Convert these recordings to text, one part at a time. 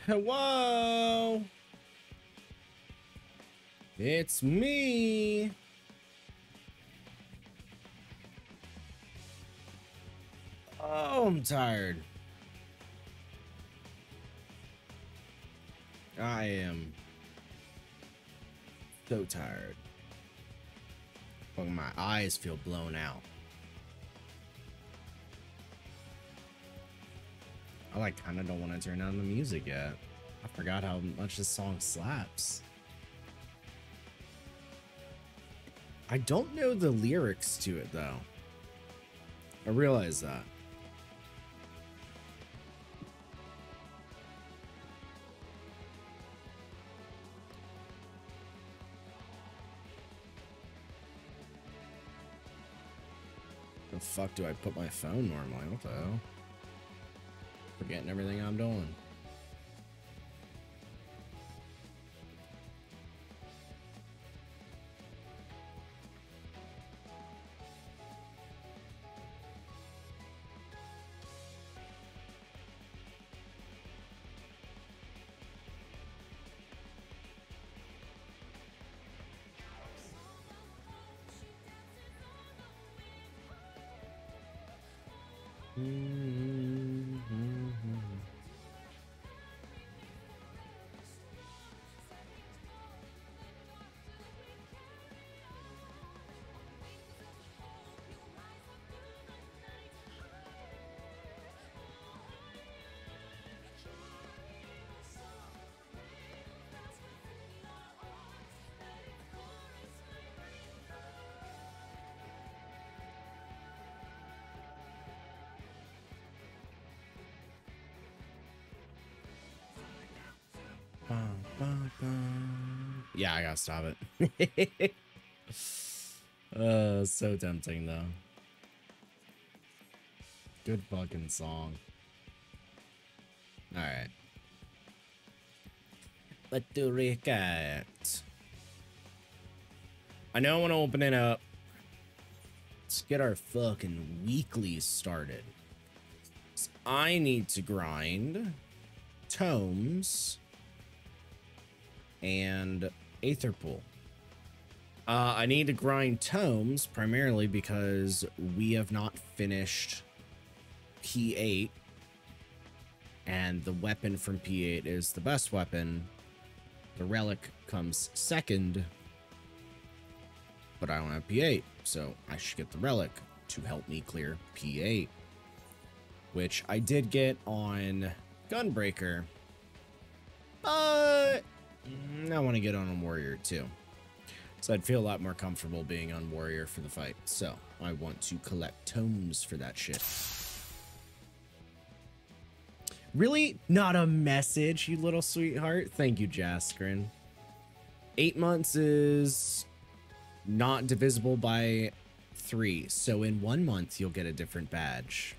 Whoa! It's me! Oh, I'm tired. I am so tired. Fucking my eyes feel blown out. I like kind of don't want to turn down the music yet. I forgot how much this song slaps. I don't know the lyrics to it though. I realize that. The fuck do I put my phone normally? What the hell? Forgetting everything I'm doing. Yeah, I gotta stop it. So tempting though. Good fucking song. Alright. Let's do recap. I know I want to open it up. Let's get our fucking weeklies started. So I need to grind tomes and aetherpool. I need to grind tomes primarily because we have not finished P8, and the weapon from P8 is the best weapon. The relic comes second, but I don't have P8, so I should get the relic to help me clear P8, which I did get on Gunbreaker, but I want to get on Warrior too. So I'd feel a lot more comfortable being on Warrior for the fight. So I want to collect tomes for that shit. Really? Not a message, you little sweetheart? Thank you, Jaskrin. 8 months is not divisible by 3. So in 1 month, you'll get a different badge.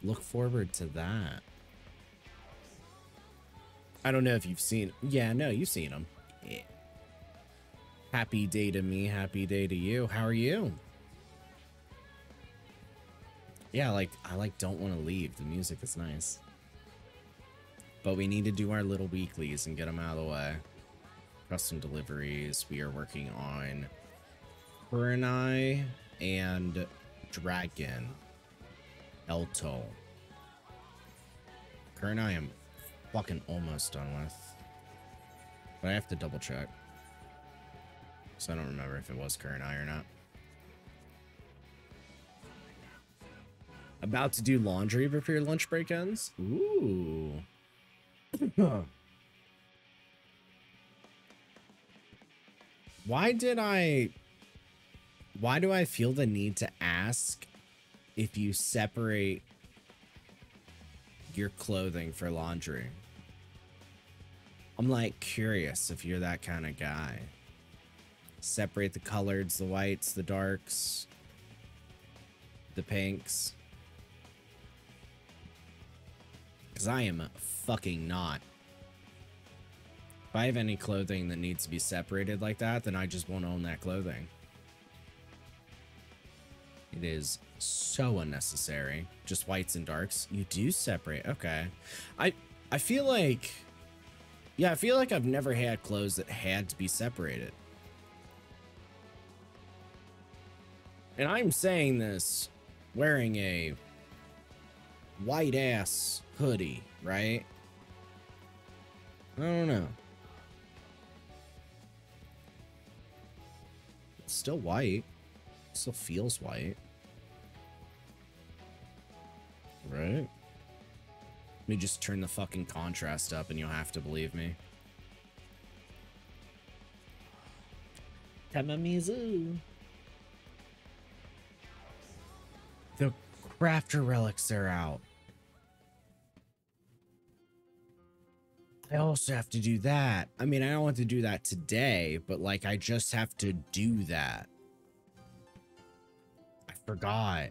Look forward to that. I don't know if you've seen... Yeah, no, you've seen them. Yeah. Happy day to me, happy day to you. How are you? Yeah, I don't want to leave. The music is nice. But we need to do our little weeklies and get them out of the way. Custom deliveries. We are working on Kurenai and Dragon. Elto. Kurenai I'm fucking almost done with. But I have to double check. So I don't remember if it was Kurenai or not. About to do laundry before your lunch break ends? Ooh. Why do I feel the need to ask if you separate your clothing for laundry? I'm like curious if you're that kind of guy. Separate the coloreds, the whites, the darks, the pinks. Because I am fucking not. If I have any clothing that needs to be separated like that, then I just won't own that clothing. It is so unnecessary. Just whites and darks. You do separate. Okay. I feel like, yeah, I feel like I've never had clothes that had to be separated. And I'm saying this wearing a white ass hoodie, right? I don't know. It's still white. It still feels white. Right? Let me just turn the fucking contrast up and you'll have to believe me. Tamamizu. The crafter relics are out. I also have to do that. I mean, I don't have to do that today, but like I just have to do that. I forgot.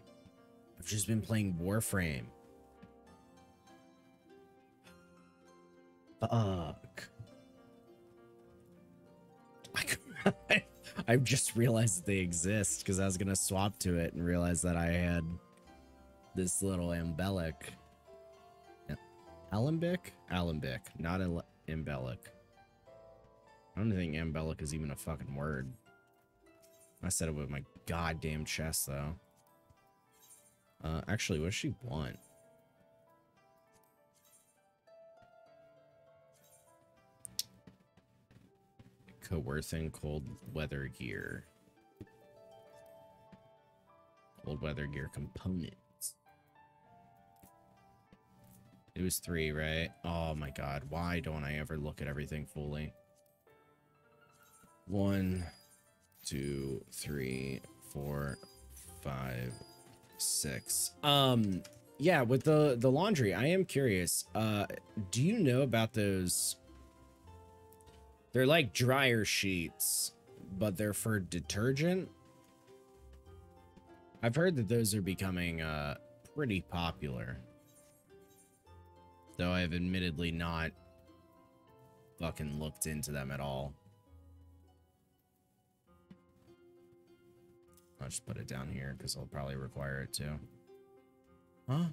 I've just been playing Warframe. Fuck. I've just realized that they exist because I was gonna swap to it and realize that I had this little Ambelic. Alembic? Alembic, not Ambelic. I don't think Ambelic is even a fucking word. I said it with my goddamn chest, though. Actually, what does she want? Coerthing cold weather gear. Cold weather gear components. It was 3, right? Oh my god, why don't I ever look at everything fully? 1, 2, 3, 4, 5, 6. Yeah, with the laundry, I am curious. Do you know about those? They're like dryer sheets, but they're for detergent. I've heard that those are becoming pretty popular. Though I have admittedly not fucking looked into them at all. I'll just put it down here because I'll probably require it too. Huh?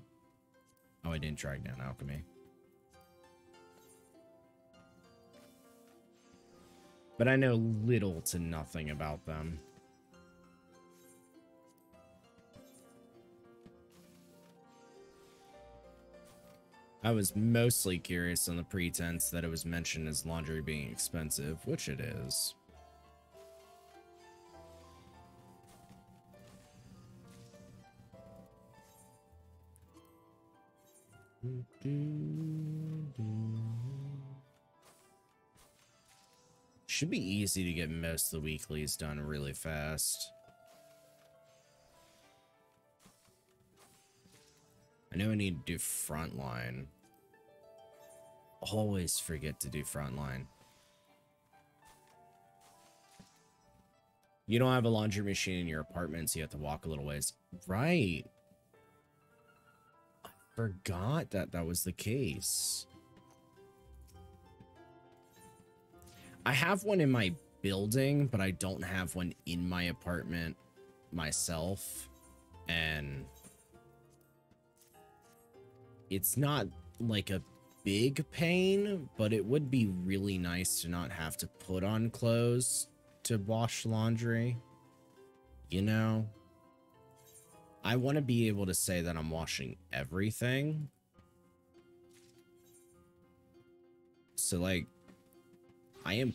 Oh, I didn't drag down alchemy. But I know little to nothing about them. I was mostly curious on the pretense that it was mentioned as laundry being expensive, which it is. Should be easy to get most of the weeklies done really fast. I know I need to do frontline. Always forget to do frontline. You don't have a laundry machine in your apartment, so you have to walk a little ways. Right. I forgot that that was the case. I have one in my building, but I don't have one in my apartment myself. And it's not like a big pain, but it would be really nice to not have to put on clothes to wash laundry. You know? I want to be able to say that I'm washing everything. So, like, I am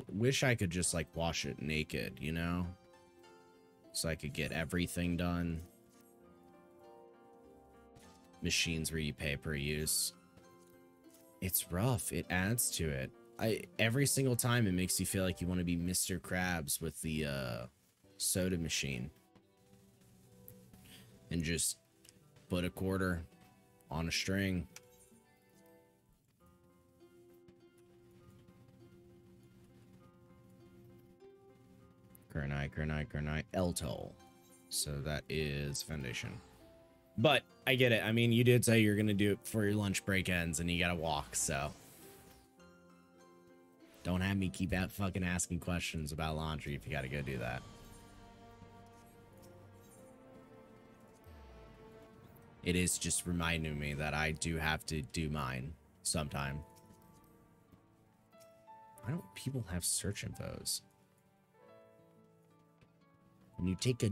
wish I could just like wash it naked, you know, so I could get everything done. Machines where you pay per use. It's rough. It adds to it. Every single time it makes you feel like you want to be Mr. Krabs with the soda machine and just put a quarter on a string. Granite, L-Toll. So that is foundation. But I get it. I mean, you did say you're going to do it before your lunch break ends and you got to walk, so. Don't have me keep out fucking asking questions about laundry if you got to go do that. it is just reminding me that I do have to do mine sometime. Why don't people have search infos? When you take a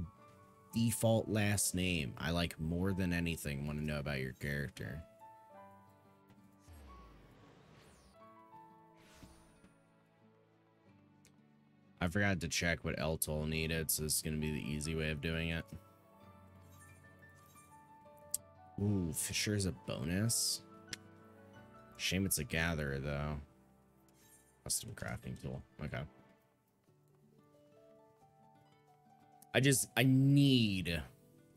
default last name, I like more than anything want to know about your character. I forgot to check what LTOL needed, so this is going to be the easy way of doing it. Ooh, Fisher is a bonus. Shame it's a gatherer, though. Custom crafting tool. Okay. I need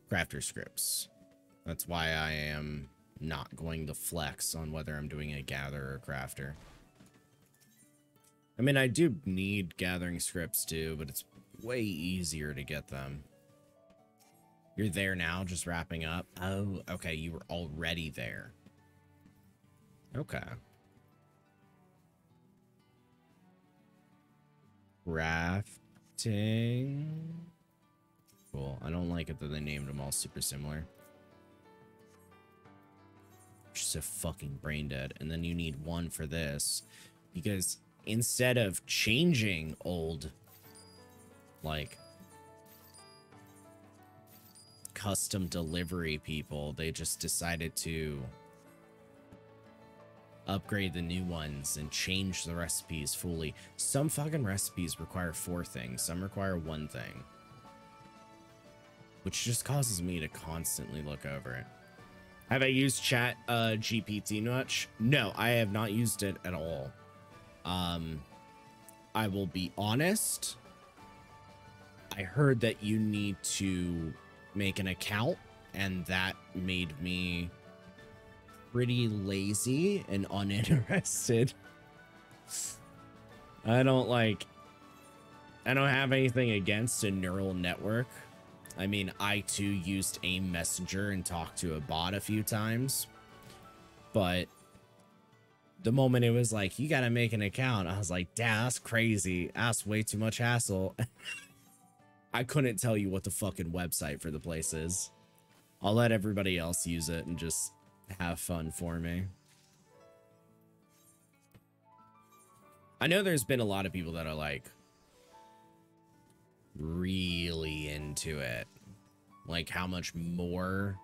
crafter scripts. That's why I am not going to flex on whether I'm doing a gatherer or crafter. I mean, I do need gathering scripts too, but it's way easier to get them. You're there now, just wrapping up. Oh, okay, you were already there. Okay. Crafting. Cool. I don't like it that they named them all super similar. Just so fucking brain dead. And then you need one for this, because instead of changing old, like, custom delivery people, they just decided to upgrade the new ones and change the recipes fully. Some fucking recipes require 4 things. Some require 1 thing. Which just causes me to constantly look over it. Have I used Chat GPT much? No, I have not used it at all. I will be honest. I heard that you need to make an account, and that made me pretty lazy and uninterested. I don't have anything against a neural network. I mean, I too used AIM Messenger and talked to a bot a few times, but the moment it was like, you gotta make an account, I was like, damn, that's crazy. That's way too much hassle. I couldn't tell you what the fucking website for the place is. I'll let everybody else use it and just have fun for me. I know there's been a lot of people that are like really into it. Like how much more,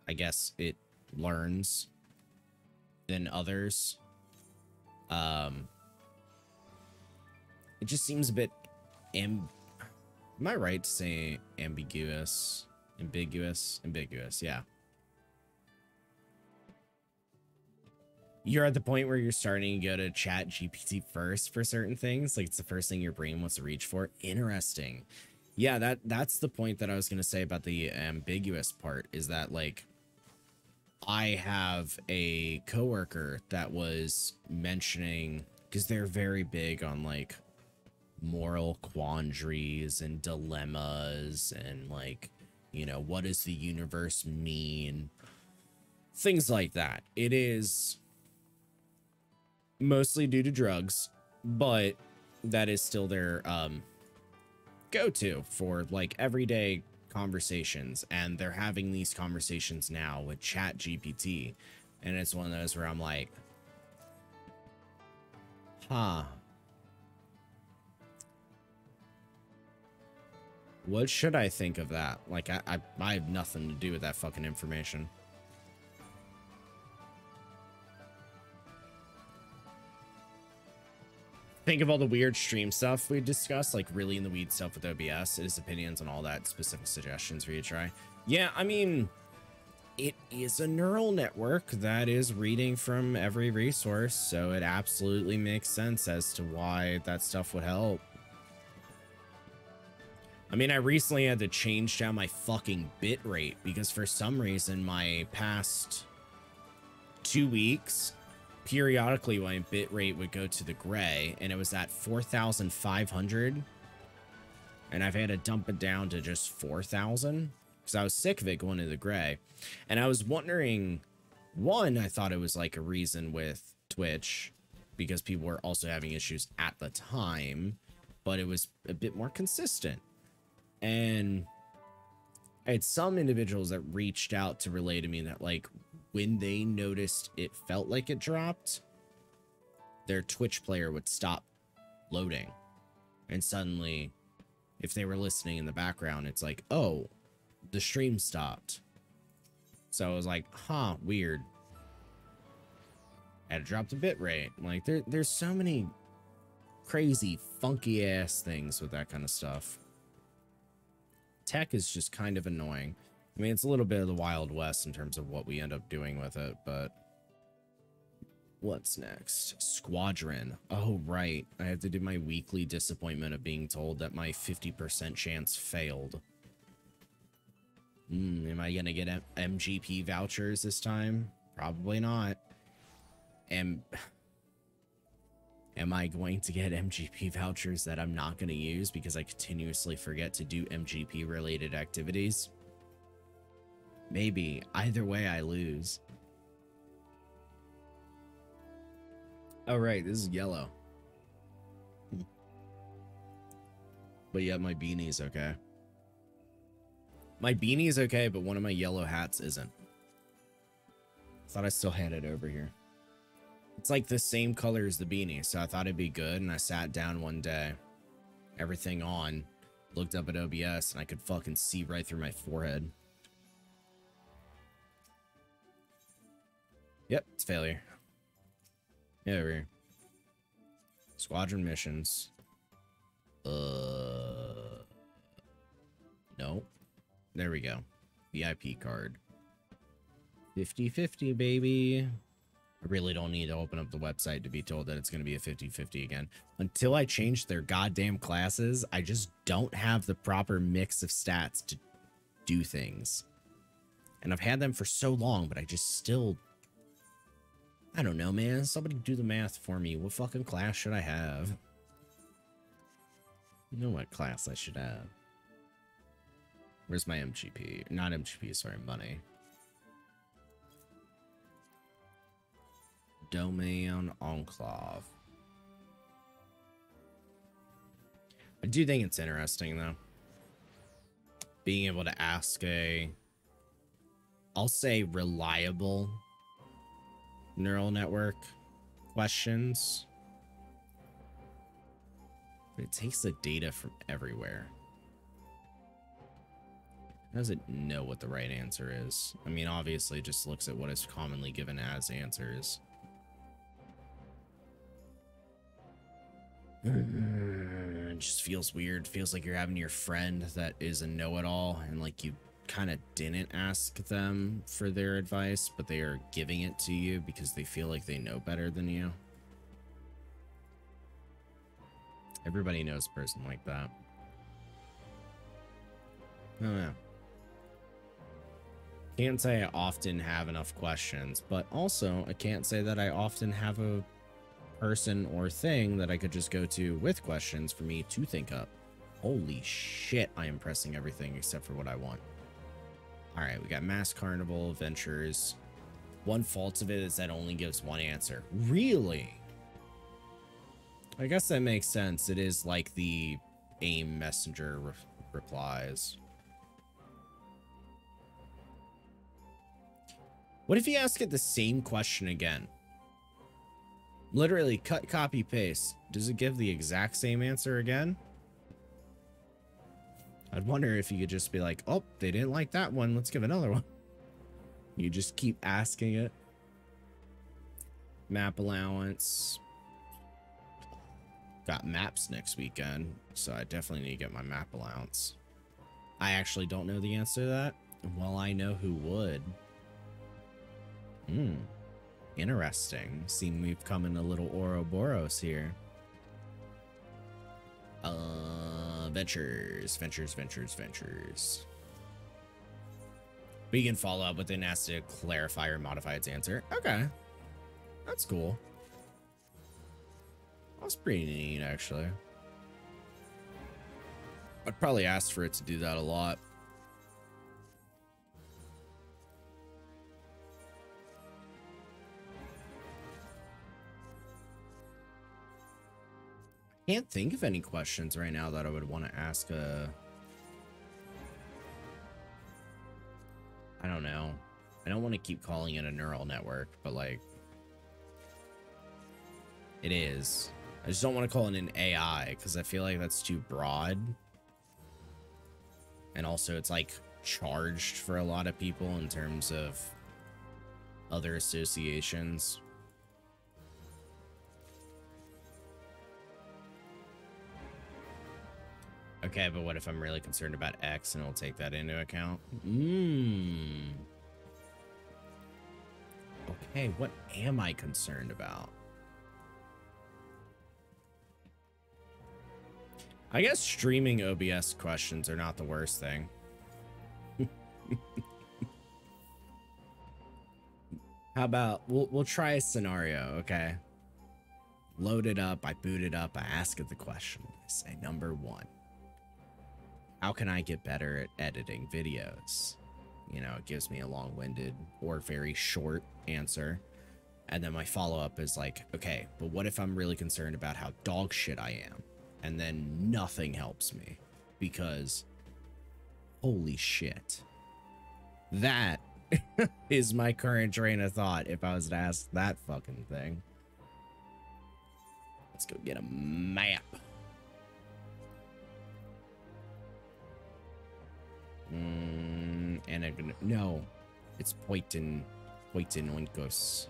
I guess, it learns than others. It just seems a bit am I right to say ambiguous? Ambiguous, yeah. You're at the point where you're starting to go to Chat GPT first for certain things. Like it's the first thing your brain wants to reach for. Interesting. Yeah, that's the point that I was going to say about the ambiguous part, is that like I have a coworker that was mentioning, because they're very big on like moral quandaries and dilemmas and like, you know, what does the universe mean? Things like that. It is mostly due to drugs, but that is still their go-to for like everyday conversations, and they're having these conversations now with Chat GPT, and it's one of those where I'm like, huh, what should I think of that? Like I have nothing to do with that fucking information. Think of all the weird stream stuff we discussed, like really in the weed stuff with OBS, his opinions on all that, specific suggestions for you to try. Yeah, I mean, it is a neural network that is reading from every resource, so it absolutely makes sense as to why that stuff would help. I mean, I recently had to change down my fucking bit rate because for some reason my past 2 weeks, periodically my bit rate would go to the gray, and it was at 4,500, and I've had to dump it down to just 4,000 because I was sick of it going to the gray. And I was wondering, one, I thought it was like a reason with Twitch because people were also having issues at the time, but it was a bit more consistent. And I had some individuals that reached out to relay to me that, like, when they noticed it felt like it dropped, their Twitch player would stop loading. And suddenly, if they were listening in the background, it's like, oh, the stream stopped. So I was like, huh, weird. Had to drop the bit rate. Like, there's so many crazy, funky ass things with that kind of stuff. Tech is just kind of annoying. I mean, it's a little bit of the Wild West in terms of what we end up doing with it, but what's next? Squadron. Oh, right. I have to do my weekly disappointment of being told that my 50% chance failed. Am I going to get MGP vouchers this time? Probably not. Am I going to get MGP vouchers that I'm not going to use because I continuously forget to do MGP related activities? Maybe. Either way, I lose. Oh, right. This is yellow. But yeah, my beanie's okay. My beanie's okay, but one of my yellow hats isn't. Thought I still had it over here. It's like the same color as the beanie, so I thought it'd be good, and I sat down one day, everything on, looked up at OBS, and I could fucking see right through my forehead. Yep, it's failure. Yeah, over here. Squadron missions. No. There we go. VIP card. 50-50, baby. I really don't need to open up the website to be told that it's going to be a 50-50 again. Until I change their goddamn classes, I just don't have the proper mix of stats to do things. And I've had them for so long, but I just still... I don't know, man. Somebody do the math for me. What fucking class should I have? You know what class I should have. Where's my MGP? Not MGP, sorry, money. Domain Enclave. I do think it's interesting, though. Being able to ask a... I'll say reliable neural network questions. But it takes the data from everywhere. How does it know what the right answer is? I mean, obviously, it just looks at what is commonly given as answers. It just feels weird. Feels like you're having your friend that is a know-it-all, and like you kind of didn't ask them for their advice, but they are giving it to you because they feel like they know better than you. Everybody knows a person like that. Oh yeah. Can't say I often have enough questions, but also I can't say that I often have a person or thing that I could just go to with questions for me to think up. Holy shit, I am pressing everything except for what I want. Alright, we got Mass Carnival, Adventures. One fault of it is that only gives one answer. Really? I guess that makes sense. It is like the AIM messenger replies. What if you ask it the same question again? Literally, cut, copy, paste. Does it give the exact same answer again? I'd wonder if you could just be like, oh, they didn't like that one. Let's give another one. You just keep asking it. Map allowance. Got maps next weekend, so I definitely need to get my map allowance. I actually don't know the answer to that. Well, I know who would. Interesting. Seem we've come in a little Ouroboros here. Ventures. We can follow up with an ask to clarify or modify its answer. Okay. That's cool. That's pretty neat, actually. I'd probably ask for it to do that a lot. Can't think of any questions right now that I would want to ask I don't know. I don't want to keep calling it a neural network, but like it is. I just don't want to call it an AI because I feel like that's too broad. And also it's like charged for a lot of people in terms of other associations. Okay, but what if I'm really concerned about X and it'll take that into account? Okay, what am I concerned about? I guess streaming OBS questions are not the worst thing. How about we'll try a scenario, okay? Load it up, I boot it up, I ask it the question. I say, number 1, how can I get better at editing videos? You know, it gives me a long-winded or very short answer. And then my follow-up is like, okay, but what if I'm really concerned about how dog shit I am? And then nothing helps me because holy shit. That is my current train of thought if I was to ask that fucking thing. Let's go get a map. And I'm gonna, no, it's Poitin Oinkos.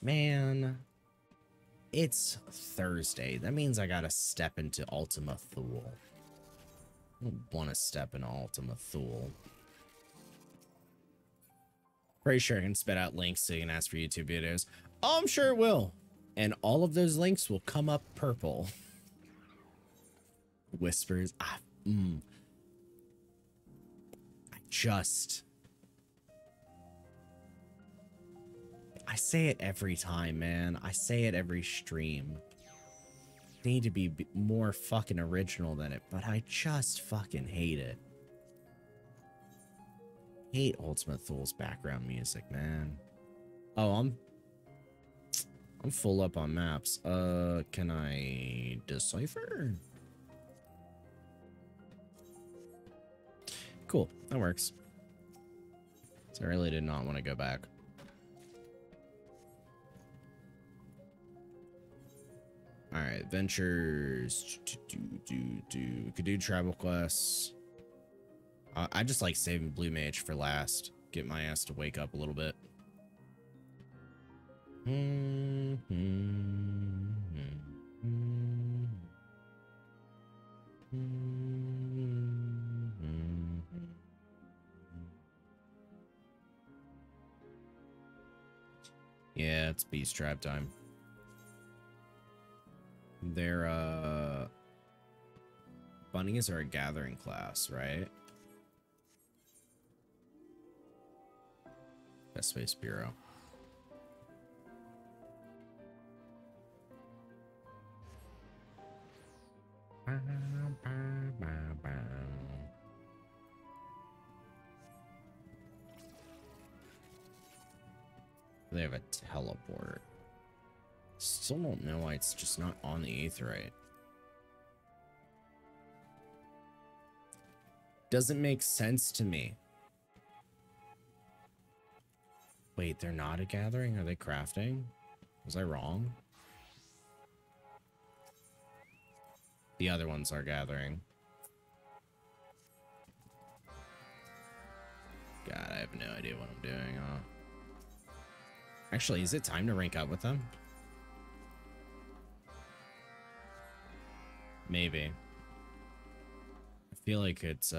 Man, it's Thursday. That means I gotta step into Ultima Thule. I don't want to step into Ultima Thule. Pretty sure I can spit out links so you can ask for YouTube videos. Oh, I'm sure it will. And all of those links will come up purple. Whispers. I say it every time, man. I say it every stream. I need to be more fucking original than it, but I just fucking hate it. Hate Ultima Thule's background music, man. Oh, I'm full up on maps. Can I decipher? Cool, that works. So I really did not want to go back. All right, adventures. Could do travel quests. I just like saving Blue Mage for last. Get my ass to wake up a little bit. Yeah, it's beast trap time. They're bunnies are a gathering class, right? Best Space Bureau. They have a teleport. Still don't know why it's just not on the aetheryte. Doesn't make sense to me. Wait, they're not a gathering? Are they crafting? Was I wrong? The other ones are gathering. God, I have no idea what I'm doing, huh? Actually, is it time to rank up with them? Maybe. I feel like it's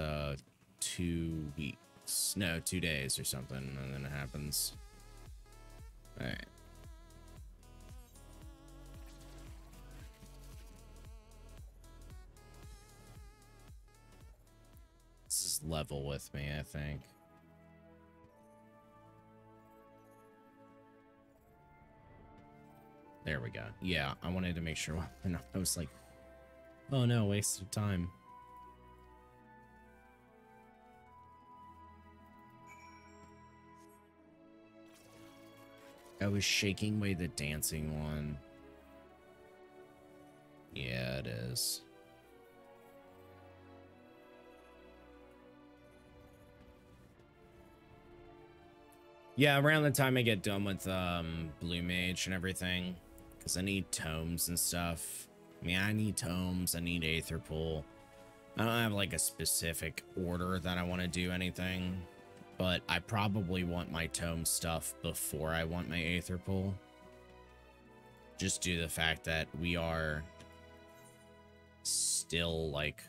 2 weeks. No, 2 days or something, and then it happens. Alright. This is level with me, I think. There we go. Yeah, I wanted to make sure. I was like, oh no, waste of time. I was shaking away the dancing one. Yeah, it is. Yeah, around the time I get done with Blue Mage and everything, because I need tomes and stuff. I mean, I need tomes, I need aetherpool. I don't have like a specific order that I want to do anything, but I probably want my tome stuff before I want my aetherpool. Just due to the fact that we are still like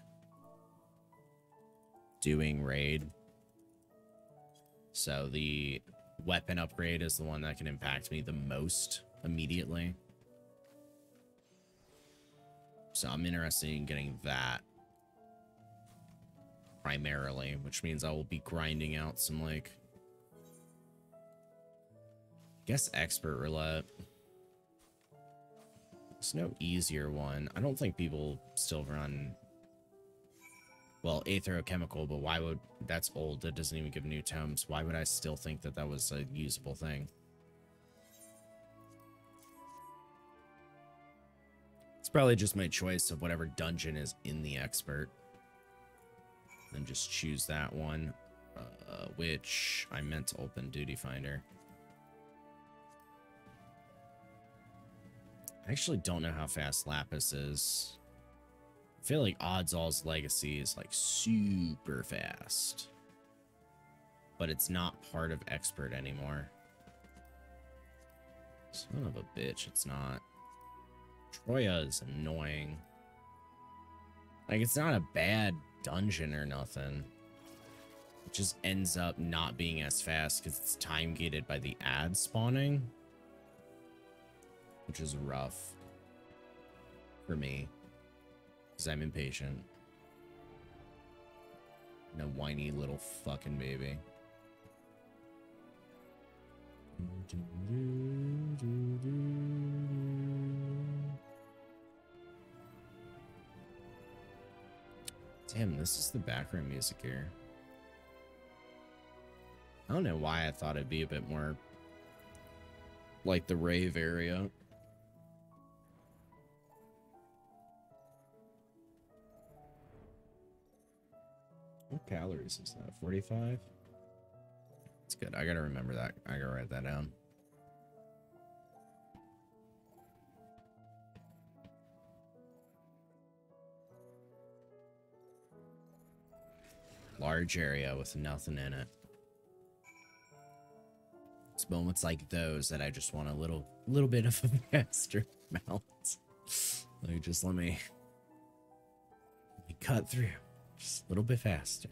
doing raid. So the weapon upgrade is the one that can impact me the most immediately. So I'm interested in getting that primarily, which means I will be grinding out some like, I guess expert roulette. There's no easier one. I don't think people still run, well, aetherochemical, but why would, that's old, that doesn't even give new tomes. Why would I still think that that was a usable thing? It's probably just my choice of whatever dungeon is in the expert. Then just choose that one, which I meant to open Duty Finder. I actually don't know how fast Lapis is. I feel like Odds All's Legacy is like super fast, but it's not part of Expert anymore. Son of a bitch, it's not. Troya is annoying. Like, it's not a bad dungeon or nothing. It just ends up not being as fast because it's time gated by the ad spawning, which is rough for me because I'm impatient. No whiny little fucking baby. Damn, this is the background music here. I don't know why I thought it'd be a bit more like the rave area. What calories is that? 45? It's good. I gotta remember that. I gotta write that down. Large area with nothing in it. It's moments like those that I just want a little bit of a faster mount. Like, just let me cut through just a little bit faster.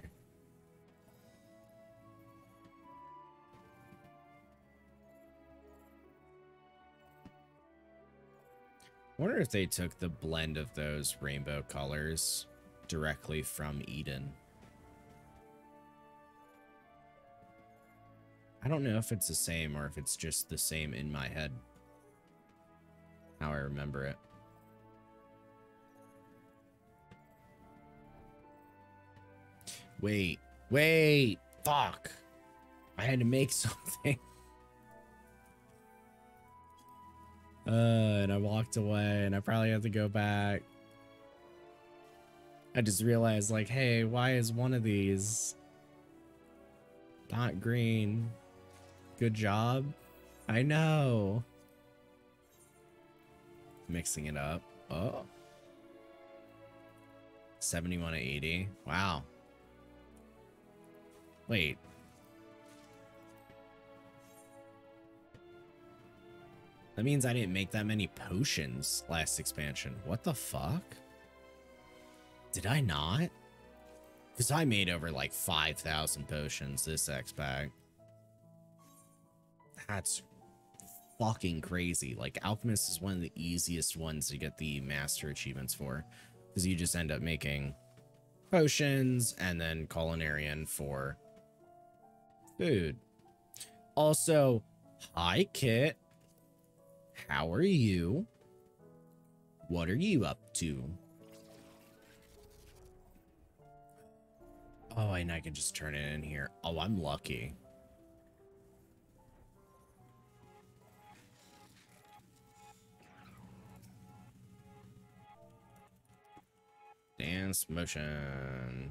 I wonder if they took the blend of those rainbow colors directly from Eden. I don't know if it's the same or if it's just the same in my head. How I remember it. Wait, fuck. I had to make something. And I walked away and I probably have to go back. I just realized, like, hey, why is one of these not green? Good job. I know. Mixing it up. Oh. 71 to 80. Wow. Wait. That means I didn't make that many potions last expansion. What the fuck? Did I not? Because I made over like 5,000 potions this X pack. That's fucking crazy. Like, Alchemist is one of the easiest ones to get the master achievements for, because you just end up making potions and then Culinarian for food. Also, hi Kit. How are you? What are you up to? Oh, and I can just turn it in here. Oh, I'm lucky. Dance motion.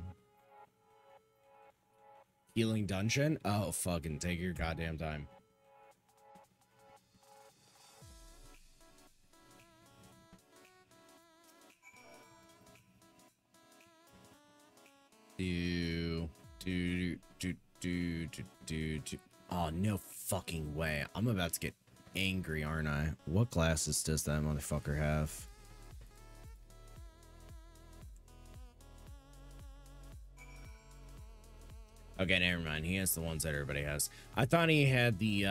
Healing dungeon? Oh, fucking take your goddamn time. Oh, no fucking way. I'm about to get angry, aren't I? What glasses does that motherfucker have? Okay, never mind. He has the ones that everybody has. I thought he had the,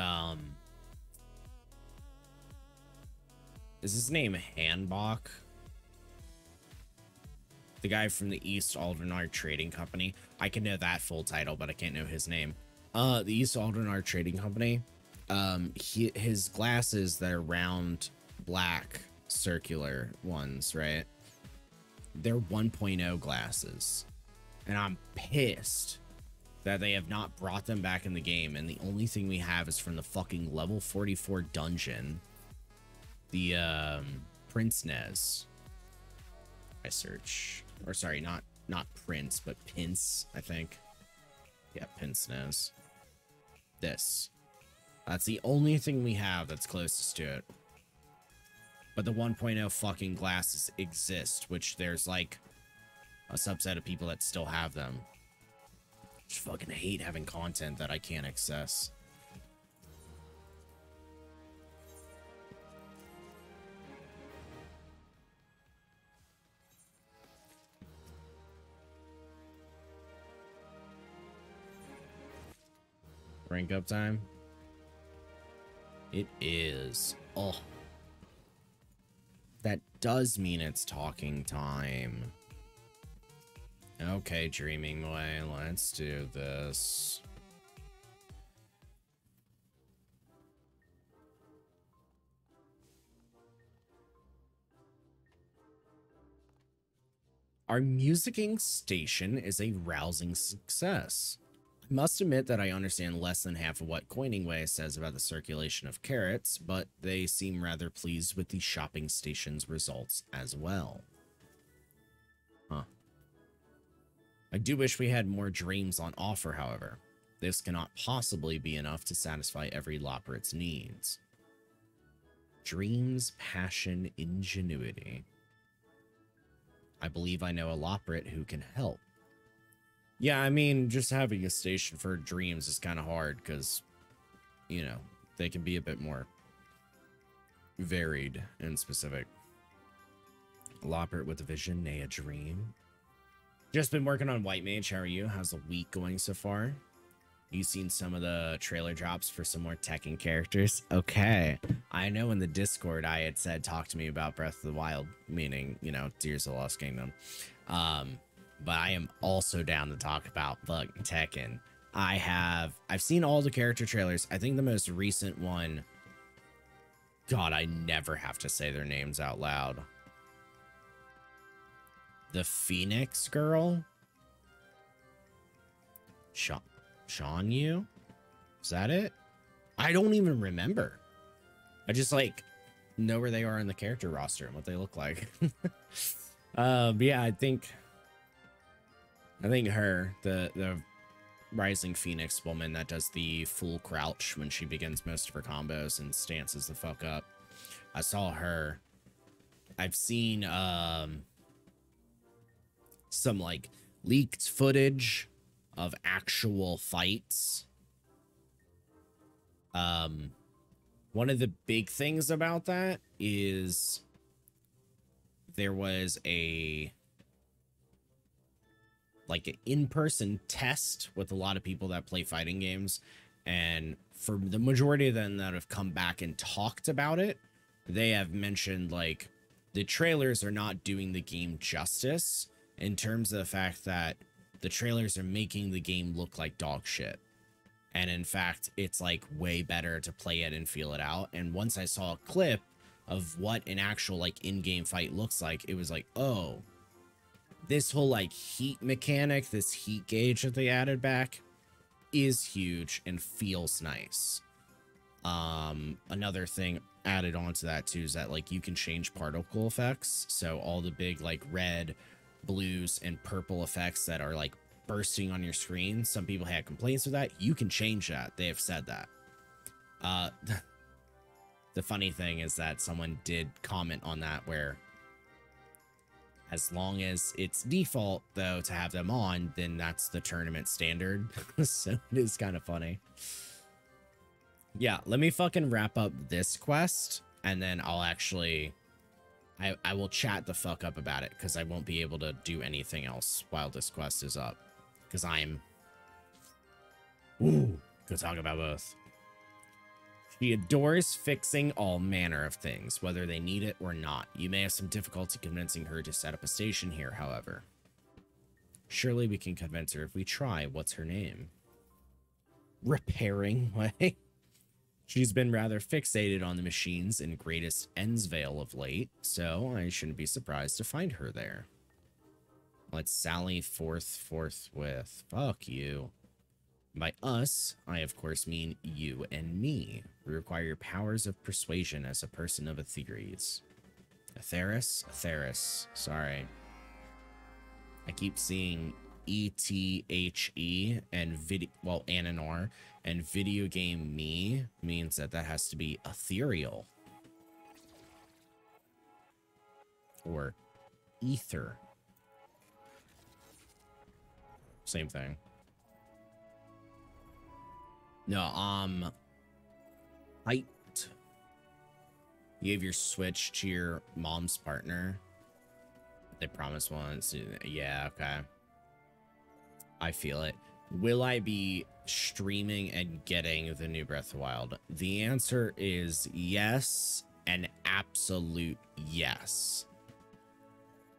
is his name Hanbach? The guy from the East Aldenar Trading Company. I can know that full title, but I can't know his name. The East Aldenar Trading Company. His glasses that are round, black, circular ones, right? They're 1.0 glasses. And I'm pissed that they have not brought them back in the game, and the only thing we have is from the fucking level 44 dungeon. The, Prince Nez. I search. Or sorry, not Prince, but Pince, I think. Yeah, Pince Nez. This. That's the only thing we have that's closest to it. But the 1.0 fucking glasses exist, which there's like a subset of people that still have them. Just fucking hate having content that I can't access. Rank up time? It is. Oh. That does mean it's talking time. Okay, Dreaming Way, let's do this. Our musicking station is a rousing success. I must admit that I understand less than half of what Coining Way says about the circulation of carrots, but they seem rather pleased with the shopping station's results as well. Huh. I do wish we had more dreams on offer, however. This cannot possibly be enough to satisfy every Loperit's needs. Dreams, passion, ingenuity. I believe I know a Loperit who can help. Yeah, I mean, just having a station for dreams is kind of hard because, you know, they can be a bit more varied and specific. A Loperit with a vision, nay, a dream. Just been working on White Mage. How are you? How's the week going so far? You seen some of the trailer drops for some more Tekken characters? Okay. I know in the Discord I had said talk to me about Breath of the Wild, meaning, you know, Tears of the Lost Kingdom. But I am also down to talk about fucking Tekken. I've seen all the character trailers. I think the most recent one, God, I never have to say their names out loud. The Phoenix girl? Sean Yu? Is that it? I don't even remember. I just like know where they are in the character roster and what they look like. Yeah, I think her, the Rising Phoenix woman that does the full crouch when she begins most of her combos and stances the fuck up. I saw her. I've seen some like leaked footage of actual fights. One of the big things about that is there was an in-person test with a lot of people that play fighting games, and for the majority of them that have come back and talked about it, they have mentioned like the trailers are not doing the game justice in terms of the fact that the trailers are making the game look like dog shit. And in fact, it's like way better to play it and feel it out. And once I saw a clip of what an actual like in-game fight looks like, it was like, oh, this whole like heat mechanic, this heat gauge that they added back is huge and feels nice. Another thing added onto that too is that like you can change particle effects. So all the big like red, blues and purple effects that are like bursting on your screen. Some people had complaints with that. You can change that. They have said that. The funny thing is that someone did comment on that, where as long as it's default, though, to have them on, then that's the tournament standard. So it is kind of funny. Yeah, let me fucking wrap up this quest, and then I'll actually... I will chat the fuck up about it, because I won't be able to do anything else while this quest is up. Because I'm... Ooh, go talk about both. She adores fixing all manner of things, whether they need it or not. You may have some difficulty convincing her to set up a station here, however. Surely we can convince her if we try. What's her name? Repairing Way. She's been rather fixated on the machines in Greatest Endsvale of late, so I shouldn't be surprised to find her there. Let's sally forthwith. Fuck you. By us, I of course mean you and me. We require your powers of persuasion as a person of Aetheres. Aetheres? Sorry. I keep seeing E-T-H-E and Ananor, and video game me means that has to be ethereal. Or ether. Same thing. No, height. You gave your Switch to your mom's partner. They promised once. Yeah, okay. I feel it. Will I be streaming and getting the new Breath of the Wild? The answer is yes, an absolute yes.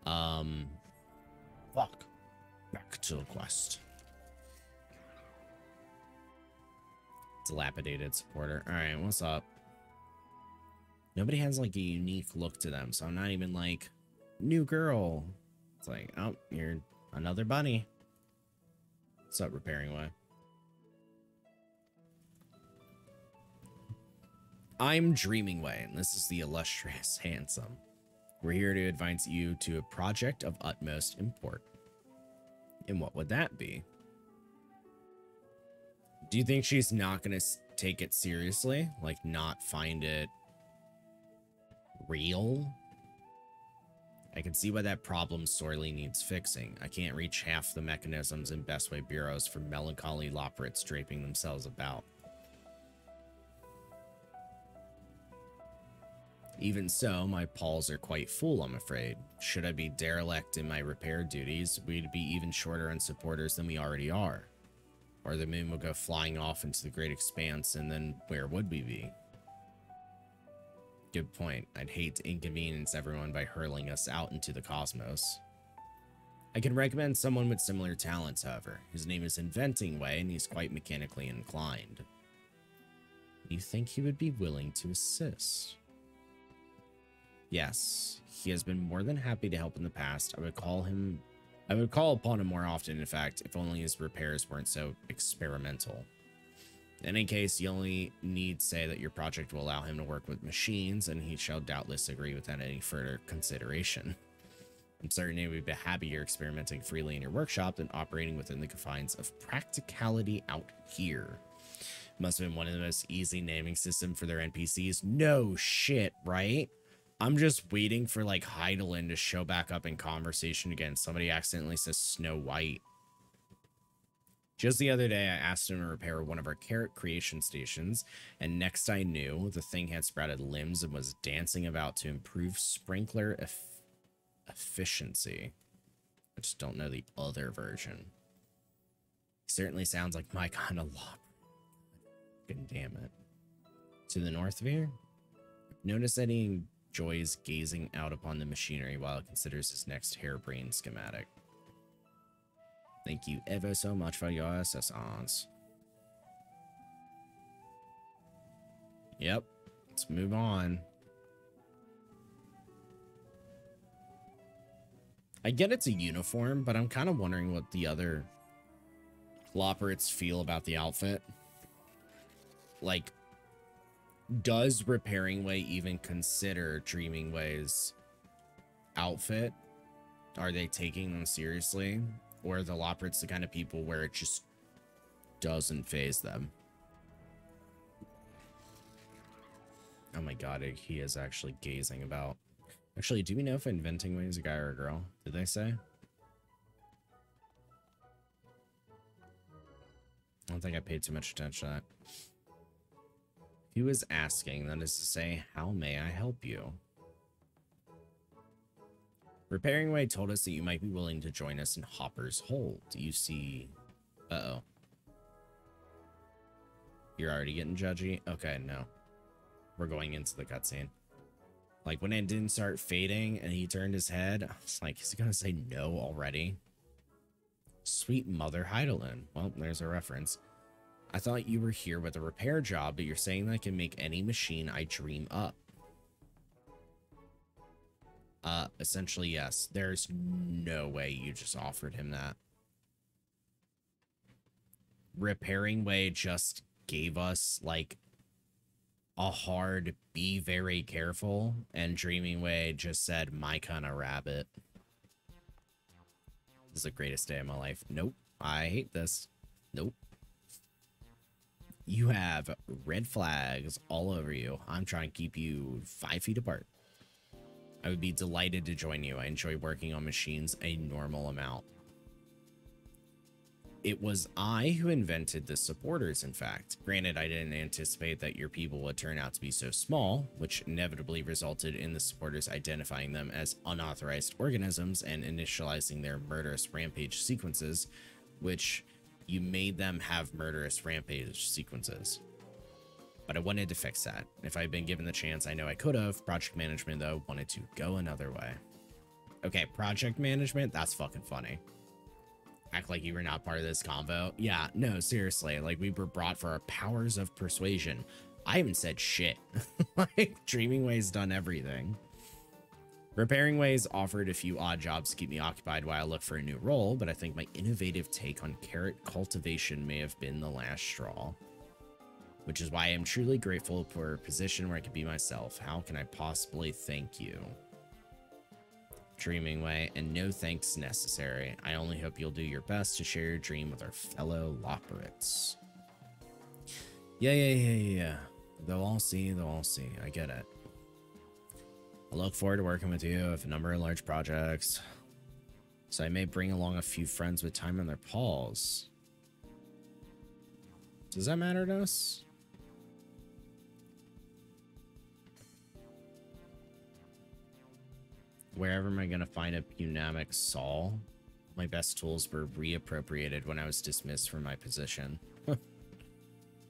Fuck. Back to the quest. Dilapidated supporter. Alright, what's up? Nobody has like a unique look to them, so I'm not even like, new girl. It's like, oh, you're another bunny. What's up, Repairing Way? I'm Dreaming Way, and this is the illustrious Handsome. We're here to advance you to a project of utmost import. And what would that be? Do you think she's not going to take it seriously? Like, not find it real? I can see why that problem sorely needs fixing. I can't reach half the mechanisms in Bestway bureaus for melancholy loporits draping themselves about. Even so, my paws are quite full, I'm afraid. Should I be derelict in my repair duties, we'd be even shorter on supporters than we already are. Or the moon would go flying off into the great expanse, and then where would we be? Good point. I'd hate to inconvenience everyone by hurling us out into the cosmos. I can recommend someone with similar talents, however. His name is Inventing Way, and he's quite mechanically inclined. You think he would be willing to assist? Yes, he has been more than happy to help in the past. I would call upon him more often, in fact, if only his repairs weren't so experimental. In any case, you only need say that your project will allow him to work with machines, and he shall doubtless agree without any further consideration. I'm certain he would be happier experimenting freely in your workshop than operating within the confines of practicality out here. Must have been one of the most easy naming systems for their NPCs. No shit, right? I'm just waiting for, like, Heidelin to show back up in conversation again. Somebody accidentally says Snow White. Just the other day, I asked him to repair one of our carrot creation stations, and next I knew, the thing had sprouted limbs and was dancing about to improve sprinkler efficiency. I just don't know the other version. Certainly sounds like my kind of law. God damn it. To the north of here? Notice that he enjoys gazing out upon the machinery while it considers his next harebrained schematic. Thank you ever so much for your assistance. Yep, let's move on. I get it's a uniform, but I'm kind of wondering what the other Loporits feel about the outfit. Like, does Repairing Way even consider Dreaming Way's outfit Are they taking them seriously? Or are the Loprits the kind of people where it just doesn't faze them? Oh my god, he is actually gazing about. Actually, do we know if Inventing Way is a guy or a girl? Did they say? I don't think I paid too much attention to that. He was asking, that is to say, how may I help you? Repairing Way told us that you might be willing to join us in Hopper's Hole. Do you see... Uh-oh. You're already getting judgy? Okay, no. We're going into the cutscene. Like, when it didn't start fading and he turned his head, I was like, is he gonna say no already? Sweet Mother Heidelin. Well, there's a reference. I thought you were here with a repair job, but you're saying that I can make any machine I dream up. Essentially, yes. There's no way you just offered him that. Repairing Way just gave us, like, a hard be very careful, and Dreaming Way just said, my kind of rabbit. This is the greatest day of my life. Nope. I hate this. Nope. You have red flags all over you. I'm trying to keep you 5 feet apart. I would be delighted to join you. I enjoy working on machines a normal amount. It was I who invented the supporters, in fact. Granted, I didn't anticipate that your people would turn out to be so small, which inevitably resulted in the supporters identifying them as unauthorized organisms and initializing their murderous rampage sequences, which you made them have murderous rampage sequences. But I wanted to fix that. If I'd been given the chance, I know I could have. Project management, though, wanted to go another way. Okay, project management? That's fucking funny. Act like you were not part of this convo. Yeah, no, seriously. Like, we were brought for our powers of persuasion. I haven't said shit. Like, Dreaming Way's done everything. Repairing Ways offered a few odd jobs to keep me occupied while I look for a new role, but I think my innovative take on carrot cultivation may have been the last straw. Which is why I am truly grateful for a position where I can be myself. How can I possibly thank you? Dreaming Way, and no thanks necessary. I only hope you'll do your best to share your dream with our fellow Loprits. Yeah. They'll all see. I get it. I look forward to working with you with a number of large projects. So I may bring along a few friends with time on their paws. Does that matter to us? Wherever am I going to find a pneumonic saw? My best tools were reappropriated when I was dismissed from my position.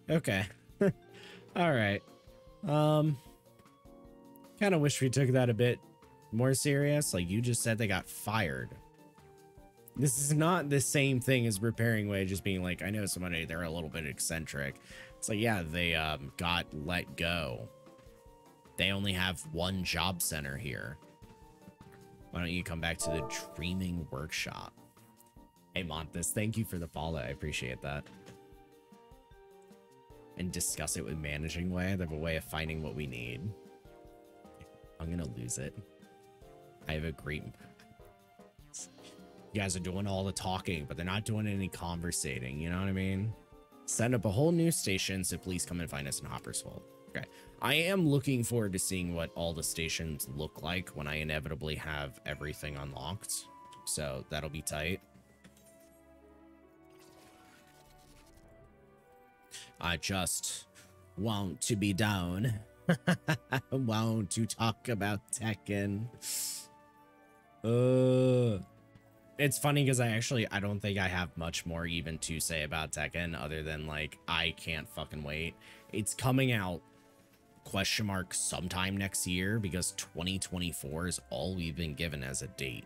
Okay. All right. Kind of wish we took that a bit more serious. Like, you just said they got fired. This is not the same thing as Repairing Way just being like, I know somebody, they're a little bit eccentric. It's like, yeah, they got let go. They only have one job center here. Why don't you come back to the Dreaming Workshop? Hey, Monthus, thank you for the follow. I appreciate that. And discuss it with Managing Way. They have a way of finding what we need. I'm going to lose it. I have a great... You guys are doing all the talking, but they're not doing any conversating. You know what I mean? Send up a whole new station, so please come and find us in Hopper's Hole. Okay. I am looking forward to seeing what all the stations look like when I inevitably have everything unlocked. So that'll be tight. I just want to be down. I want to talk about Tekken. It's funny because I don't think I have much more even to say about Tekken other than, like, I can't fucking wait. It's coming out sometime next year because 2024 is all we've been given as a date.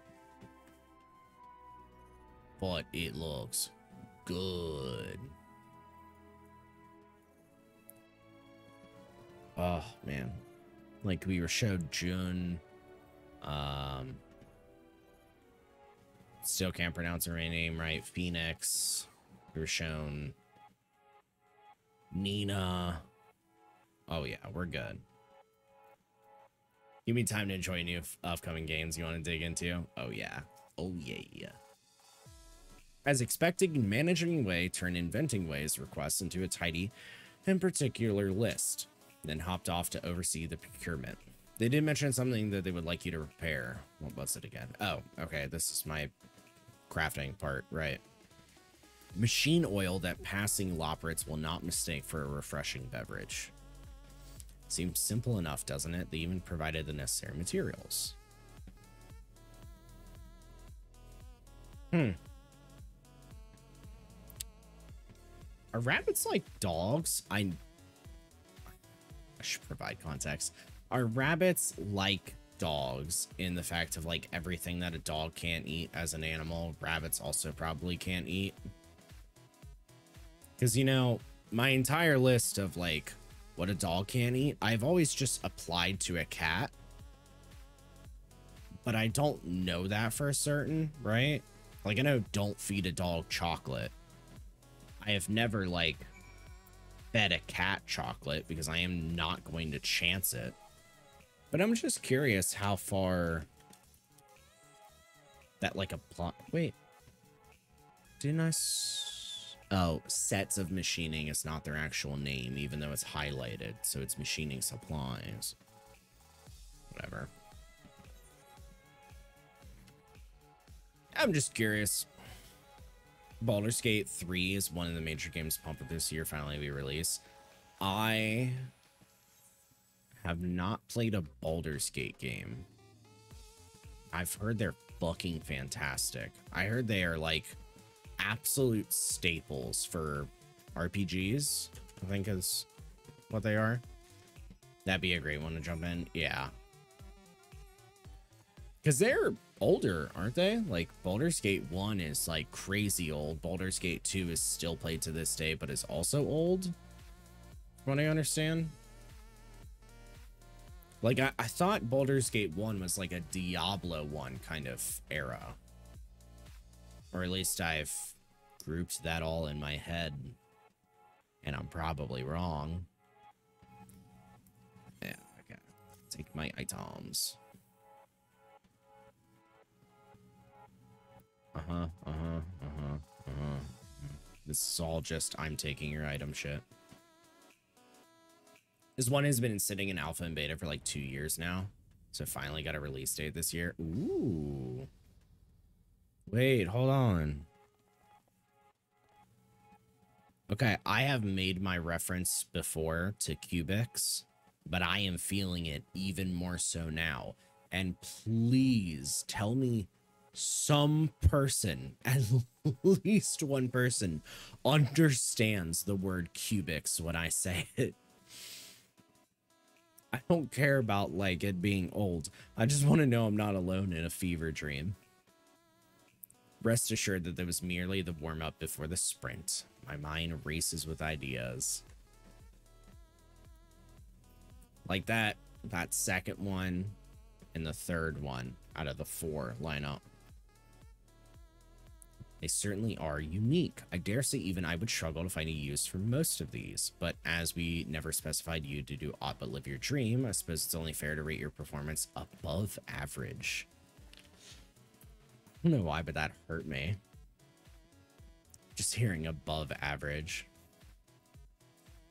But it looks good. Oh man, like we were showed June. Still can't pronounce her name right. Phoenix. We were shown Nina. Oh yeah, we're good. Give me time to enjoy new upcoming games you want to dig into. Oh yeah. Oh, yeah. As expected, Managing Way turned Inventing Ways requests into a tidy and particular list, then hopped off to oversee the procurement. They did mention something that they would like you to repair. What was it again? Oh, okay, this is my crafting part, right. Machine oil that passing Loporits will not mistake for a refreshing beverage. Seems simple enough, doesn't it? They even provided the necessary materials. Are rabbits like dogs? I should provide context. Are rabbits like dogs in the fact of like everything that a dog can't eat as an animal, rabbits also probably can't eat? Because, you know, my entire list of like what a dog can't eat, I've always just applied to a cat. But I don't know that for certain, right? Like, I know don't feed a dog chocolate. I have never, like, fed a cat chocolate because I am not going to chance it. But I'm just curious how far that, like, a plot... Wait. Didn't I... Oh, Sets of Machining is not their actual name, even though it's highlighted. So it's Machining Supplies. Whatever. I'm just curious. Baldur's Gate 3 is one of the major games pumped this year, finally be released. I have not played a Baldur's Gate game. I've heard they're fucking fantastic. I heard they are like absolute staples for RPGs, I think is what they are. That'd be a great one to jump in. Yeah. Because they're older, aren't they? Like, Baldur's Gate 1 is, like, crazy old. Baldur's Gate 2 is still played to this day, but is also old, from what I understand. Like, I thought Baldur's Gate 1 was, like, a Diablo 1 kind of era. Or at least I've grouped that all in my head. And I'm probably wrong. Yeah, okay. Take my items. This is all just I'm taking your item shit. This one has been sitting in alpha and beta for like 2 years now. So finally got a release date this year. Ooh. Wait, hold on. Okay, I have made my reference before to Cubics, but I am feeling it even more so now. And please tell me some person, at least one person, understands the word cubics when I say it. I don't care about, like, it being old. I just want to know I'm not alone in a fever dream. Rest assured that there was merely the warm-up before the sprint. My mind races with ideas. Like that second one and the third one out of the 4 lineup. They certainly are unique. I dare say even I would struggle to find a use for most of these, but as we never specified you to do aught but live your dream, I suppose it's only fair to rate your performance above average. I don't know why, but that hurt me. Just hearing above average.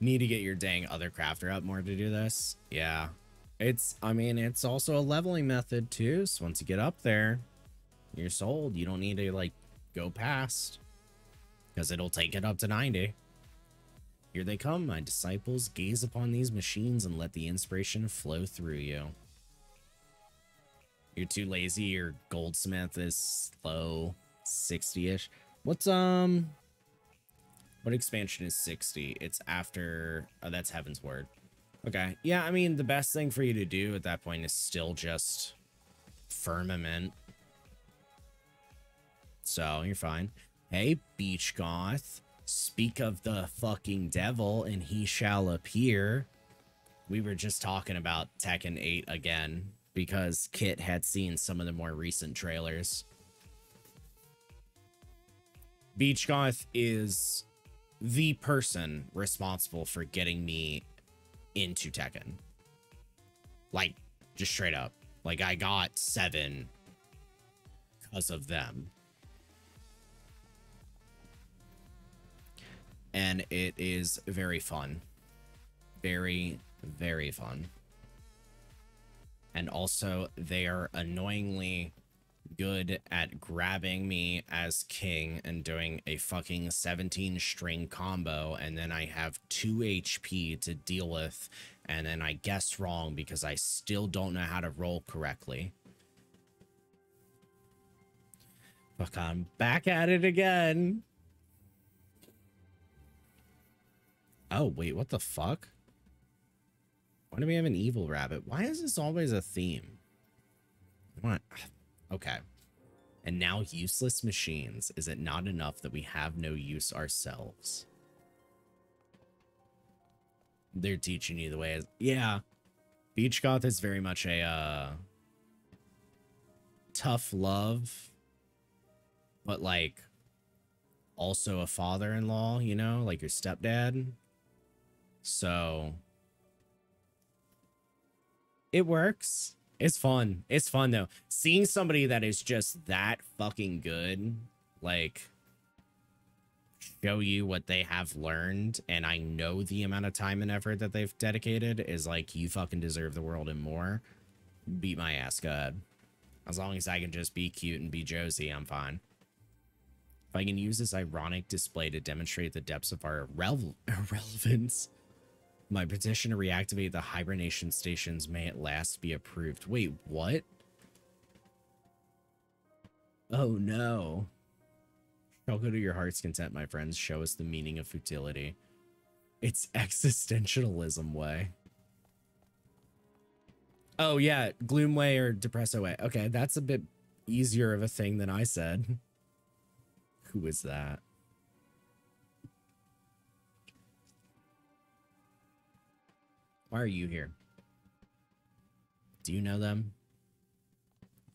Need to get your dang other crafter up more to do this. Yeah. I mean, it's also a leveling method too, so once you get up there, you're sold. You don't need to, like, go past, because it'll take it up to 90. Here they come, my disciples. Gaze upon these machines and let the inspiration flow through you. You're too lazy. Your goldsmith is slow, 60-ish. What expansion is 60? It's after... Oh, that's Heaven's Word. Okay. Yeah, I mean, the best thing for you to do at that point is still just Firmament. So, you're fine. Hey, Beach Goth. Speak of the fucking devil, and he shall appear. We were just talking about Tekken 8 again, because Kit had seen some of the more recent trailers. Beach Goth is the person responsible for getting me into Tekken. Like, just straight up. Like, I got 7 because of them. And it is very fun. Very, very fun. And also, they are annoyingly good at grabbing me as king and doing a fucking 17 string combo, and then I have 2 HP to deal with, and then I guess wrong because I still don't know how to roll correctly. Fuck, I'm back at it again. Oh, wait, what the fuck? Why do we have an evil rabbit? Why is this always a theme? What? Okay. And now useless machines. Is it not enough that we have no use ourselves? They're teaching you the way. Yeah. Beach Goth is very much a tough love, but like also a father-in-law, you know, like your stepdad. So it works. It's fun. It's fun, though. Seeing somebody that is just that fucking good, like, show you what they have learned, and I know the amount of time and effort that they've dedicated, is like, you fucking deserve the world and more. Beat my ass, God. As long as I can just be cute and be Josie, I'm fine. If I can use this ironic display to demonstrate the depths of our irrelevance, my petition to reactivate the hibernation stations may at last be approved. Wait, what? Oh, no. Shall go to your heart's content, my friends. Show us the meaning of futility. It's existentialism way. Oh, yeah. Gloom way or depresso way. Okay, that's a bit easier of a thing than I said. Who is that? Why are you here? Do you know them?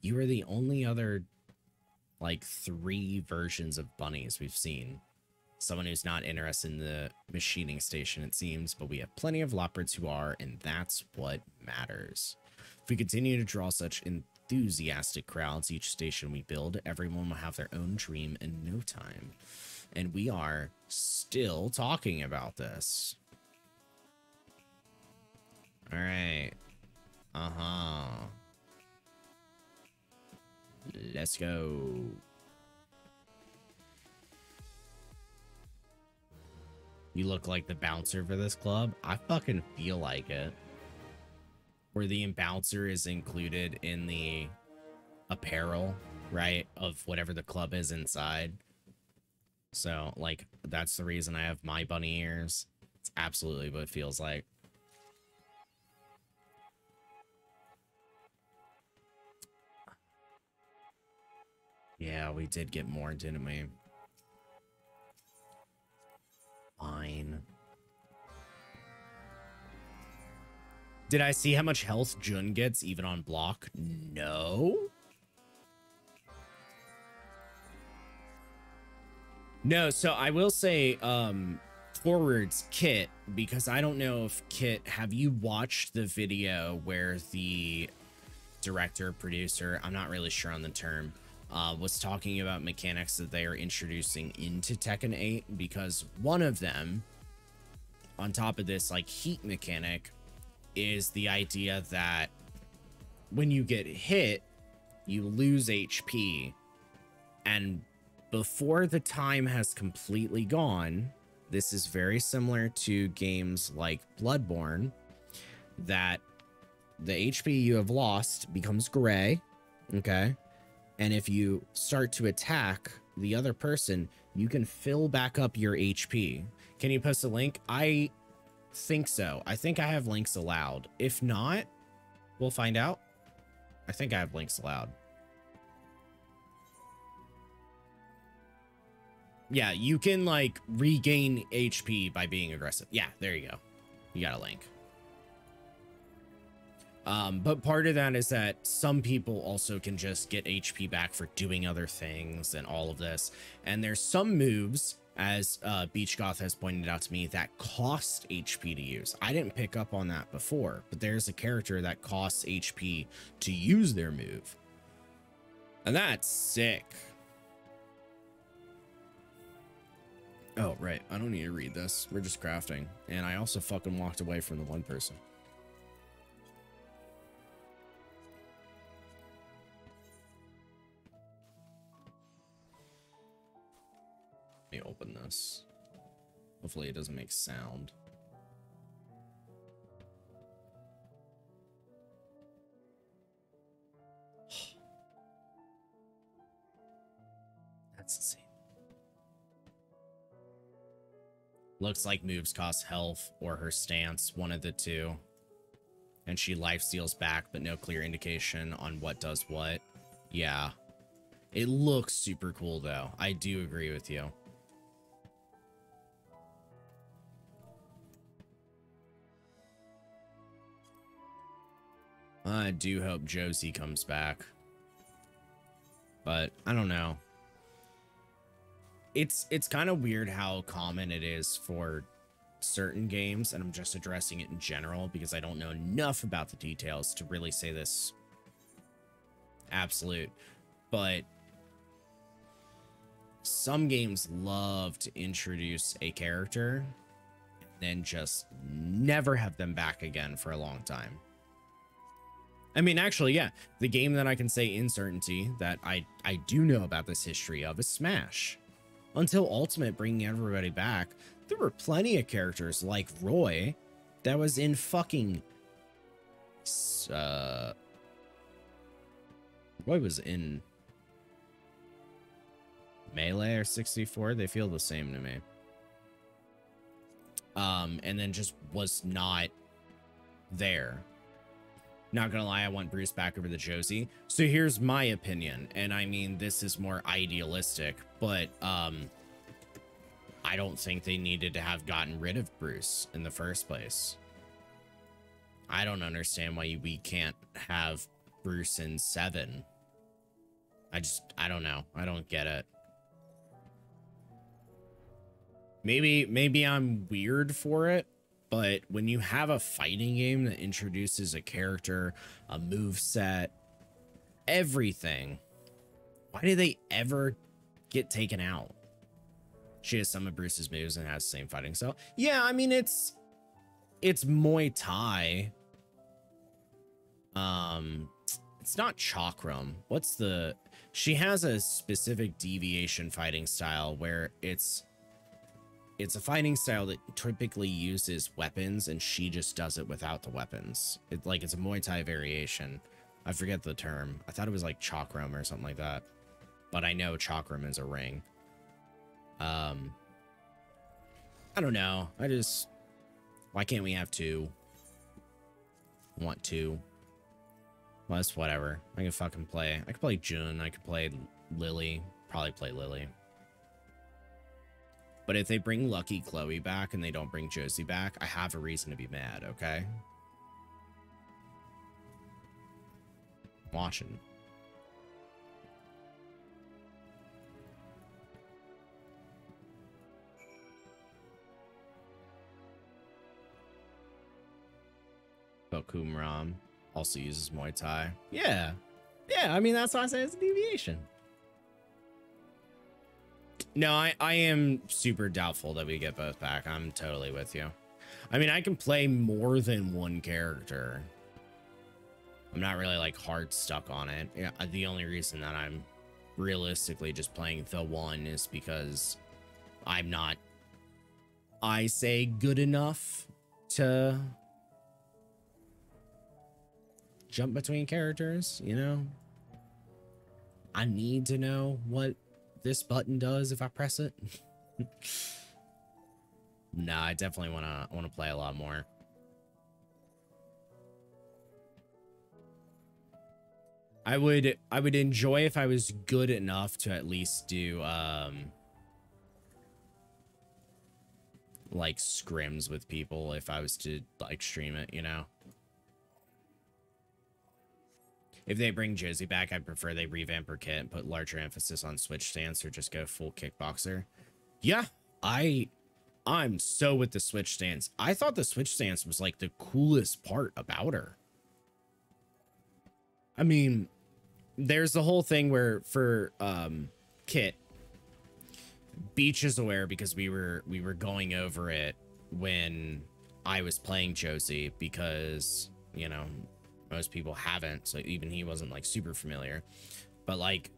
You are the only other, like, 3 versions of bunnies we've seen. Someone who's not interested in the machining station, it seems, but we have plenty of leopards who are, and that's what matters. If we continue to draw such enthusiastic crowds each station we build, everyone will have their own dream in no time. And we are still talking about this. All right. Let's go. You look like the bouncer for this club. I fucking feel like it. Where the bouncer is included in the apparel, right, of whatever the club is inside. So, like, that's the reason I have my bunny ears. It's absolutely what it feels like. Yeah, we did get more, didn't we? Fine. Did I see how much health Jun gets even on block? No. No, so I will say towards Kit, because I don't know if Kit, have you watched the video where the director, producer, I'm not really sure on the term, was talking about mechanics that they are introducing into Tekken 8, because one of them, on top of this, like, heat mechanic, is the idea that when you get hit, you lose HP, and before the time has completely gone, this is very similar to games like Bloodborne, that the HP you have lost becomes gray, okay? And if you start to attack the other person, you can fill back up your HP. Can you post a link? I think so. I think I have links allowed. If not, we'll find out. I think I have links allowed. Yeah, you can, like, regain HP by being aggressive. Yeah, there you go. You got a link. But part of that is that some people also can just get HP back for doing other things and all of this. And there's some moves, as Beach Goth has pointed out to me, that cost HP to use. I didn't pick up on that before, but there's a character that costs HP to use their move. And that's sick. Oh, right. I don't need to read this. We're just crafting. And I also fucking walked away from the one person. Let me open this. Hopefully it doesn't make sound. That's insane. Looks like moves cost health or her stance, one of the two. And she life steals back, but no clear indication on what does what. Yeah. It looks super cool, though. I do agree with you. I do hope Josie comes back. But I don't know. It's kind of weird how common it is for certain games, and I'm just addressing it in general because I don't know enough about the details to really say this absolute. But some games love to introduce a character and then just never have them back again for a long time. I mean, actually, yeah, the game that I can say in certainty that I do know about this history of is Smash. Until Ultimate bringing everybody back, there were plenty of characters like Roy that was in fucking... Roy was in Melee or 64. They feel the same to me. And then just was not there. Not gonna lie, I want Bruce back over the Josie. So here's my opinion, and I mean, this is more idealistic, but I don't think they needed to have gotten rid of Bruce in the first place. I don't understand why we can't have Bruce in 7. I don't know. I don't get it. Maybe I'm weird for it. But when you have a fighting game that introduces a character, a move set, everything, why do they ever get taken out? She has some of Bruce's moves and has the same fighting style. Yeah, I mean, it's Muay Thai. It's not Chakram. She has a specific deviation fighting style where it's a fighting style that typically uses weapons, and she just does it without the weapons. It's a Muay Thai variation. I forget the term. I thought it was like Chakram or something like that. But I know Chakram is a ring. I don't know. Why can't we have 2? I want 2. Well, that's whatever. I can fucking play. I could play Jun. I could play Lily. Probably play Lily. But if they bring Lucky Chloe back and they don't bring Josie back, I have a reason to be mad, okay? Watching. Bokumram also uses Muay Thai. Yeah. Yeah, I mean, that's why I say it's a deviation. No, I am super doubtful that we get both back. I'm totally with you. I mean, I can play more than one character. I'm not really like hard stuck on it. Yeah, the only reason that I'm realistically just playing the one is because I'm not, I say, good enough to jump between characters, you know? I need to know what this button does if I press it. Nah, I definitely want to play a lot more. I would enjoy if I was good enough to at least do like scrims with people if I was to like stream it, you know. If they bring Josie back, I'd prefer they revamp her kit and put larger emphasis on switch stance or just go full kickboxer. Yeah, I'm so with the switch stance. I thought the switch stance was like the coolest part about her. I mean, there's the whole thing where for Kit, Beach is aware because we were going over it when I was playing Josie, because, you know, most people haven't, so even he wasn't like super familiar. But like,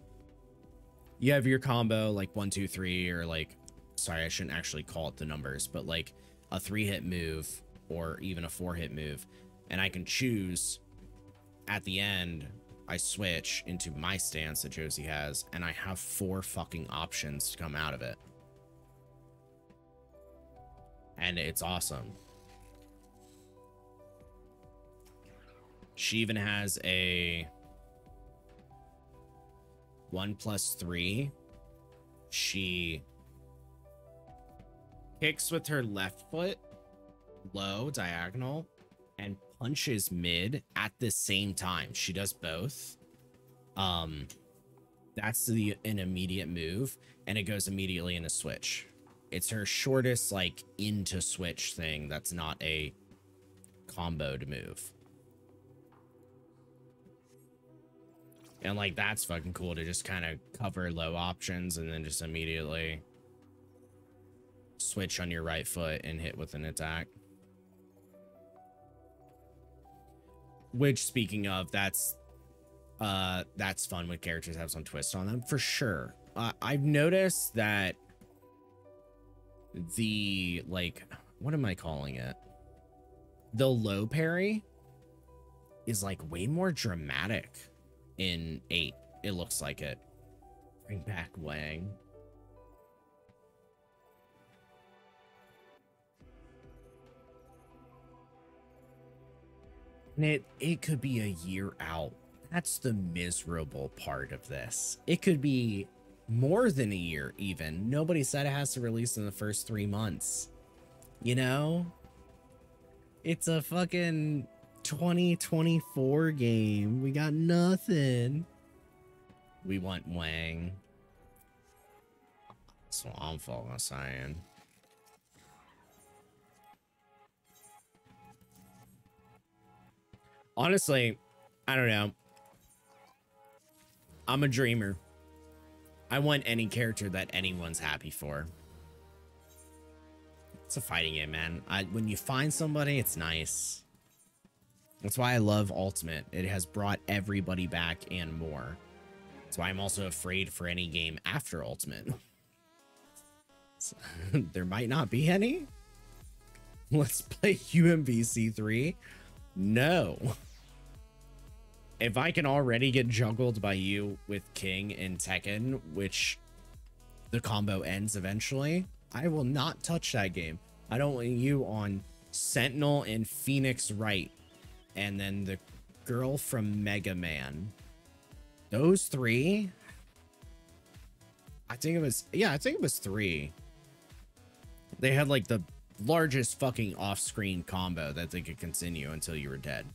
you have your combo like 1 2 3, or like, sorry, I shouldn't actually call it the numbers, but like a 3-hit move or even a 4-hit move, and I can choose at the end. I switch into my stance that Josie has, and I have 4 fucking options to come out of it. And it's awesome. She even has a 1+3. She kicks with her left foot, low, diagonal, and punches mid at the same time. She does both. That's an immediate move, and it goes immediately in a switch. It's her shortest like into switch thing that's not a comboed move. And like, that's fucking cool to just kind of cover low options and then just immediately switch on your right foot and hit with an attack. Which, speaking of, that's fun when characters have some twist on them, for sure. I've noticed that the, like, what am I calling it? The low parry is like way more dramatic in 8. It looks like it. Bring back Wang. And it could be a year out. That's the miserable part of this. It could be more than a year even. Nobody said it has to release in the first 3 months. You know? It's a fucking 2024 game. We got nothing. We want Wang. That's what I'm fucking saying. Honestly, I don't know. I'm a dreamer. I want any character that anyone's happy for. It's a fighting game, man. When you find somebody, it's nice. That's why I love Ultimate. It has brought everybody back and more. That's why I'm also afraid for any game after Ultimate. So, there might not be any. Let's play UMVC 3. No. If I can already get juggled by you with King and Tekken, which the combo ends eventually, I will not touch that game. I don't want you on Sentinel and Phoenix Wright, and then the girl from Mega Man. Those 3? I think it was 3. They had like the largest fucking off-screen combo that they could continue until you were dead.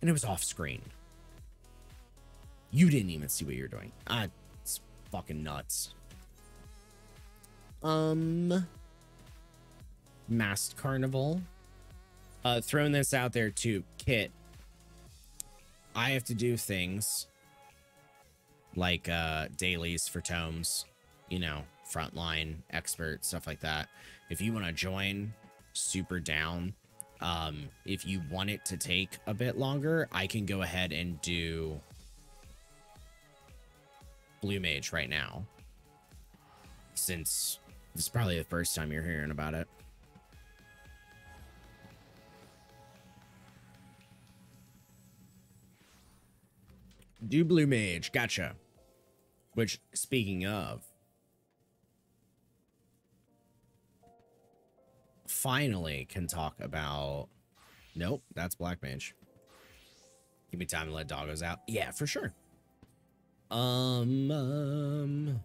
And it was off-screen. You didn't even see what you're doing. It's fucking nuts. Masked Carnival. Throwing this out there too, Kit. I have to do things like dailies for tomes, you know, frontline, expert, stuff like that. If you want to join, super down. If you want it to take a bit longer, I can go ahead and do Blue Mage right now, since this is probably the first time you're hearing about it. Do Blue Mage, gotcha. Which, speaking of, finally can talk about... Nope, that's Black Mage. Give me time to let doggos out. Yeah, for sure. You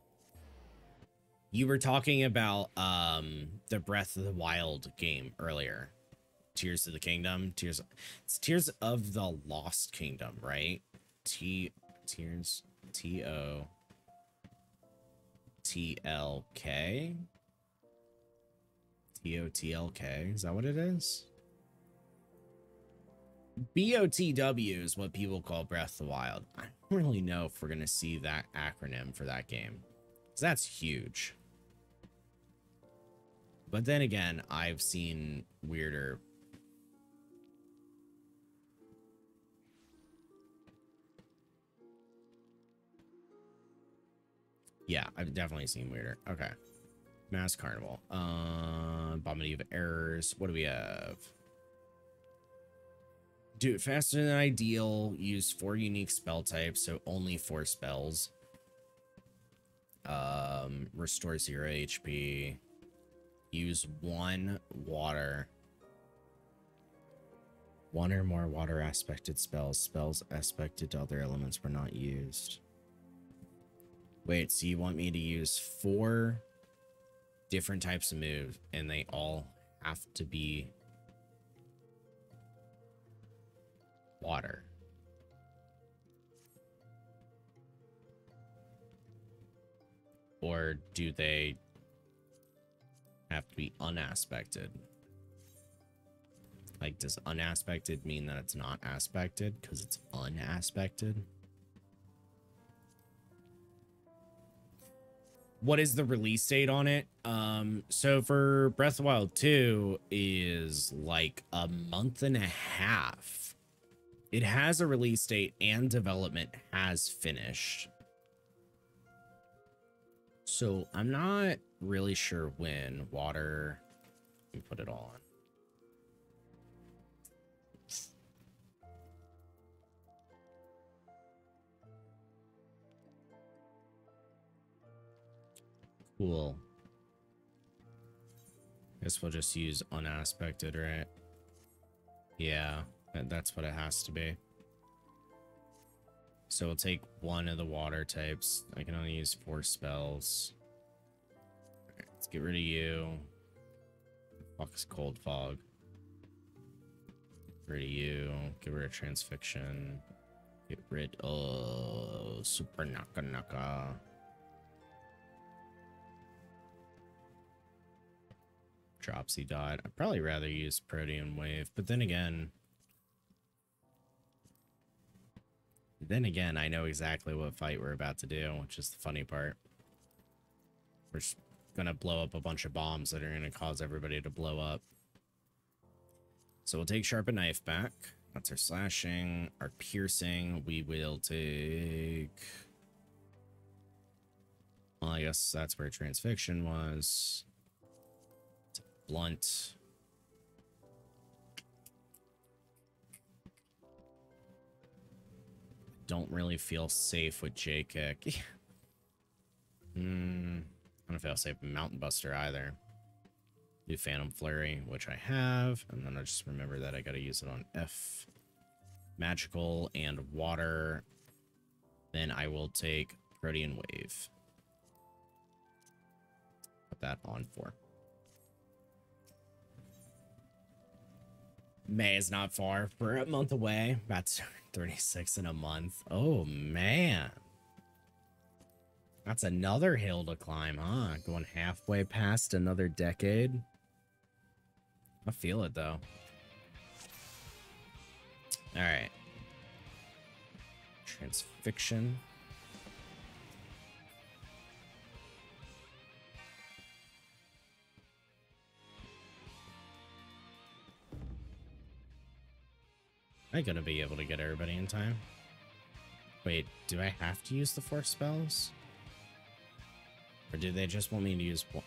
were talking about the Breath of the Wild game earlier. Tears of the Kingdom. It's Tears of the Lost Kingdom, right? Tears T-O-T-L-K? T-O-T-L-K? Is that what it is? BOTW is what people call Breath of the Wild. I don't really know if we're going to see that acronym for that game, because that's huge. But then again, I've seen weirder. Yeah, I've definitely seen weirder. Okay. Mass Carnival. Abomination of Errors. What do we have? Do it faster than ideal. Use 4 unique spell types, so only 4 spells. Restore 0 HP. Use 1 water. 1 or more water aspected spells. Spells aspected to other elements were not used. Wait, so you want me to use 4 different types of moves, and they all have to be water? Or do they have to be unaspected? Like, does unaspected mean that it's not aspected because it's unaspected? What is the release date on it? So for Breath of the Wild 2 is like a month and a half. It has a release date and development has finished. So I'm not really sure when. Water, let me put it on. Cool. Guess we'll just use unaspected, right? Yeah, that's what it has to be. So we'll take 1 of the water types. I can only use 4 spells. Right, let's get rid of you. Fuck is Cold Fog. Get rid of you. Get rid of Transfixion. Get rid of Super Naka Naka. Dropsy died. I'd probably rather use Protean Wave, but then again, I know exactly what fight we're about to do, which is the funny part. We're just gonna blow up a bunch of bombs that are gonna cause everybody to blow up. So we'll take Sharpen Knife back. That's our slashing. Our piercing, we will take... Well, I guess that's where Transfixion was. Blunt. Don't really feel safe with J-Kick. I don't feel safe with Mountain Buster either. Do Phantom Flurry, which I have, and then I just remember that I gotta use it on F. Magical and water. Then I will take Protean Wave. Put that on 4. May is not far. We're a month away. About 36 in a month. Oh, man. That's another hill to climb, huh? Going halfway past another decade. I feel it, though. All right. Transfixion. Am I gonna be able to get everybody in time? Wait, do I have to use the 4 spells? Or do they just want me to use 1?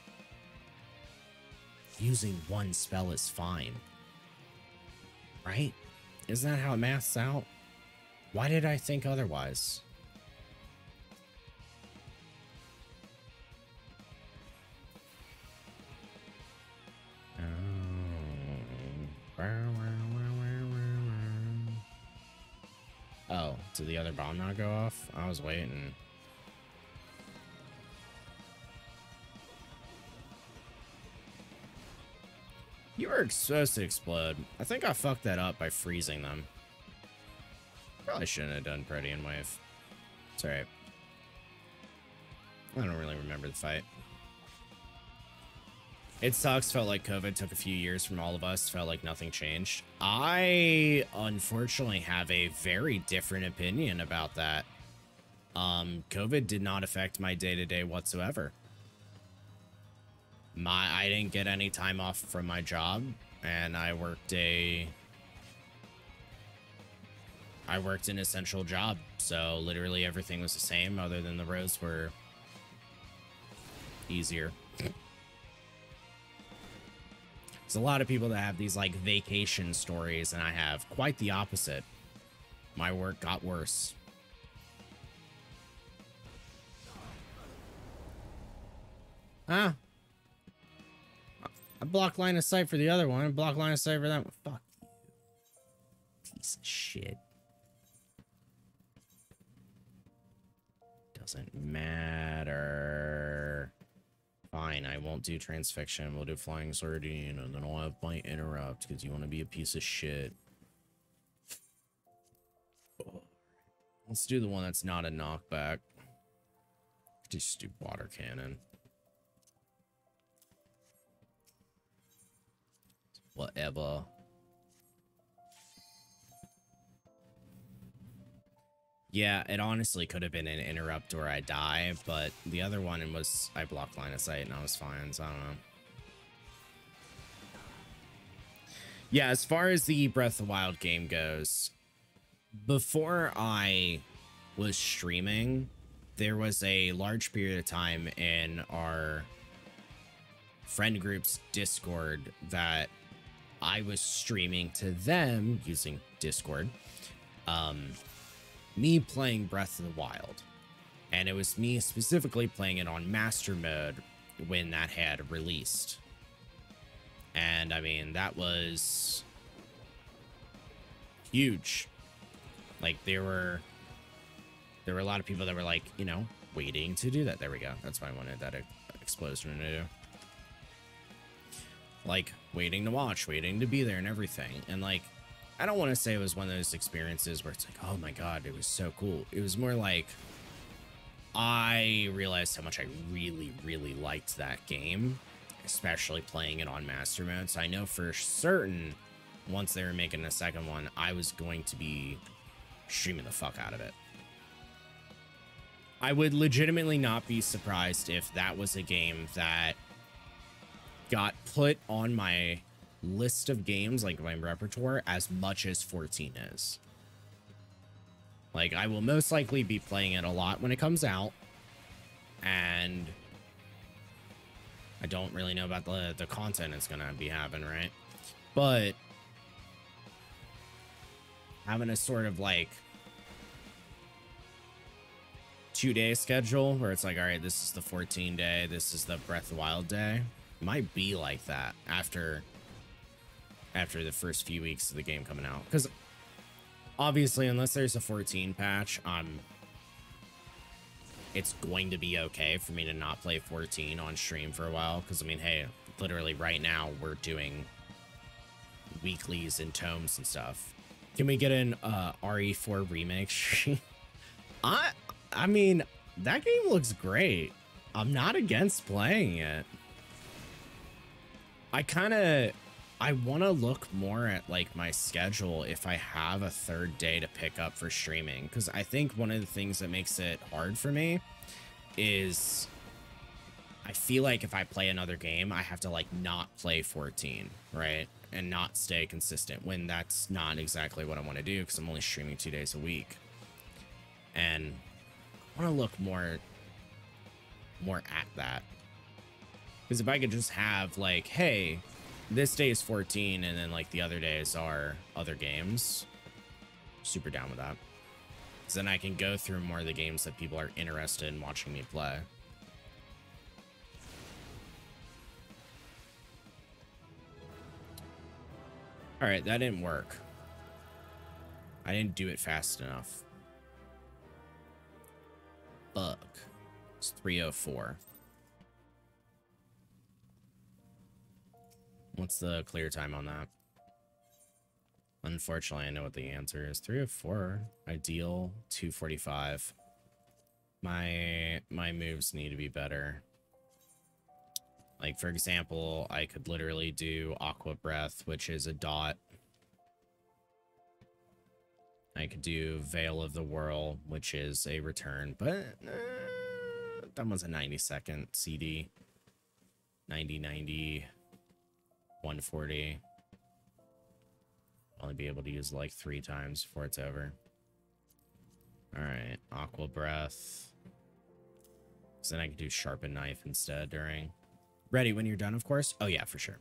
Using 1 spell is fine. Right? Isn't that how it maths out? Why did I think otherwise? Oh, did the other bomb not go off? I was waiting. You were supposed to explode. I think I fucked that up by freezing them. Probably shouldn't have done Protean Wave. It's alright. I don't really remember the fight. It sucks. Felt like COVID took a few years from all of us. Felt like nothing changed. I, unfortunately, have a very different opinion about that. COVID did not affect my day-to-day whatsoever. I didn't get any time off from my job, and I worked an essential job, so literally everything was the same other than the roads were easier. There's a lot of people that have these like vacation stories, and I have quite the opposite. My work got worse. Ah. I blocked line of sight for the other one. Block line of sight for that one. Fuck you. Piece of shit. Doesn't matter. Fine, I won't do transfixion. We'll do flying sardine, and then I'll have my interrupt because you want to be a piece of shit. Let's do the one that's not a knockback. Just do water cannon. Whatever. Yeah, it honestly could have been an interrupt or I die, but the other one was I blocked line of sight and I was fine, so I don't know. Yeah, as far as the Breath of the Wild game goes, before I was streaming, there was a large period of time in our friend group's Discord that I was streaming to them using Discord, me playing Breath of the Wild. And it was me specifically playing it on Master Mode when that had released. And I mean, that was huge. Like, there were a lot of people that were like, you know, waiting to do that. There we go. That's why I wanted that explosion to do. Like, waiting to watch, waiting to be there and everything. And like, I don't want to say it was one of those experiences where it's like, oh my god, it was so cool. It was more like, I realized how much I really, really liked that game, especially playing it on Master Mode. So I know for certain, once they were making a second one, I was going to be streaming the fuck out of it. I would legitimately not be surprised if that was a game that got put on my list of games, like my repertoire, as much as 14 is. Like, I will most likely be playing it a lot when it comes out, and I don't really know about the content it's gonna be having, right? But having a sort of like 2-day schedule where it's like, all right, this is the 14 day, this is the Breath of the Wild day, might be like that after the first few weeks of the game coming out. Because obviously, unless there's a 14 patch, it's going to be okay for me to not play 14 on stream for a while. Because, I mean, hey, literally right now we're doing weeklies and tomes and stuff. Can we get an RE4 remake stream? I mean, that game looks great. I'm not against playing it. I want to look more at like my schedule if I have a third day to pick up for streaming, because I think one of the things that makes it hard for me is I feel like if I play another game, I have to like not play 14, right? And not stay consistent, when that's not exactly what I want to do, because I'm only streaming 2 days a week. And I want to look more at that. Because if I could just have like, hey, this day is 14, and then like the other days are other games, super down with that. Because then I can go through more of the games that people are interested in watching me play. All right, that didn't work. I didn't do it fast enough. Fuck. It's 3:04. What's the clear time on that? Unfortunately, I know what the answer is. 3:04. Ideal 2:45. My moves need to be better. Like, for example, I could literally do Aqua Breath, which is a dot. I could do Veil of the Whirl, which is a return, but that was a 90-second CD. 90, 90, 140. Only be able to use like 3 times before it's over. Alright, Aqua Breath. So then I could do Sharpen Knife instead during. Ready when you're done, of course. Oh yeah, for sure.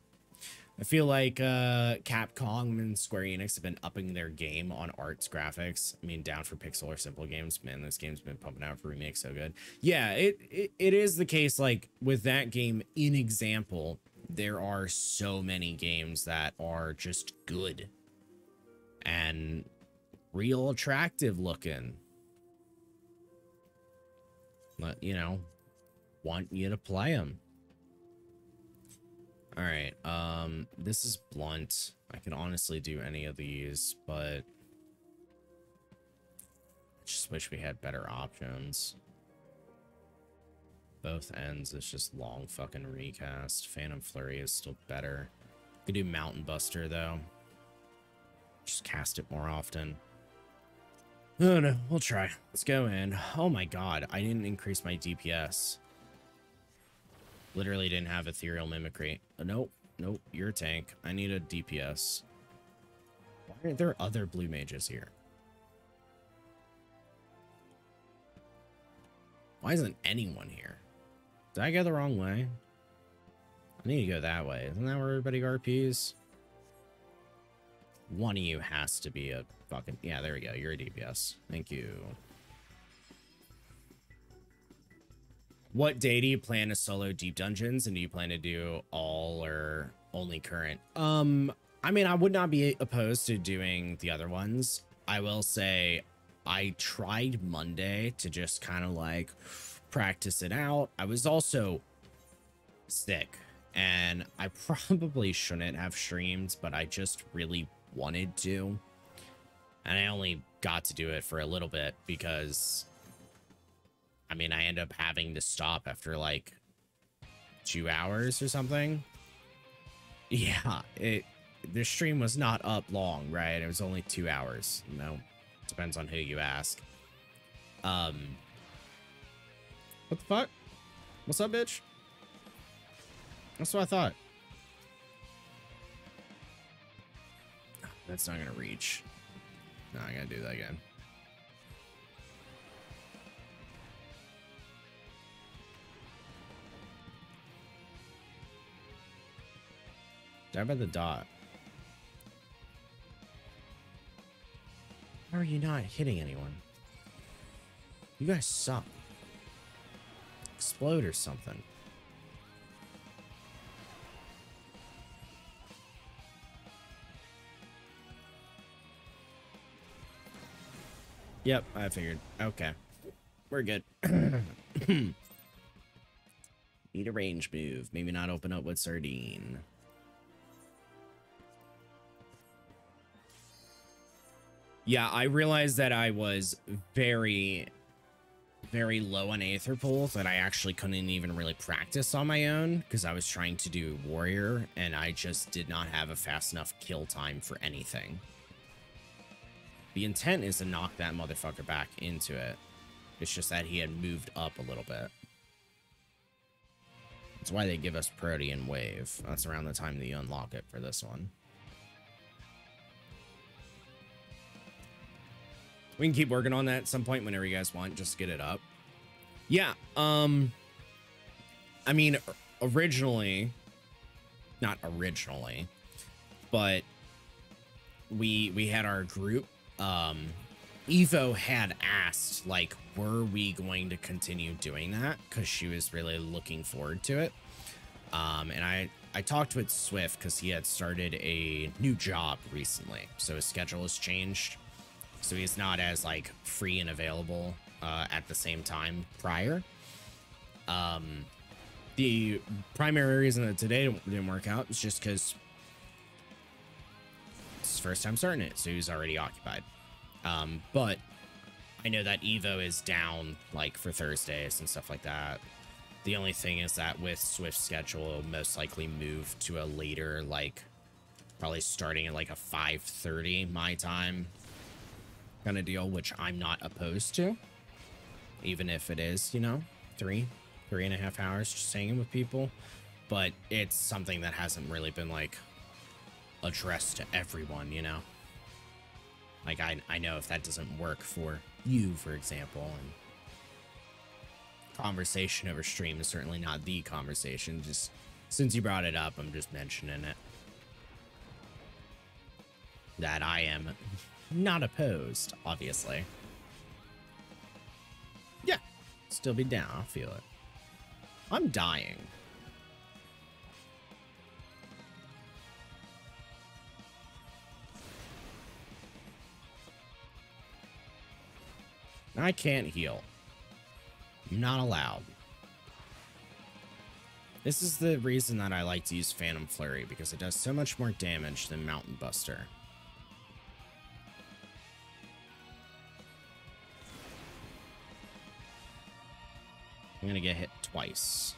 I feel like Capcom and Square Enix have been upping their game on arts graphics. I mean, down for pixel or simple games. Man, this game's been pumping out for remakes so good. Yeah, it is the case, like, with that game, in example, there are so many games that are just good and real attractive looking. But, you know, want you to play them. All right, this is blunt. I can honestly do any of these, but I just wish we had better options. Both ends is just long fucking recast. Phantom Flurry is still better. Could do Mountain Buster though. Just cast it more often. Oh no, we'll try. Let's go in. Oh my god, I didn't increase my DPS. Literally didn't have Ethereal Mimicry. Nope, nope, you're a tank. I need a DPS. Why are there other blue mages here? Why isn't anyone here? Did I go the wrong way? I need to go that way. Isn't that where everybody RPs? One of you has to be a fucking... Yeah, there we go. You're a DPS. Thank you. What day do you plan to solo deep dungeons, and do you plan to do all or only current? I mean, I would not be opposed to doing the other ones. I will say I tried Monday to just kind of like practice it out. I was also sick, and I probably shouldn't have streamed, but I just really wanted to. And I only got to do it for a little bit because... I mean, I end up having to stop after like 2 hours or something. Yeah, the stream was not up long, right? It was only 2 hours. You know, depends on who you ask. What the fuck? What's up, bitch? That's what I thought. That's not gonna reach. No, I gotta do that again. Die by the dot. How are you not hitting anyone? You guys suck. Explode or something. Yep, I figured. Okay. We're good. Need a range move. Maybe not open up with Sardine. Yeah, I realized that I was very, very low on aetherpool, that I actually couldn't even really practice on my own because I was trying to do warrior and I just did not have a fast enough kill time for anything. The intent is to knock that motherfucker back into it. It's just that he had moved up a little bit. That's why they give us Protean Wave. That's around the time that you unlock it for this one. We can keep working on that at some point whenever you guys want, just to get it up. Yeah, I mean, originally, not originally, but we had our group. Evo had asked, like, were we going to continue doing that? Because she was really looking forward to it. And I talked with Swift because he had started a new job recently. So his schedule has changed. So he's not as like free and available at the same time prior. The primary reason that today didn't work out is just because it's his first time starting it, so he's already occupied. But I know that Evo is down like for Thursdays and stuff like that. The only thing is that with Swift schedule, it'll most likely move to a later, like, probably starting at like a 5:30 my time kind of deal, which I'm not opposed to. Even if it is, you know, 3.5 hours just hanging with people. But it's something that hasn't really been, like, addressed to everyone, you know? Like, I know if that doesn't work for you, for example, and conversation over stream is certainly not the conversation. Just since you brought it up, I'm just mentioning it. That I am not opposed, obviously. Yeah, still be down. I'll feel it. I'm dying. I can't heal. I'm not allowed. This is the reason that I like to use Phantom Flurry, because it does so much more damage than Mountain Buster. I'm gonna get hit twice.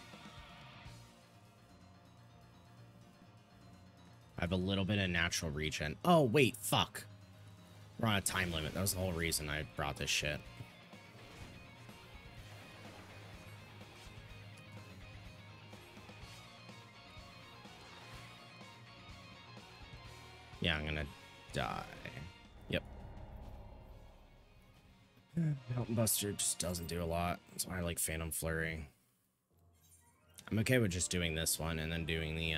I have a little bit of natural regen. Oh, wait, fuck. We're on a time limit. That was the whole reason I brought this shit. Yeah, I'm gonna die. Yep. Mountain Buster just doesn't do a lot. That's why I like Phantom Flurry. I'm okay with just doing this one and then doing the,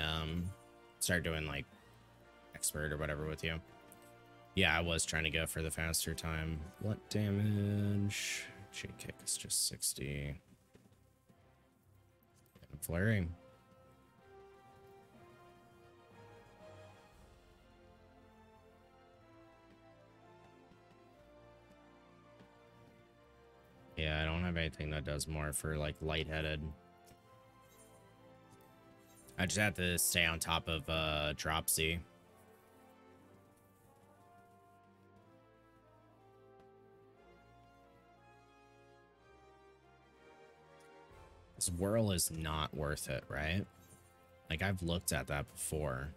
start doing, like, Expert or whatever with you. Yeah, I was trying to go for the faster time. What damage? Chain Kick is just 60. Phantom Flurry. Yeah, I don't have anything that does more for, like, lightheaded. I just have to stay on top of Dropsy. This whirl is not worth it, right? Like, I've looked at that before.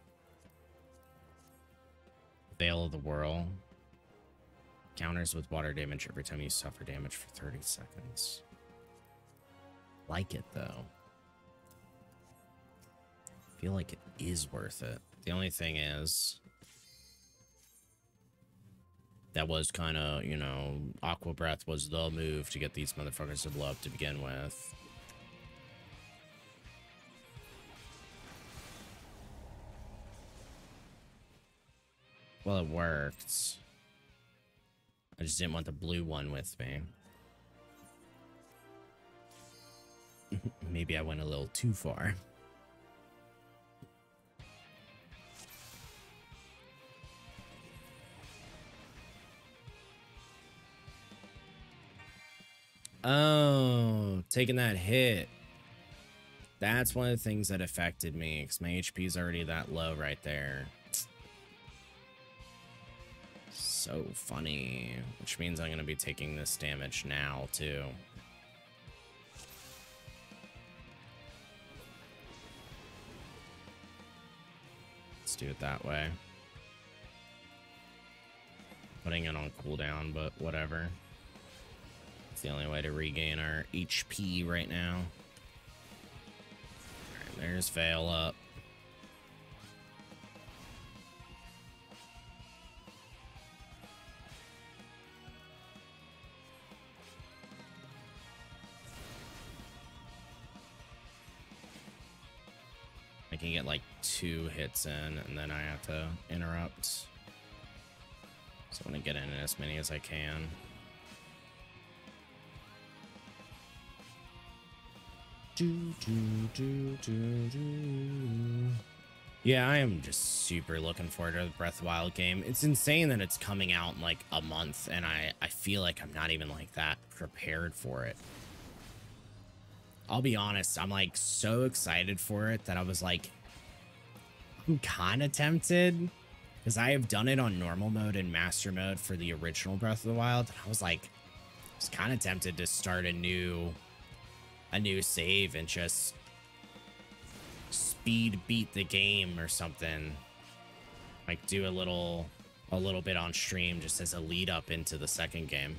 Veil of the Whirl. Counters with water damage every time you suffer damage for 30 seconds. Like it, though. I feel like it is worth it. The only thing is, that was kind of, you know, Aqua Breath was the move to get these motherfuckers to blow up to begin with. Well, it worked. I just didn't want the blue one with me. Maybe I went a little too far. Oh, taking that hit. That's one of the things that affected me, because my HP is already that low right there. So funny. Which means I'm going to be taking this damage now, too. Let's do it that way. Putting it on cooldown, but whatever. It's the only way to regain our HP right now. Alright, there's Veil up. I can get like 2 hits in, and then I have to interrupt. So I want to get in as many as I can. Yeah, I am just super looking forward to the Breath of the Wild game. It's insane that it's coming out in like a month, and I feel like I'm not even like that prepared for it. I'll be honest, I'm like so excited for it that I was like, I'm kind of tempted, because I have done it on normal mode and master mode for the original Breath of the Wild. And I was like, I was kind of tempted to start a new a new save and just speed beat the game or something. Like do a little bit on stream just as a lead up into the second game.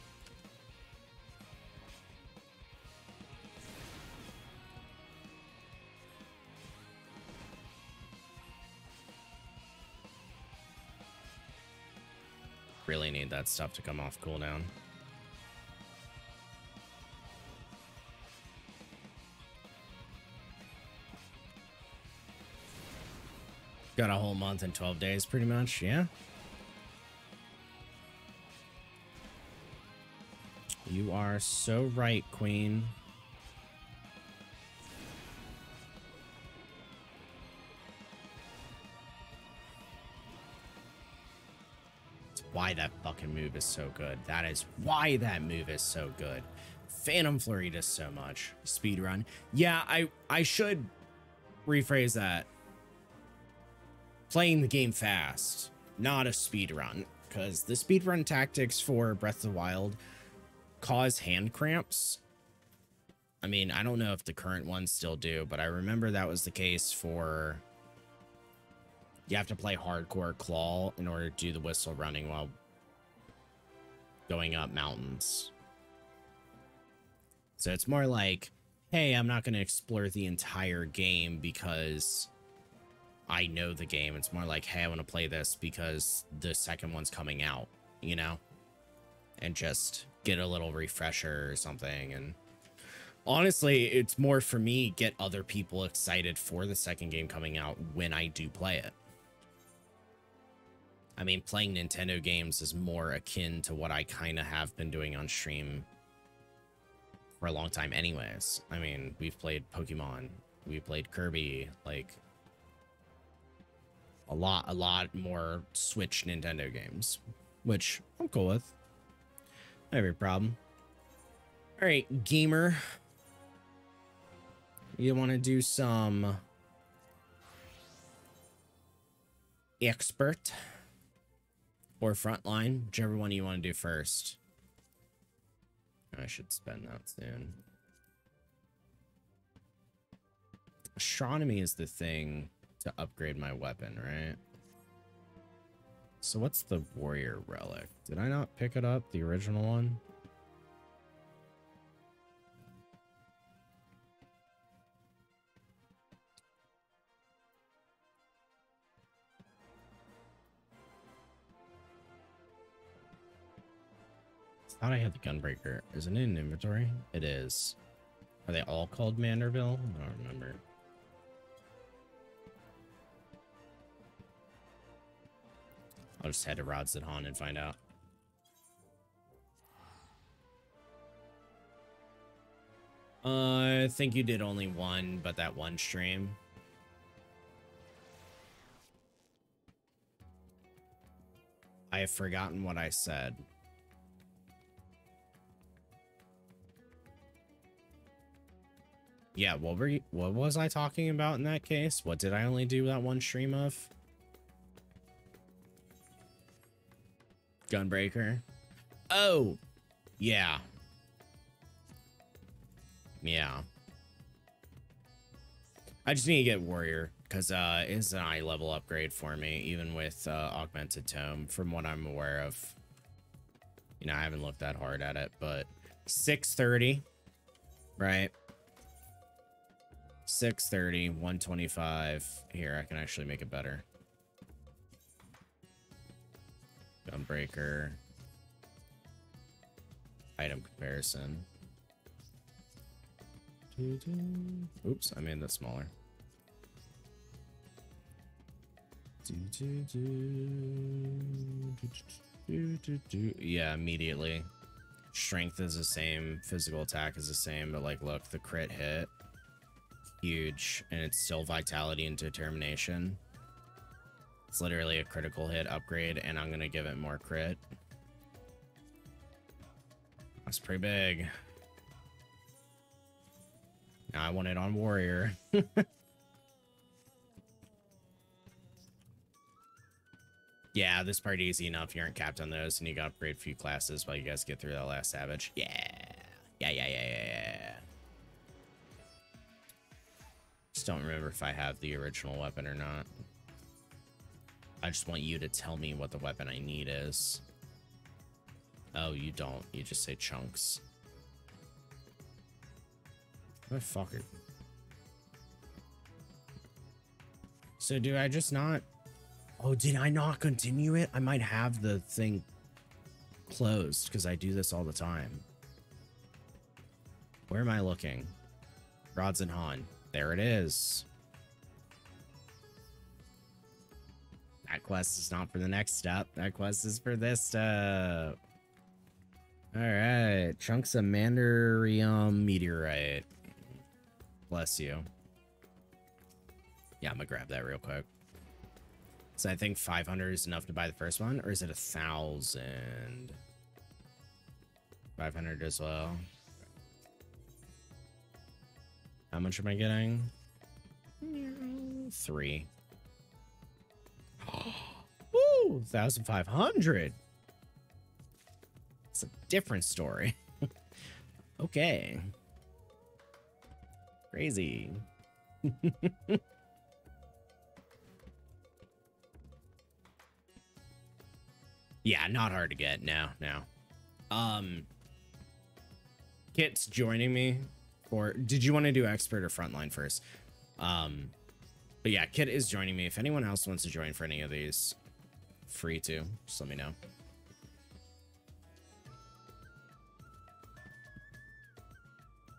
Really need that stuff to come off cooldown. Got a whole month and 12 days pretty much, yeah. You are so right, Queen. That's why that fucking move is so good. That is why that move is so good. Phantom Flurry does so much. Speedrun. Yeah, I should rephrase that. Playing the game fast, not a speedrun, because the speedrun tactics for Breath of the Wild cause hand cramps. I mean, I don't know if the current ones still do, but I remember that was the case for... You have to play hardcore claw in order to do the whistle running while going up mountains. So it's more like, hey, I'm not going to explore the entire game because I know the game. It's more like, hey, I want to play this because the second one's coming out, you know? And just get a little refresher or something. And honestly, it's more for me, get other people excited for the second game coming out when I do play it. I mean, playing Nintendo games is more akin to what I kind of have been doing on stream for a long time anyways. I mean, we've played Pokemon, we played Kirby, like... A lot more Switch Nintendo games, which I'm cool with. I have a problem. All right, gamer. You want to do some expert or frontline, whichever one you want to do first. I should spend that soon. Astronomy is the thing to upgrade my weapon, right? So what's the warrior relic? Did I not pick it up, the original one? I thought I had the gunbreaker. Isn't it in inventory? It is. Are they all called Manderville? I don't remember. I'll just head to Rodstad and find out. I think you did only one, but that one stream. I have forgotten what I said. Yeah, what was I talking about in that case? What did I only do that one stream of? Gunbreaker. Oh, yeah. Yeah. I just need to get warrior because it's an eye level upgrade for me, even with augmented tome, from what I'm aware of. You know, I haven't looked that hard at it, but 630, right? 630, 125. Here, I can actually make it better. Gunbreaker. Item comparison. Oops, I made that smaller. Yeah, immediately. Strength is the same, physical attack is the same, but like, look, the crit hit, huge, and it's still vitality and determination. It's literally a critical hit upgrade, and I'm gonna give it more crit. That's pretty big. Now I want it on warrior. Yeah, this part easy enough. You aren't capped on those, and you got to upgrade a few classes while you guys get through that last savage. Yeah. Yeah. just don't remember if I have the original weapon or not. I just want you to tell me what the weapon I need is. Oh, you don't. You just say chunks. Motherfucker. So do I just not... Oh, did I not continue it? I might have the thing closed because I do this all the time. Where am I looking? Rods and Han. There it is. That quest is not for the next step. That quest is for this step. Alright. Chunks of Mandarium Meteorite. Bless you. Yeah, I'm gonna grab that real quick. So I think 500 is enough to buy the first one, or is it 1,000? 500 as well. How much am I getting? 3. Woo! 1,500. It's a different story. Okay. Crazy. Yeah, not hard to get. No. Kit's joining me. Or did you want to do expert or frontline first? But yeah, Kit is joining me. If anyone else wants to join for any of these, free to. Just let me know.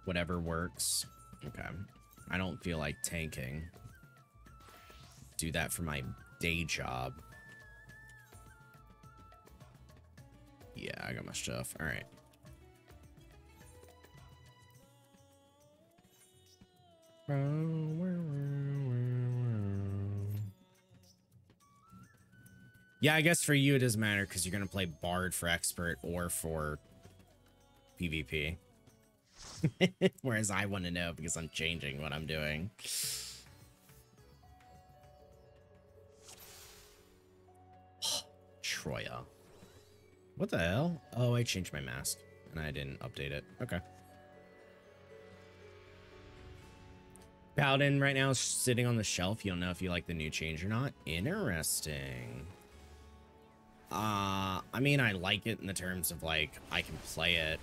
Whatever works. Okay. I don't feel like tanking. Do that for my day job. Yeah, I got my stuff. All right. Yeah, I guess for you it doesn't matter because you're going to play Bard for Expert or for PvP. Whereas I want to know because I'm changing what I'm doing. Troya. What the hell? Oh, I changed my mask and I didn't update it. Okay. Paladin right now is sitting on the shelf. You don't know if you like the new change or not. Interesting. I mean, I like it in the terms of like I can play it.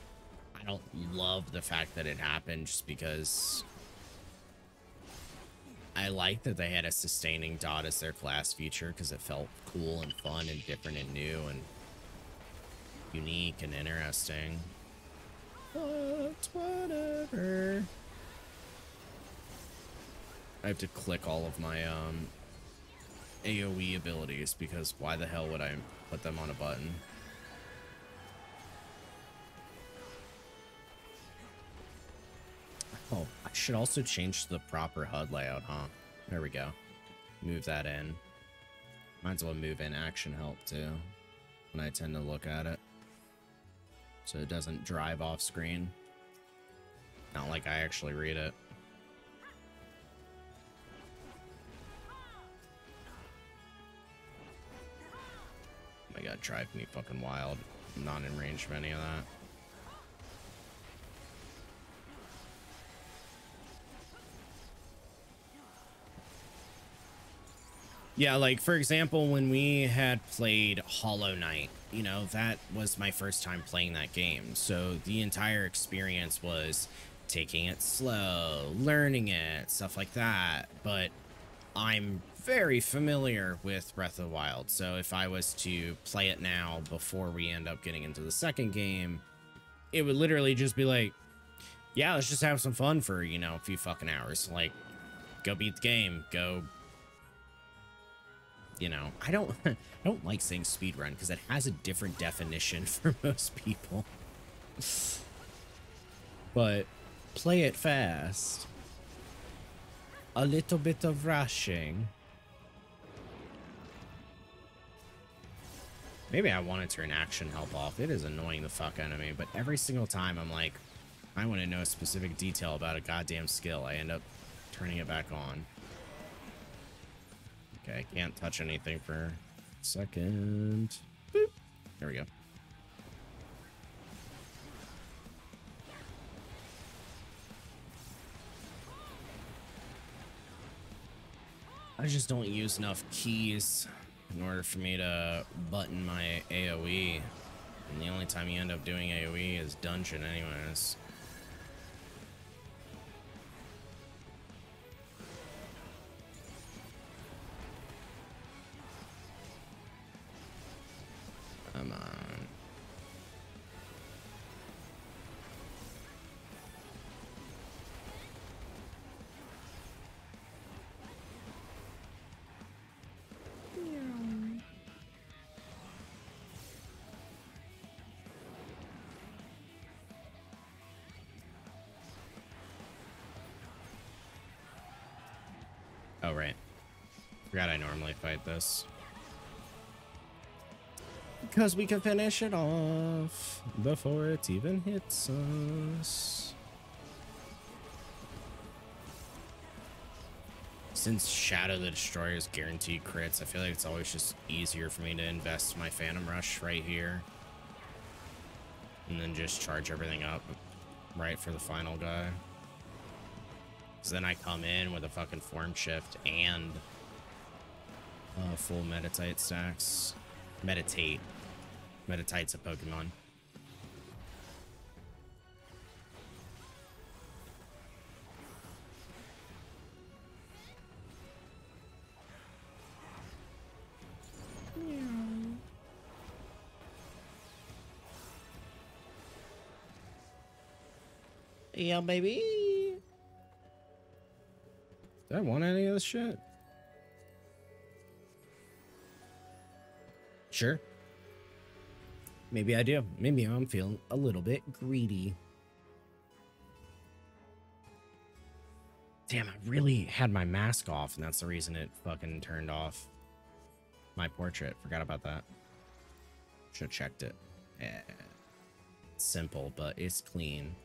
I don't love the fact that it happened just because I like that they had a sustaining dot as their class feature because it felt cool and fun and different and new and unique and interesting. But whatever. I have to click all of my AoE abilities because why the hell would I put them on a button? Oh, I should also change the proper HUD layout, huh? There we go. Move that in. Might as well move in action help too when I tend to look at it. So it doesn't drive off screen. Not like I actually read it. Oh my god, drive me fucking wild. I'm not in range of any of that. Yeah, like, for example, when we had played Hollow Knight, you know, that was my first time playing that game. So the entire experience was taking it slow, learning it, stuff like that. But I'm very familiar with Breath of the Wild. So if I was to play it now before we end up getting into the second game, it would literally just be like, yeah, let's just have some fun for, you know, a few fucking hours. Like, go beat the game, go... You know, I don't like saying speedrun because it has a different definition for most people. But play it fast. A little bit of rushing. Maybe I want to turn action help off. It is annoying the fuck out of me, but every single time I'm like, I want to know a specific detail about a goddamn skill. I end up turning it back on. Okay, I can't touch anything for a second. Boop. There we go. I just don't use enough keys in order for me to button my AoE. And the only time you end up doing AoE is dungeon anyways. Come on. Oh, right. Forgot I normally fight this. Because we can finish it off before it even hits us. Since Shadow the Destroyer is guaranteed crits, I feel like it's always just easier for me to invest my Phantom Rush right here. And then just charge everything up right for the final guy. Because then I come in with a fucking Form Shift and full Meditate stacks. Meditate. Meditate's a Pokemon. Yeah, baby. Did I want any of this shit? Sure. Maybe I do. Maybe I'm feeling a little bit greedy. Damn, I really had my mask off, and that's the reason it fucking turned off my portrait. Forgot about that. Should have checked it. Yeah. It's simple, but it's clean.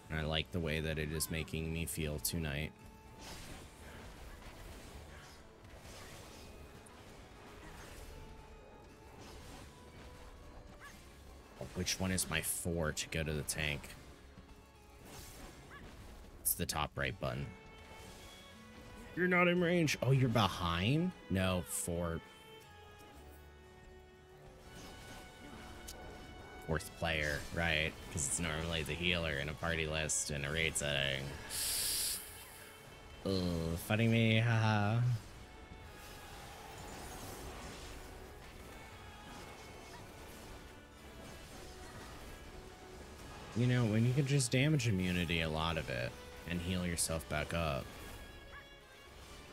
And I like the way that it is making me feel tonight. Which one is my 4 to go to the tank? It's the top right button. You're not in range. Oh, you're behind? No, 4. Fourth player, right? Because it's normally the healer in a party list in a raid setting. Ugh, funny me, haha. You know, when you can just damage immunity a lot of it and heal yourself back up.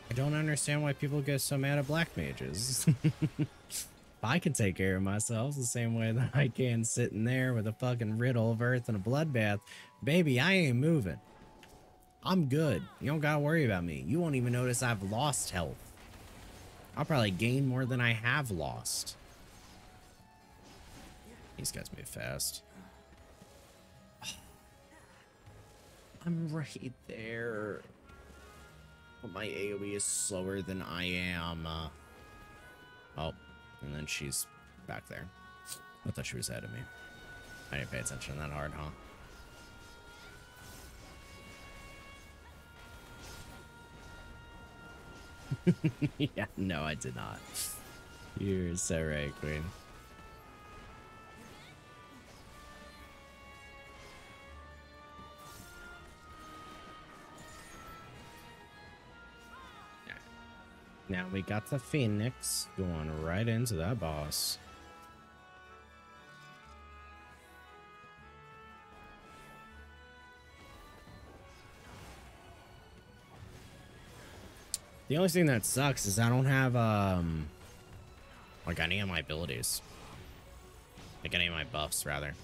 I don't understand why people get so mad at black mages. I can take care of myself the same way that I can sitting there with a fucking riddle of earth and a bloodbath. Baby, I ain't moving. I'm good. You don't gotta worry about me. You won't even notice I've lost health. I'll probably gain more than I have lost. These guys move fast. I'm right there. But my AoE is slower than I am. Oh, and then she's back there. I thought she was ahead of me. I didn't pay attention that hard, huh? Yeah, no, I did not. You're so right, Queen. Now we got the Phoenix going right into that boss. The only thing that sucks is I don't have like any of my abilities. Like any of my buffs rather.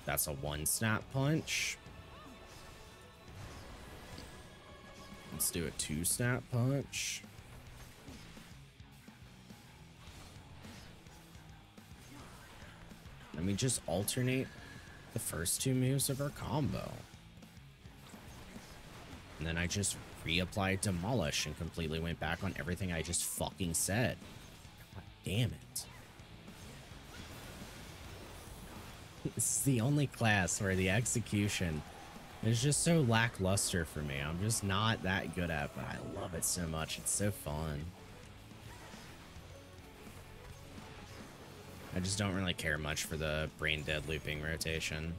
That's a 1 snap punch. Let's do a 2 snap punch. Let me just alternate the first 2 moves of her combo. And then I just reapplied Demolish and completely went back on everything I just fucking said. God damn it. This is the only class where the execution It's just so lackluster for me. I'm just not that good at it, but I love it so much. It's so fun. I just don't really care much for the brain dead looping rotation.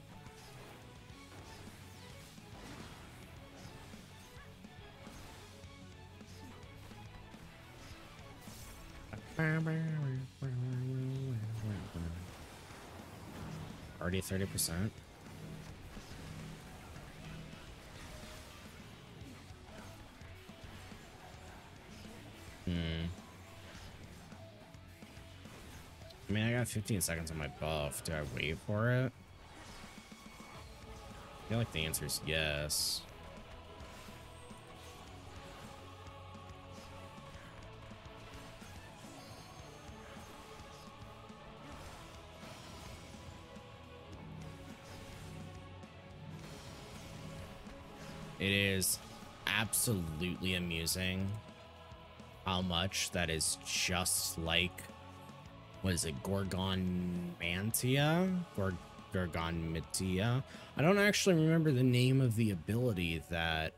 Already 30%. I mean, I got 15 seconds on my buff. Do I wait for it? I feel like the answer is yes. It is absolutely amusing how much that is just like, what is it, Gorgonmantia? Gorgonmatia? I don't actually remember the name of the ability that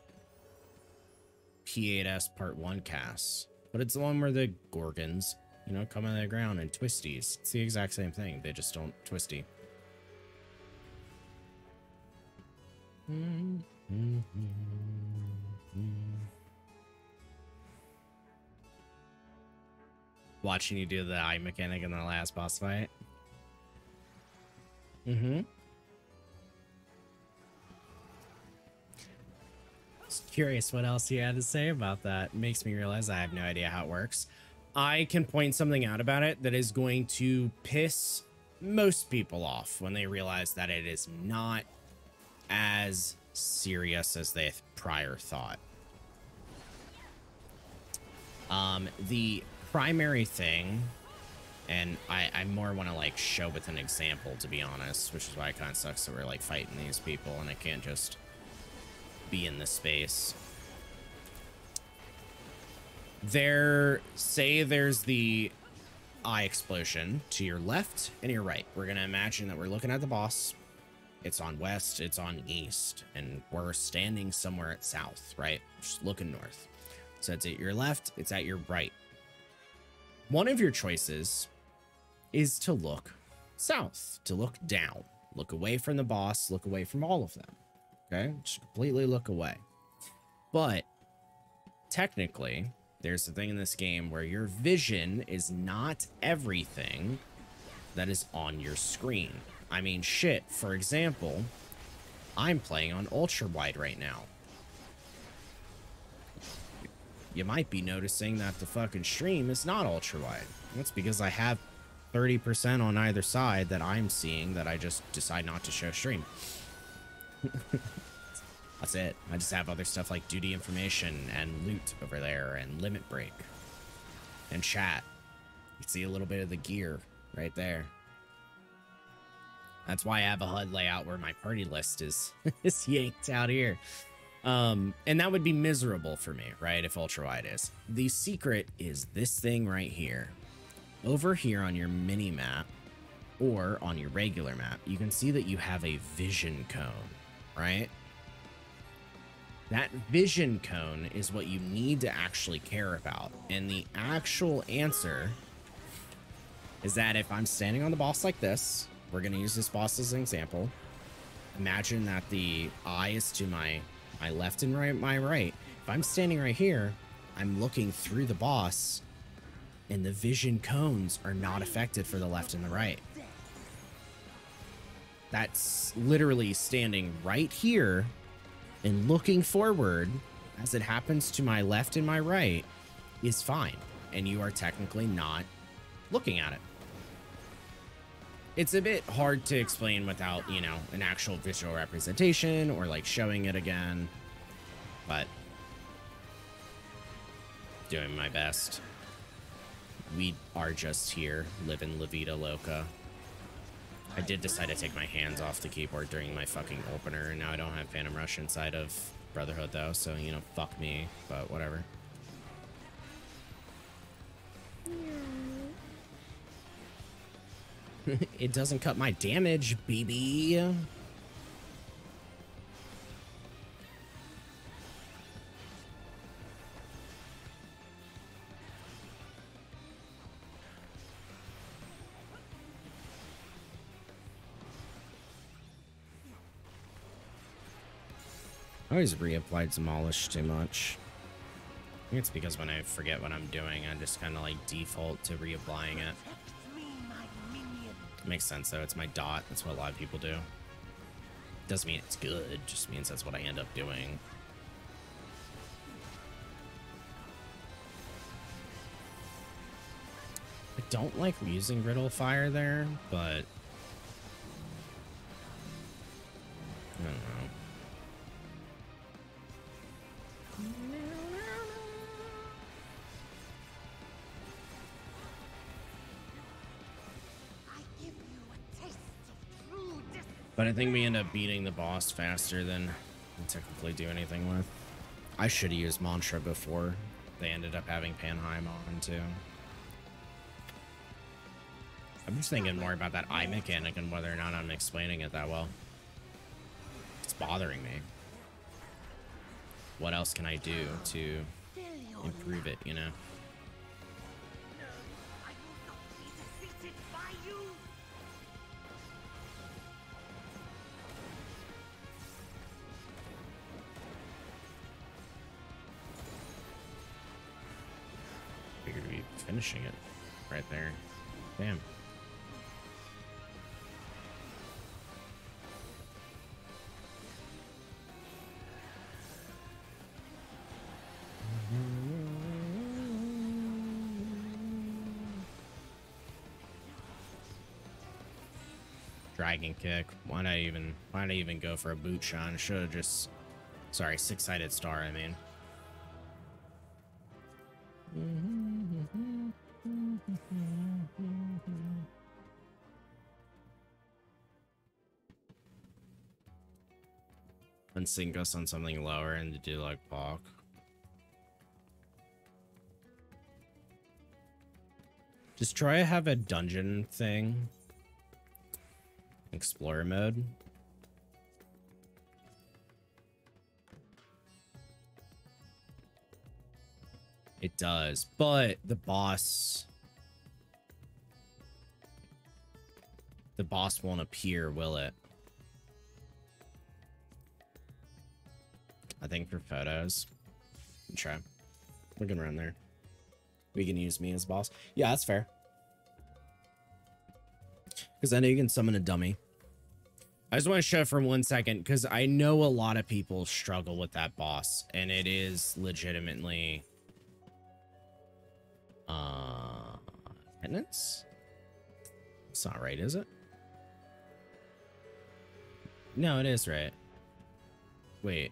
P8S Part 1 casts, but it's the one where the Gorgons, you know, come out of the ground and twisties. It's the exact same thing, they just don't twisty. Watching you do the eye mechanic in the last boss fight. Just curious what else you had to say about that. It makes me realize I have no idea how it works. I can point something out about it that is going to piss most people off when they realize that it is not as serious as they prior thought. The primary thing, and I more want to like show with an example, to be honest, which is why it kind of sucks that we're like fighting these people and I can't just be in this space. Say there's the eye explosion to your left and your right. We're gonna imagine that we're looking at the boss. It's on west, it's on east, and we're standing somewhere at south, right? Just looking north. So it's at your left, it's at your right. One of your choices is to look south, to look down, look away from the boss, look away from all of them. Okay, just completely look away. But technically, there's a thing in this game where your vision is not everything that is on your screen. I mean, shit, for example, I'm playing on ultra wide right now. You might be noticing that the fucking stream is not ultra wide. That's because I have 30% on either side that I'm seeing that I just decide not to show stream. That's it. I just have other stuff like duty information and loot over there and limit break and chat. You can see a little bit of the gear right there. That's why I have a HUD layout where my party list is, is yanked out here. And that would be miserable for me, right? If ultra wide is. The secret is this thing right here. Over here on your mini map or on your regular map, you can see that you have a vision cone, right? That vision cone is what you need to actually care about. And the actual answer is that if I'm standing on the boss like this, we're going to use this boss as an example. Imagine that the eye is to my left and my right. If I'm standing right here, I'm looking through the boss, and the vision cones are not affected for the left and the right. That's literally standing right here and looking forward as it happens to my left and my right is fine. And you are technically not looking at it. It's a bit hard to explain without, you know, an actual visual representation or like showing it again, but doing my best. We are just here living La Vida Loca. I did decide to take my hands off the keyboard during my fucking opener, and now I don't have Phantom Rush inside of Brotherhood though, so, you know, fuck me, but whatever. It doesn't cut my damage, baby. I always reapplied Demolish too much. I think it's because when I forget what I'm doing, I just kind of like default to reapplying it. Makes sense though, it's my dot. That's what a lot of people do. Doesn't mean it's good, just means that's what I end up doing. I don't like using Riddle Fire there, but I don't know. But I think we end up beating the boss faster than we technically do anything with. I should have used Mantra before they ended up having Panheim on too. I'm just thinking more about that eye mechanic and whether or not I'm explaining it that well. It's bothering me. What else can I do to improve it, you know? Figured we'd be finishing it right there. Damn. Dragon kick. Why not even go for a boot shot? Should have just, sorry, six-sided star, I mean. And sync us on something lower and to do like Bach. Just try to have a dungeon thing. Explorer mode. It does, but the boss won't appear, will it? I think for photos. Try. Looking around there. We can use me as boss. Yeah, that's fair. Because I know you can summon a dummy. I just want to show for 1 second, because I know a lot of people struggle with that boss, and it is legitimately penance? It's not right, is it? No, it is right. Wait.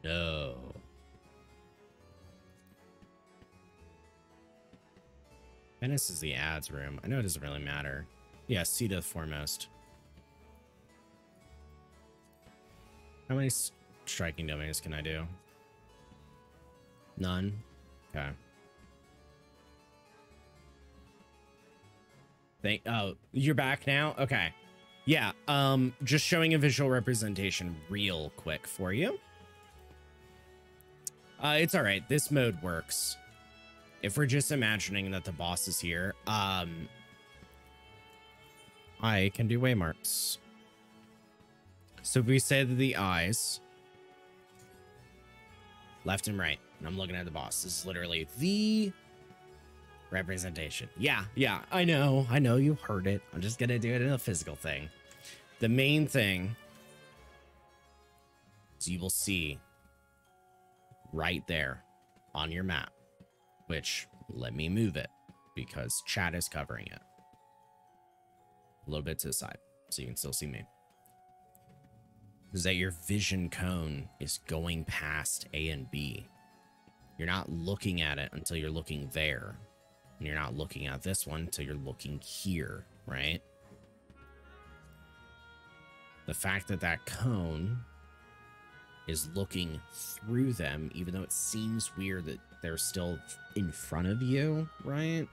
No. Venice is the ads room. I know it doesn't really matter. Yeah, C to the foremost. How many striking dummies can I do? None? Okay. Oh, you're back now? Okay. Yeah, just showing a visual representation real quick for you. It's all right. This mode works. If we're just imagining that the boss is here, I can do waymarks. So if we say that the eyes, left and right, and I'm looking at the boss, this is literally the representation. Yeah, I know you heard it. I'm just gonna do it in a physical thing. The main thing is you will see right there on your map, which, let me move it because chat is covering it a little bit to the side so you can still see me, is that your vision cone is going past A and B. You're not looking at it until you're looking there, and you're not looking at this one until you're looking here, right? The fact that that cone is looking through them, even though it seems weird that they're still in front of you, right?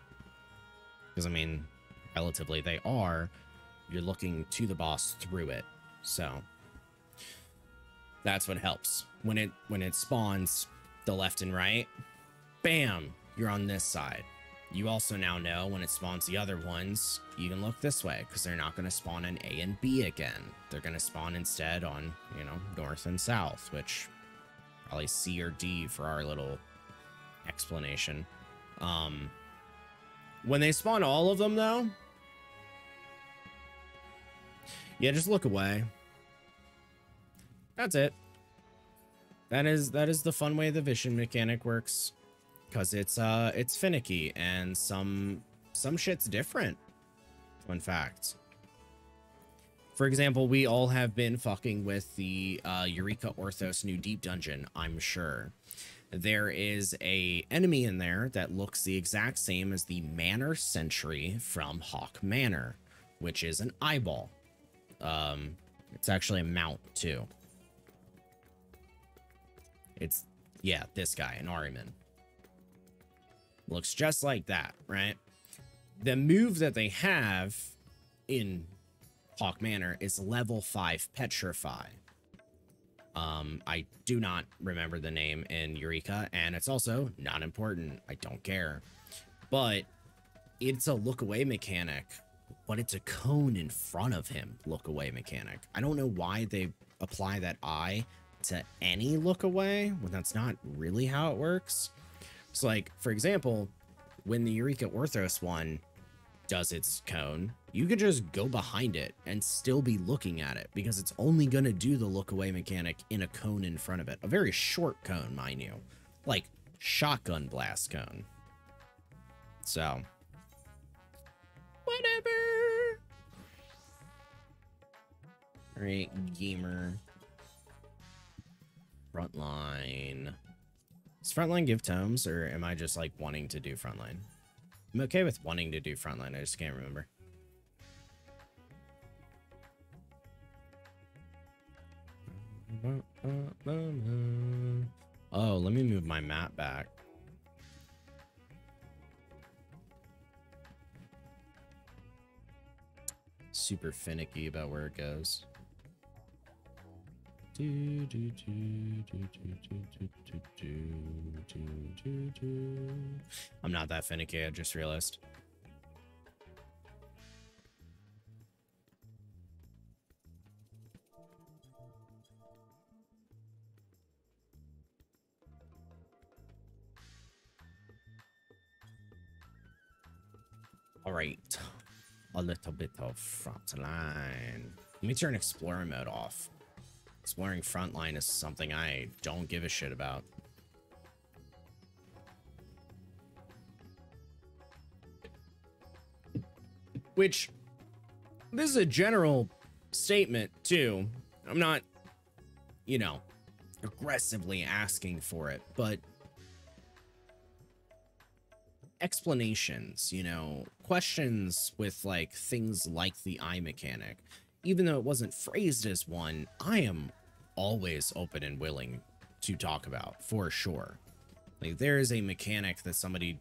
Because, I mean, relatively they are. You're looking to the boss through it. So that's what helps. When it spawns the left and right, bam, you're on this side. You also now know when it spawns the other ones, you can look this way because they're not going to spawn in A and B again. They're going to spawn instead on, you know, north and south, which probably C or D for our little explanation. When they spawn all of them, though, yeah, just look away. That's it. That is the fun way the vision mechanic works, because it's finicky and some shit's different. Fun fact. For example, we all have been fucking with the Eureka Orthos new deep dungeon, I'm sure. There is a enemy in there that looks the exact same as the Manor Sentry from Hawk Manor, which is an eyeball. It's actually a mount too. It's, yeah, this guy, an Ahriman. Looks just like that, right? The move that they have in Hawk Manor is level 5 Petrify. I do not remember the name in Eureka, and it's also not important. I don't care. But it's a look away mechanic, but it's a cone in front of him look away mechanic. I don't know why they apply that eye to any look away when that's not really how it works. So, like, for example, when the Eureka Orthos one does its cone, you could just go behind it and still be looking at it because it's only going to do the look away mechanic in a cone in front of it. A very short cone, mind you. Like, shotgun blast cone. So, whatever. All right, gamer. Frontline. Does Frontline give tomes, or am I just, like, wanting to do Frontline? I'm okay with wanting to do Frontline, I just can't remember. Oh, let me move my map back. Super finicky about where it goes. I'm not that finicky, I just realized. All right, a little bit of frontline. Let me turn explorer mode off. Exploring frontline is something I don't give a shit about. Which, this is a general statement too. I'm not, you know, aggressively asking for it, but explanations, you know, questions with like things like the eye mechanic, even though it wasn't phrased as one, I am always open and willing to talk about, for sure. Like, there is a mechanic that somebody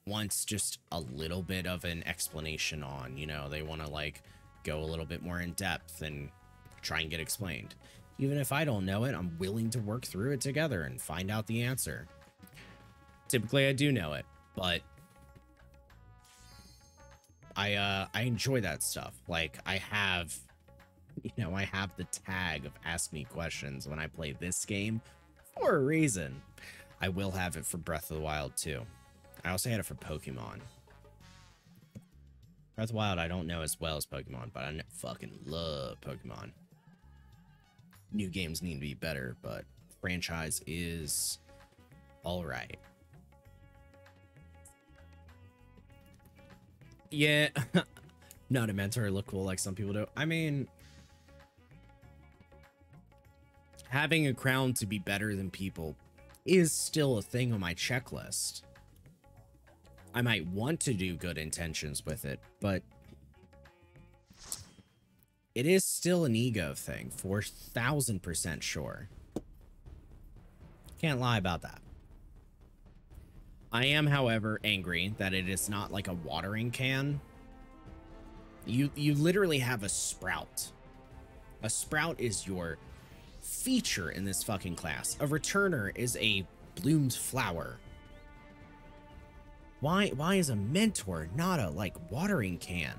wants just a little bit of an explanation on, you know, they want to like go a little bit more in depth and try and get explained. Even if I don't know it, I'm willing to work through it together and find out the answer. Typically I do know it, but I enjoy that stuff. Like, I have, you know, I have the tag of ask me questions when I play this game for a reason. I will have it for Breath of the Wild too. I also had it for Pokemon. Breath of the Wild I don't know as well as Pokemon, but I fucking love Pokemon. New games need to be better, but franchise is all right. Yeah, not a mentor look cool like some people do. I mean, having a crown to be better than people is still a thing on my checklist. I might want to do good intentions with it, but it is still an ego thing, 4,000% sure. Can't lie about that. I am, however, angry that it is not like a watering can. You literally have a sprout. A sprout is your feature in this fucking class. A returner is a bloomed flower. Why is a mentor not a, like, watering can?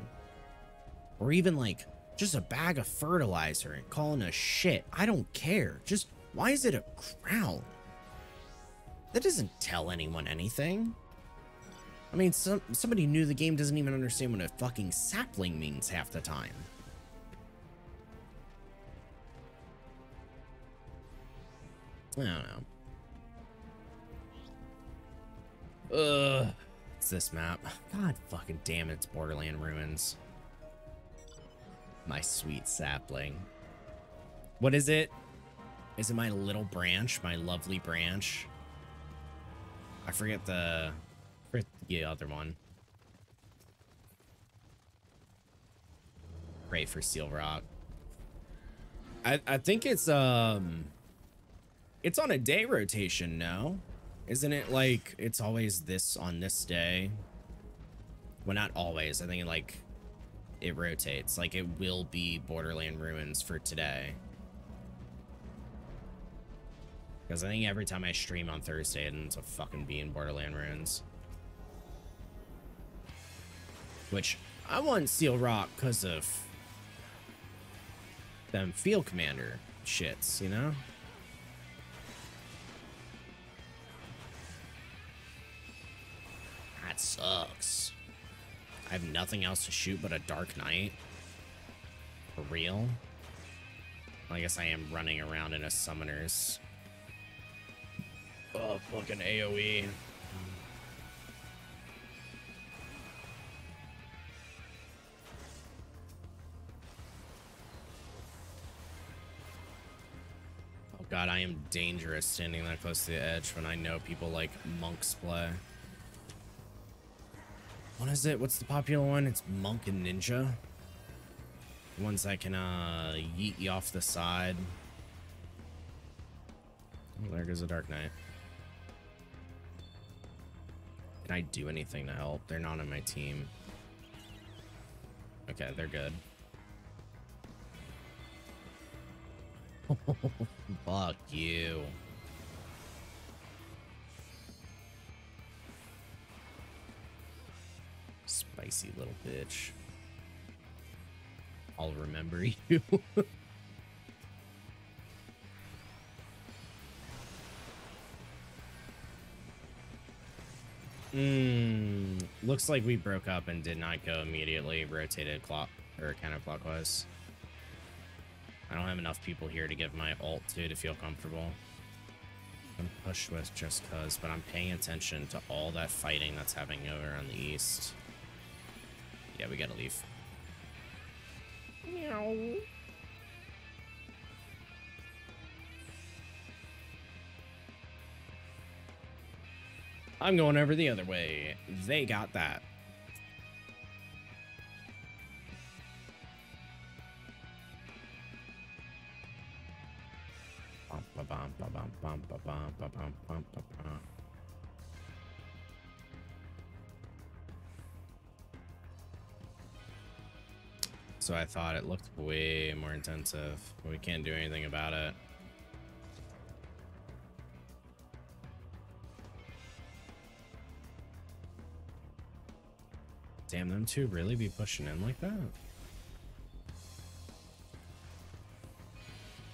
Or even, like, just a bag of fertilizer and calling a shit? I don't care. Just, why is it a crown? That doesn't tell anyone anything. I mean, somebody new to the game doesn't even understand what a fucking sapling means half the time. I don't know. Ugh. It's this map. God fucking damn it, it's Borderland Ruins. My sweet sapling. What is it? Is it my little branch? My lovely branch? I forget the other one. Pray for Seal Rock. I think it's on a day rotation, no? Isn't it like it's always this on this day? Well, not always. I think like it rotates. Like it will be Borderland Ruins for today. Because I think every time I stream on Thursday, it ends up fucking being Borderland Ruins. Which I want Seal Rock because of them Field Commander shits, you know? That sucks. I have nothing else to shoot but a Dark Knight. For real? I guess I am running around in a Summoners. Oh, fucking AoE. Oh god, I am dangerous standing that close to the edge when I know people like monks play. What is it? What's the popular one? It's Monk and Ninja. The ones that can yeet you off the side. Oh, there goes a Dark Knight. Can I do anything to help? They're not on my team. Okay, they're good. Fuck you. Spicy little bitch. I'll remember you. Looks like we broke up and did not go immediately rotated clock or counterclockwise. I don't have enough people here to give my ult to feel comfortable. I'm pushed with just cuz, but I'm paying attention to all that fighting that's happening over on the east. Yeah, we gotta leave. Meow. I'm going over the other way. They got that. So I thought it looked way more intensive, but we can't do anything about it. Damn, them two really be pushing in like that?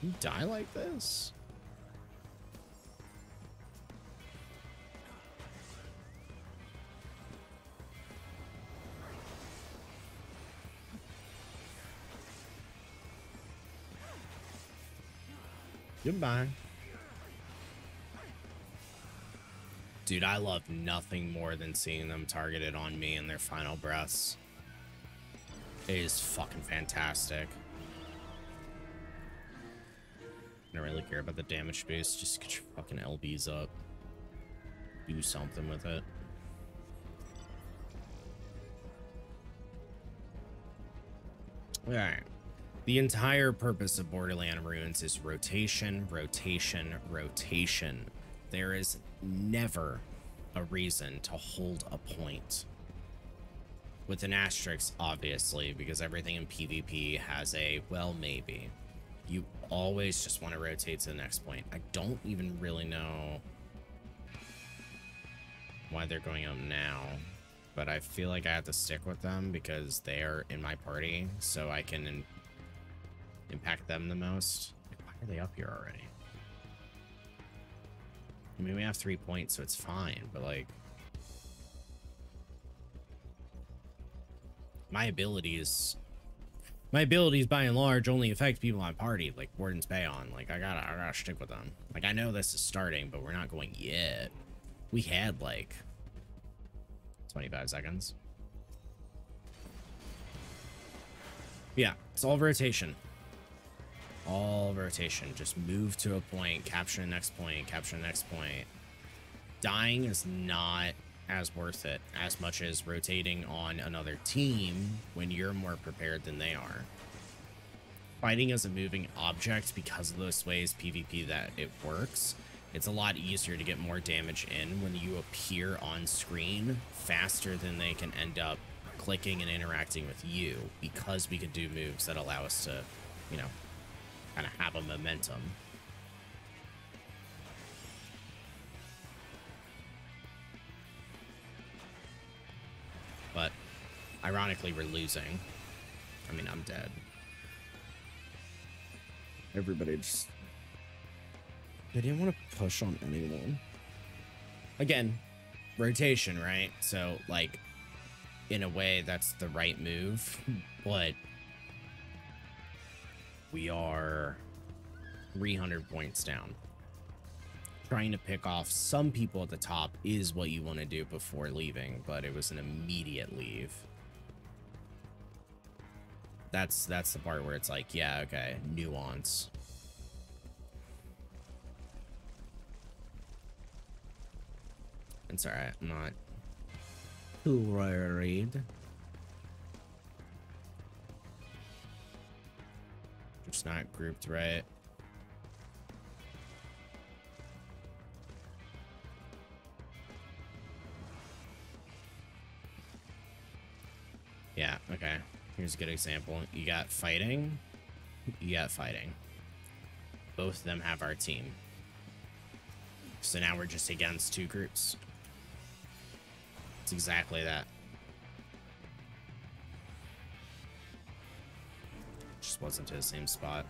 You die like this? Goodbye. Dude, I love nothing more than seeing them targeted on me in their final breaths. It is fucking fantastic. I don't really care about the damage boost. Just get your fucking LBs up. Do something with it. Alright. The entire purpose of Borderland Ruins is rotation, rotation, rotation. There is never a reason to hold a point. With an asterisk, obviously, because everything in PvP has a, well, maybe. You always just want to rotate to the next point. I don't even really know why they're going out now, but I feel like I have to stick with them because they're in my party, so I can impact them the most. Like, why are they up here already? I mean, we have 3 points, so it's fine, but like, my abilities by and large only affect people on party, like Warden's Payon. Like, I gotta stick with them. Like, I know this is starting, but we're not going yet. We had like 25 seconds. Yeah, it's all rotation. All rotation. Just move to a point, capture the next point, capture the next point. Dying is not as worth it as much as rotating on another team when you're more prepared than they are. Fighting as a moving object, because of those ways PvP that it works, it's a lot easier to get more damage in when you appear on screen faster than they can end up clicking and interacting with you, because we could do moves that allow us to, you know, kind of have a momentum. But ironically, we're losing. I mean, I'm dead. Everybody just... They didn't want to push on anyone. Again, rotation, right? So, like, in a way, that's the right move. But we are 300 points down. Trying to pick off some people at the top is what you want to do before leaving, but it was an immediate leave. That's the part where it's like, yeah, okay, nuance. It's alright, I'm not too worried. Just not grouped right. Yeah, okay. Here's a good example. You got fighting. You got fighting. Both of them have our team. So now we're just against two groups. It's exactly that. Just wasn't to the same spot.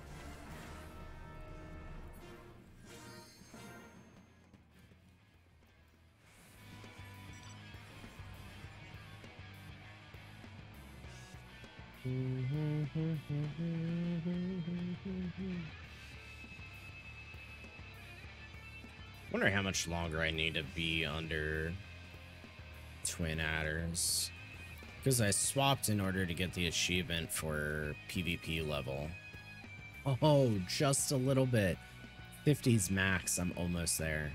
Wonder how much longer I need to be under twin adders, because I swapped in order to get the achievement for PvP level. Oh, just a little bit. 50's max. I'm almost there.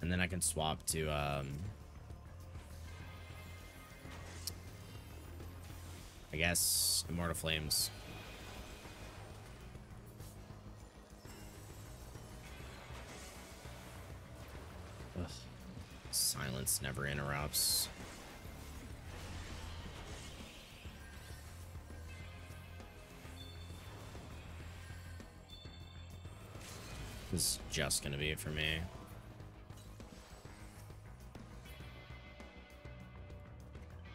And then I can swap to I guess Immortal Flames. Ugh. Silence never interrupts. This is just gonna be it for me.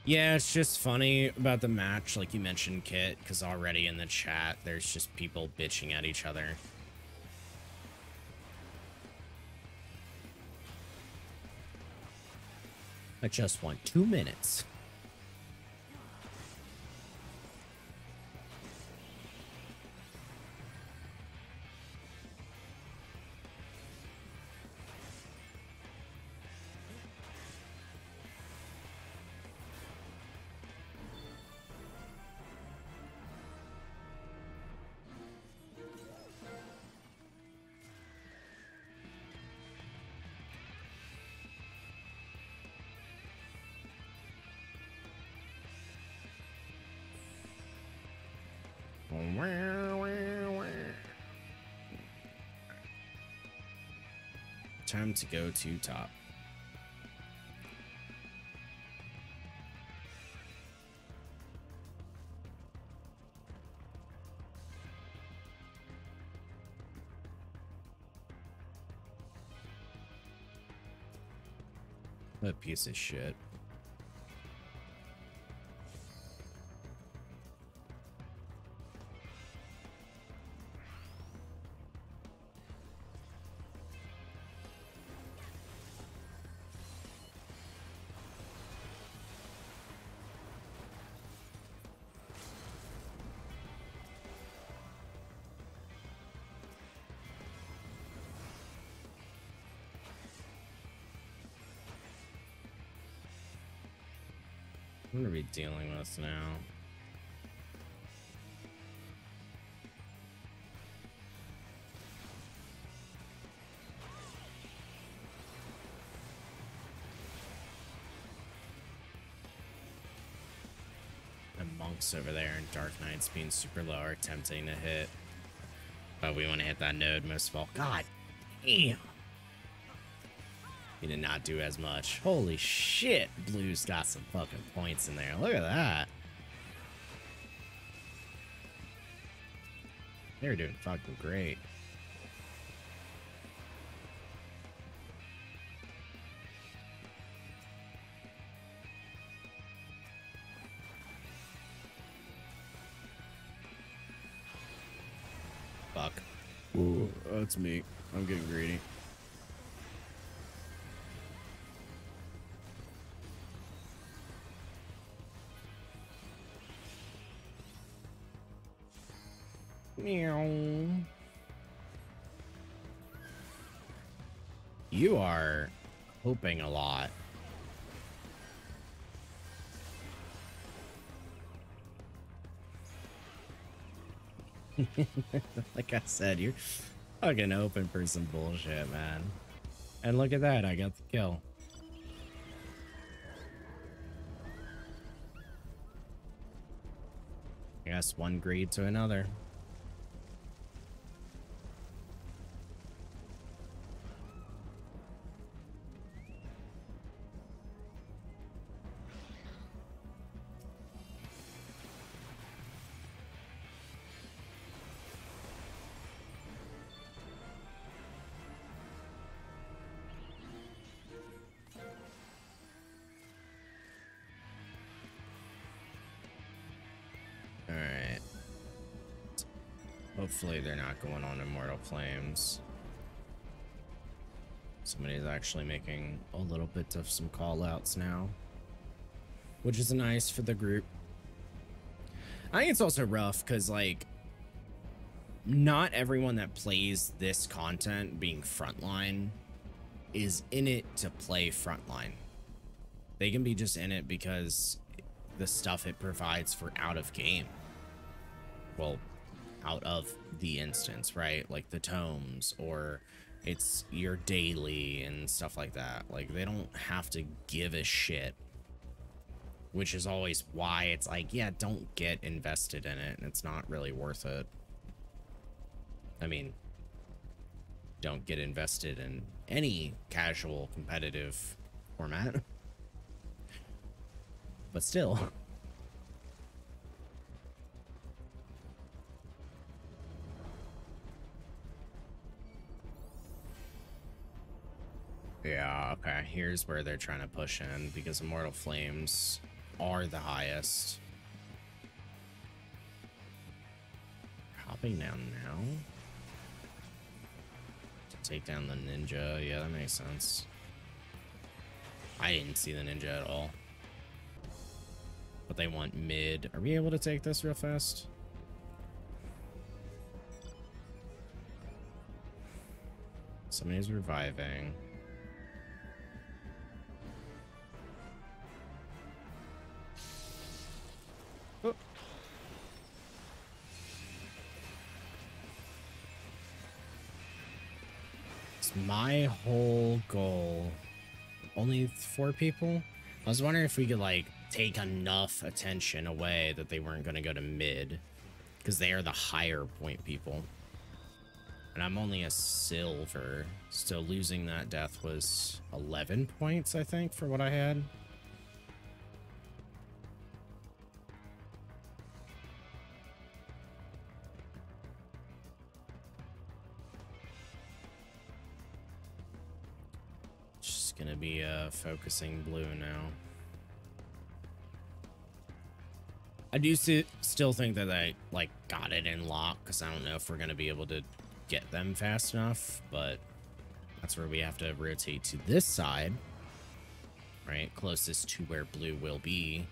Yeah, it's just funny about the match, like you mentioned, Kit, because already in the chat, there's just people bitching at each other. I just want 2 minutes. Time to go to top. What a piece of shit. I'm gonna be dealing with now. The monks over there and Dark Knights being super low are tempting to hit. But we want to hit that node most of all. God damn. He did not do as much. Holy shit. Blue's got some fucking points in there. Look at that. They're doing fucking great. Fuck. Ooh, that's me. I'm getting greedy. Meow. You are hoping a lot. Like I said, you're fucking open for some bullshit, man. And look at that, I got the kill. I guess one greed to another. Hopefully they're not going on Immortal Flames. Somebody's actually making a little bit of some call outs now, which is nice for the group. I think it's also rough because, like, not everyone that plays this content, being frontline, is in it to play frontline. They can be just in it because the stuff it provides for out of game. Well, out of the instance, right? Like the tomes, or it's your daily and stuff like that. Like, they don't have to give a shit, which is always why it's like, yeah, don't get invested in it. It's not really worth it. I mean, don't get invested in any casual competitive format, but still. Yeah, okay, here's where they're trying to push in, because Immortal Flames are the highest. Hopping down now to take down the ninja. Yeah, that makes sense. I didn't see the ninja at all. But they want mid. Are we able to take this real fast? Somebody's reviving. Oh. It's my whole goal. Only 4 people? I was wondering if we could, like, take enough attention away that they weren't going to go to mid, because they are the higher point people. And I'm only a silver, so losing that death was 11 points, I think, for what I had. Just gonna be focusing blue now. I do still think that I like got it in lock because I don't know if we're gonna be able to get them fast enough, but that's where we have to rotate to this side, right? Closest to where blue will be.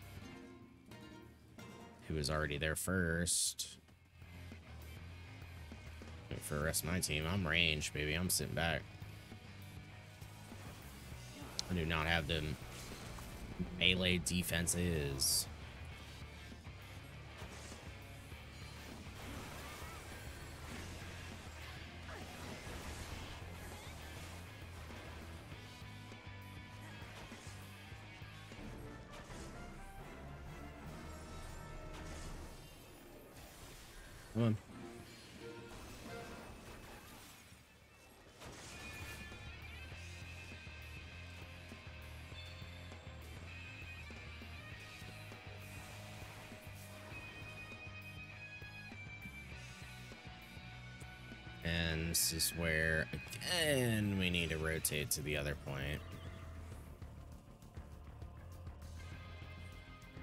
Who is already there first. For the rest of my team, I'm range, baby. I'm sitting back. I do not have the melee defenses. Come on. And this is where, again, we need to rotate to the other point.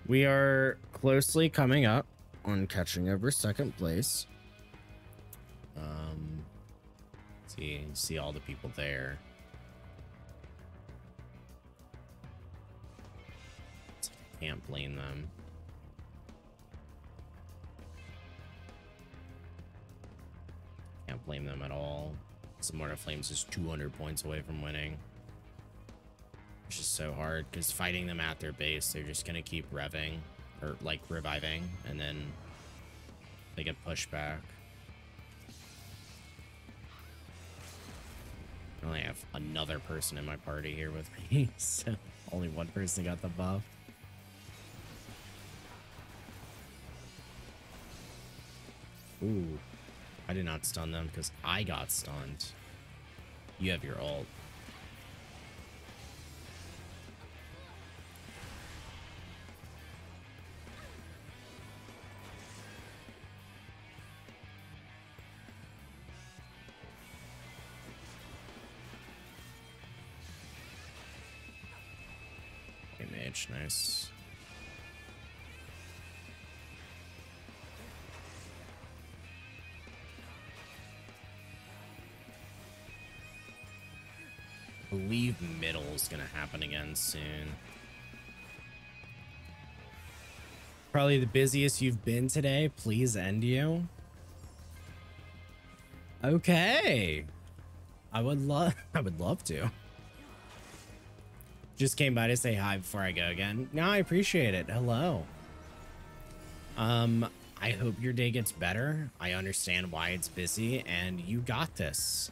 We are closely coming up on catching over second place. See all the people there. Can't blame them. Can't blame them at all. Zamorta Flames is 200 points away from winning. Which is so hard because fighting them at their base, they're just gonna keep revving or like reviving, and then they get pushed back. I only have another person in my party here with me, so only one person got the buff. Ooh, I did not stun them because I got stunned. You have your ult. Mage, nice. I believe middle is gonna happen again soon. Probably the busiest you've been today. Please end you. Okay. I would love to. Just came by to say hi before I go again. No, I appreciate it. Hello. I hope your day gets better. I understand why it's busy, and you got this.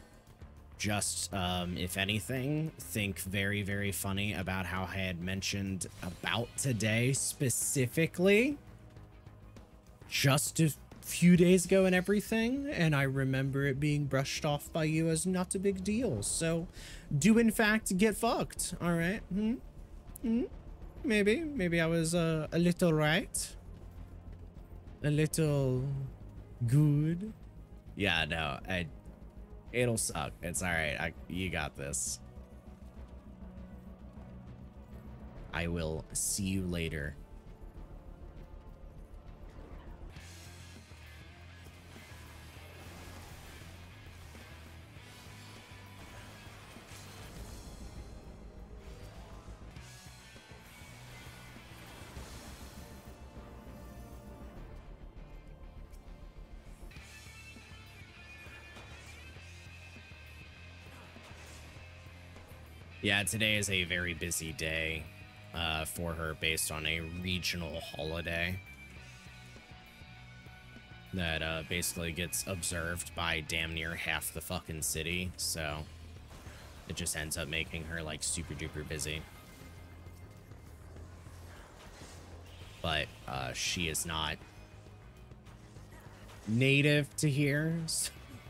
Just, if anything, think very, very funny about how I had mentioned about today specifically just a few days ago and everything, and I remember it being brushed off by you as not a big deal. So do in fact get fucked. All right. Maybe I was a little right, a little good. Yeah, no, it'll suck. It's all right. You got this. I will see you later. Yeah, today is a very busy day for her based on a regional holiday that basically gets observed by damn near half the fucking city. So it just ends up making her like super duper busy. But she is not native to here.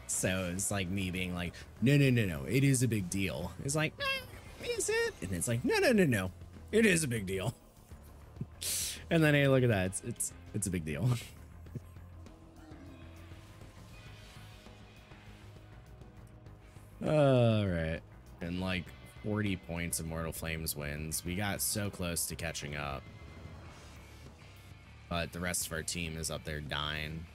So it's like me being like, no, it is a big deal. It's like, is it? And it's like, no, it is a big deal. And then hey, look at that, it's a big deal. All right, and like 40 points Immortal Flames wins. We got so close to catching up. But the rest of our team is up there dying.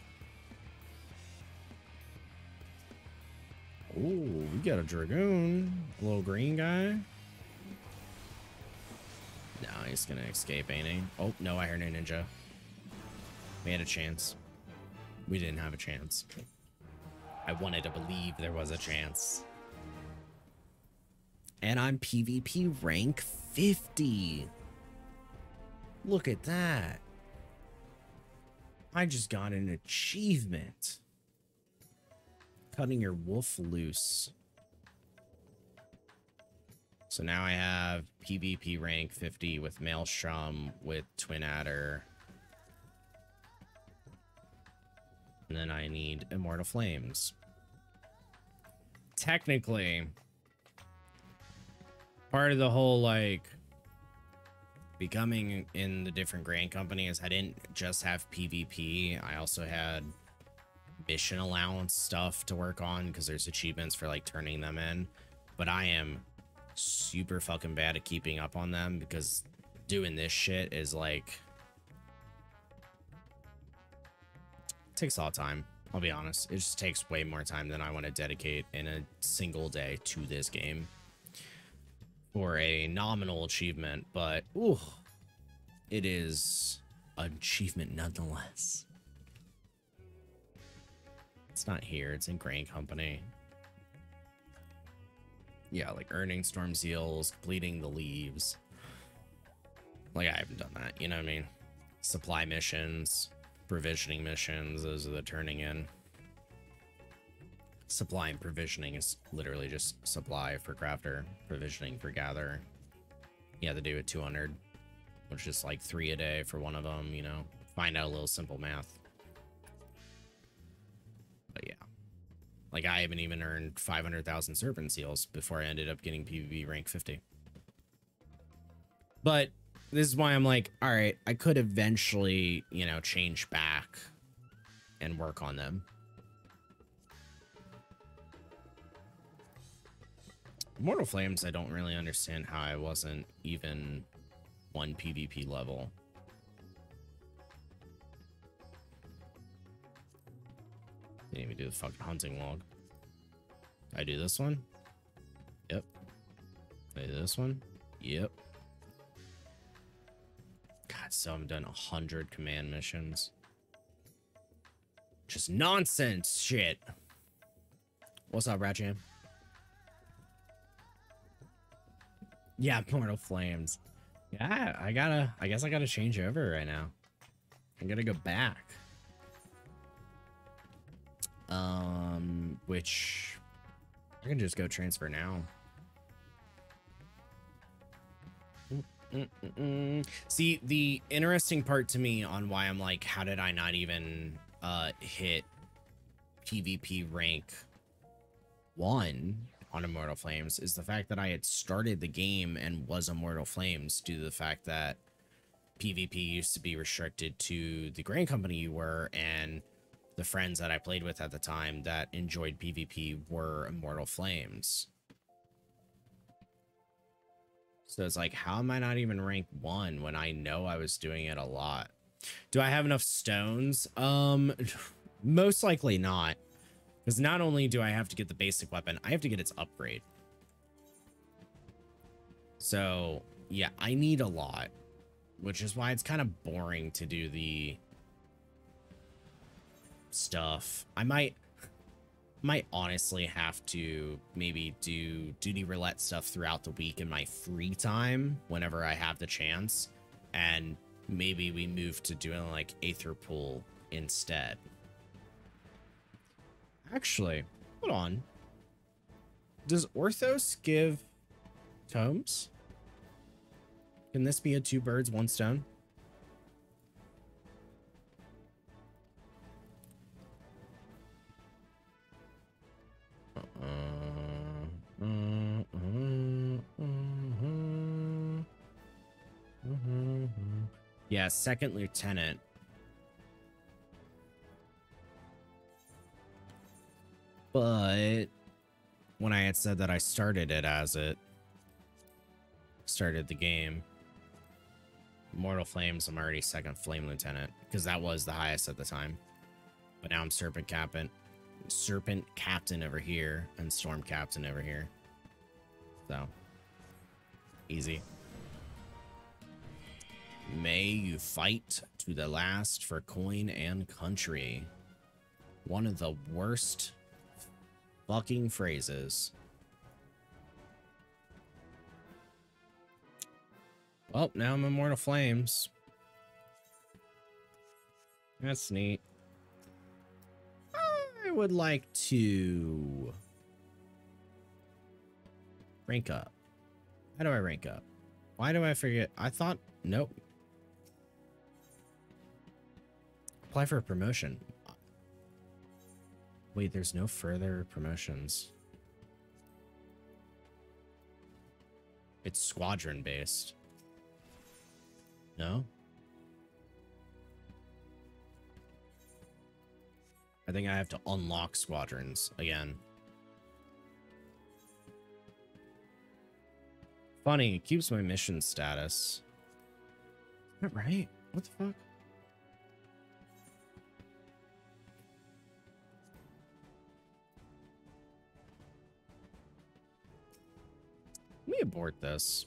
Ooh, we got a Dragoon. A little green guy. No, he's gonna escape, ain't he? Oh, no, I heard a ninja. We had a chance. We didn't have a chance. I wanted to believe there was a chance. And I'm PvP rank 50. Look at that. I just got an achievement. Cutting your wolf loose. So now I have PvP rank 50 with Maelstrom, with Twin Adder. And then I need Immortal Flames. Technically, part of the whole, like, becoming in the different Grand Companies, I didn't just have PvP. I also had mission allowance stuff to work on because there's achievements for, like, turning them in. But I am super fucking bad at keeping up on them because doing this shit is, like, takes a lot of time. I'll be honest. It just takes way more time than I want to dedicate in a single day to this game for a nominal achievement, but ooh, it is an achievement nonetheless. It's not here. It's in Grain Company. Yeah, like earning storm seals, completing the leaves. Like, I haven't done that. You know what I mean? Supply missions. Provisioning missions, those are the turning in. Supply and provisioning is literally just supply for crafter, provisioning for gather. You have to do it 200, which is like 3 a day for one of them, you know. Find out a little simple math. But yeah. Like, I haven't even earned 500,000 serpent seals before I ended up getting PvP rank 50. But this is why I'm like, all right, I could eventually, you know, change back and work on them. Immortal Flames, I don't really understand how I wasn't even 1 PvP level. Didn't even do the fucking hunting log. I do this one? Yep. I do this one? Yep. God, so I've done 100 command missions. Just nonsense shit. What's up, Ratchan? Yeah, Mortal Flames. Yeah, I guess I gotta change over right now. I gotta go back. Which I can just go transfer now. See, the interesting part to me on why I'm like, how did I not even hit PvP rank 1 on Immortal Flames is the fact that I had started the game and was Immortal Flames due to the fact that PvP used to be restricted to the Grand Company you were, and the friends that I played with at the time that enjoyed PvP were Immortal Flames. So it's like, how am I not even rank 1 when I know I was doing it a lot? Do I have enough stones? Most likely not. Because not only do I have to get the basic weapon, I have to get its upgrade. So, yeah, I need a lot. Which is why it's kind of boring to do the stuff. I might honestly have to maybe do duty roulette stuff throughout the week in my free time whenever I have the chance, and maybe we move to doing like aetherpool instead. Actually, hold on. Does Orthos give tomes? Can this be a 2 birds, 1 stone? Yeah, second lieutenant. But when I had said that I started it as it, started the game. Mortal Flames, I'm already second Flame Lieutenant, because that was the highest at the time. But now I'm Serpent Captain over here, and Storm Captain over here. So, easy. May you fight to the last for coin and country. One of the worst fucking phrases. Well, now I'm Immortal Flames. That's neat. I would like to rank up. How do I rank up? Why do I forget? I thought, nope. Apply for a promotion. Wait, there's no further promotions. It's squadron based. No? I think I have to unlock squadrons again. Funny, it keeps my mission status. Is that right? What the fuck? Let me abort this.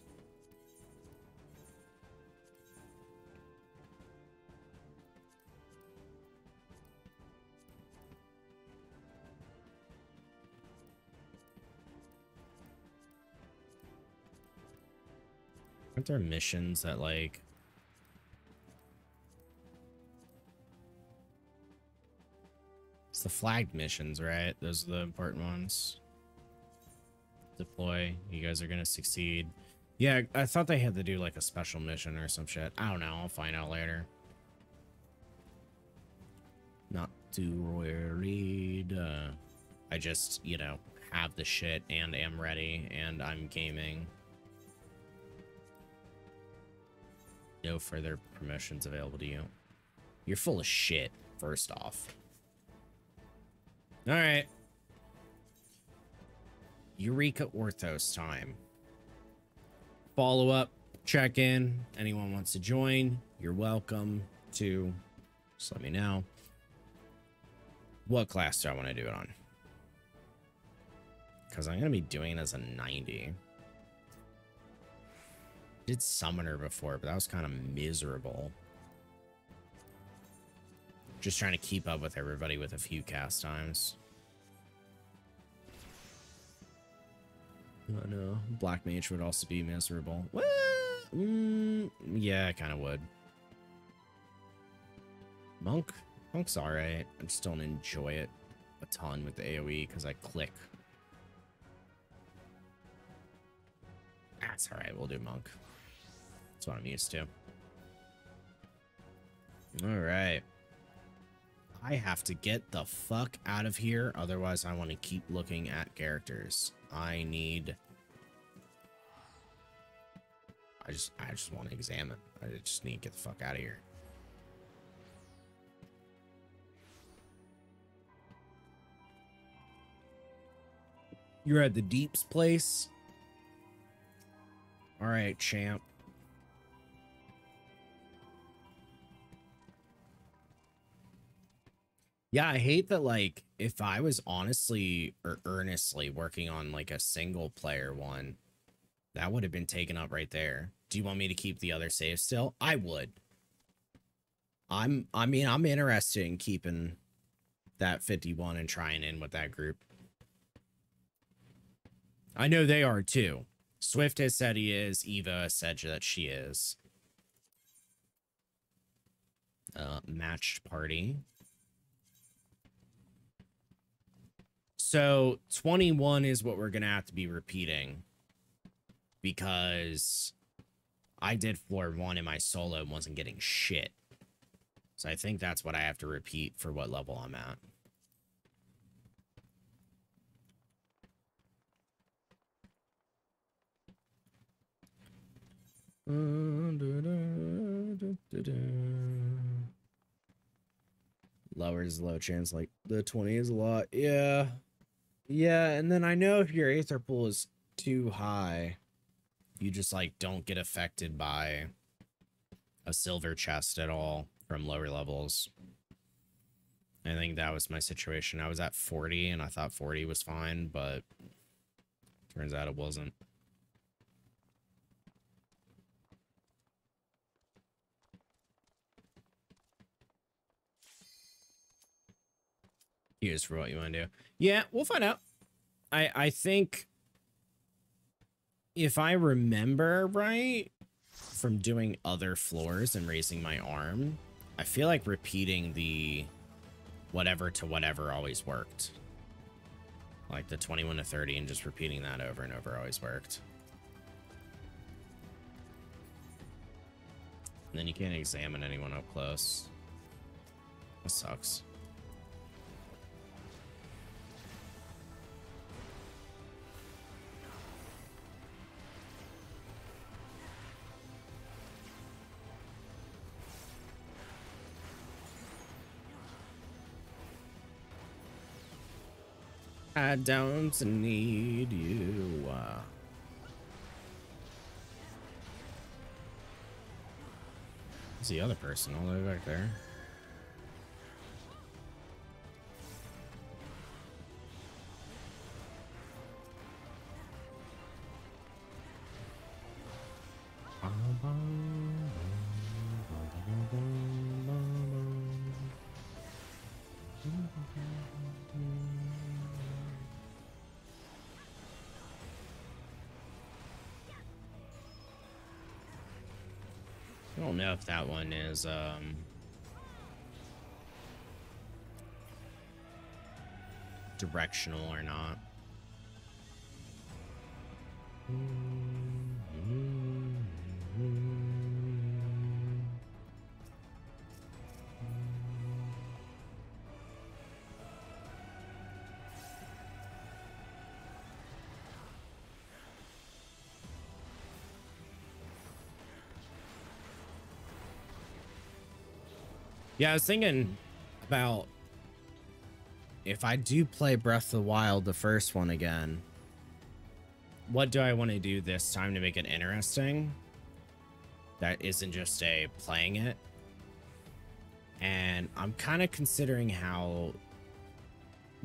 Aren't there missions that, like... It's the flagged missions, right? Those are the important ones. Deploy. You guys are gonna succeed. Yeah, I thought they had to do, like, a special mission or some shit. I don't know. I'll find out later. Not too worried. I just, you know, have the shit and am ready, and I'm gaming. No further promotions available to you. You're full of shit, first off. Alright. Eureka Orthos time. Follow up, check in. Anyone wants to join, you're welcome to. Just let me know. What class do I want to do it on? Because I'm going to be doing it as a 90. Did Summoner before, but that was kind of miserable. Just trying to keep up with everybody with a few cast times. Oh no, Black Mage would also be miserable. Well, yeah, I kind of would. Monk's alright. I just don't enjoy it a ton with the AoE because I click. That's alright, we'll do Monk. That's what I'm used to. Alright. I have to get the fuck out of here, otherwise I want to keep looking at characters. I just want to examine. I just need to get the fuck out of here. You're at the Deep's place? Alright, champ. Yeah, I hate that, like, if I was honestly or earnestly working on, like, a single player one, that would have been taken up right there. Do you want me to keep the other save still? I would. I mean, I'm interested in keeping that 51 and trying in with that group. I know they are too. Swift has said he is. Eva has said that she is. Matched party. So 21 is what we're going to have to be repeating. Because I did floor 1 in my solo and wasn't getting shit. So I think that's what I have to repeat for what level I'm at. Lowers low chance, like the 20 is a lot. Yeah, and then I know if your aether pool is too high, you just like don't get affected by a silver chest at all from lower levels. I think that was my situation. I was at 40 and I thought 40 was fine, but turns out it wasn't. Here's for what you want to do. Yeah, we'll find out. I think if I remember right from doing other floors and raising my arm, I feel like repeating the whatever to whatever always worked. Like the 21 to 30 and just repeating that over and over always worked. And then you can't examine anyone up close. That sucks. I don't need you. Who's the other person all the way back there? I don't know if that one is directional or not. Yeah, I was thinking about if I do play Breath of the Wild, the first one again, what do I want to do this time to make it interesting? That isn't just a playing it. And I'm kind of considering how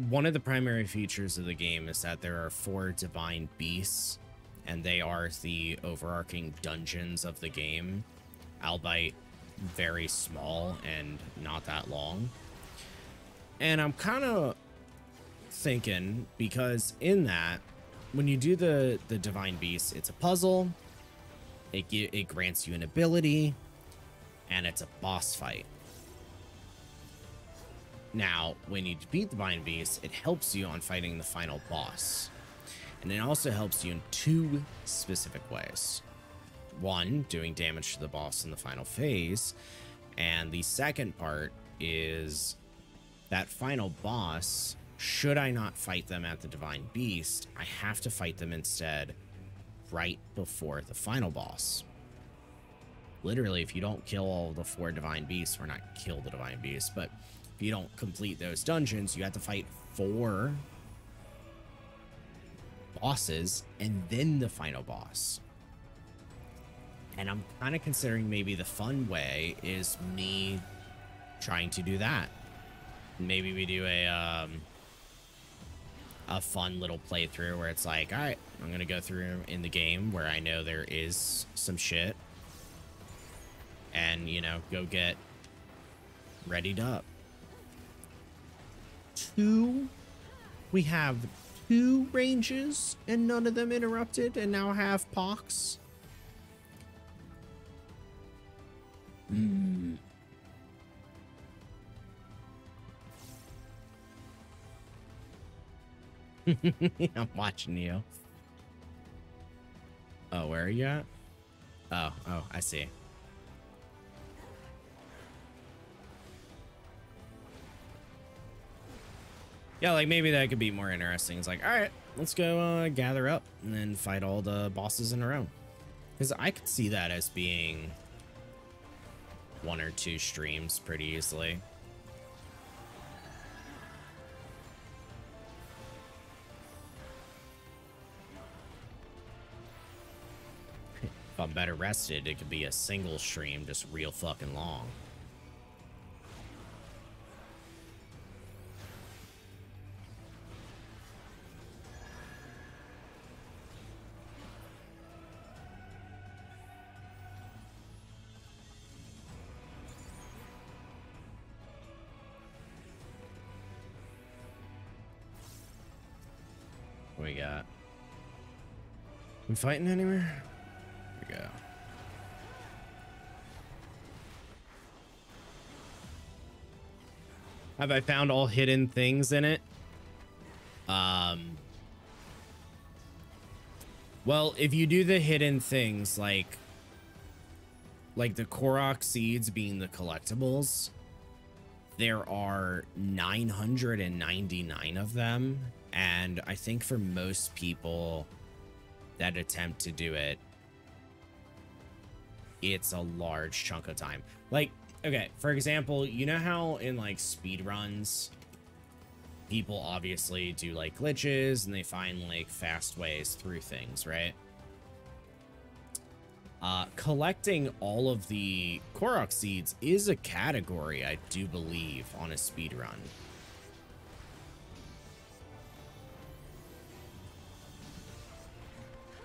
one of the primary features of the game is that there are 4 divine beasts, and they are the overarching dungeons of the game, albeit very small and not that long. And I'm kind of thinking, because in that, when you do the divine beast, it's a puzzle, it grants you an ability, and it's a boss fight. Now, when you beat the divine beast, it helps you on fighting the final boss, and it also helps you in 2 specific ways. One, doing damage to the boss in the final phase, and the second part is that final boss, should I not fight them at the divine beast, I have to fight them instead right before the final boss. Literally, if you don't kill all the 4 divine beasts, or not kill the divine beast, but if you don't complete those dungeons, you have to fight 4 bosses and then the final boss. And I'm kind of considering maybe the fun way is me trying to do that. Maybe we do a fun little playthrough where it's like, all right, I'm going to go through in the game where I know there is some shit and, you know, go get readied up. 2, we have 2 ranges and none of them interrupted and now have pox. I'm watching you. Oh, where are you at? Oh, I see. Yeah, like maybe that could be more interesting. It's like, all right, let's go gather up and then fight all the bosses in a row. Because I could see that as being 1 or 2 streams pretty easily. I'm better rested, it could be a single stream just real fucking long. What we got? We fighting anywhere? Here we go. Have I found all hidden things in it? Well, if you do the hidden things like the Korok seeds being the collectibles, there are 999 of them, and I think for most people that attempt to do it, it's a large chunk of time. Like, okay, for example, you know how in like speed runs, people obviously do like glitches and they find like fast ways through things, right? Collecting all of the Korok seeds is a category, I do believe, on a speed run.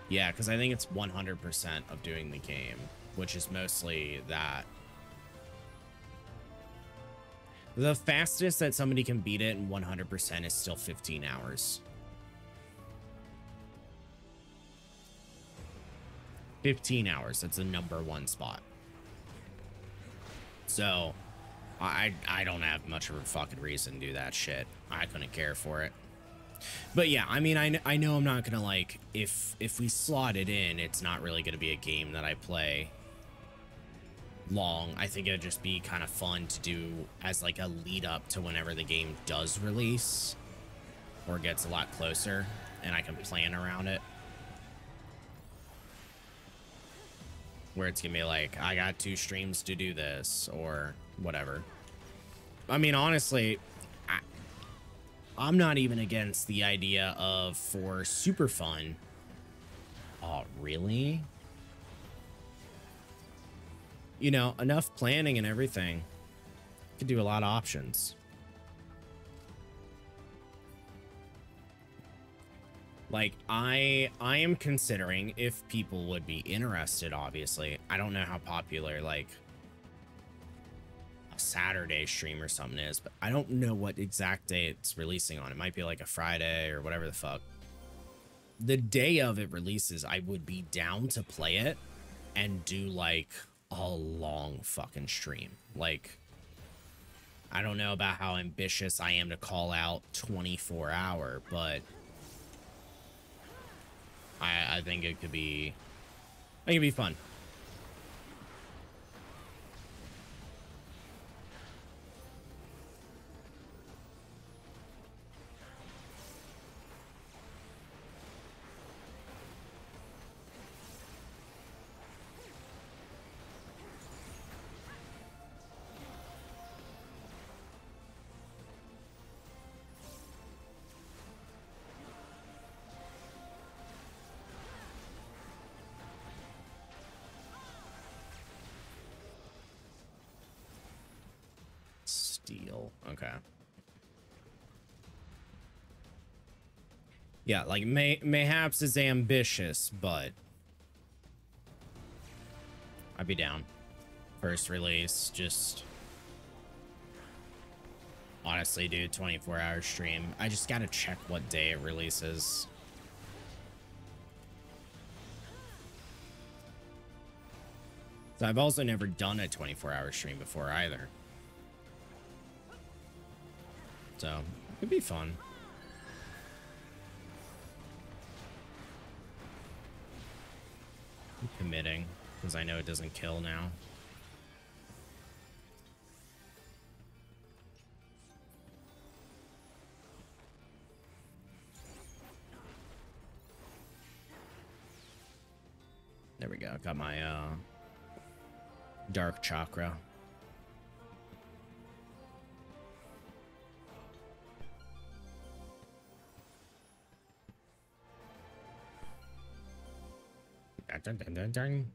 Yeah, because I think it's 100% of doing the game, which is mostly that. The fastest that somebody can beat it in 100% is still 15 hours. 15 hours, that's the #1 spot. So, I don't have much of a fucking reason to do that shit. I couldn't care for it. But yeah, I mean, I know I'm not gonna, like, if we slot it in, it's not really gonna be a game that I play long. I think it'd just be kind of fun to do as like a lead up to whenever the game does release or gets a lot closer, and I can plan around it. Where it's gonna be like, I got 2 streams to do this or whatever. I mean, honestly, I'm not even against the idea of, for super fun. Oh, really? You know, enough planning and everything. Could do a lot of options. Like, I am considering, if people would be interested, obviously. I don't know how popular, like, a Saturday stream or something is, but I don't know what exact day it's releasing on. It might be like a Friday or whatever the fuck. The day of it releases, I would be down to play it and do like a long fucking stream. Like, I don't know about how ambitious I am to call out 24-hour, but I think it could be, I think it'd be fun. Steel. Okay. Yeah, like mayhaps is ambitious, but I'd be down. First release, just honestly, dude, 24-hour stream. I just gotta check what day it releases. So I've also never done a 24-hour stream before either. So it'd be fun. I'm committing because I know it doesn't kill now. There we go. Got my dark chakra. Dun, dun, dun, dun.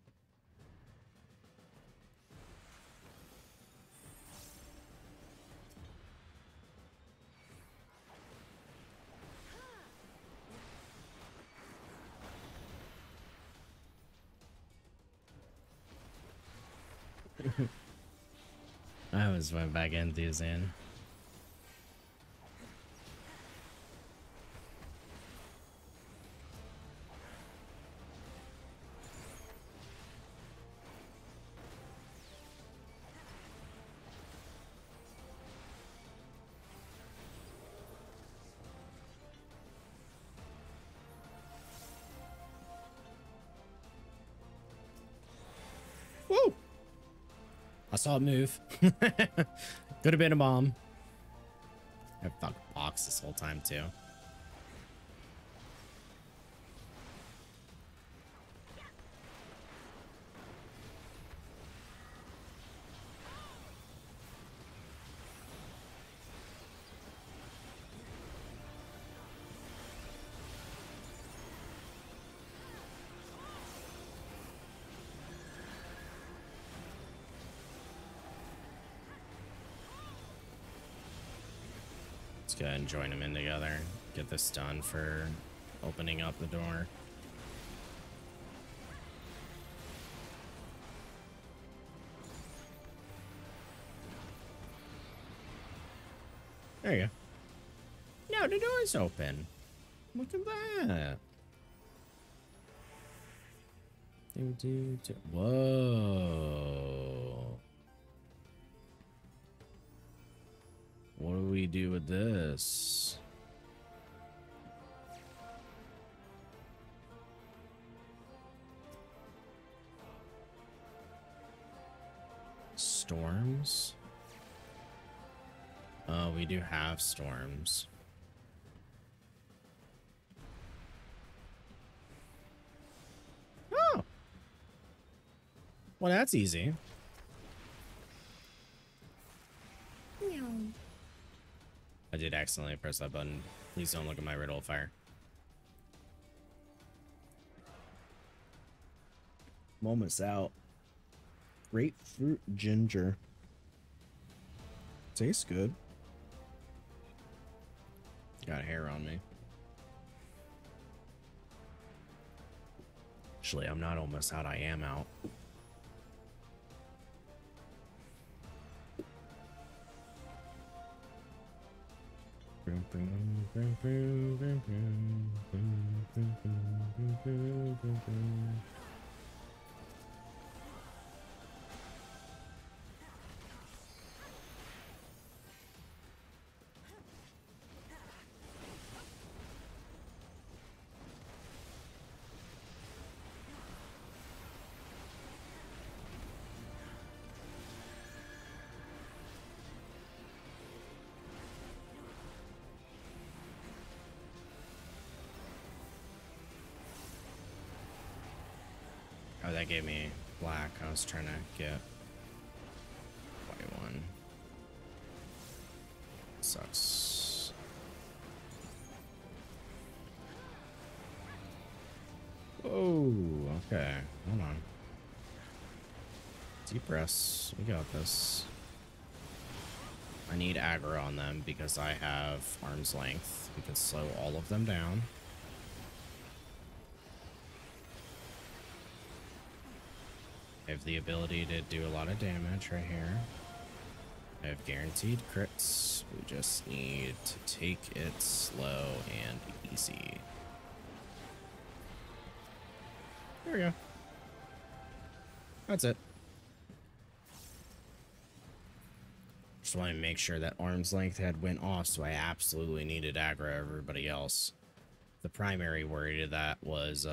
I always went back into Zan. Woo! I saw it move. Could have been a bomb. I fucking boxed this whole time too. Let's go ahead and join them in together. Get this done for opening up the door. There you go. Now the door's open. Look at that. Whoa. What do we do with this? Storms? Oh, we do have storms. Oh! Well, that's easy. I did accidentally press that button. Please don't look at my riddle of fire. Moments out. Grapefruit ginger. Tastes good. Got hair on me. Actually, I'm not almost out. I am out. Oh, that gave me black. I was trying to get white one. Sucks. Whoa, okay. Hold on. Deep breaths. We got this. I need aggro on them because I have arm's length. We can slow all of them down. I have the ability to do a lot of damage right here. I have guaranteed crits. We just need to take it slow and easy. There we go. That's it. Just want to make sure that arm's length had went off, so I absolutely needed aggro everybody else. The primary worry to that was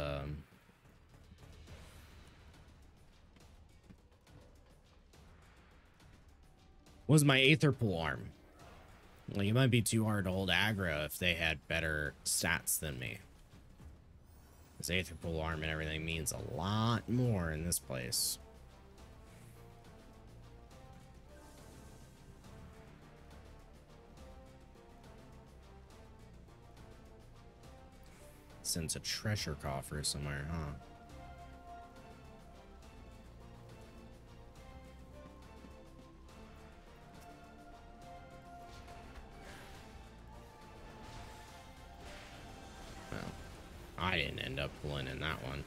my aetherpool arm. Like, it might be too hard to hold aggro if they had better stats than me. This aetherpool arm and everything means a lot more in this place. Since a treasure coffer somewhere, huh? I didn't end up pulling in that one.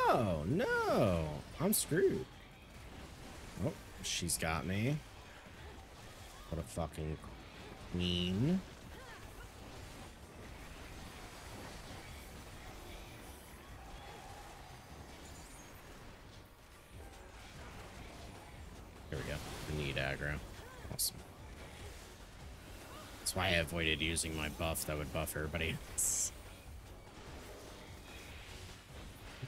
Oh, no. I'm screwed. Oh, she's got me. What a fucking queen. There we go. I need aggro. Awesome. That's why I avoided using my buff that would buff everybody else.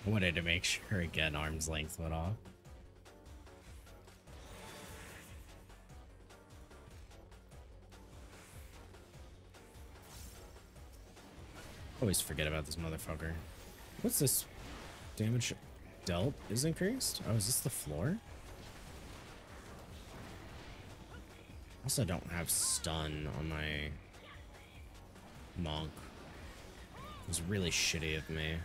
I wanted to make sure, again, arm's length went off. Always forget about this motherfucker. What's this? Damage dealt is increased? Oh, is this the floor? Also don't have stun on my monk. It was really shitty of me.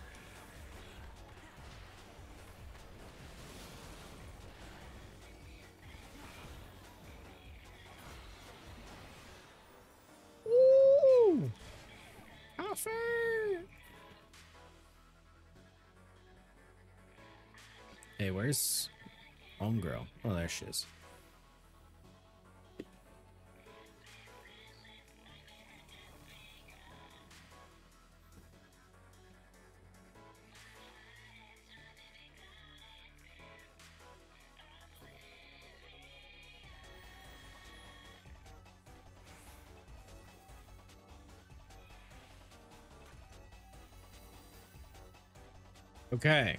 Woo! Offer! Hey, where's homegirl? Oh, there she is. Okay.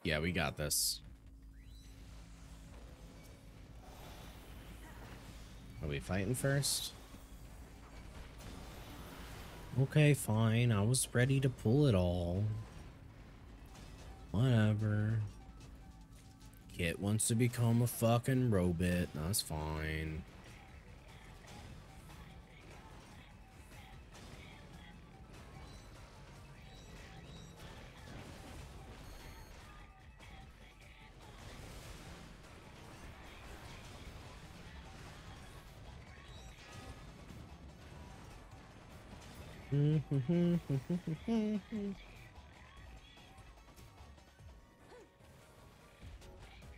Yeah, we got this. Are we fighting first? Okay, fine. I was ready to pull it all. Whatever. Kit wants to become a fucking robot. That's fine.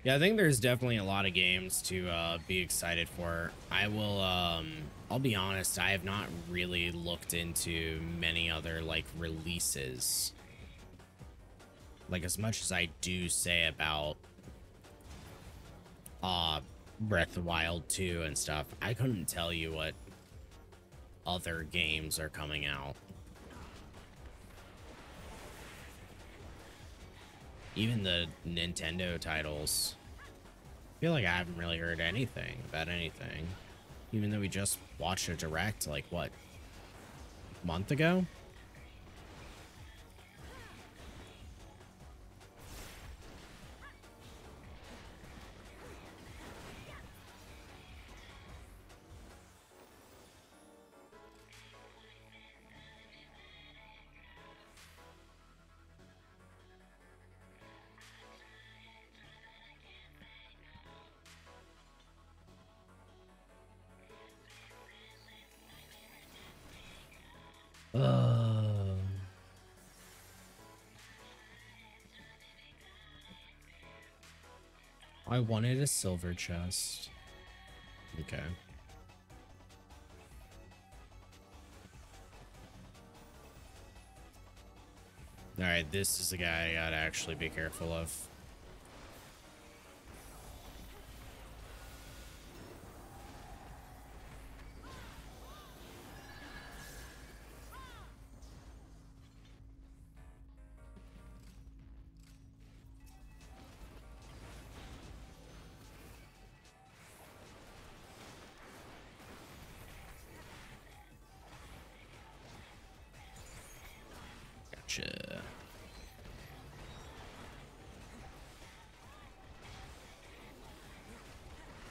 Yeah, I think there's definitely a lot of games to be excited for. I'll be honest, I have not really looked into many other, like, releases. Like, as much as I do say about Breath of the Wild 2 and stuff, I couldn't tell you what other games are coming out. Even the Nintendo titles. I feel like I haven't really heard anything about anything. Even though we just watched a direct, like, what, a month ago? I wanted a silver chest. Okay. Alright, this is the guy I gotta actually be careful of. Gotcha.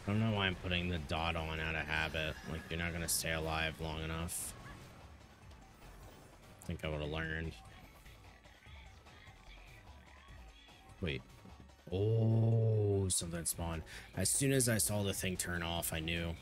I don't know why I'm putting the dot on out of habit. Like, you're not gonna stay alive long enough. I think I would have learned. Wait. Oh, something spawned. As soon as I saw the thing turn off, I knew.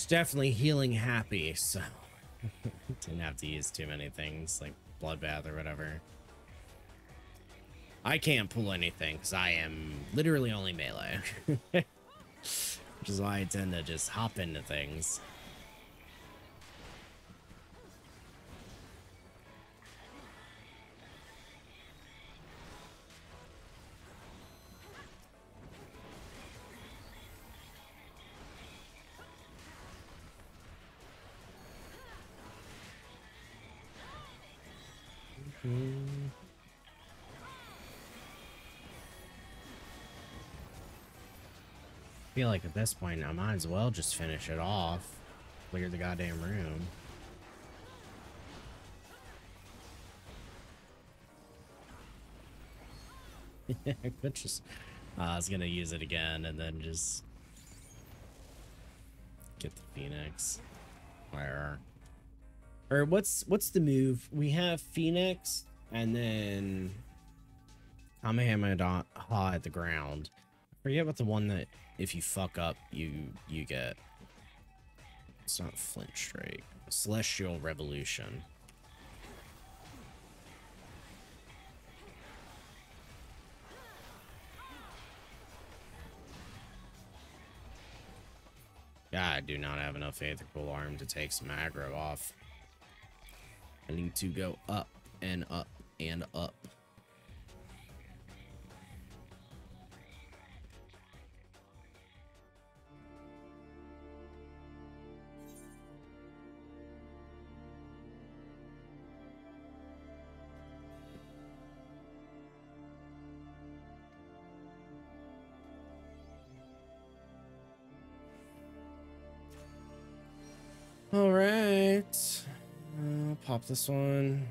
Definitely healing happy, so didn't have to use too many things like bloodbath or whatever. I can't pull anything because I am literally only melee, which is why I tend to just hop into things. I feel like at this point I might as well just finish it off, clear the goddamn room. I could just I was gonna use it again and then just get the Phoenix. Where? Or what's the move? We have Phoenix and then Kamehameha at the ground. I forget what the one that if you fuck up you get. It's not Flint Strike. Celestial Revolution. Yeah, I do not have enough aetherpool arm to take some aggro off. I need to go up and up and up. All right, pop this one.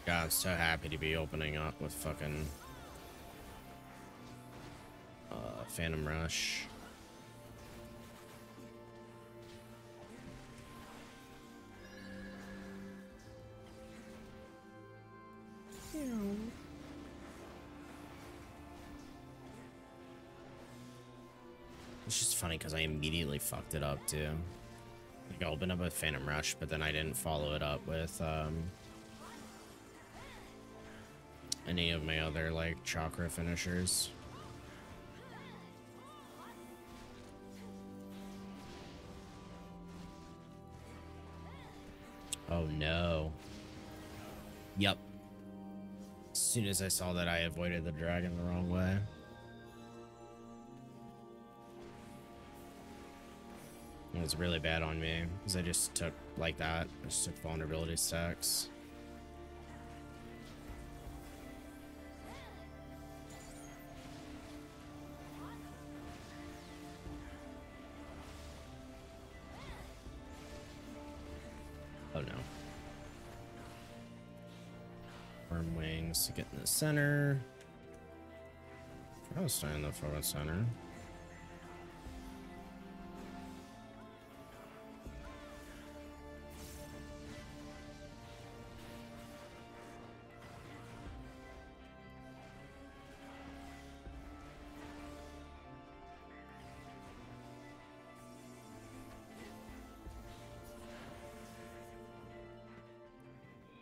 God, I'm so happy to be opening up with fucking Phantom Rush. It's just funny because I immediately fucked it up too. Like I opened up with Phantom Rush, but then I didn't follow it up with any of my other like chakra finishers. Oh no. Yep. As soon as I saw that, I avoided the dragon the wrong way. It was really bad on me because I just took like that. I just took vulnerability stacks. Oh no. Worm wings to get in the center. Try to stay in the forward center.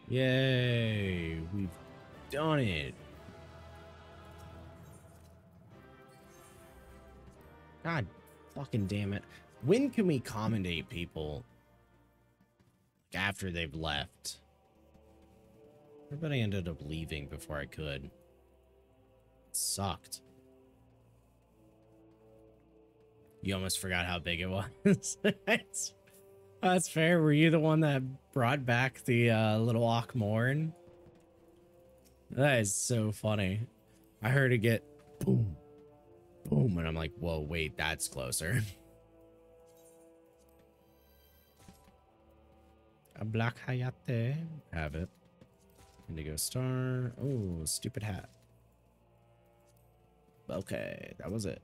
Yay, we've done it. God fucking damn it. When can we commendate people after they've left? Everybody ended up leaving before I could. It sucked. You almost forgot how big it was. That's fair. Were you the one that brought back the little Akmorn? That is so funny. I heard it get boom, boom, and I'm like, whoa, wait, that's closer. A black Hayate. Have it. Indigo star. Oh, stupid hat. Okay, that was it.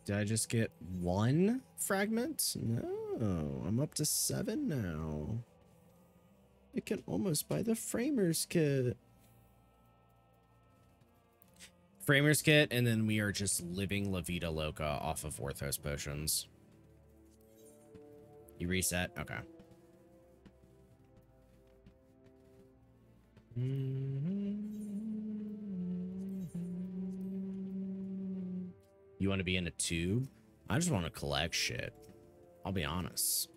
Did I just get one fragment? No, I'm up to 7 now. I can almost buy the Framers kit. Framers kit, and then we are just living La Vida Loca off of Orthos potions. You reset? Okay. You want to be in a tube? I just want to collect shit. I'll be honest.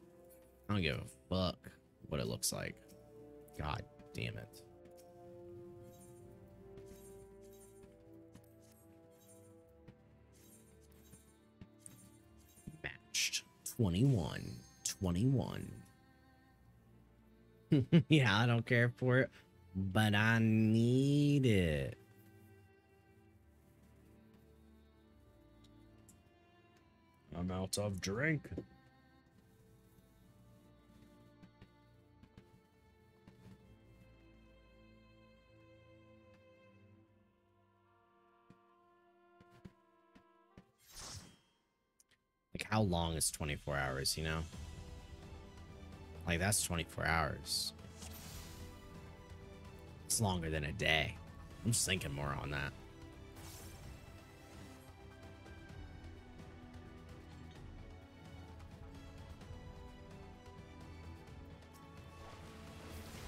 I don't give a fuck what it looks like. God damn it. Matched. 21. 21. Yeah, I don't care for it, but I need it. I'm out of drink. Like, how long is 24 hours, you know? Like, that's 24 hours. It's longer than a day. I'm just thinking more on that.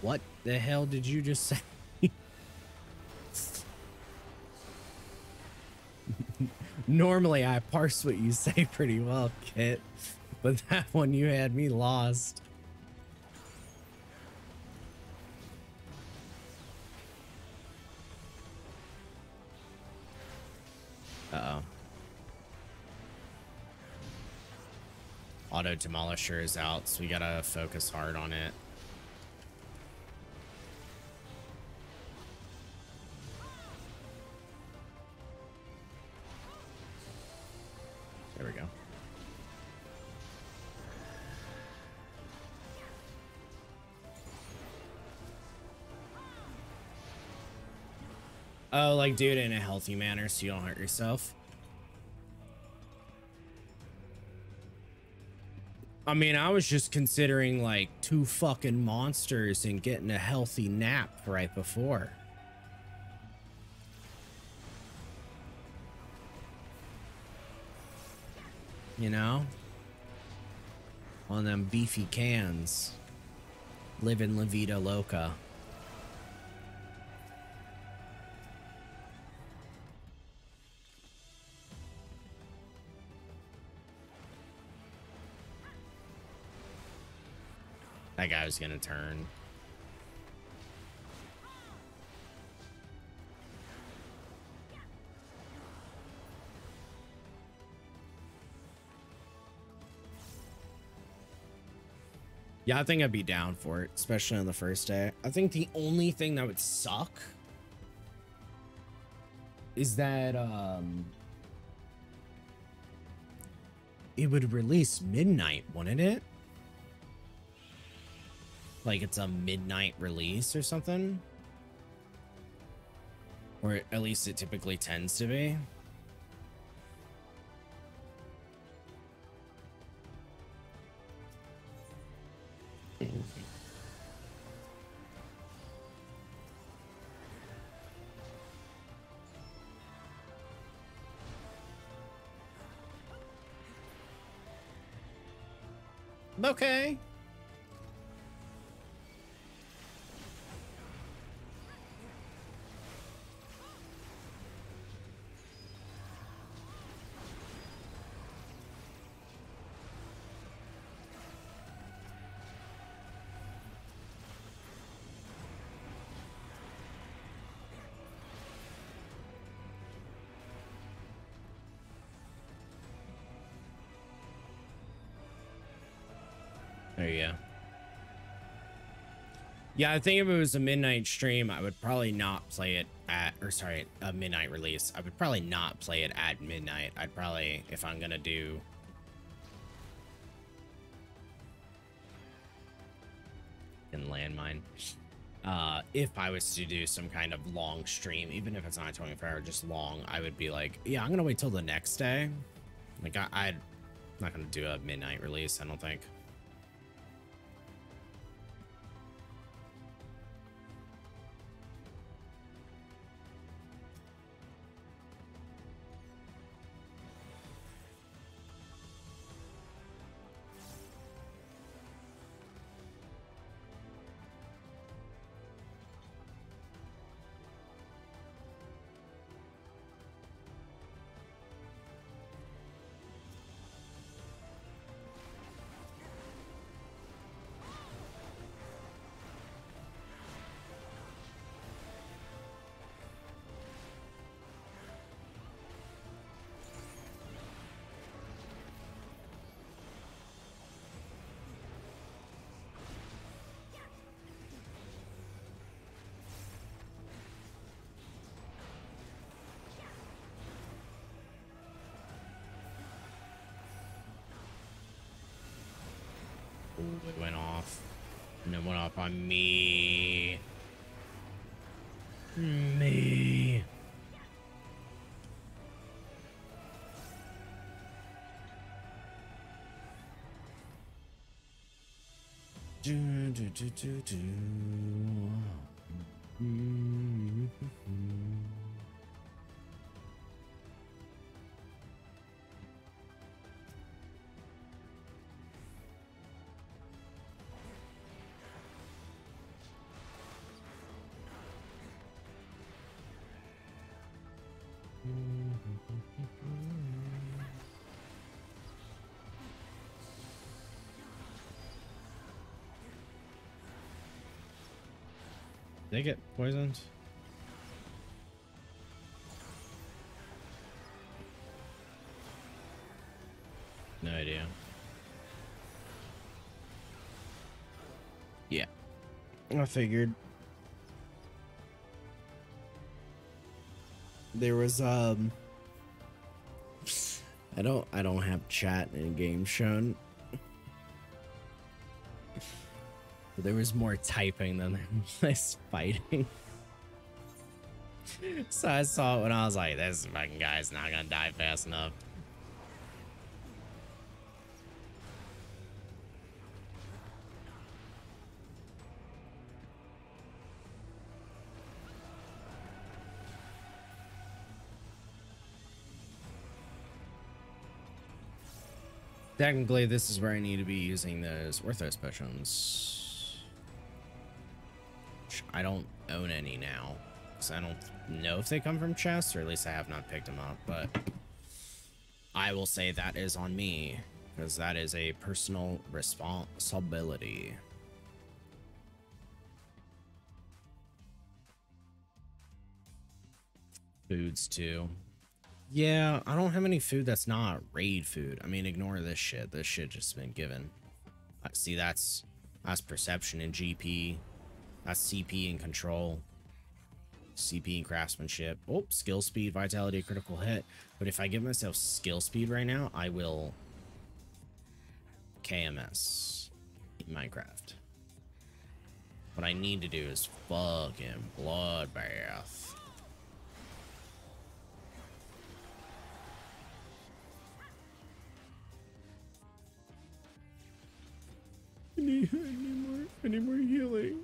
What the hell did you just say? Normally, I parse what you say pretty well, Kit. But that one, you had me lost. Uh-oh. Auto Demolisher is out, so we gotta focus hard on it. There we go. Oh, like do it in a healthy manner so you don't hurt yourself. I mean, I was just considering like 2 fucking monsters and getting a healthy nap right before. You know? On them beefy cans. Living La Vida Loca. That guy was gonna turn. Yeah, I think I'd be down for it, especially on the first day. I think the only thing that would suck is that it would release midnight, wouldn't it? Like it's a midnight release or something? Or at least it typically tends to be. Okay. There you go. Yeah, I think if it was a midnight stream, I would probably not play it at, or sorry, a midnight release. I would probably not play it at midnight. I'd probably, if I'm gonna do... in landmine. If I was to do some kind of long stream, even if it's not 24 hour, just long, I would be like, yeah, I'm gonna wait till the next day. Like, I'm not gonna do a midnight release, I don't think. Ooh, it went off. And it went off on me. Me. Do, do, do, do, do. They get poisoned? No idea. Yeah. I figured. There was I don't have chat in game shown. But there was more typing than there was fighting. So I saw it when I was like, this fucking guy's not gonna die fast enough. Technically, this is where I need to be using those Orthos potions. I don't own any now, because I don't know if they come from chests, or at least I have not picked them up, but I will say that is on me, because that is a personal responsibility. Foods, too. Yeah, I don't have any food that's not raid food. I mean, ignore this shit. This shit just been given. See, that's perception and GP. That's CP and control. CP and craftsmanship. Oh, skill speed, vitality, critical hit. But if I give myself skill speed right now, I will KMS in Minecraft. What I need to do is fucking bloodbath. I need more healing.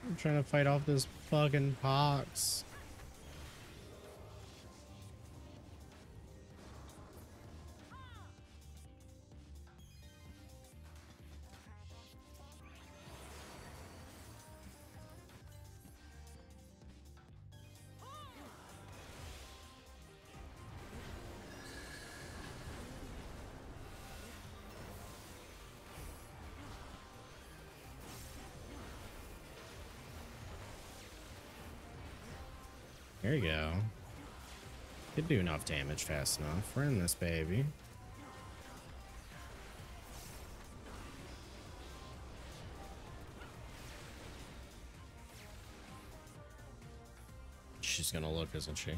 I'm trying to fight off this fucking pox. There you go. Could do enough damage fast enough. We're in this, baby. She's gonna look, isn't she?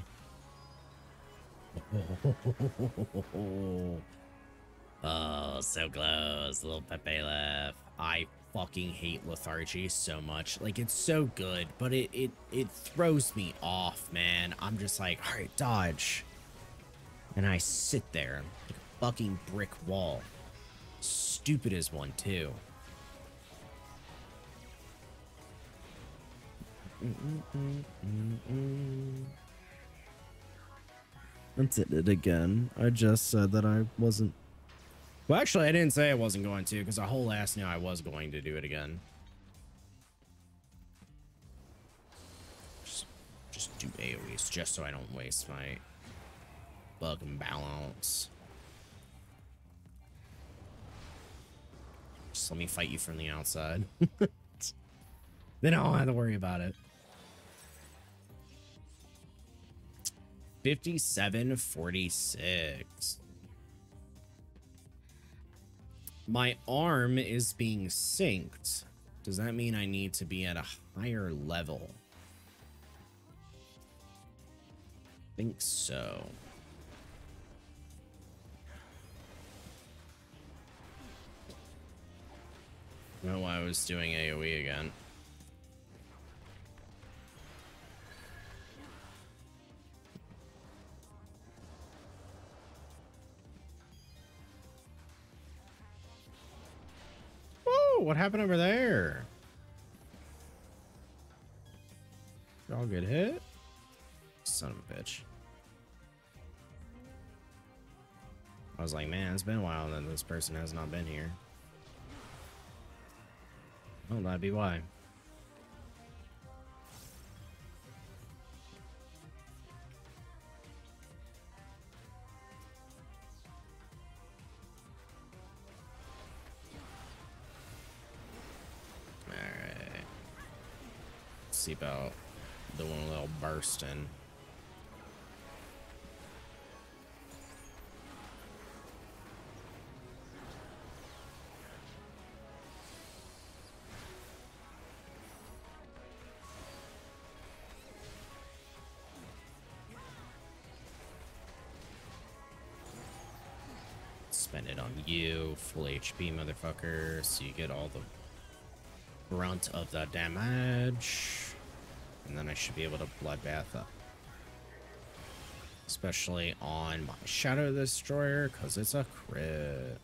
Oh, so close. Little Pepe left. I fucking hate lethargy so much. Like, it's so good, but it throws me off, man. I'm just like, all right, dodge. And I sit there like a fucking brick wall. Stupid as one, too. I did it again. I just said that I wasn't. Well, actually, I didn't say I wasn't going to, because a whole ass knew I was going to do it again. Just do AoEs, just so I don't waste my fucking balance. Just let me fight you from the outside. Then I don't have to worry about it. 5746. My arm is being synced. Does that mean I need to be at a higher level? I think so. No, I was doing AoE again. What happened over there? Y'all get hit? Son of a bitch. I was like, man, it's been a while that this person has not been here. Oh, that'd be why. See about doing a little bursting. Spend it on you, full HP, motherfucker, so you get all the brunt of the damage. And then I should be able to bloodbath up. Especially on my Shadow Destroyer, because it's a crit.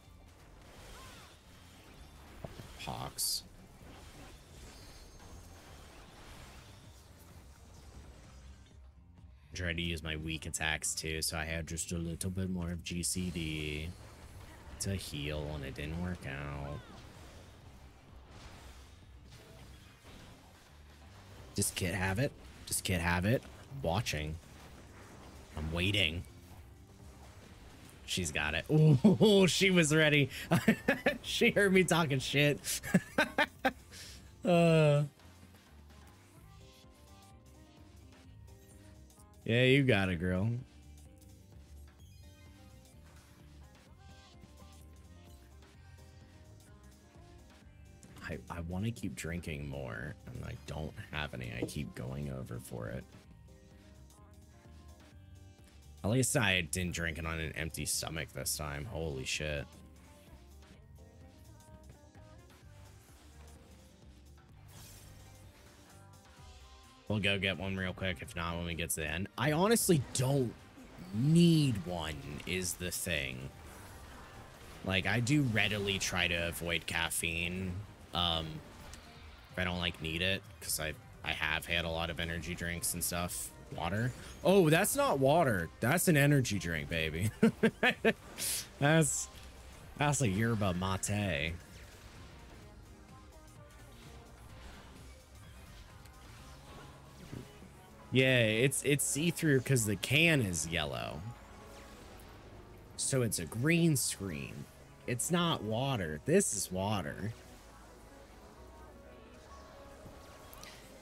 Pox. I tried to use my weak attacks too, so I had just a little bit more of GCD to heal, and it didn't work out. Just can't have it. Just can't have it. I'm watching. I'm waiting. She's got it. Oh, she was ready. She heard me talking shit. Yeah, you got it, girl. I want to keep drinking more, and I don't have any. I keep going over for it. At least I didn't drink it on an empty stomach this time. Holy shit. We'll go get one real quick, if not when we get to the end. I honestly don't need one, is the thing. Like, I do readily try to avoid caffeine. If I don't like need it, because I have had a lot of energy drinks and stuff. Water. Oh, that's not water. That's an energy drink, baby. that's a yerba mate. Yeah, it's see-through because the can is yellow. So it's a green screen. It's not water. This is water.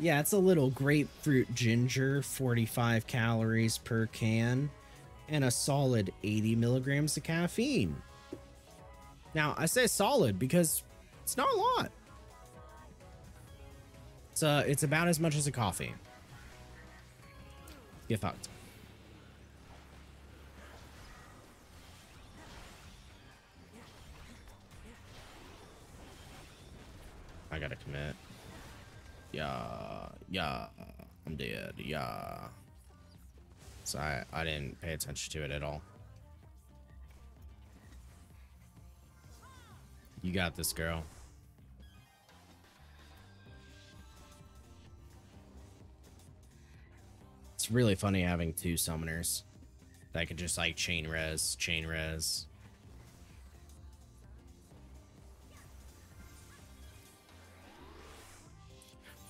Yeah, it's a little grapefruit ginger, 45 calories per can, and a solid 80 milligrams of caffeine. Now, I say solid because it's not a lot. It's about as much as a coffee. Get fucked. I gotta commit. Yeah, I'm dead. Yeah. So I didn't pay attention to it at all. You got this, girl. It's really funny having two summoners that could just like chain res.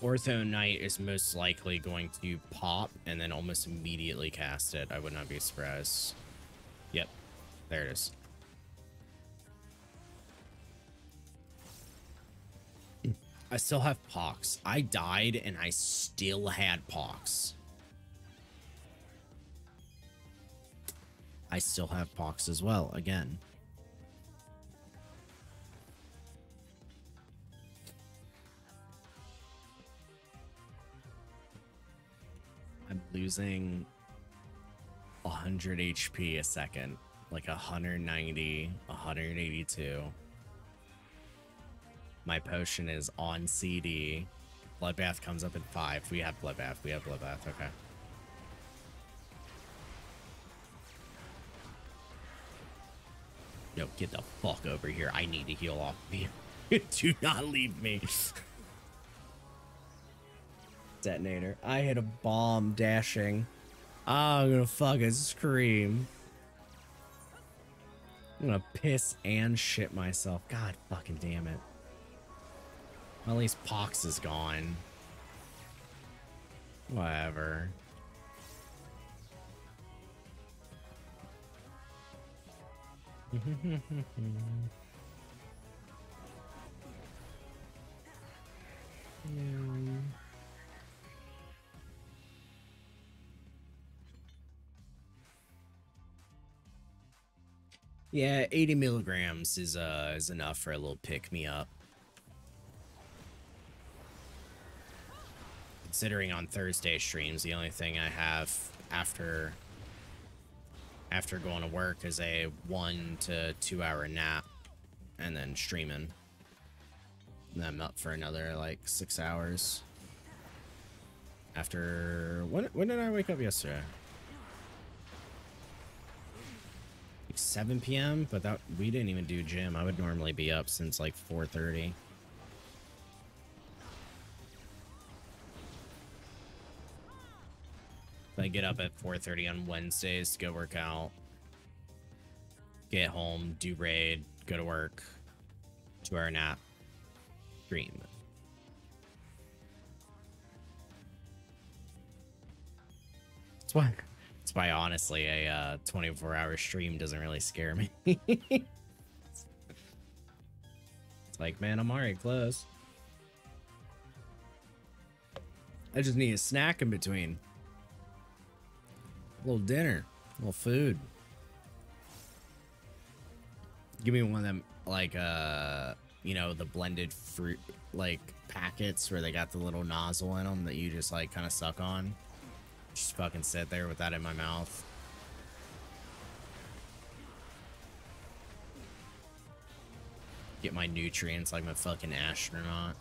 Ortho Knight is most likely going to pop and then almost immediately cast it. I would not be surprised. Yep, there it is. I still have Pox. I died and I still had Pox. I still have Pox as well, again. I'm losing 100 HP a second. Like 190, 182. My potion is on CD. Bloodbath comes up in 5. We have Bloodbath. Okay. Yo, get the fuck over here. I need to heal off of you. Do not leave me. Detonator. I hit a bomb dashing. Oh, I'm gonna fucking scream. I'm gonna piss and shit myself. God fucking damn it. Well, at least Pox is gone. Whatever. Yeah, 80 milligrams is enough for a little pick me up. Considering on Thursday streams, the only thing I have after going to work is a 1 to 2 hour nap and then streaming. And I'm up for another like 6 hours. After when did I wake up yesterday? Like 7 p.m. But that we didn't even do gym. I would normally be up since like 4:30. I get up at 4:30 on Wednesdays to go work out, get home, do raid, go to work, 2 hour nap, stream. That's why honestly a 24-hour stream doesn't really scare me. It's like, man, I'm already close. I just need a snack in between. A little dinner, a little food. Give me one of them, like, you know, the blended fruit, like, packets where they got the little nozzle in them that you just, like, kind of suck on. Just fucking sit there with that in my mouth. Get my nutrients like I'm a fucking astronaut.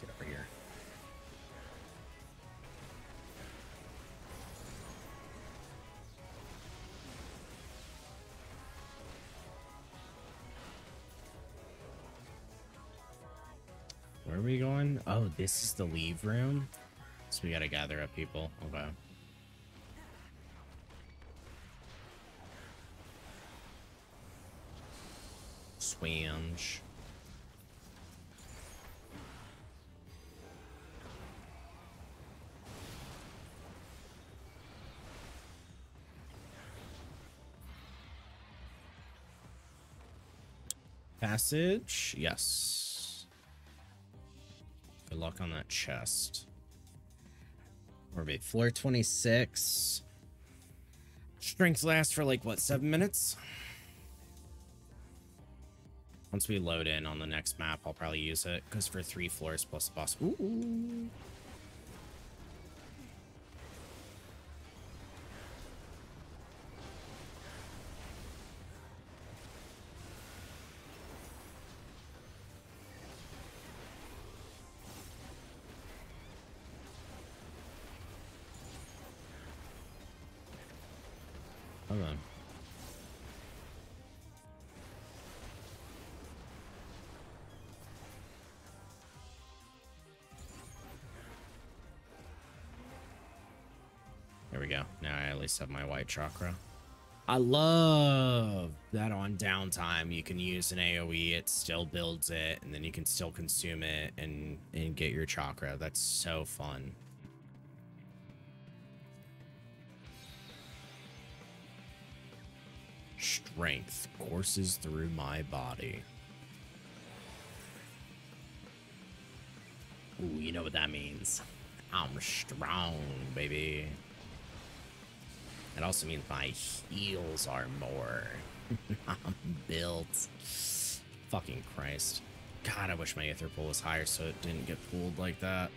Get over here. Where are we going? Oh, this is the leave room. So we gotta gather up people. Okay. Swinge. Passage? Yes. Good luck on that chest. Orbit. Floor 26. Strength lasts for like, what, 7 minutes? Once we load in on the next map, I'll probably use it, because for 3 floors plus boss. Ooh. Hold on. There we go. Now I at least have my white chakra. I love that on downtime you can use an AoE, it still builds it, and then you can still consume it and get your chakra. That's so fun. Strength courses through my body. Ooh, you know what that means. I'm strong, baby. It also means my heals are more. I'm built. Fucking Christ. God, I wish my aetherpool was higher so it didn't get pulled like that.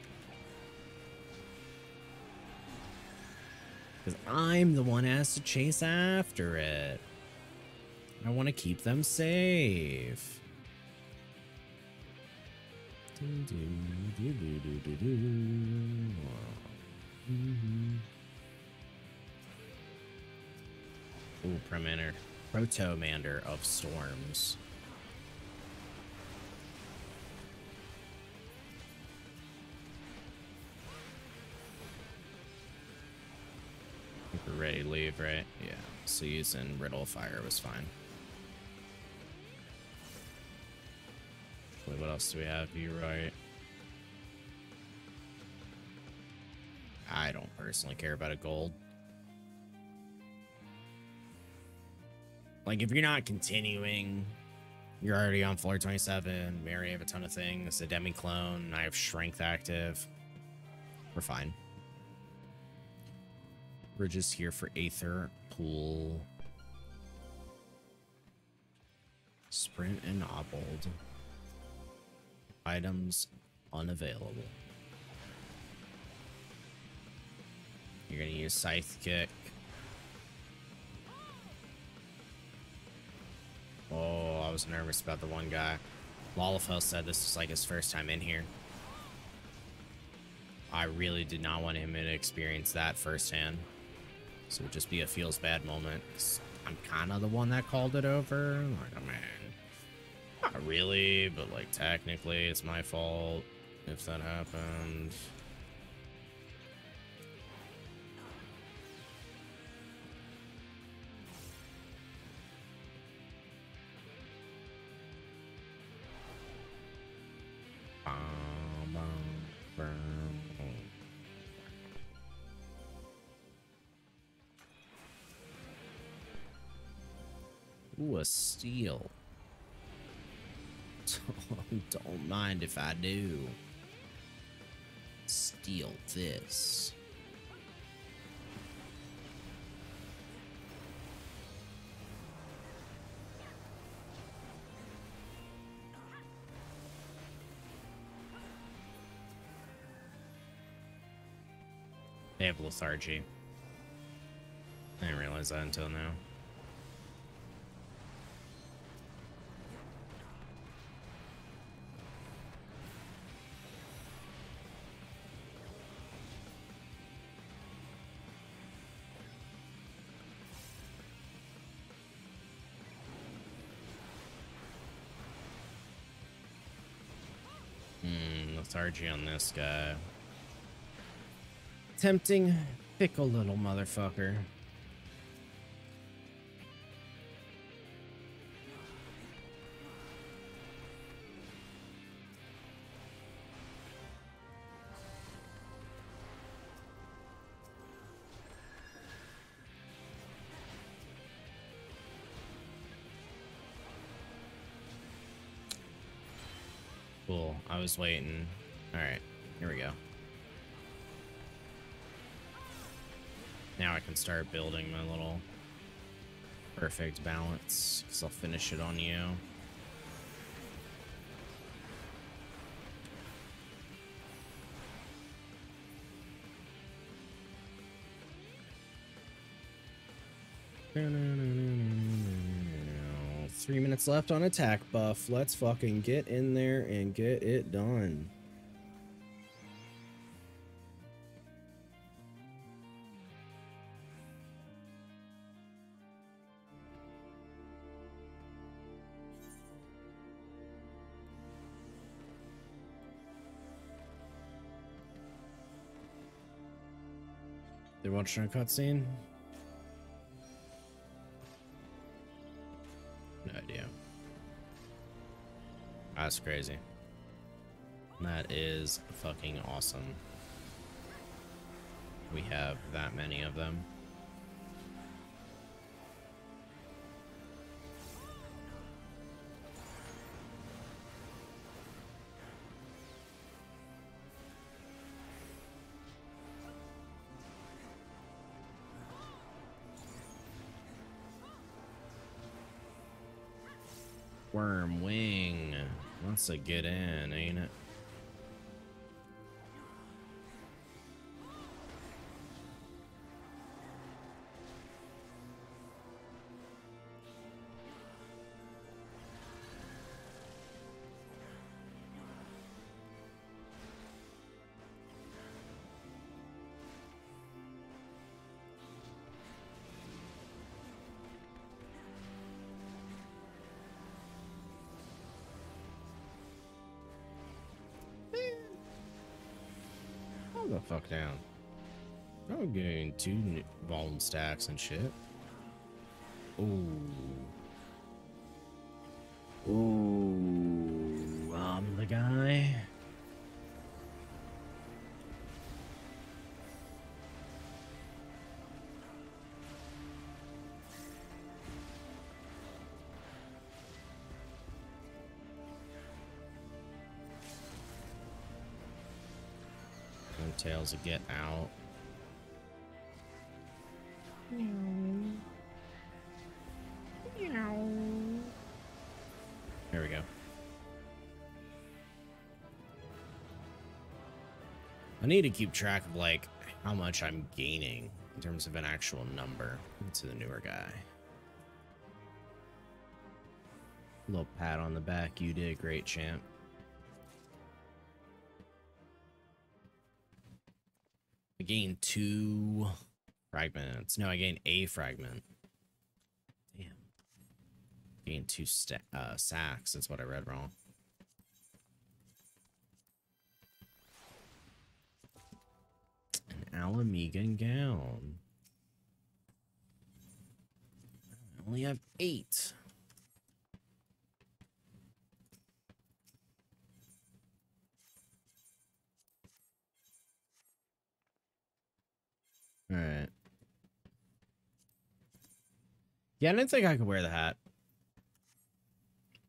Because I'm the one that has to chase after it. I want to keep them safe. Ooh, Protomander of Storms. I think we're ready to leave, right? Yeah. So using Riddle of Fire was fine. What else do we have? You right. I don't personally care about a gold. Like, if you're not continuing, you're already on floor 27. Mary have a ton of things. A demi clone. I have strength active. We're fine. We're just here for Aether, Pool, Sprint, and Obbold. Items unavailable. You're gonna use Scythe Kick. Oh, I was nervous about the one guy. Lalafell said this is like his first time in here. I really did not want him to experience that firsthand. So it would just be a feels bad moment. 'Cause I'm kind of the one that called it over. Like, man, not really, but like technically it's my fault if that happened. Ooh, a steal. Don't mind if I do. Steal this. They have lethargy. I didn't realize that until now. Lethargy on this guy. Tempting, fickle little motherfucker. Cool. I was waiting. All right, here we go. Now I can start building my little Perfect balance, because I'll finish it on you. No, no, no, no, no, no. 3 minutes left on attack buff. Let's fucking get in there and get it done. They're watching a cutscene? No idea. That's crazy. That is fucking awesome. We have that many of them. Worm wing wants to get in, ain't it? Calm the fuck down. I'm getting 2 volume stacks and shit. Ooh. Ooh, I'm the guy. Tails to get out. Meow. Meow. There we go. I need to keep track of like how much I'm gaining in terms of an actual number to the newer guy. A little pat on the back. You did great, champ. I gained 2 fragments. No, I gained a fragment. Damn. Gained 2 sacks. That's what I read wrong. An Alamegan gown. I only have 8. All right. Yeah, I didn't think I could wear the hat.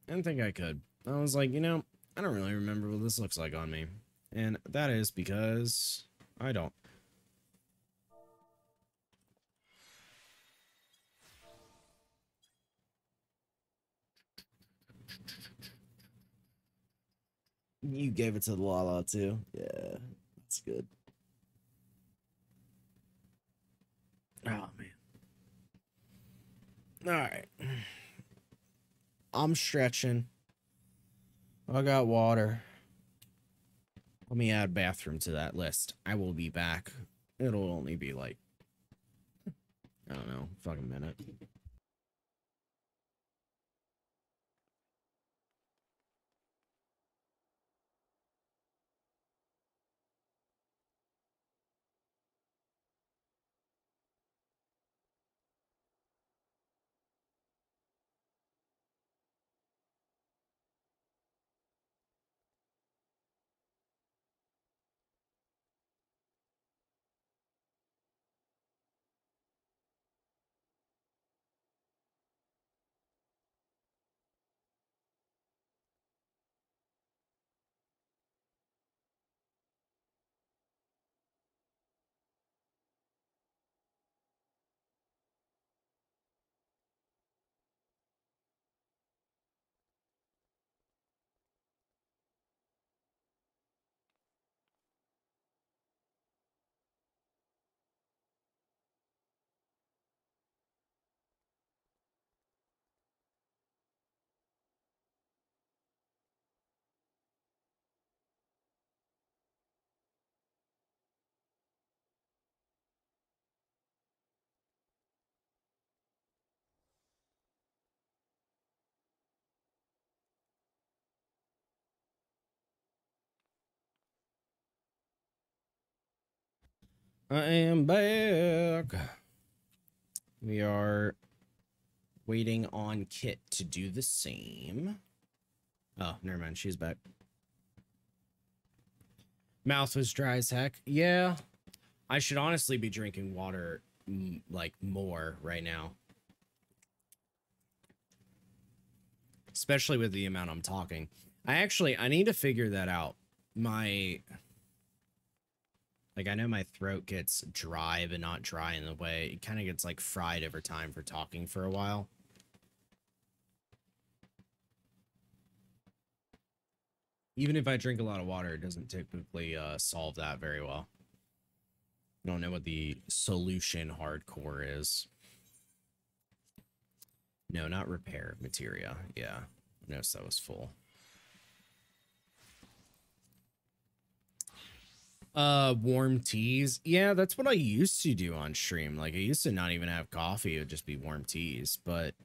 I didn't think I could. I was like, you know, I don't really remember what this looks like on me. And that is because I don't. You gave it to the Lala too. Yeah, that's good. Oh, man. All right. I'm stretching. I got water. Let me add bathroom to that list. I will be back. It'll only be like, I don't know, fucking minute. I am back. We are waiting on Kit to do the same. Oh, never mind. She's back. Mouth was dry as heck. Yeah. I should honestly be drinking water, like, more right now. Especially with the amount I'm talking. I need to figure that out. I know my throat gets dry, but not dry in the way. It kind of gets, like, fried over time for talking for a while. Even if I drink a lot of water, it doesn't typically solve that very well. I don't know what the solution hardcore is. No, not repair materia. Yeah, I noticed that was full. Warm teas. Yeah, that's what I used to do on stream. Like, I used to not even have coffee. It would just be warm teas, but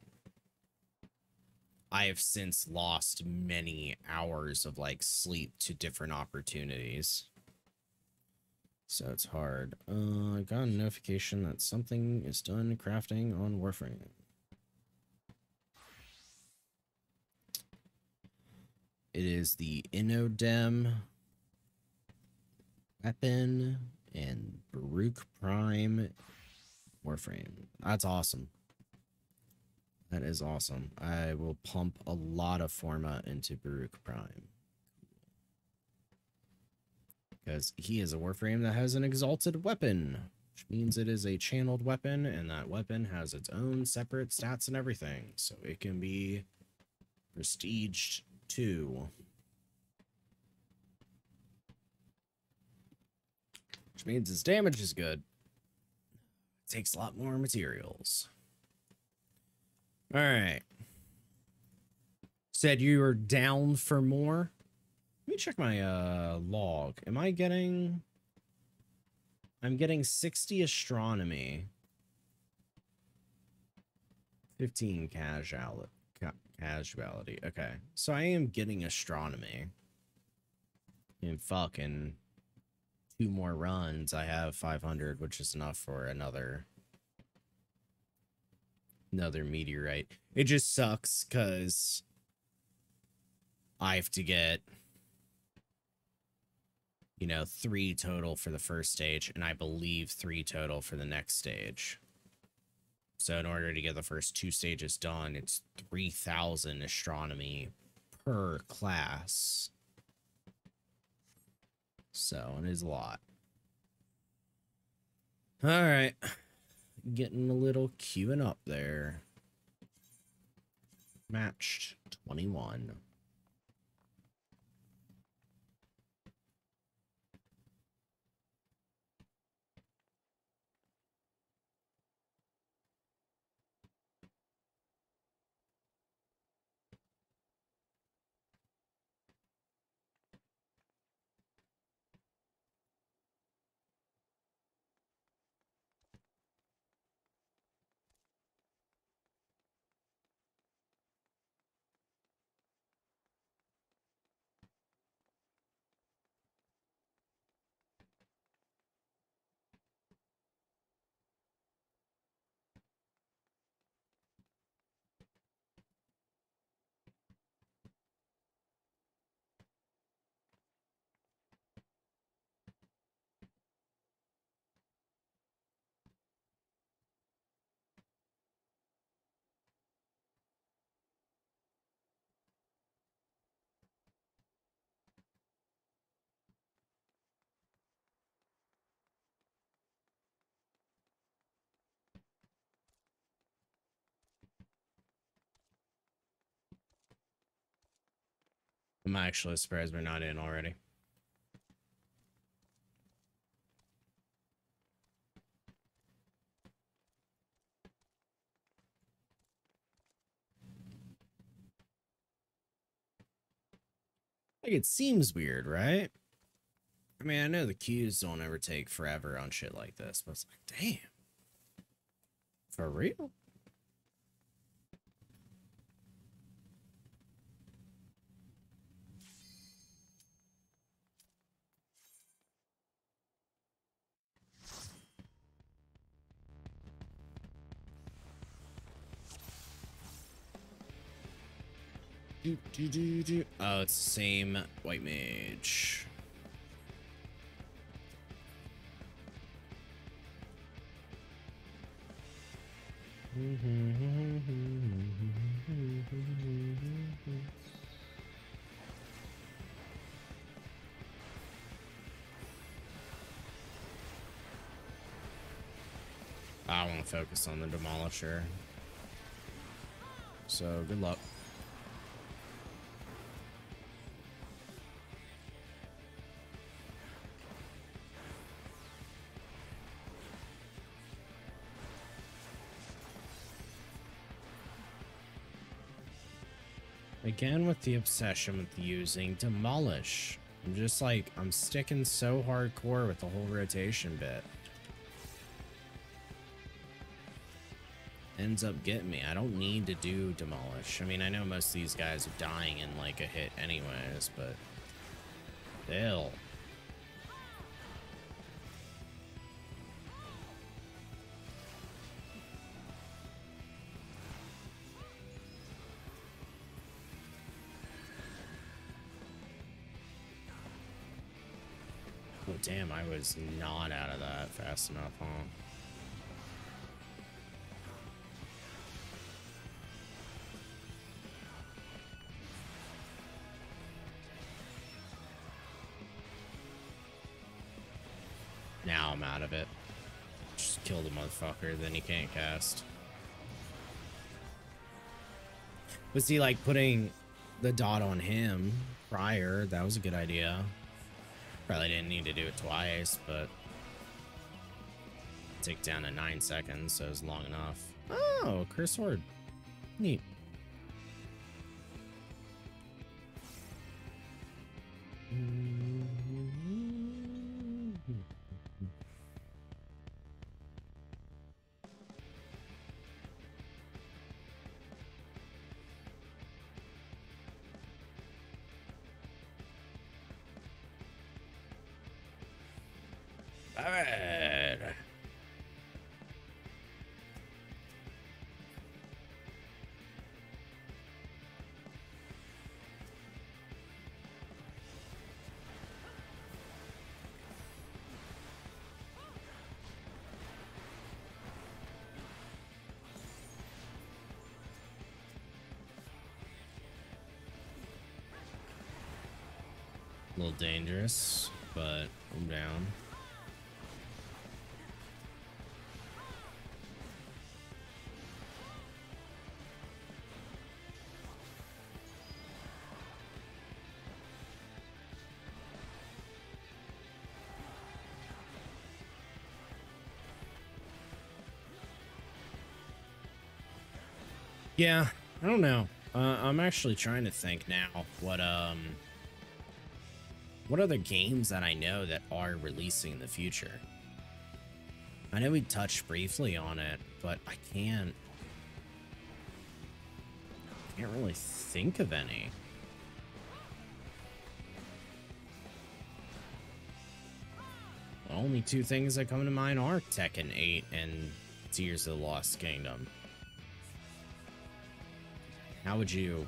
I have since lost many hours of, like, sleep to different opportunities. So it's hard. I got a notification that something is done crafting on Warframe. It is the Inodem weapon and Baruch Prime Warframe. That's awesome. That is awesome. I will pump a lot of format into Baruch Prime. Because he is a Warframe that has an exalted weapon, which means it is a channeled weapon, and that weapon has its own separate stats and everything. So it can be prestiged too. Which means its damage is good. It takes a lot more materials. Alright. Said you were down for more? Let me check my log. I'm getting 60 astronomy. 15 casuality. Okay. So I am getting astronomy. In fucking 2 more runs, I have 500, which is enough for another meteorite. It just sucks because I have to get, 3 total for the first stage, and I believe 3 total for the next stage. So in order to get the first 2 stages done, it's 3,000 astronomy per class. So it is a lot. All right. Getting a little queuing up there. Matched 21. I'm actually surprised we're not in already. Like, it seems weird, right? I mean, I know the queues don't ever take forever on shit like this, but it's like, damn. For real? Oh, it's the same white mage. I want to focus on the Demolisher. So, good luck. Again with the obsession with using Demolish. I'm just like, I'm sticking so hardcore with the whole rotation bit. Ends up getting me. I don't need to do Demolish. I mean, I know most of these guys are dying in like a hit anyways, but still. Oh, damn, I was not out of that fast enough, huh? Now I'm out of it. Just kill the motherfucker, then he can't cast. Was he like putting the dot on him prior? That was a good idea. Probably didn't need to do it twice, but take down to 9 seconds, so it's long enough. Oh, curse sword. Neat. Alright. A little dangerous, but I'm down. Yeah, I don't know. I'm actually trying to think now what other games that I know that are releasing in the future. I know we touched briefly on it, but I can't really think of any. The only two things that come to mind are Tekken 8 and Tears of the Lost Kingdom. How would you...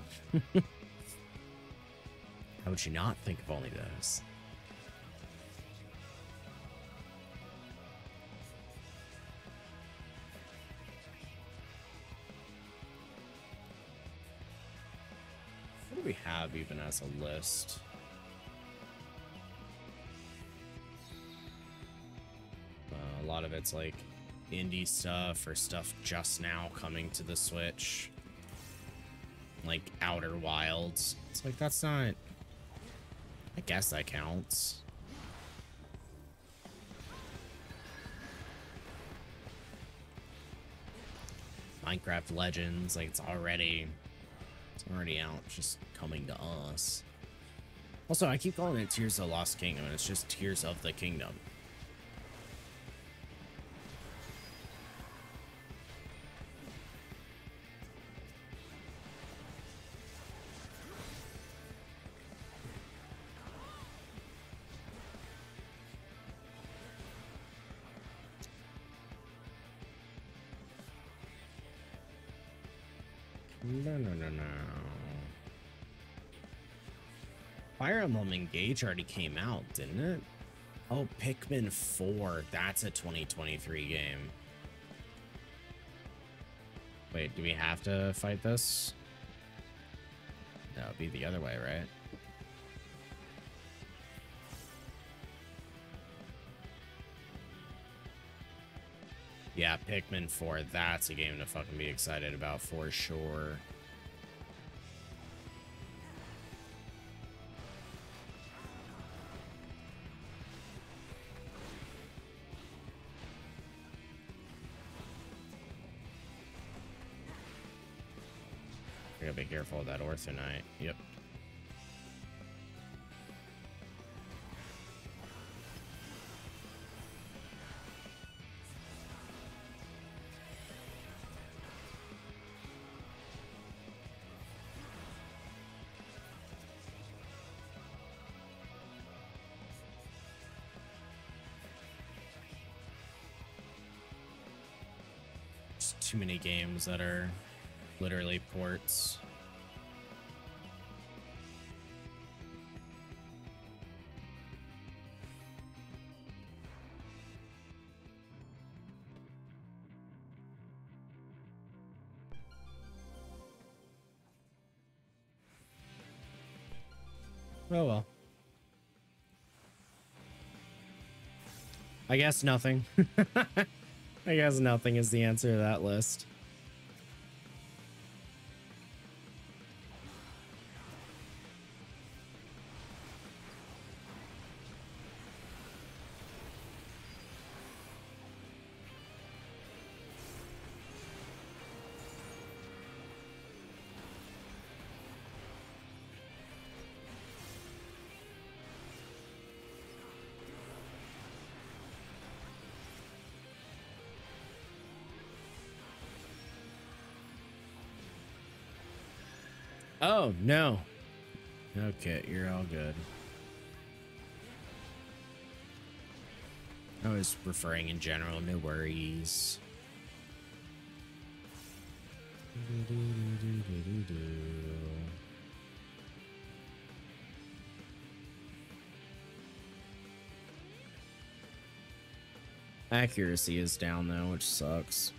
How would you not think of only those? What do we have even as a list? A lot of it's like indie stuff or stuff just now coming to the Switch. Like Outer Wilds. It's like, that's not... I guess that counts. Minecraft Legends, like it's already out, just coming to us. Also, I keep calling it Tears of the Lost Kingdom, and it's just Tears of the Kingdom. No. Fire Emblem Engage already came out, didn't it? Oh, Pikmin 4. That's a 2023 game. Wait, do we have to fight this? No, it'd be the other way, right? Yeah, Pikmin 4. That's a game to fucking be excited about for sure. I gotta be careful of that Orthonite. Yep. There's too many games that are literally ports. Oh well. I guess nothing. I guess nothing is the answer to that list. Oh, no. Okay, you're all good. I was referring in general, no worries. Accuracy is down though, which sucks.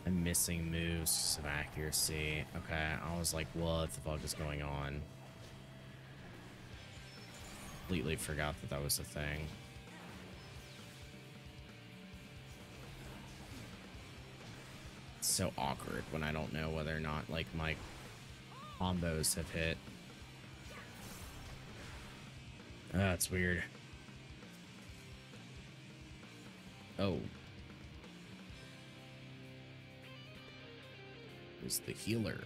I'm missing moves of accuracy. Okay, I was like, what the fuck is going on? Completely forgot that that was a thing. It's so awkward when I don't know whether or not, like, my combos have hit. That's weird. Oh. Who's the healer?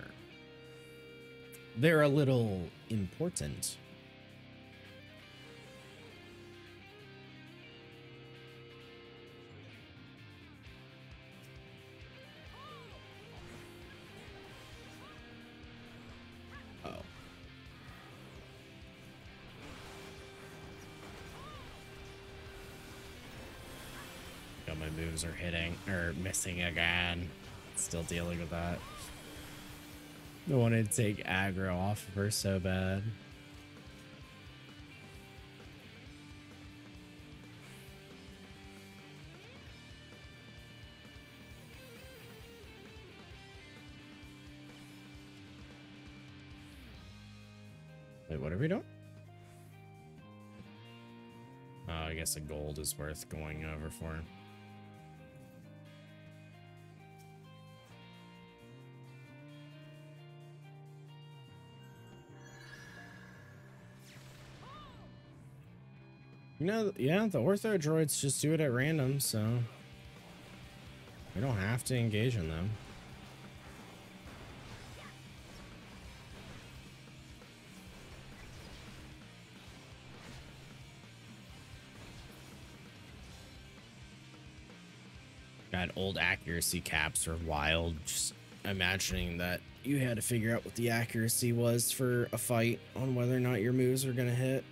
They're a little important. Oh. God, my moves are hitting or missing again. Still dealing with that. I wanted to take aggro off of her so bad. Wait, what are we doing? Oh, I guess a gold is worth going over for. You know, yeah, the ortho droids just do it at random, so we don't have to engage in them. God, old accuracy caps are wild. Just imagining that you had to figure out what the accuracy was for a fight on whether or not your moves are gonna hit.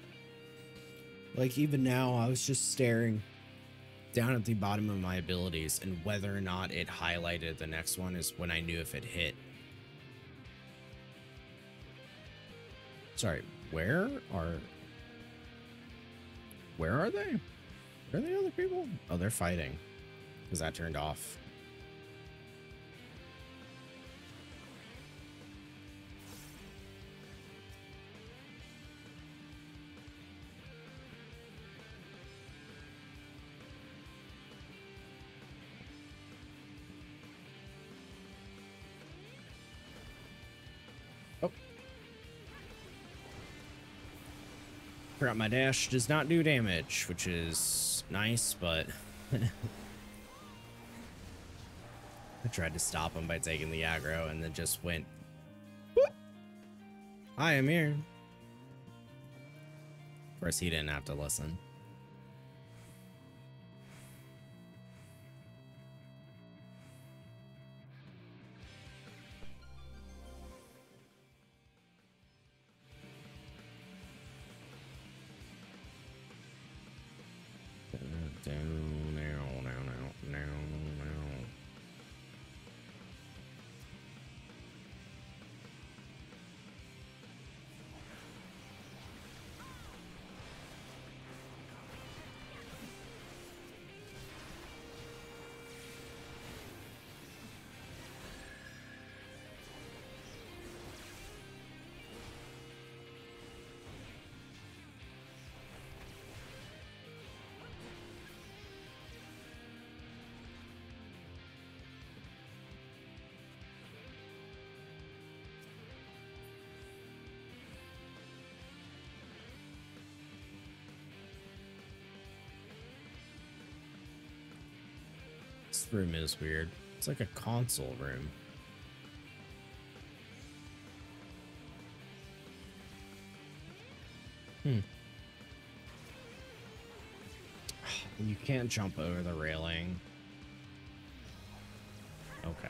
Like, even now, I was just staring down at the bottom of my abilities, and whether or not it highlighted the next one is when I knew if it hit. Sorry, where are they? Where are the other people? Oh, they're fighting. Because that turned off. Oh. Forgot my dash does not do damage, which is nice, but I tried to stop him by taking the aggro and then just went, whoop. I am here. Of course, he didn't have to listen. This room is weird. It's like a console room. You can't jump over the railing. Okay.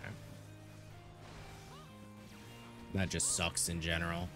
That just sucks in general.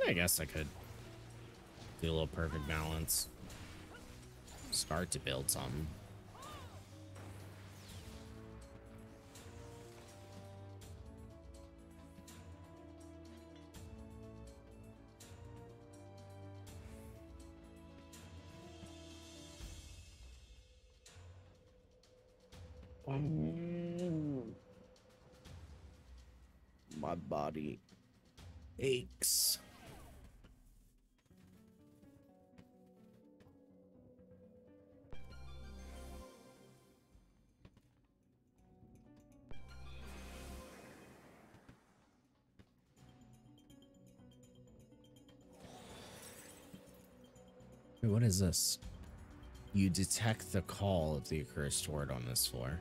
I guess I could do a little perfect balance. Start to build something. My body aches. Wait, what is this? You detect the call of the accursed horde on this floor.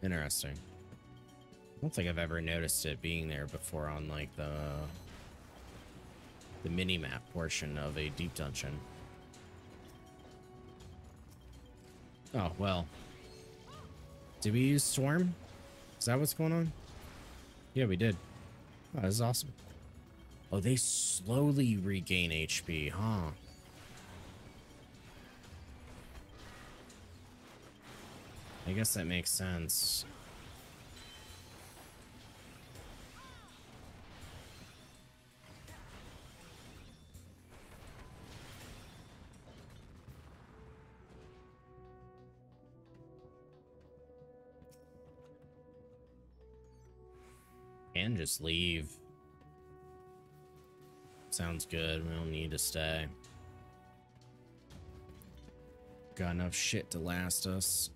Interesting. I don't think I've ever noticed it being there before on like the mini-map portion of a deep dungeon. Oh, well. Did we use Storm? Is that what's going on? Yeah, we did. Oh, this is awesome. Oh, they slowly regain HP, huh? I guess that makes sense. And just leave. Sounds good. We don't need to stay. Got enough shit to last us.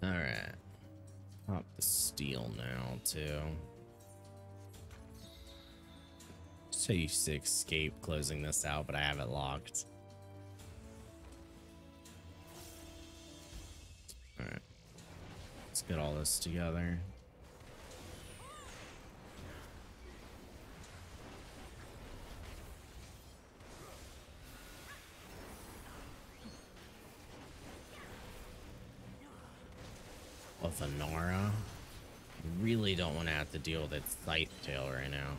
Alright. Pop the steel now, too. So you should escape closing this out, but I have it locked. Alright. Let's get all this together. With Anara. Really don't want to have to deal with its scythe tail right now.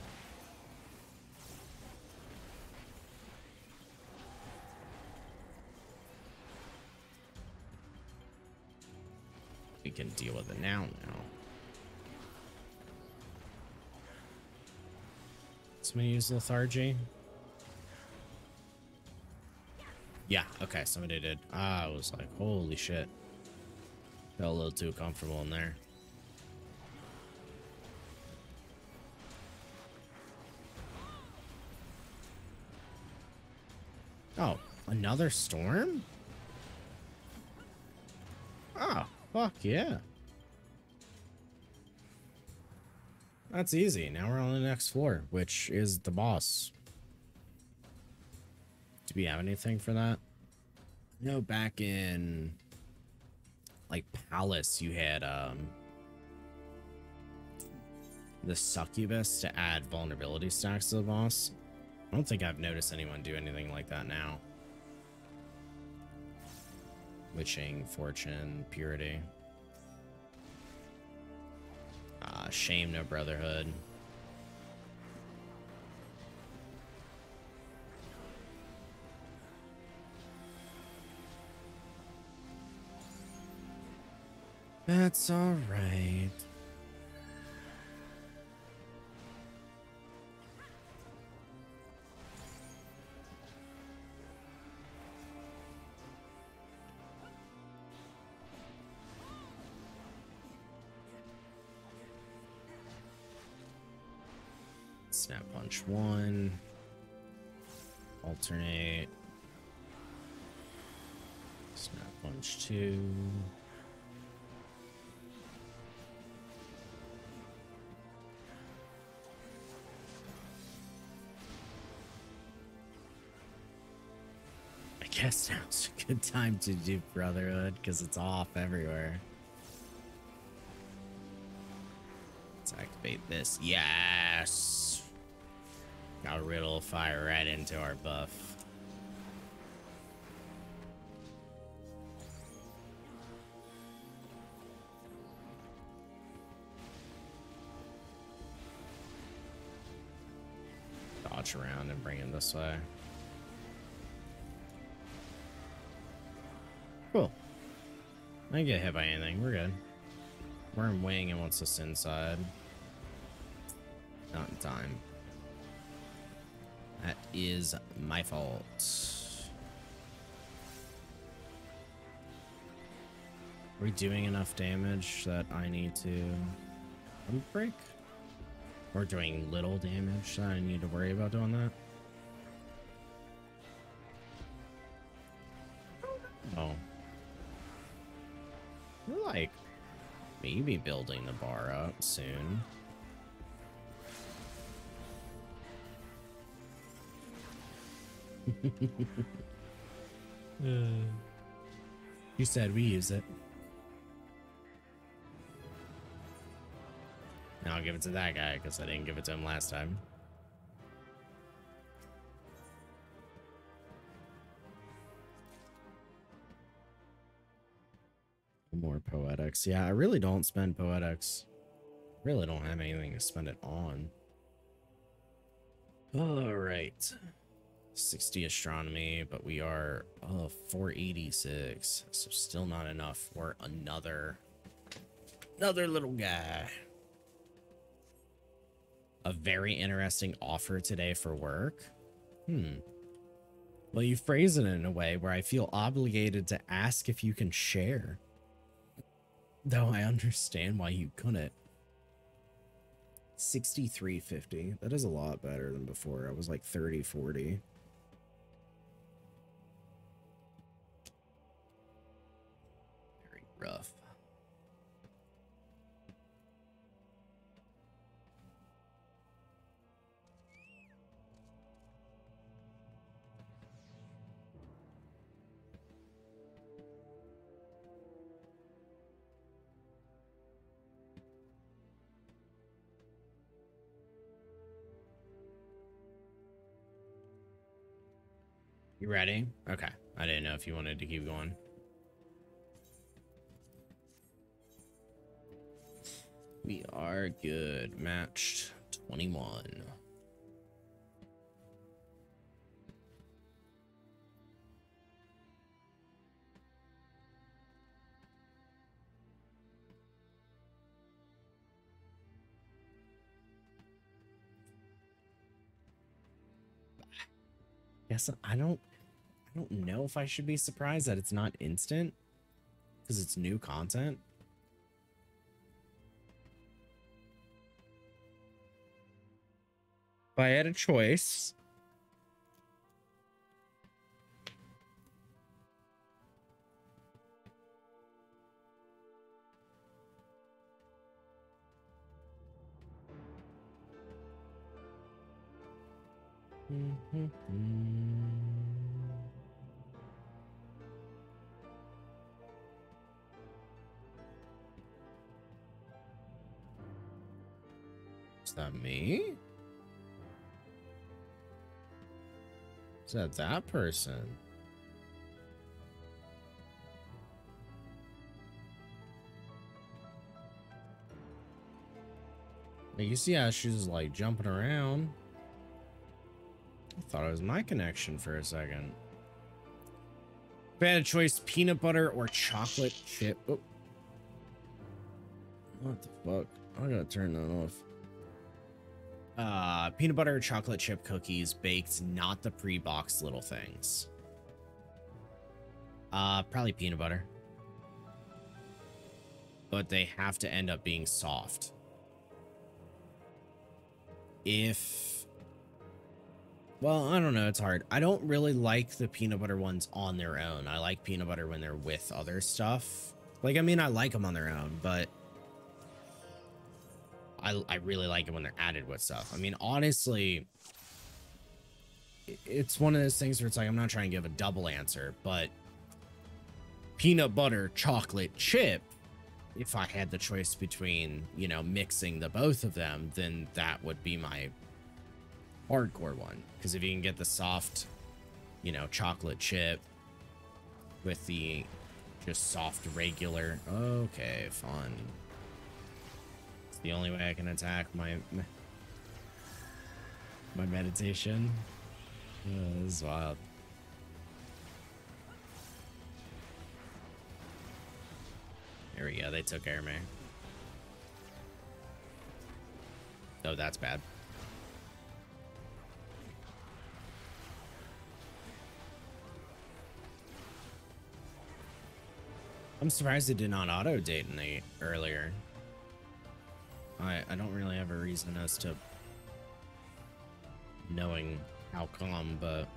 We can deal with it now. Somebody use lethargy? Yeah, okay, somebody did. I was like, holy shit. Felt a little too comfortable in there. Oh, another storm? Oh, fuck yeah. That's easy. Now we're on the next floor, which is the boss. Do we have anything for that? No, back in like Palace, you had the succubus to add vulnerability stacks to the boss. I don't think I've noticed anyone do anything like that now. Witching, fortune, purity. Shame, no brotherhood. That's all right. Snap punch 1. Alternate. Snap punch 2. I guess now's a good time to do Brotherhood because it's off everywhere. Let's activate this. Yes. Got riddle fire right into our buff. Dodge around and bring him this way. Cool. I didn't get hit by anything. We're good. We're in wing and wants us inside. Not in time. That is my fault. Are we doing enough damage that I need to break? Or doing little damage that I need to worry about doing that? Oh. We're like maybe building the bar up soon. You said we use it. Now I'll give it to that guy because I didn't give it to him last time. More poetics. Yeah, I really don't spend poetics. Really don't have anything to spend it on. All right. 60 astronomy, but we are 486, so still not enough for another little guy. A very interesting offer today for work. Well, you phrase it in a way where I feel obligated to ask if you can share, though I understand why you couldn't. 63.50. That is a lot better than before. I was like 30.40. Rough. You ready? Okay. I didn't know if you wanted to keep going. We are good. Matched 21. Yes, I don't know if I should be surprised that it's not instant because it's new content. If I had a choice, is that me? Is that person? You see how she's like jumping around. I thought it was my connection for a second. If I had a choice, peanut butter or chocolate chip. Oh. What the fuck? I gotta turn that off. Peanut butter or chocolate chip cookies baked, not the pre-boxed little things. Probably peanut butter. But they have to end up being soft. Well, I don't know, it's hard. I don't really like the peanut butter ones on their own. I like peanut butter when they're with other stuff. Like, I mean, I like them on their own, but I really like it when they're added with stuff. I mean, honestly, it's one of those things where it's like, I'm not trying to give a double answer, but peanut butter chocolate chip, if I had the choice between, you know, mixing the both of them, then that would be my hardcore one. Because if you can get the soft, you know, chocolate chip with the just soft regular, okay, fun. It's the only way I can attack my meditation. Oh, this is wild. There we go. They took care of me. Oh, that's bad. I'm surprised it did not auto detonate earlier. I don't really have a reason as to knowing how come, but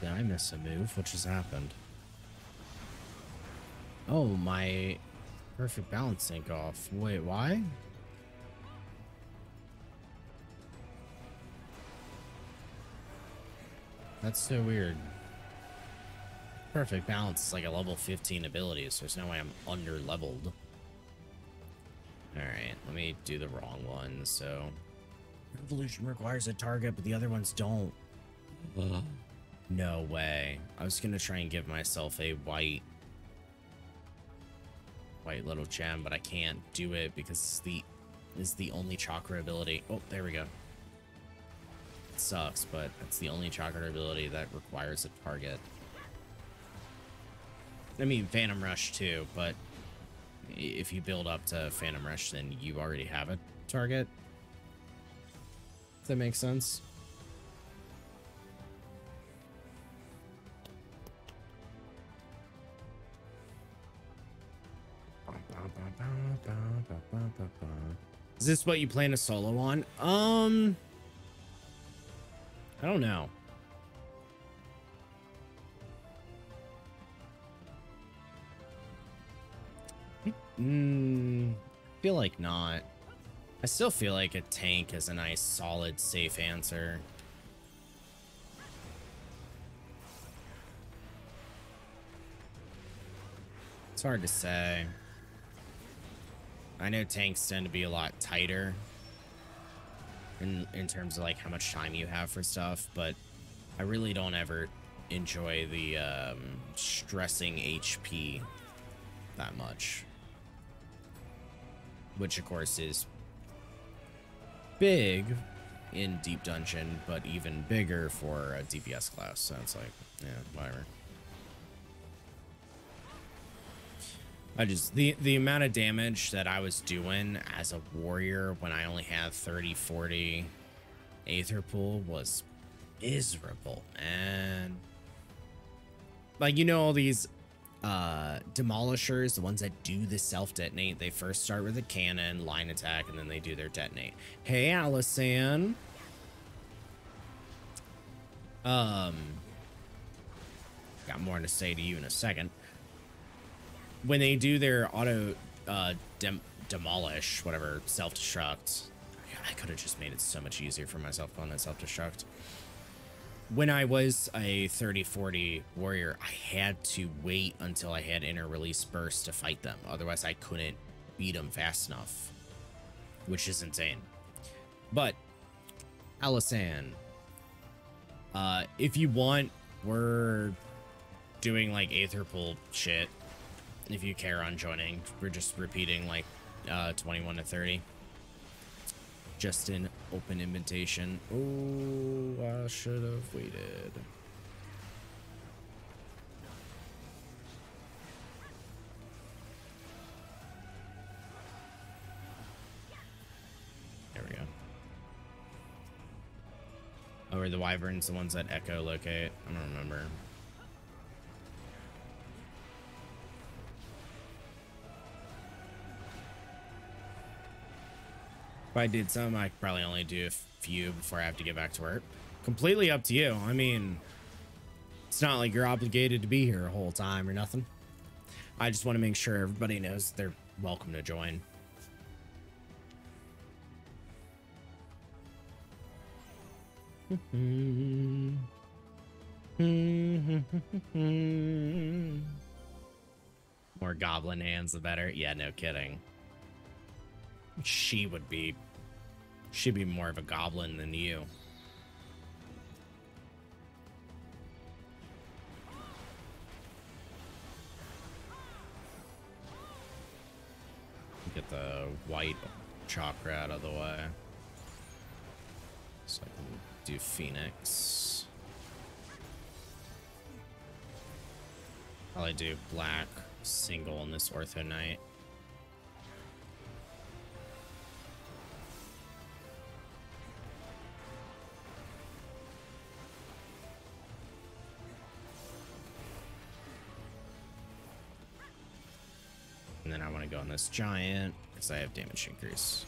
did I miss a move? What just happened? Oh, my perfect balance sync off. Wait, why? That's so weird. Perfect balance is like a level 15 ability, so there's no way I'm under leveled. Alright, let me do the wrong one. So, Revolution requires a target, but the other ones don't. No way. I was gonna try and give myself a white little gem, but I can't do it because it's the only chakra ability. Oh, there we go. It sucks, but it's the only chakra ability that requires a target. I mean, Phantom Rush too, but if you build up to Phantom Rush, then you already have a target. If that makes sense. Is this what you plan to solo on? I don't know. Feel like not. I still feel like a tank is a nice, solid, safe answer. It's hard to say. I know tanks tend to be a lot tighter in terms of like how much time you have for stuff, but I really don't ever enjoy the stressing HP that much, which of course is big in Deep Dungeon, but even bigger for a DPS class. So it's like, yeah, whatever. I just, the amount of damage that I was doing as a warrior when I only had 30-40 aetherpool was miserable, man. Like, you know, all these demolishers, the ones that do the self-detonate, they first start with a cannon, line attack, and then they do their detonate. Hey, Allison. Got more to say to you in a second. When they do their auto demolish, whatever, self-destruct, I could have just made it so much easier for myself on that self-destruct. When I was a 30-40 warrior, I had to wait until I had inner release burst to fight them. Otherwise, I couldn't beat them fast enough, which is insane. But, Allison, if you want, we're doing like aetherpool shit. If you care on joining, we're just repeating like 21 to 30. Just an open invitation. Oh, I should have waited. There we go. Oh, are the wyverns the ones that echo locate? I don't remember. If I did some, I could probably only do a few before I have to get back to work. Completely up to you. I mean, it's not like you're obligated to be here the whole time or nothing. I just want to make sure everybody knows they're welcome to join. More goblin hands, the better. Yeah, no kidding. She'd be more of a goblin than you. Get the white chakra out of the way. So I can do Phoenix. Probably do black single in this Ortho Knight. And then I want to go on this giant because I have damage increase.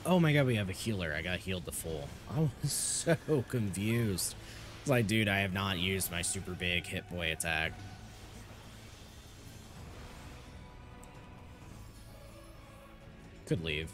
Oh my god, we have a healer. I got healed to full. I was so confused. It's like, dude, I have not used my super big hit boy attack. Could leave.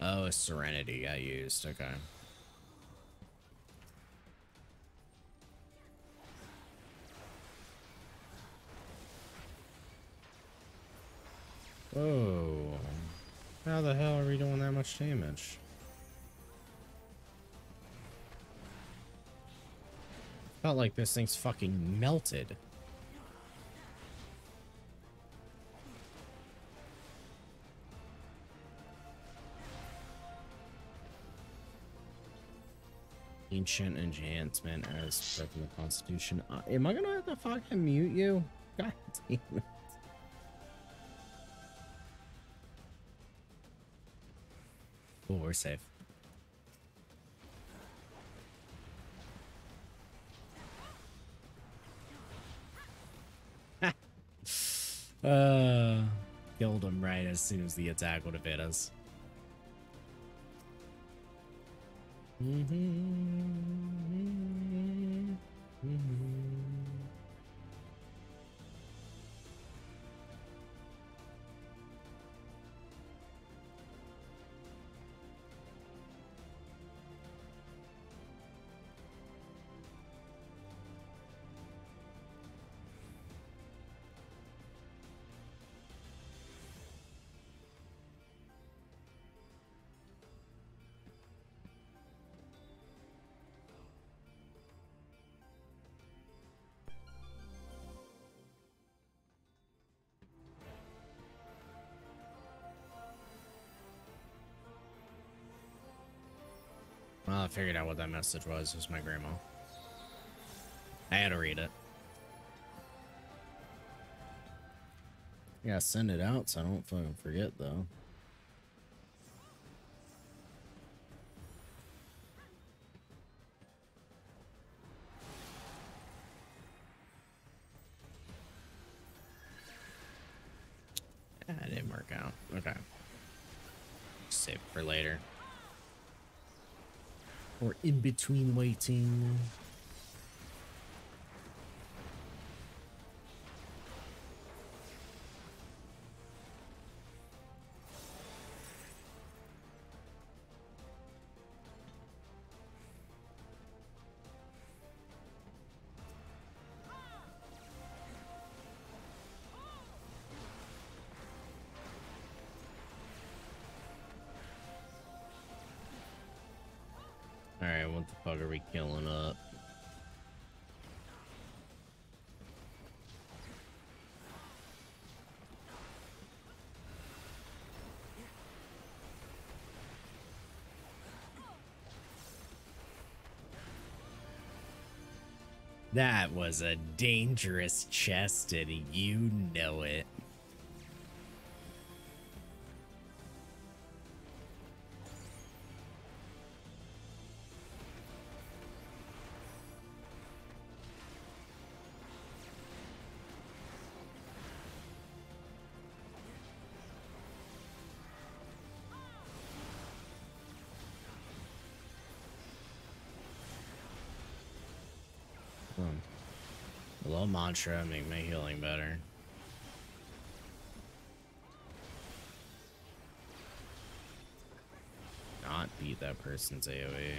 Oh, Serenity I used. Okay. Whoa. How the hell are we doing that much damage? Felt like this thing's fucking melted. Ancient enhancement as broken the Constitution. Am I gonna have to fucking mute you? God damn it. Oh, we're safe. Killed him right as soon as the attack would have hit us. Well, I figured out what that message was. It was my grandma. I had to read it. Yeah, send it out so I don't fucking forget, though. That didn't work out. Okay. Save it for later. Or in between waiting. Alright, what the fuck are we killing up? That was a dangerous chest, and you know it. A little mantra, make my healing better. Not beat that person's AoE.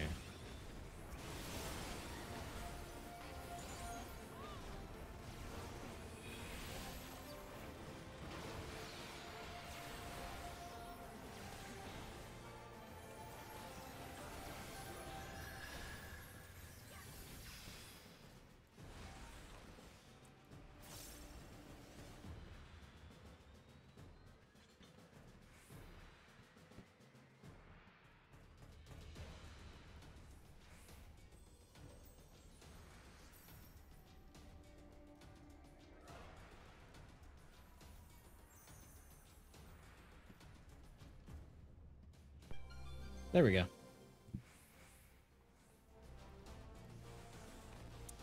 There we go.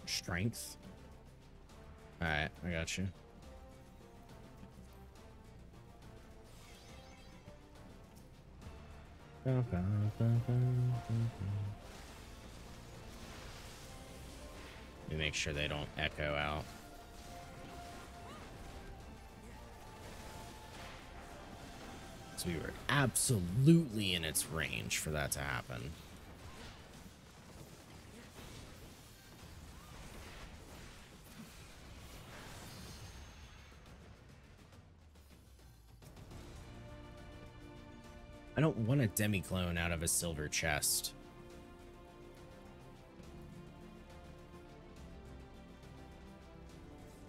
Strength. Alright, I got you. Let me make sure they don't echo out. So we were absolutely in its range for that to happen. I don't want a demi-clone out of a silver chest.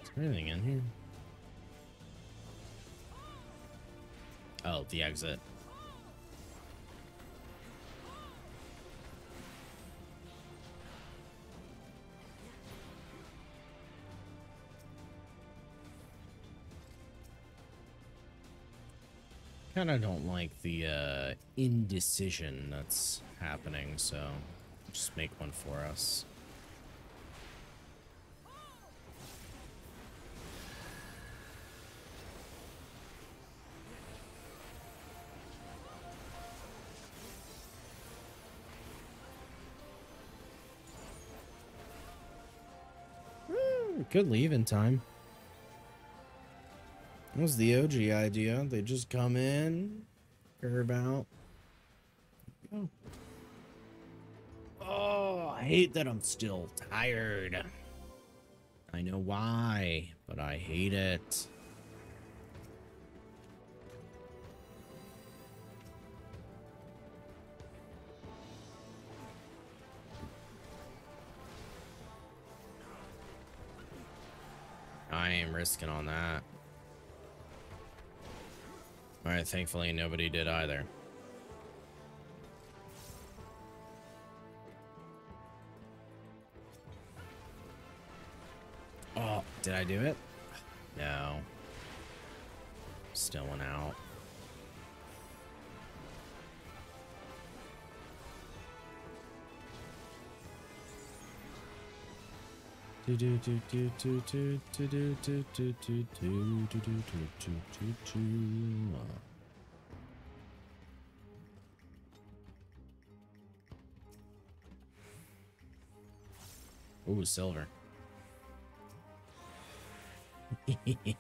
Is there anything in here? Oh, the exit. Kind of don't like the indecision that's happening, so just make one for us. Good leave in time. That was the OG idea. They just come in, curve out. Oh, I hate that I'm still tired. I know why, but I hate it. I ain't risking on that. Alright, thankfully nobody did either. Oh, did I do it? No. Still one out. Ooh, silver.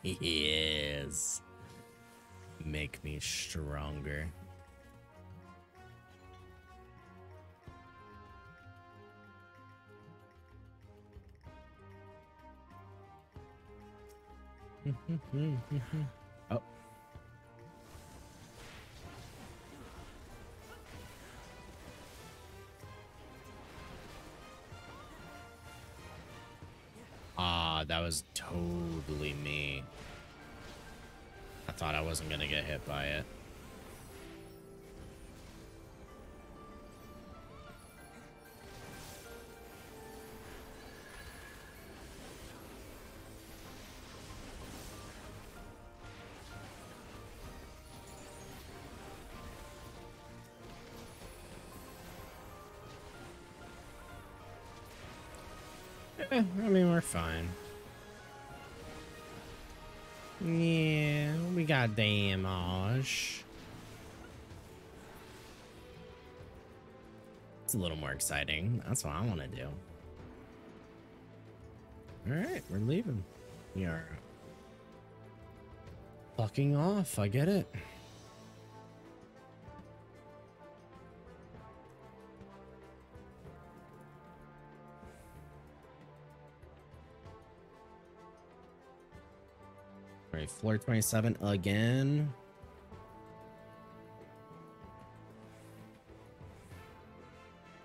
Yes. Make me stronger. Oh. Ah, that was totally me. I thought I wasn't gonna get hit by it. I mean, we're fine. Yeah, we got damage. It's a little more exciting. That's what I want to do. Alright, we're leaving. We are fucking off. I get it. Alright, floor 27 again.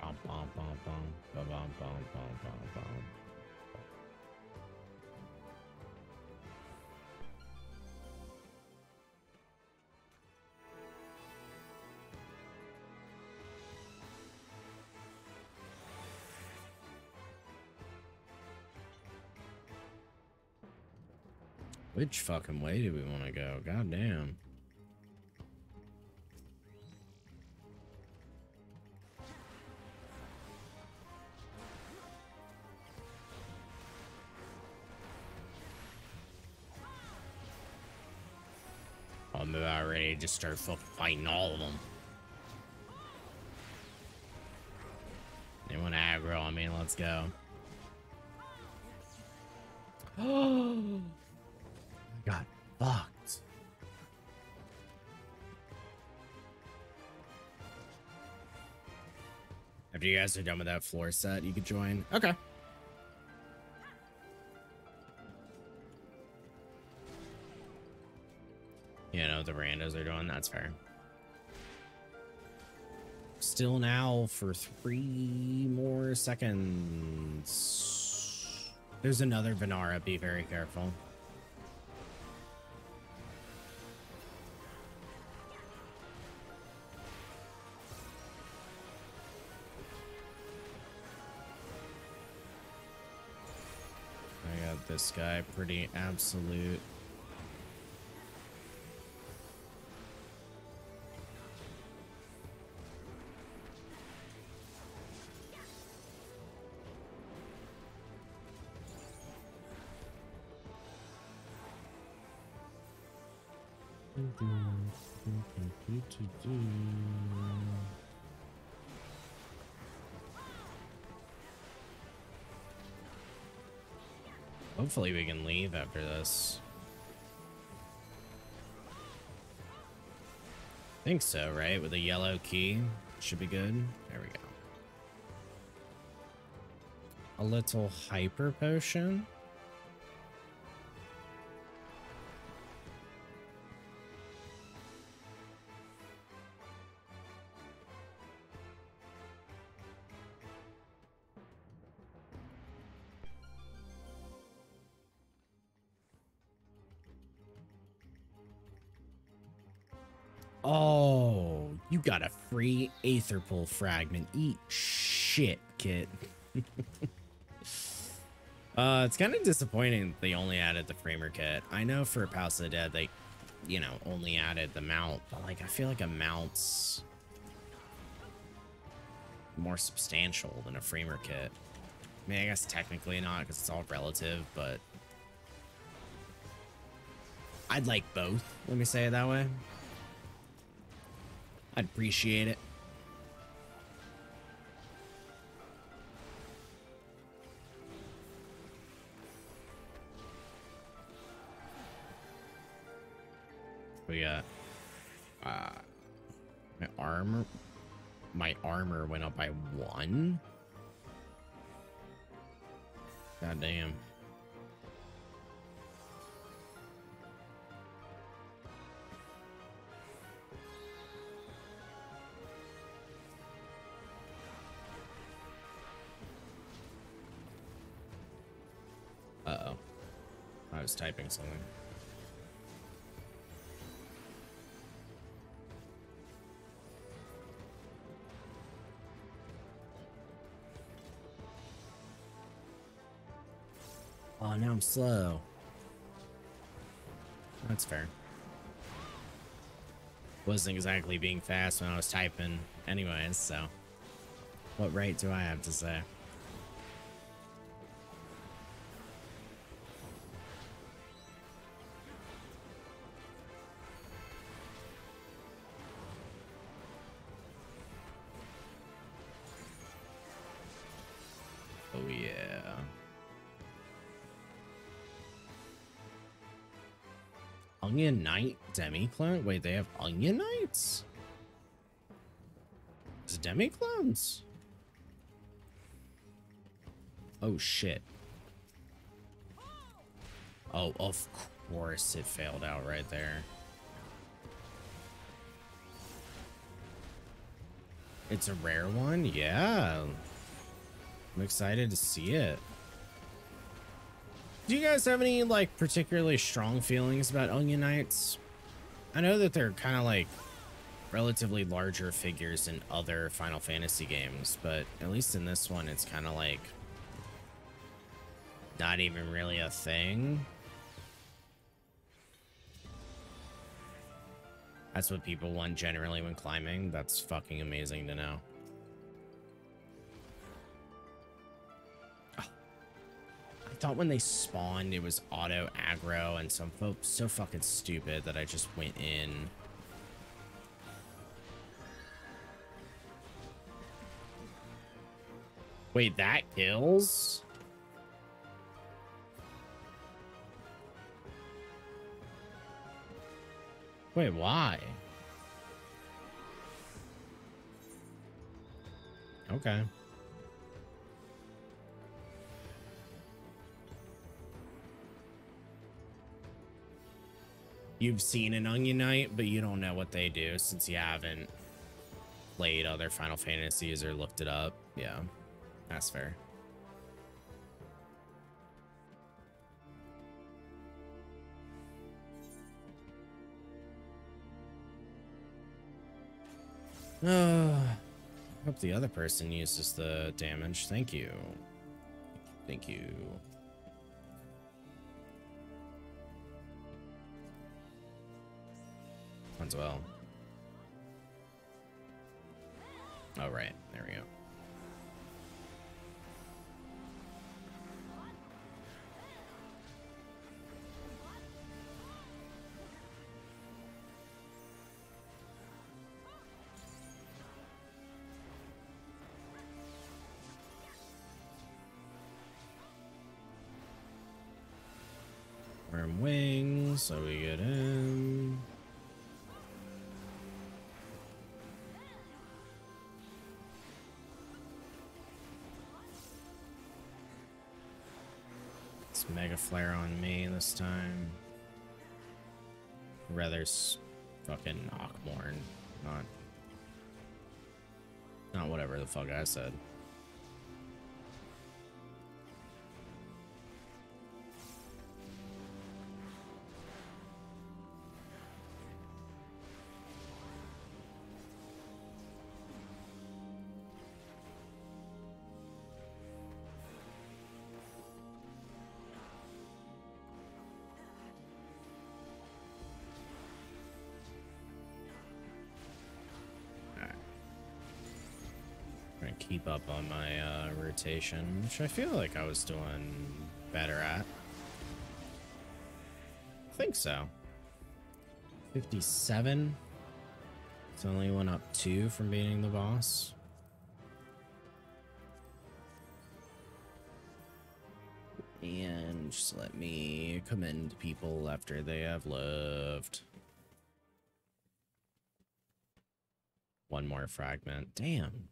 Bum, bum, bum, bum, bum, bum, bum, bum, bum. Which fucking way do we want to go? God damn. I'm about ready to just start fucking fighting all of them. They want to aggro on me. Let's go. Oh, I got fucked. After you guys are done with that floor set, you could join. Okay. You know, the randos are doing. That's fair. Still now for 3 more seconds. There's another Venara. Be very careful. I got this guy pretty absolute. Hopefully we can leave after this. Think so, right? With a yellow key. Should be good. There we go. A little hyper potion. Oh, you got a free aetherpool fragment. Eat shit, kid. It's kind of disappointing that they only added the framer kit. I know for House of the Dead, they, you know, only added the mount, but like, I feel like a mount's more substantial than a framer kit. I mean, I guess technically not because it's all relative, but I'd like both. Let me say it that way. I'd appreciate it. We got my armor went up by 1. God damn. Uh-oh. I was typing something. Oh, now I'm slow. That's fair. Wasn't exactly being fast when I was typing anyways, so what right do I have to say? Oh yeah. Onion Knight demi-clone? Wait, they have Onion Knights? It's demi-clones? Oh, shit. Oh, of course it failed out right there. It's a rare one? Yeah. I'm excited to see it. Do you guys have any, like, particularly strong feelings about Onion Knights? I know that they're kind of, like, relatively larger figures in other Final Fantasy games, but at least in this one, it's kind of, like, not even really a thing. That's what people want generally when climbing. That's fucking amazing to know. I thought when they spawned it was auto aggro, and some folks so fucking stupid that I just went in. Wait, that kills? Wait, why? Okay. You've seen an Onion Knight, but you don't know what they do since you haven't played other Final Fantasies or looked it up. Yeah, that's fair. I hope the other person uses the damage. Thank you. Thank you. As well. Oh, right. There we go. Worm wings, so we get in. It's Mega Flare on me this time. Rather fucking Ockmorn, not whatever the fuck I said. Keep up on my rotation, which I feel like I was doing better at. I think so. 57. It's only went up 2 from beating the boss. And just let me commend people after they have left. One more fragment. Damn.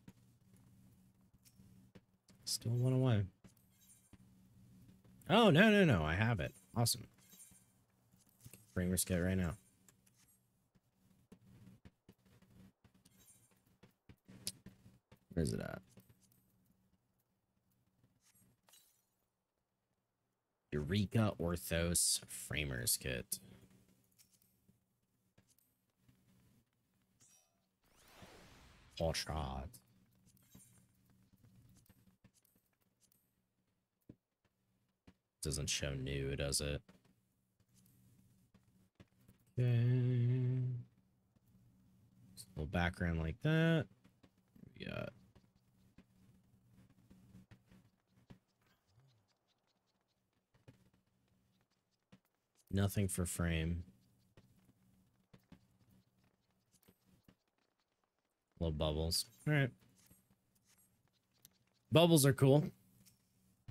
Still one away. Oh, no. I have it. Awesome. Bring risk it right now. Where's it at? Eureka Orthos Framers Kit. All shot. Doesn't show new, does it? Okay. Just a little background like that. We got nothing for frame. Little bubbles. All right. Bubbles are cool.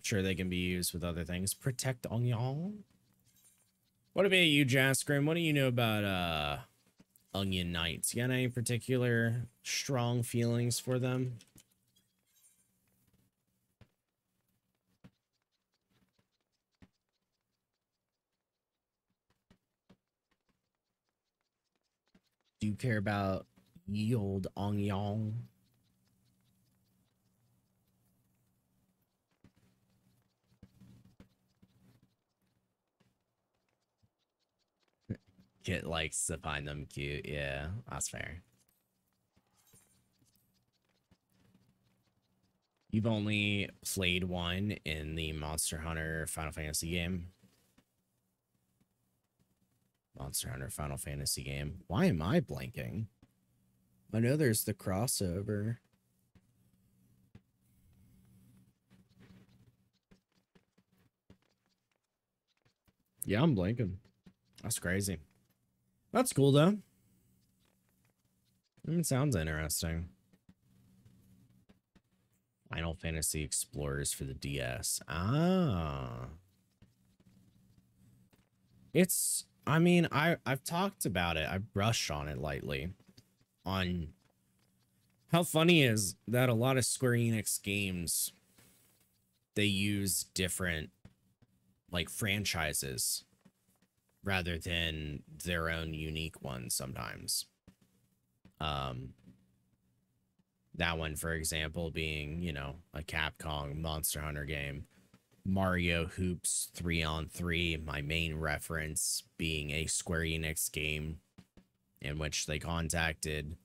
Sure, they can be used with other things. Protect Onion. What about you, Jaskrim? What do you know about Onion Knights? You got any particular strong feelings for them? Do you care about ye old Onion? Kit likes to find them cute. Yeah, that's fair. You've only played one in the Monster Hunter Final Fantasy game. Monster Hunter Final Fantasy game. Why am I blanking? I know there's the crossover. Yeah, I'm blanking. That's crazy. That's cool, though. It sounds interesting. Final Fantasy Explorers for the DS. Ah. It's, I mean, I've talked about it. I've brushed on it lightly. On how funny is that a lot of Square Enix games, they use different, like, franchises rather than their own unique ones sometimes. That one, for example, being, you know, a Capcom Monster Hunter game. Mario Hoops 3-on-3, my main reference being a Square Enix game in which they contacted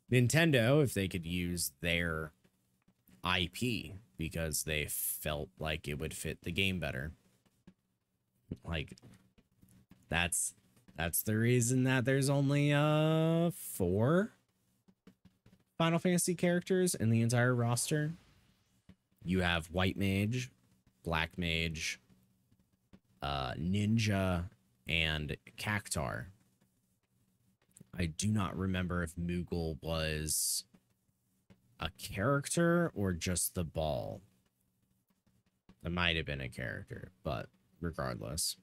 Nintendo if they could use their IP because they felt like it would fit the game better. Like, that's the reason that there's only 4 Final Fantasy characters in the entire roster. You have White Mage, Black Mage, Ninja, and Cactar. I do not remember if Moogle was a character or just the ball. It might have been a character, but regardless.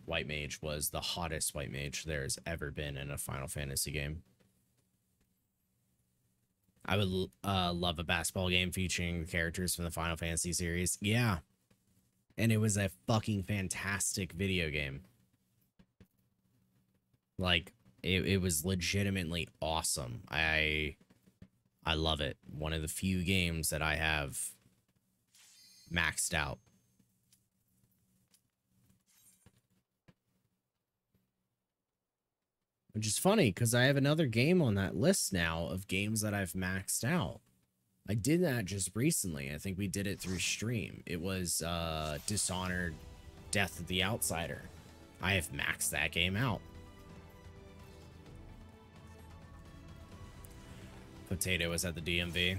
White Mage was the hottest White Mage there's ever been in a Final Fantasy game. I would love a basketball game featuring characters from the Final Fantasy series. Yeah. And it was a fucking fantastic video game. Like, it was legitimately awesome. I love it. One of the few games that I have maxed out. Which is funny, because I have another game on that list now of games that I've maxed out. I did that just recently. I think we did it through stream. It was Dishonored Death of the Outsider. I have maxed that game out. Potato was at the DMV.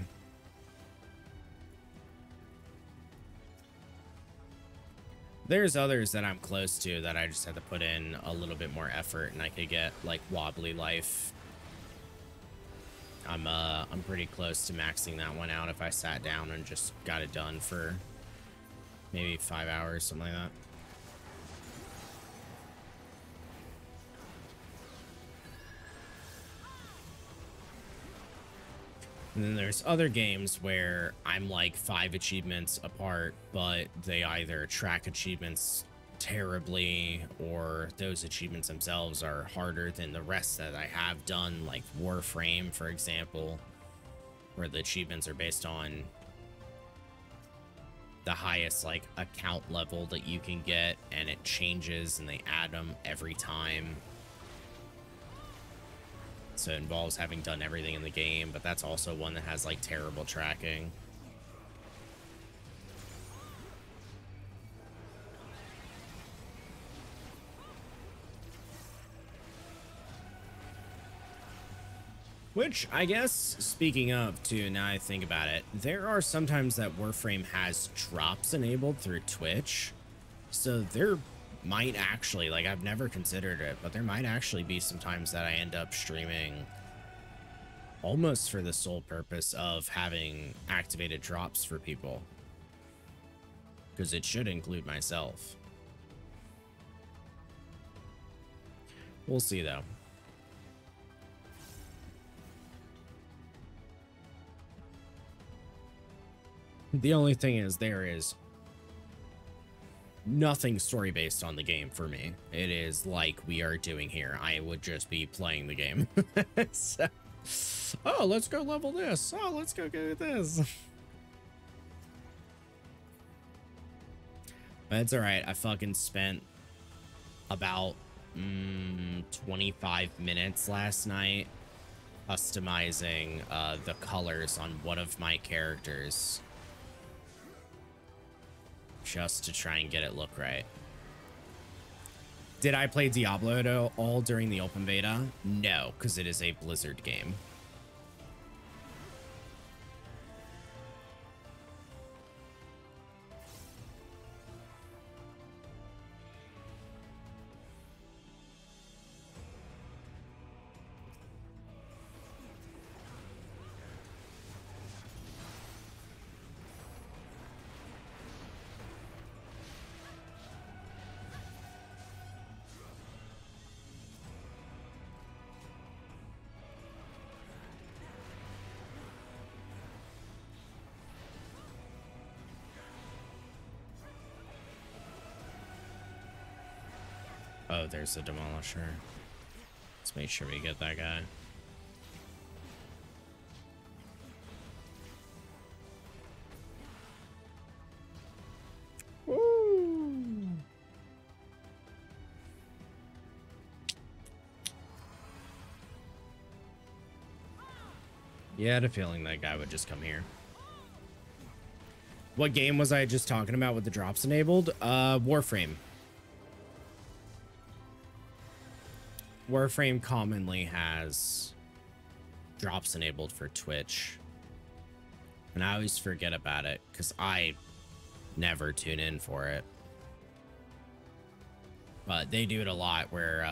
There's others that I'm close to that I just had to put in a little bit more effort and I could get, like, Wobbly Life. I'm pretty close to maxing that one out if I sat down and just got it done for maybe 5 hours, something like that. And then there's other games where I'm like 5 achievements apart, but they either track achievements terribly or those achievements themselves are harder than the rest that I have done, like Warframe, for example, where the achievements are based on the highest, like, account level that you can get, and it changes and they add them every time. So it involves having done everything in the game, but that's also one that has, like, terrible tracking. Which, I guess, speaking of, too, now I think about it, there are sometimes that Warframe has drops enabled through Twitch. So there might actually, like, I've never considered it, but there might actually be some times that I end up streaming almost for the sole purpose of having activated drops for people. Because it should include myself. We'll see, though. The only thing is, there is nothing story based on the game for me. It is like we are doing here. I would just be playing the game. So, oh, let's go level this. Oh, let's go get this. But it's all right. I fucking spent about 25 minutes last night customizing the colors on one of my characters, just to try and get it look right. Did I play Diablo at all during the open beta? No, because it is a Blizzard game. Oh, there's the Demolisher. Let's make sure we get that guy. Woo! Yeah, I had a feeling that guy would just come here. What game was I just talking about with the drops enabled? Warframe. Warframe commonly has drops enabled for Twitch, and I always forget about it because I never tune in for it. But they do it a lot where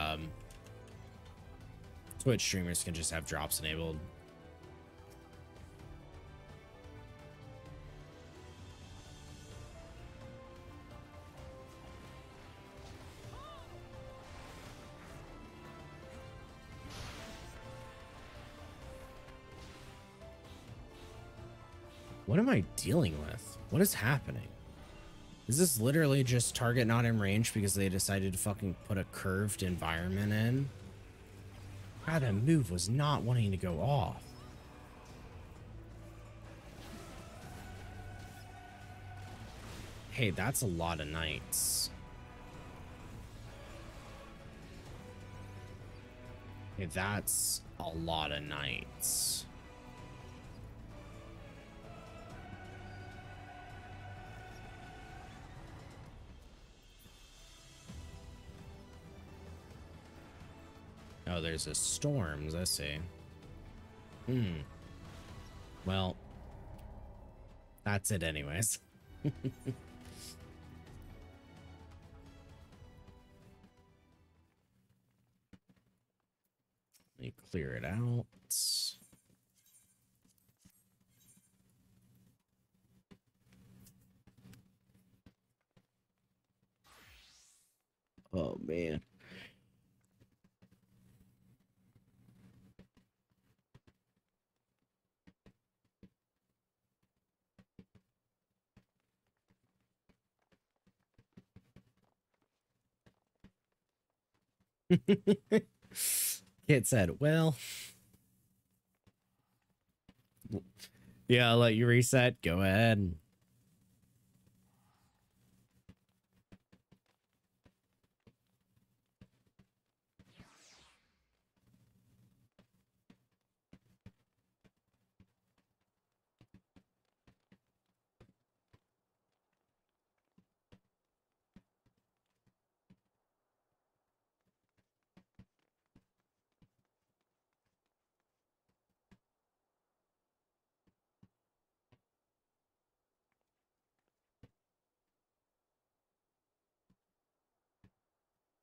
Twitch streamers can just have drops enabled. What am I dealing with? What is happening? Is this literally just target not in range because they decided to fucking put a curved environment in? God, that move was not wanting to go off. Hey, that's a lot of knights. Hey, that's a lot of knights. Oh, there's a storms, I see. Well, that's it anyways. Let me clear it out. Oh, man. Kit said, well, yeah, I'll let you reset. Go ahead.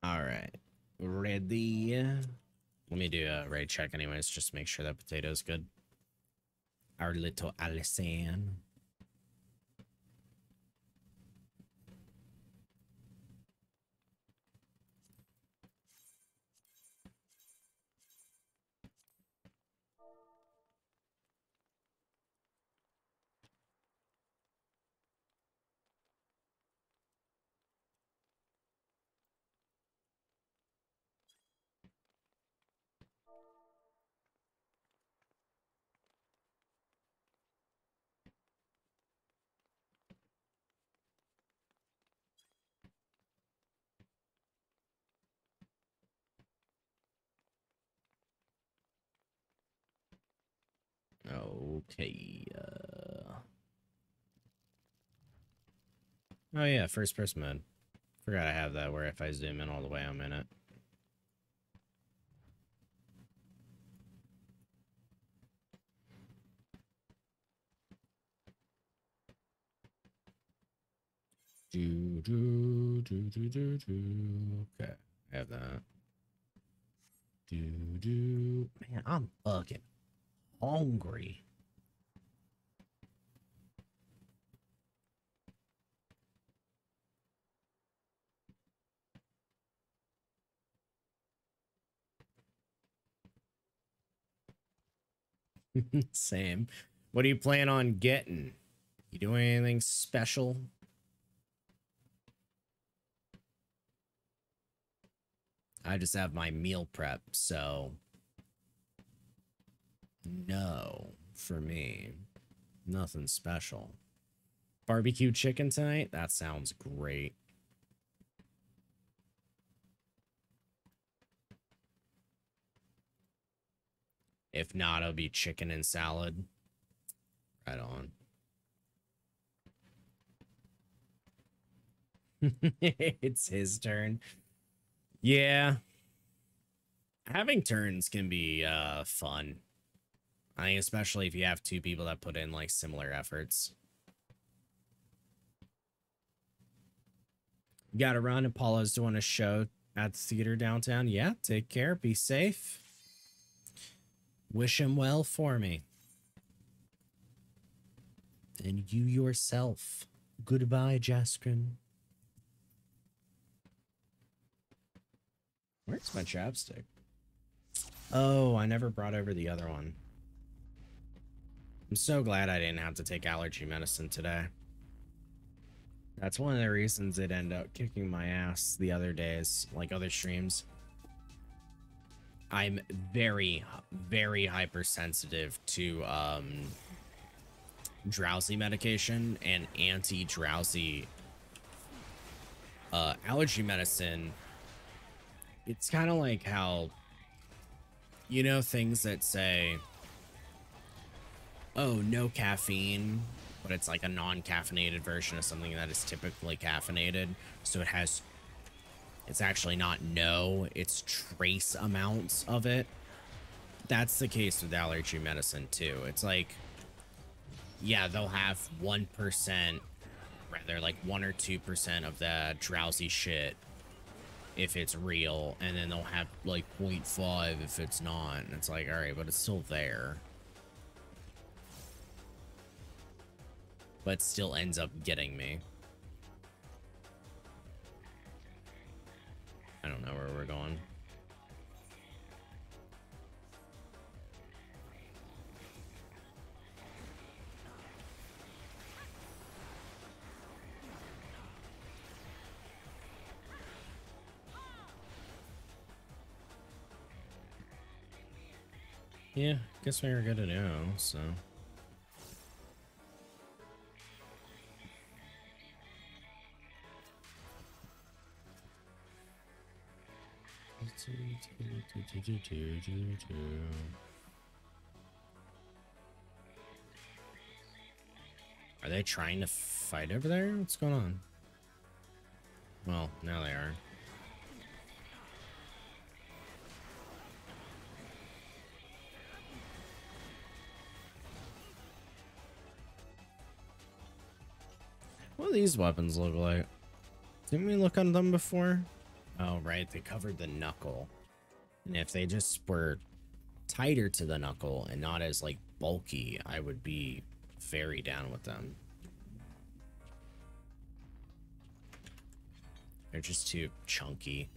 All right. Ready? Let me do a raid check anyways, just to make sure that potato's good. Our little Allison. Okay. Oh yeah, first person mode. Forgot I have that where if I zoom in all the way, I'm in it. Okay, I have that. Man, I'm fucking hungry. Same. What do you plan on getting? You doing anything special? I just have my meal prep, so no, for me, nothing special. Barbecue chicken tonight? That sounds great. If not, it'll be chicken and salad. Right on. It's his turn. Yeah. Having turns can be fun. I think especially if you have two people that put in like similar efforts. You gotta run. Apollo's doing a show at the theater downtown. Yeah, take care. Be safe. Wish him well for me. And you yourself. Goodbye, Jaskrin. Where's my chapstick? Oh, I never brought over the other one. I'm so glad I didn't have to take allergy medicine today. That's one of the reasons it ended up kicking my ass the other days, like other streams. I'm very, very hypersensitive to drowsy medication and anti-drowsy allergy medicine. It's kind of like how, you know, things that say, oh, no caffeine, but it's like a non-caffeinated version of something that is typically caffeinated. So it's actually not no, it's trace amounts of it. That's the case with allergy medicine too. It's like, yeah, they'll have 1%, rather like 1 or 2% of the drowsy shit if it's real, and then they'll have like 0.5 if it's not. And it's like, all right, but it's still there. But still ends up getting me. I don't know where we're going. Yeah, guess we were good to know, so. Are they trying to fight over there? What's going on? Well, now they are. What do these weapons look like? Didn't we look on them before? Oh, right. They covered the knuckle. And if they just were tighter to the knuckle and not as, like, bulky, I would be very down with them. They're just too chunky.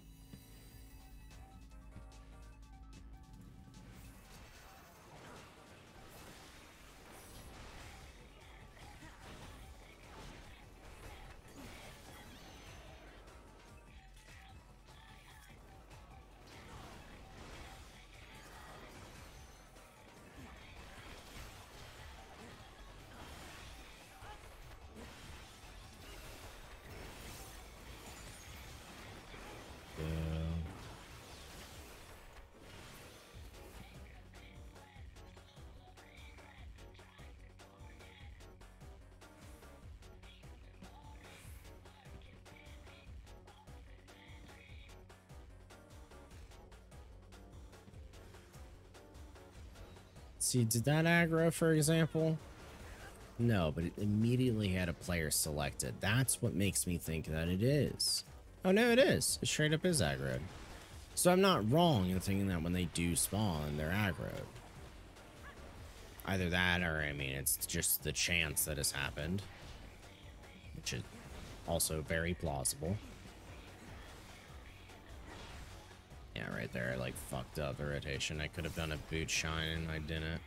See, did that aggro, for example? No, but it immediately had a player selected. That's what makes me think that it is. Oh, no, it is. It straight up is aggroed. So I'm not wrong in thinking that when they do spawn, they're aggroed. Either that or, I mean, it's just the chance that has happened. Which is also very plausible. Yeah, right there, I like fucked up the rotation. I could have done a boot shine and I didn't.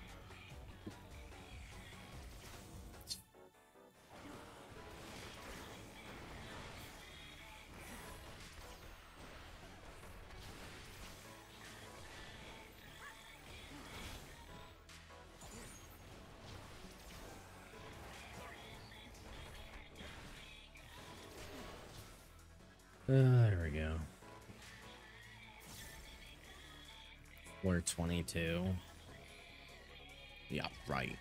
There we go. Floor 22. Yeah, right.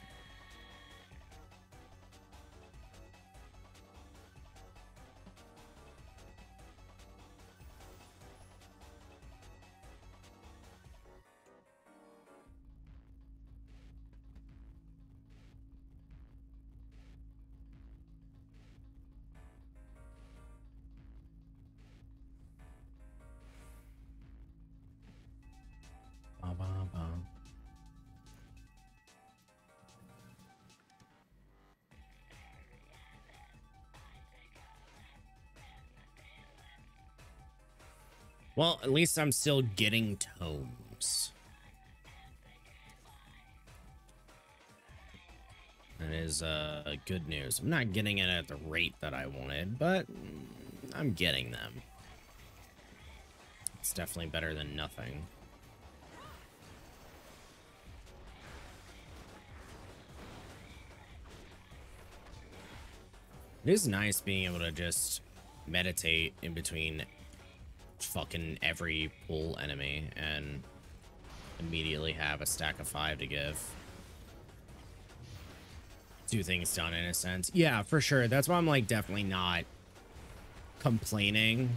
Ba, ba, ba. Well, at least I'm still getting tomes. That is good news. I'm not getting it at the rate that I wanted, but I'm getting them. It's definitely better than nothing. It is nice being able to just meditate in between fucking every pool enemy and immediately have a stack of 5 to give. 2 things done in a sense. Yeah, for sure. That's why I'm like definitely not complaining.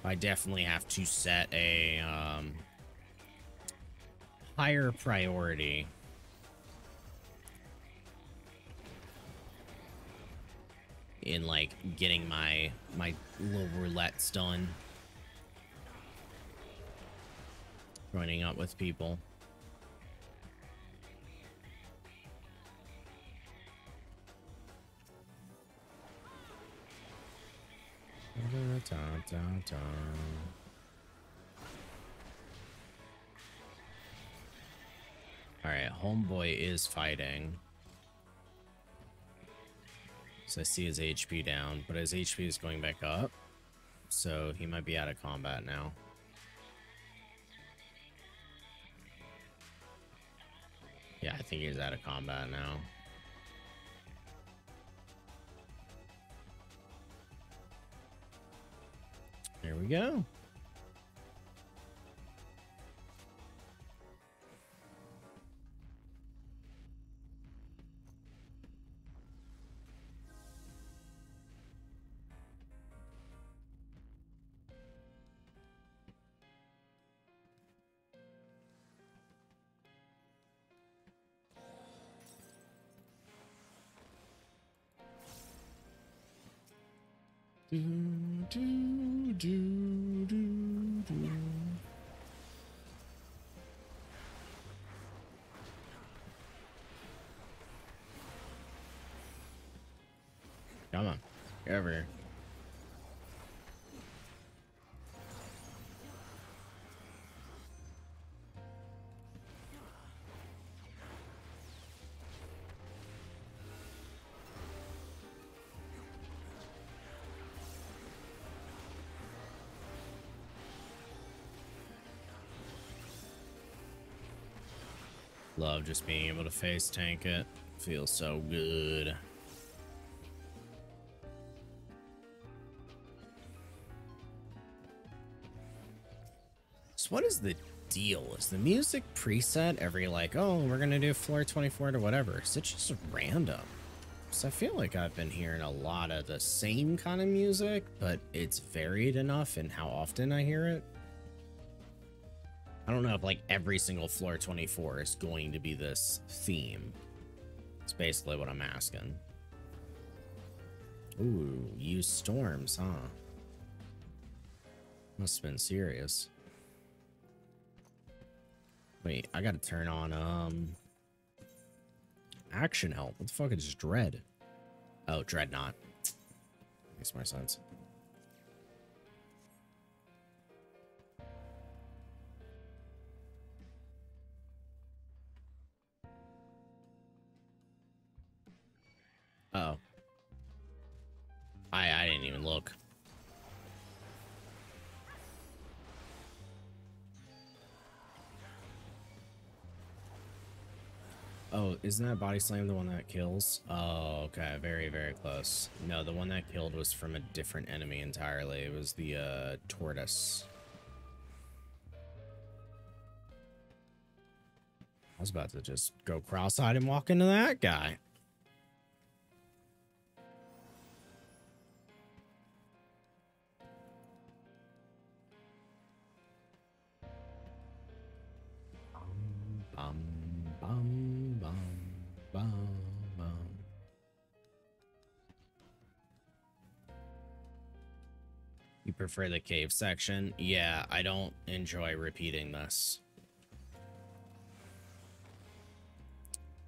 I definitely have to set a higher priority. In like getting my little roulettes done. Joining up with people. Alright, homeboy is fighting. So I see his HP down, but his HP is going back up. So he might be out of combat now. Yeah, I think he's out of combat now. There we go. Do, do, do, do, do. Come on, get over here. Love just being able to face tank it. Feels so good. So what is the deal? Is the music preset every like, oh, we're gonna do floor 24 to whatever? Is it just random? So I feel like I've been hearing a lot of the same kind of music, but it's varied enough in how often I hear it. I don't know if like every single floor 24 is going to be this theme. It's basically what I'm asking. Ooh, use storms, huh? Must have been serious. Wait, I gotta turn on, action help. What the fuck is dread? Oh, dreadnought. Makes more sense. Uh oh. I didn't even look. Oh, isn't that body slam the one that kills? Oh, okay. Very, very close. No, the one that killed was from a different enemy entirely. It was the tortoise. I was about to just go cross-eyed and walk into that guy. Bum, bum, bum, bum, bum. You prefer the cave section? Yeah, I don't enjoy repeating this.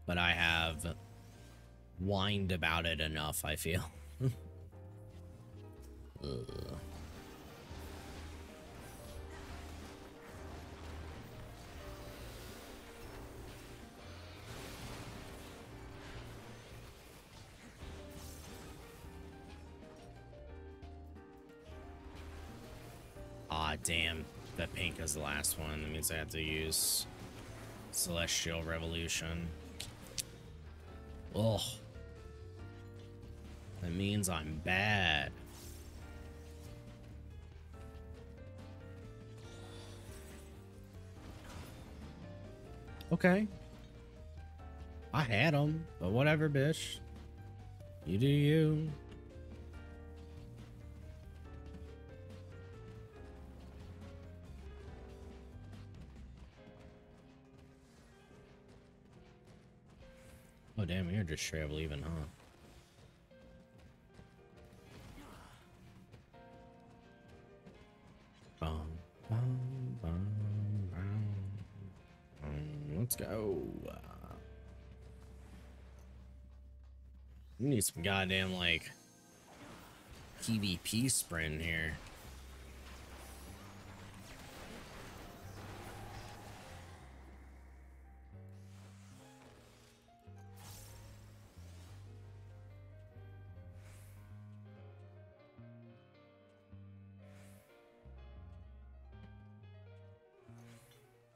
But I have whined about it enough, I feel. Ugh. Aw, damn. That pink is the last one. That means I have to use Celestial Revolution. Ugh. That means I'm bad. Okay. I had them, but whatever, bitch. You do you. Oh, damn, you're just straight up leaving, huh? Let's go. We need some goddamn, like, PvP sprint here.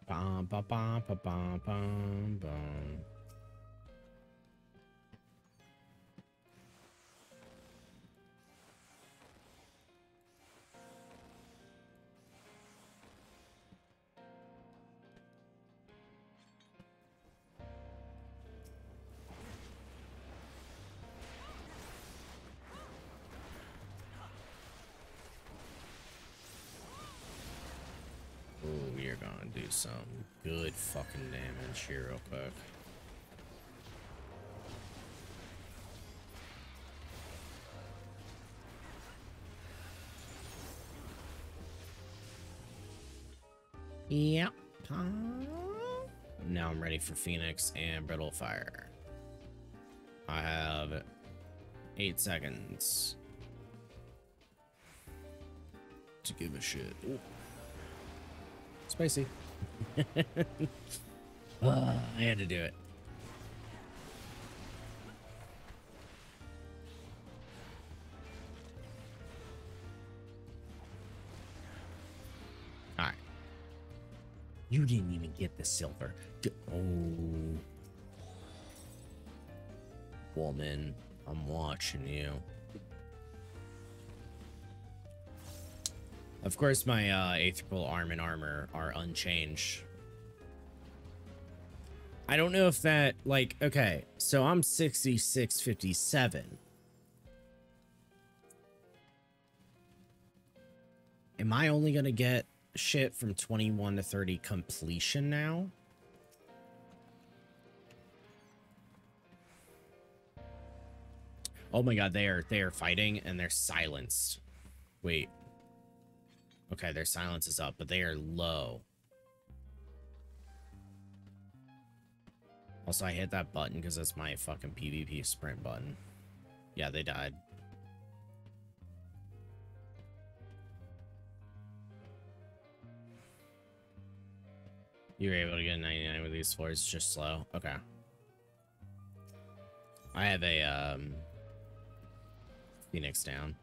Bum, bum, bum, bum, bum, bum, bum. We are gonna do some good fucking damage here real quick. Yep. Now I'm ready for Phoenix and Brittle Fire. I have 8 seconds to give a shit. Ooh. Spicy. I had to do it. All right. You didn't even get the silver. Oh. Woman, I'm watching you. Of course, my aetherpool arm and armor are unchanged. I don't know if that, like, okay, so I'm 6657. Am I only gonna get shit from 21 to 30 completion now. Oh my god, they are fighting and they're silenced. Wait. Okay, their silence is up, but they are low. Also, I hit that button because that's my fucking PvP sprint button. Yeah, they died. You were able to get 99 with these floors, just slow. Okay. I have a Phoenix down.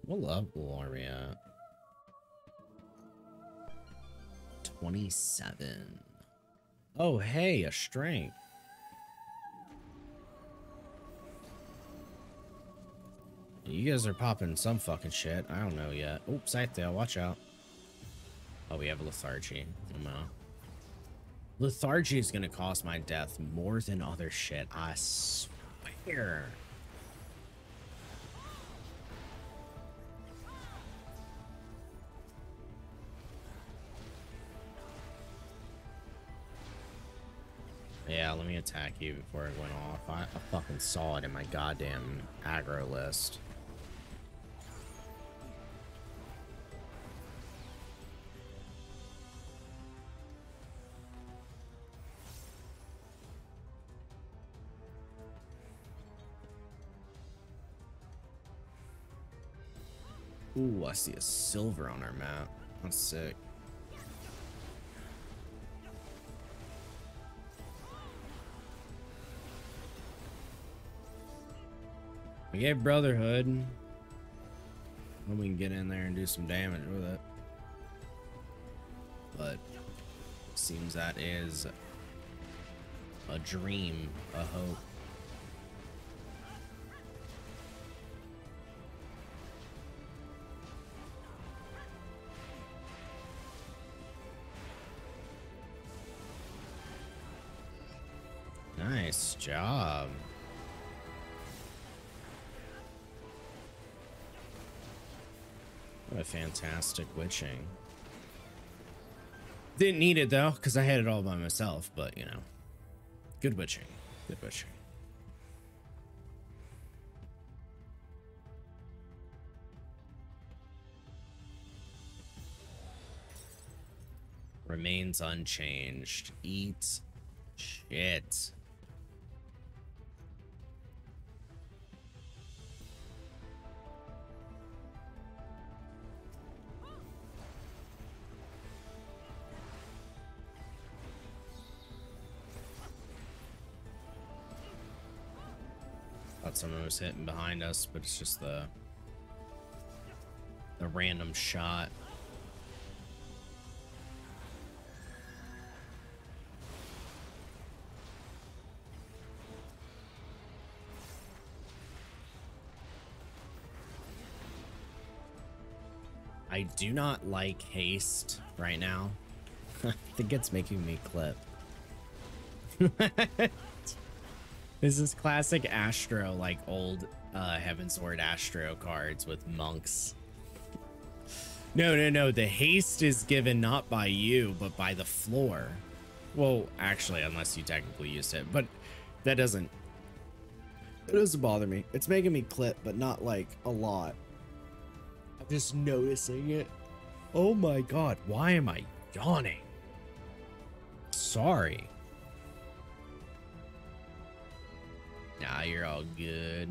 What level are we at? 27. Oh, hey, a strength. You guys are popping some fucking shit. I don't know yet. Oops, Scythe, watch out. Oh, we have a lethargy. Oh, no. Lethargy is gonna cost my death more than other shit. I swear. Yeah, let me attack you before it went off. I fucking saw it in my goddamn aggro list. Ooh, I see a silver on our map. That's sick. We gave Brotherhood. Then we can get in there and do some damage with it. But seems that is a dream, a hope. Nice job. What a fantastic witching. Didn't need it though, because I had it all by myself, but you know. Good witching. Good witching. Remains unchanged. Eat shit. Thought someone was hitting behind us, but it's just the random shot. I do not like haste right now. I think it's making me clip. This is classic Astro, like old Heavensward Astro cards with monks. No. The haste is given not by you, but by the floor. Well, actually, unless you technically used it, but that doesn't bother me. It's making me clip, but not like a lot. I'm just noticing it. Oh my god, why am I yawning? Sorry. Nah, you're all good.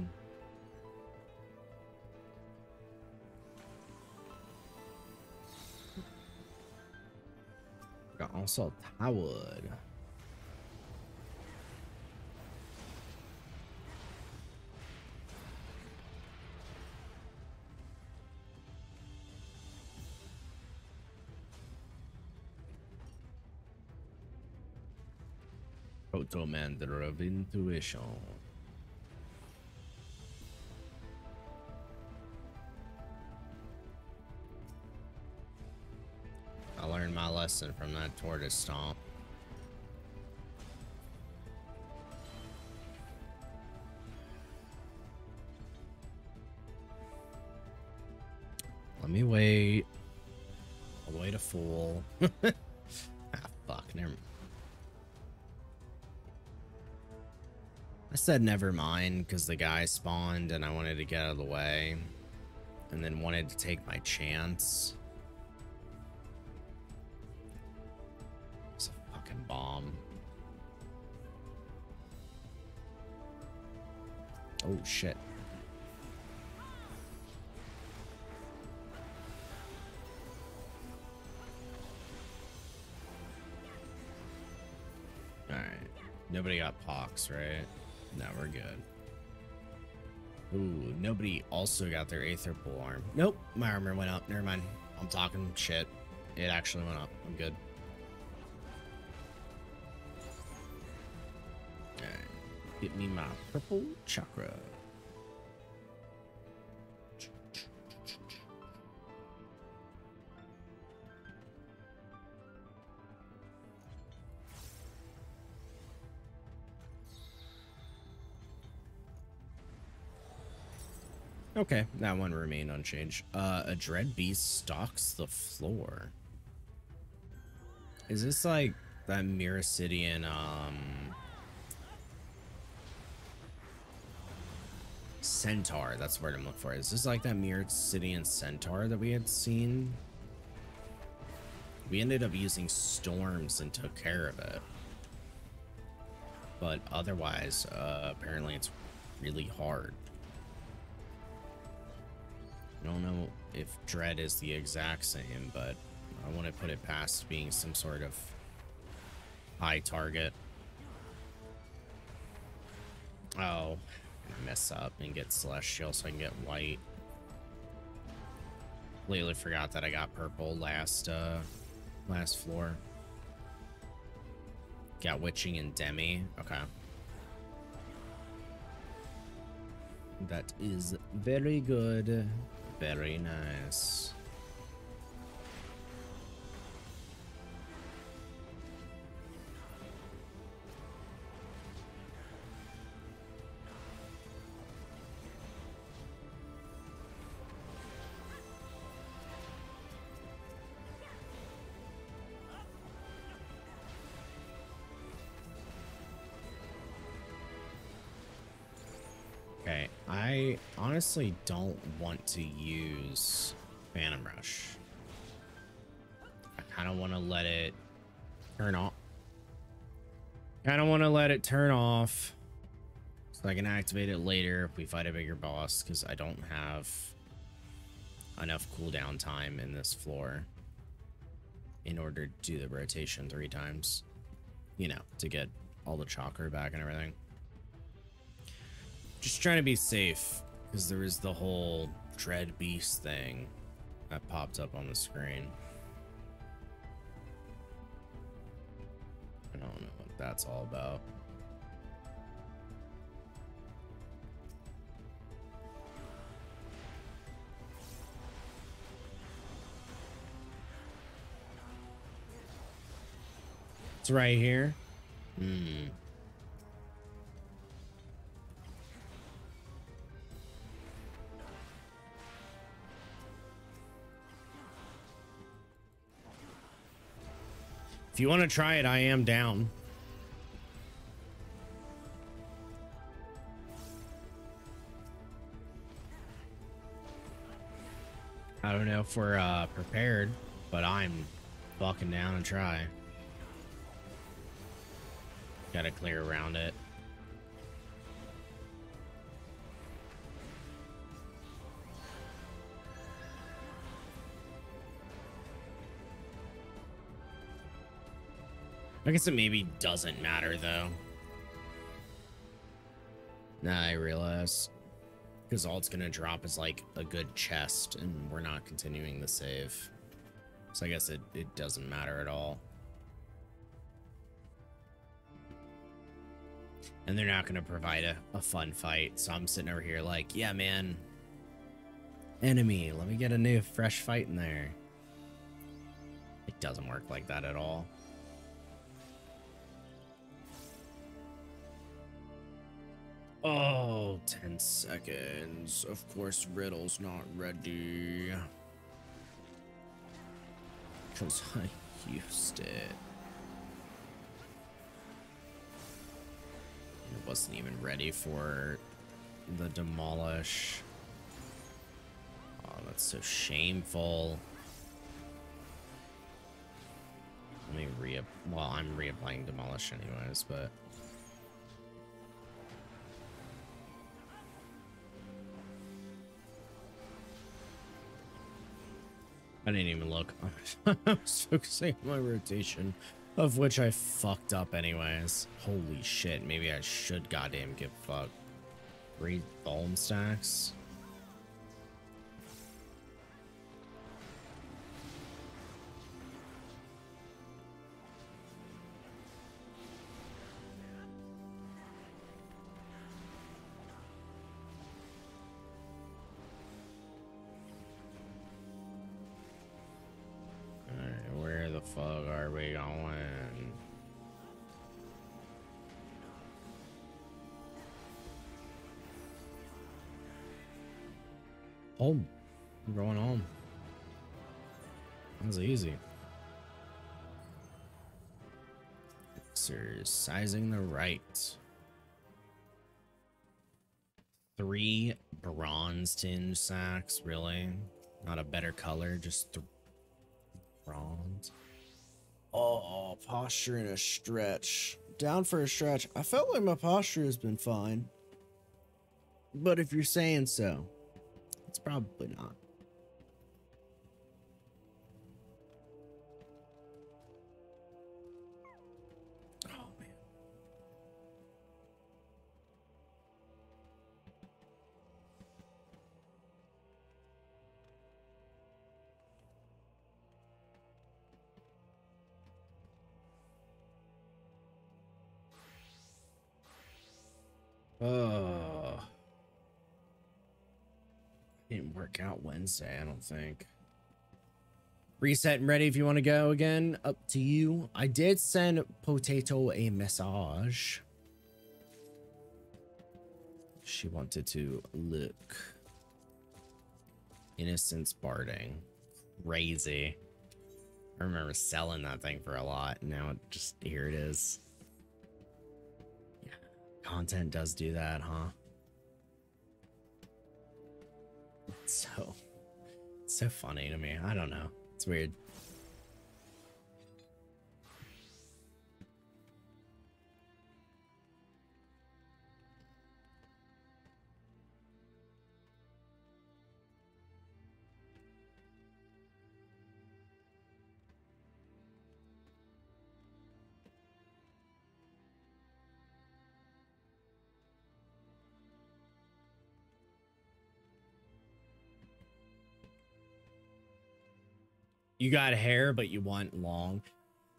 Also, Tywood. Protomander of Intuition. I learned my lesson from that tortoise stomp. Let me wait. All the way to full. Ah, fuck. Never. I said never mind because the guy spawned and I wanted to get out of the way. And then wanted to take my chance. It's a fucking bomb. Oh, shit. Alright. Nobody got pox, right? No, we're good. Ooh, nobody also got their aetherpool arm. Nope, my armor went up. Never mind. I'm talking shit. It actually went up. I'm good. Alright. Get me my purple chakra. Okay, that one remained unchanged. A dread beast stalks the floor. Is this like that Miracidian, centaur? That's the word I'm looking for. Is this like that Miracidian centaur that we had seen? We ended up using storms and took care of it. But otherwise, apparently it's really hard. I don't know if dread is the exact same, but I want to put it past being some sort of high target. Oh, mess up and get celestial so I can get white. Completely forgot that I got purple last floor. Got witching and demi. Okay. That is very good. Very nice. Okay, I honestly don't want to use Phantom Rush. I kind of want to let it turn off. Kind of want to let it turn off so I can activate it later if we fight a bigger boss, because I don't have enough cooldown time in this floor in order to do the rotation 3 times, you know, to get all the chakra back and everything. Just trying to be safe, because there is the whole Dread Beast thing that popped up on the screen. I don't know what that's all about. It's right here. If you want to try it, I am down. I don't know if we're prepared, but I'm fucking down to try. Gotta clear around it. I guess it maybe doesn't matter, though. Nah, I realize. Because all it's going to drop is, like, a good chest, and we're not continuing the save. So I guess it doesn't matter at all. And they're not going to provide a fun fight. So I'm sitting over here like, yeah, man. Enemy, let me get a new, fresh fight in there. It doesn't work like that at all. Oh, 10 seconds. Of course, Riddle's not ready. Because I used it. It wasn't even ready for the demolish. Oh, that's so shameful. Let me well, I'm reapplying demolish anyways, but I didn't even look. I was focusing on my rotation, of which I fucked up anyways. Holy shit, maybe I should goddamn give a fuck. 3 golem stacks. Where the fuck are we going? Home. I'm going home. That was easy. Exercising the right. 3 bronze tinge sacks, really? Not a better color, just bronze. Oh, posture and a stretch. Down for a stretch. I felt like my posture has been fine. But if you're saying so, it's probably not. Oh, man. Oh. Didn't work out Wednesday, I don't think. Reset and ready if you want to go again. Up to you. I did send Potato a message. She wanted to look. Innocence barding. Crazy. I remember selling that thing for a lot. And now just here it is. Yeah. Content does do that, huh? It's so funny to me. I don't know. It's weird. You got hair, but you want long.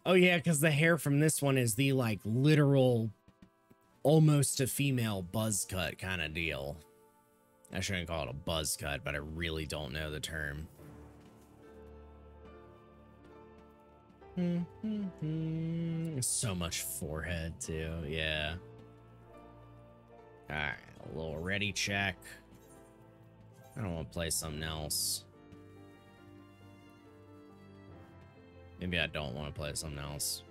Oh, yeah, because the hair from this one is the, like, literal, almost a female buzz cut kind of deal. I shouldn't call it a buzz cut, but I really don't know the term. So much forehead, too. Yeah. All right, a little ready check. I don't want to play something else. Maybe I don't want to play something else.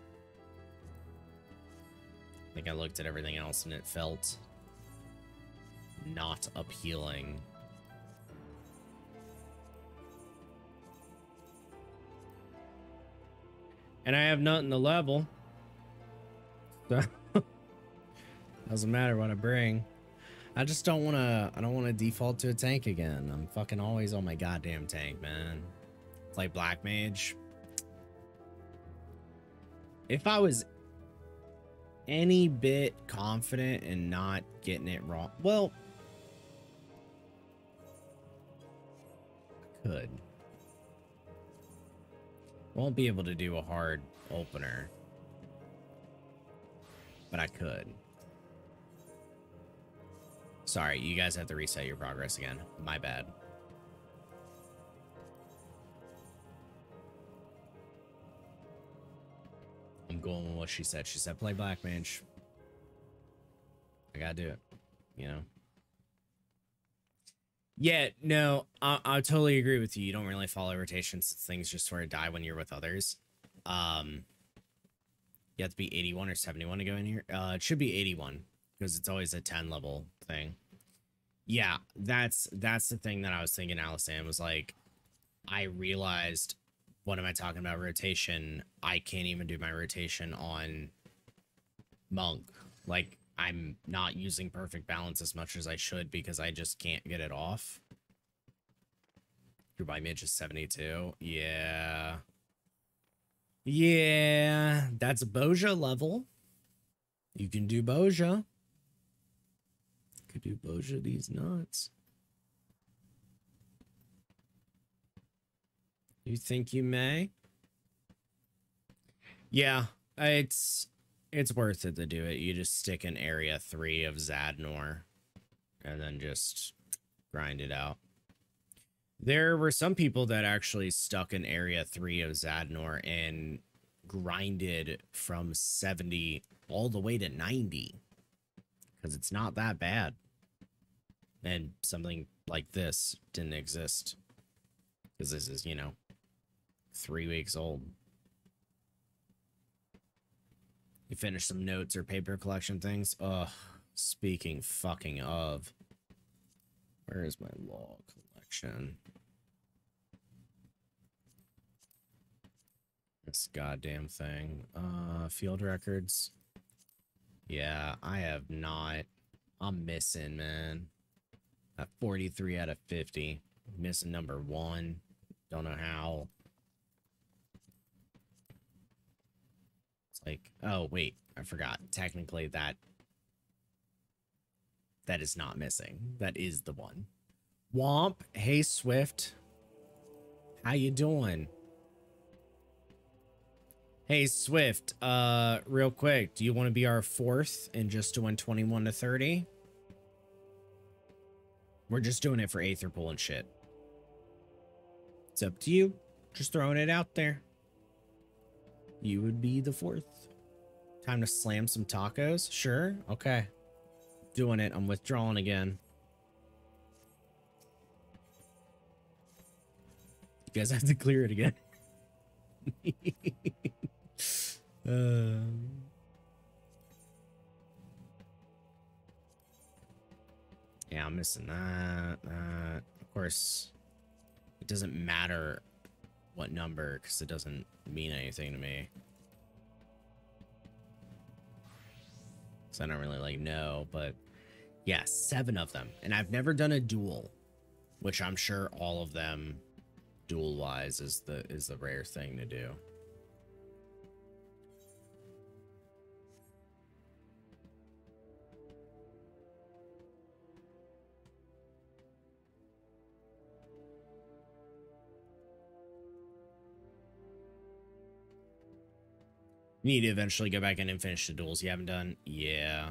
I think I looked at everything else and it felt not appealing. And I have nothing to level. So doesn't matter what I bring. I just don't want to, I don't want to default to a tank again. I'm fucking always on my goddamn tank, man. It's like Black Mage. If I was any bit confident in not getting it wrong. Well, I could. Won't be able to do a hard opener, but I could. Sorry, you guys have to reset your progress again. My bad. I'm going with what she said. She said play Black Mage. I gotta do it, you know? Yeah, no, I totally agree with you. You don't really follow rotations since things just sort of die when you're with others. You have to be 81 or 71 to go in here. It should be 81 because it's always a 10 level thing. Yeah, that's the thing that I was thinking. Alisam was like, I realized, what am I talking about rotation? I can't even do my rotation on Monk. Like, I'm not using perfect balance as much as I should because I just can't get it off. Your by mid is 72. Yeah. Yeah, that's Boja level. You can do Boja. Could do Boja these nuts. You think you may? Yeah, it's worth it to do it. You just stick in area 3 of Zadnor and then just grind it out. There were some people that actually stuck in area 3 of Zadnor and grinded from 70 all the way to 90 because it's not that bad. And something like this didn't exist because this is, you know, 3 weeks old. You finish some notes or paper collection things? Ugh, speaking fucking of. Where is my law collection? This goddamn thing. Field records. Yeah, I have not. I'm missing, man. 43 out of 50. Missing number 1. Don't know how. It's like, oh, wait, I forgot. Technically, that is not missing. That is the one. Womp, hey, Swift. How you doing? Hey, Swift, real quick, do you want to be our 4th and just doing 21 to 30? We're just doing it for aetherpool and shit. It's up to you. Just throwing it out there. You would be the 4th. Time to slam some tacos? Sure. Okay. Doing it. I'm withdrawing again. You guys have to clear it again. Yeah, I'm missing that. Of course, it doesn't matter what number because it doesn't mean anything to me. So I don't really like know, but yeah, 7 of them. And I've never done a duel, which I'm sure all of them duel wise is the rare thing to do. You need to eventually go back in and finish the duels you haven't done. Yeah.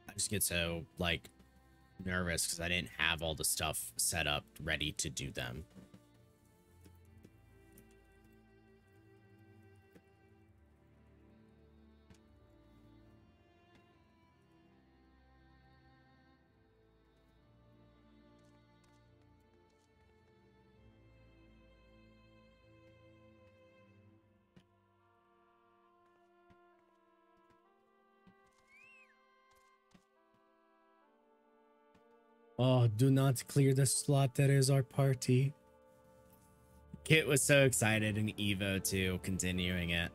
I just get so, like, nervous because I didn't have all the stuff set up ready to do them. Oh, do not clear the slot that is our party. Kit was so excited in Evo too, continuing it.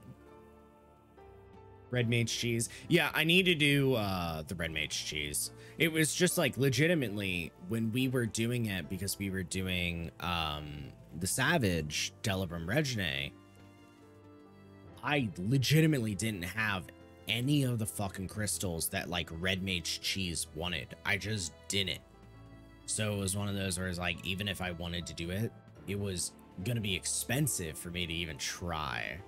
Red mage cheese. Yeah, I need to do the red mage cheese. It was just like legitimately when we were doing it because we were doing the Savage Delibram Regine. I legitimately didn't have any of the fucking crystals that like Red Mage Cheese wanted. I just didn't. So it was one of those where it's like, even if I wanted to do it, it was gonna be expensive for me to even try.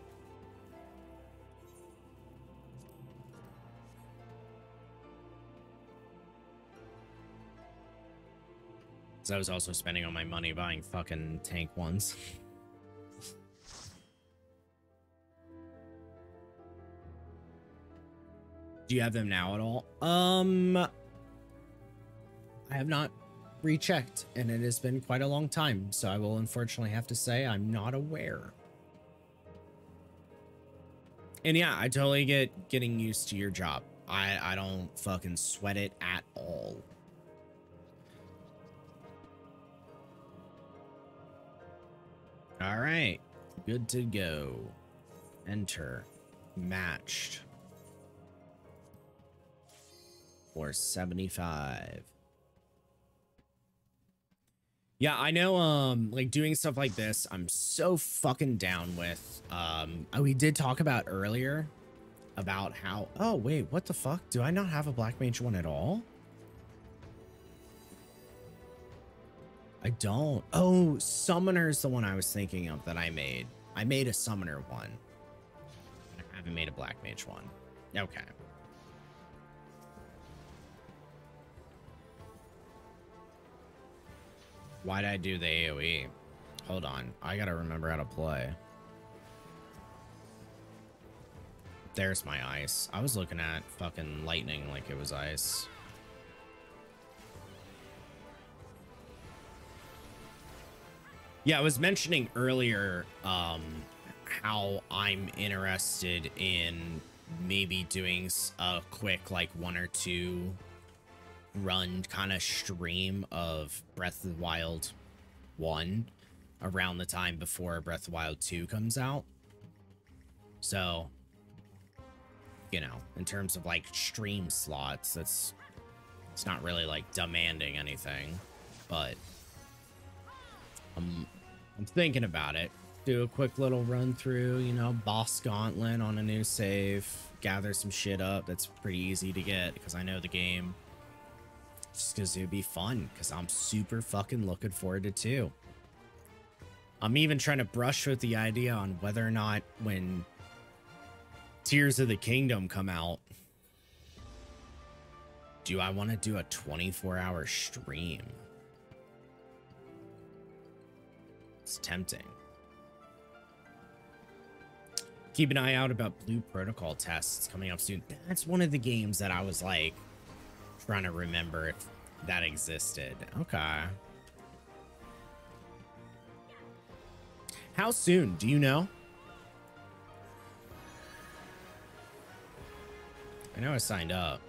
So I was also spending all my money buying fucking tank ones. Do you have them now at all? I have not rechecked, and it has been quite a long time, so I will unfortunately have to say I'm not aware. And yeah, I totally get getting used to your job. I don't fucking sweat it at all. All right, good to go. Enter. Matched. For 75. Yeah, I know, like doing stuff like this, I'm so fucking down with. We did talk about earlier about how, oh wait, what the fuck? Do I not have a Black Mage one at all? I don't. Oh, Summoner's the one I was thinking of that I made. I made a Summoner one. I haven't made a Black Mage one. Okay. Why'd I do the AoE? Hold on. I gotta remember how to play. There's my ice. I was looking at fucking lightning like it was ice. Yeah, I was mentioning earlier how I'm interested in maybe doing a quick like 1 or 2 run kind of stream of Breath of the Wild 1 around the time before Breath of the Wild 2 comes out. So, you know, in terms of like stream slots, it's not really like demanding anything, but I'm thinking about it. Do a quick little run through, you know, boss gauntlet on a new save, gather some shit up that's pretty easy to get because I know the game. Just because it would be fun, because I'm super fucking looking forward to 2. I'm even trying to brush with the idea on whether or not when Tears of the Kingdom come out, do I want to do a 24-hour stream? It's tempting. Keep an eye out about Blue Protocol tests coming up soon. That's one of the games that I was like trying to remember if that existed. Okay. How soon? Do you know? I know I signed up.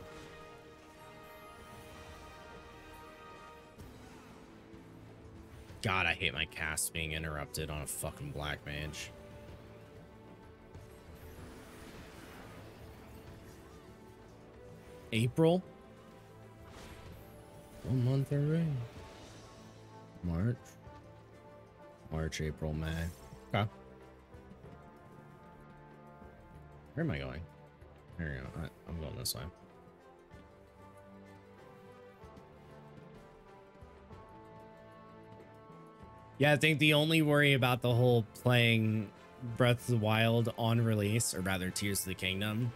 God, I hate my cast being interrupted on a fucking Black Mage. April? 1 month already. March, April, May. Okay. Where am I going? There you go. I'm going this way. Yeah, I think the only worry about the whole playing Breath of the Wild on release, or rather Tears of the Kingdom,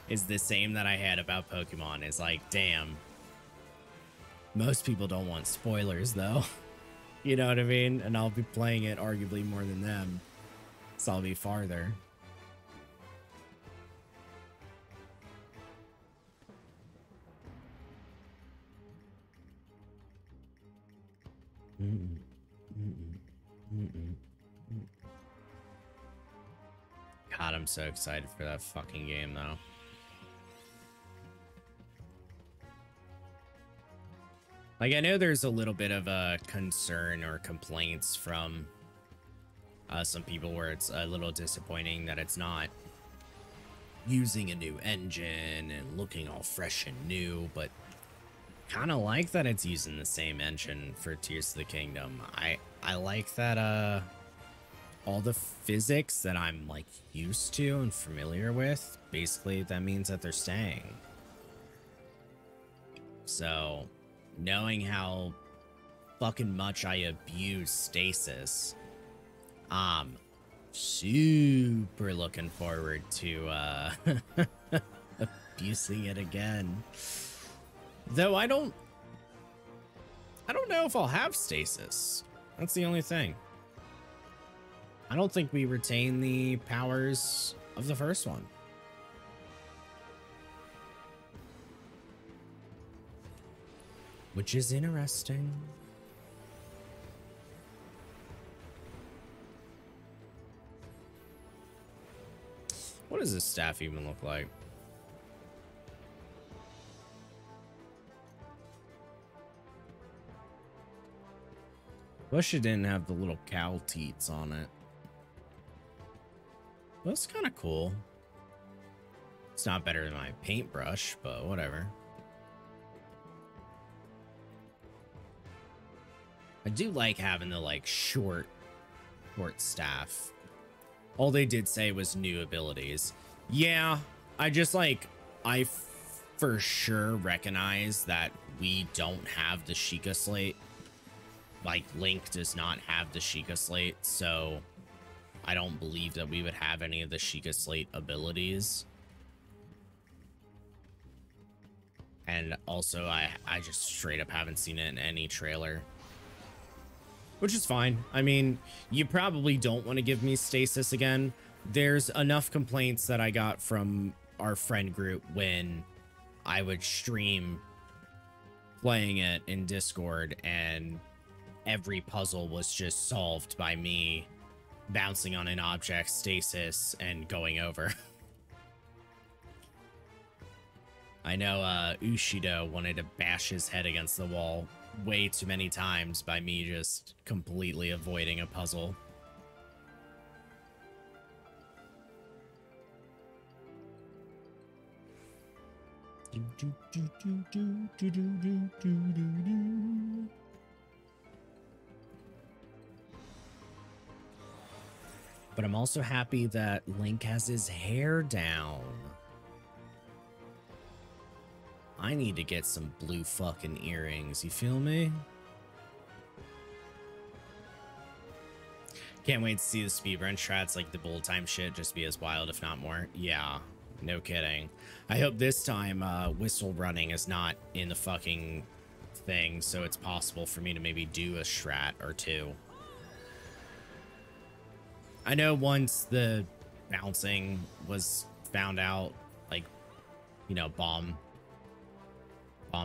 is the same that I had about Pokemon. Is like, damn. Most people don't want spoilers, though. You know what I mean? And I'll be playing it arguably more than them. So I'll be farther. God, I'm so excited for that fucking game, though. Like, I know there's a little bit of a concern or complaints from some people where it's a little disappointing that it's not using a new engine and looking all fresh and new, but kind of like that it's using the same engine for Tears of the Kingdom. I like that all the physics that I'm like used to and familiar with, basically that means that they're staying. So knowing how fucking much I abuse stasis, super looking forward to abusing it again. Though I don't know if I'll have stasis. That's the only thing. I don't think we retain the powers of the first one. Which is interesting. What does this staff even look like? Wish it didn't have the little cow teats on it. That's kind of cool. It's not better than my paintbrush, but whatever. I do like having the like short staff. All they did say was new abilities. Yeah, I just like, for sure recognize that we don't have the Sheikah Slate. Like, Link does not have the Sheikah Slate, so I don't believe that we would have any of the Sheikah Slate abilities. And also, I just straight up haven't seen it in any trailer. Which is fine. I mean, you probably don't want to give me stasis again. There's enough complaints that I got from our friend group when I would stream playing it in Discord, and every puzzle was just solved by me bouncing on an object, stasis, and going over. I know Ushido wanted to bash his head against the wall way too many times by me just completely avoiding a puzzle. But I'm also happy that Link has his hair down. I need to get some blue fucking earrings, you feel me? Can't wait to see the speedrun strats, like the bullet time shit, just be as wild, if not more. Yeah, no kidding. I hope this time whistle running is not in the fucking thing, so it's possible for me to maybe do a strat or two. I know once the bouncing was found out, like, you know, bomb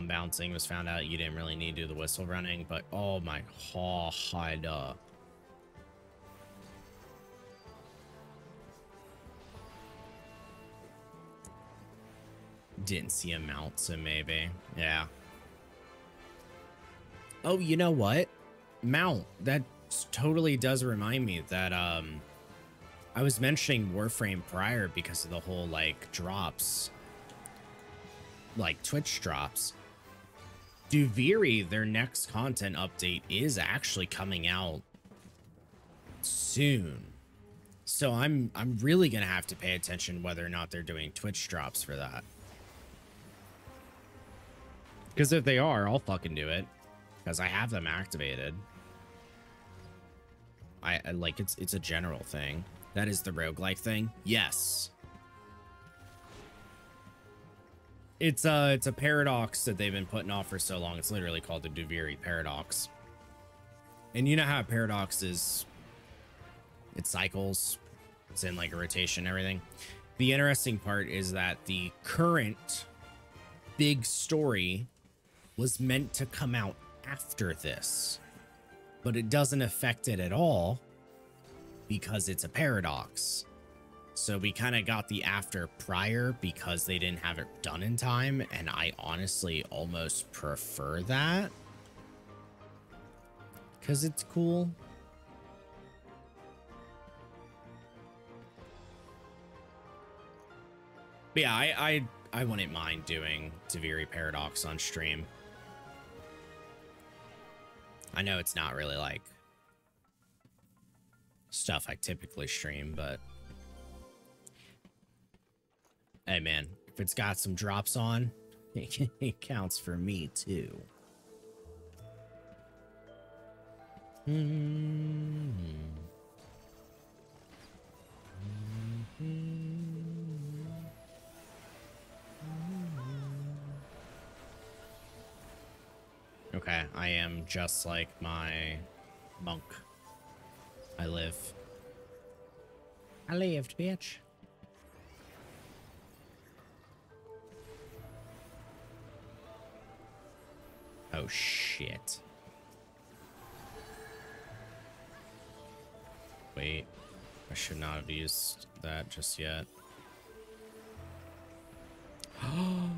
bouncing was found out, you didn't really need to do the whistle running, but oh my god. Didn't see a mount, so maybe. Yeah. Oh, you know what? Mount. That totally does remind me that I was mentioning Warframe prior because of the whole like drops. Like Twitch drops. Duviri, their next content update, is actually coming out soon. So I'm really gonna have to pay attention whether or not they're doing Twitch drops for that. Because if they are, I'll fucking do it. Because I have them activated. I like it's a general thing. That is the roguelike thing. Yes. It's a paradox that they've been putting off for so long. It's literally called the Duviri paradox. And you know how a paradox is, it cycles. It's in like a rotation and everything. The interesting part is that the current big story was meant to come out after this, but it doesn't affect it at all because it's a paradox. So we kind of got the after prior because they didn't have it done in time, and I honestly almost prefer that because it's cool. But yeah, I wouldn't mind doing Duviri Paradox on stream. I know it's not really like stuff I typically stream, but hey man, if it's got some drops on, it counts for me too. Okay, I am just like my monk. I live. I lived, bitch. Oh, shit. Wait. I should not have used that just yet. I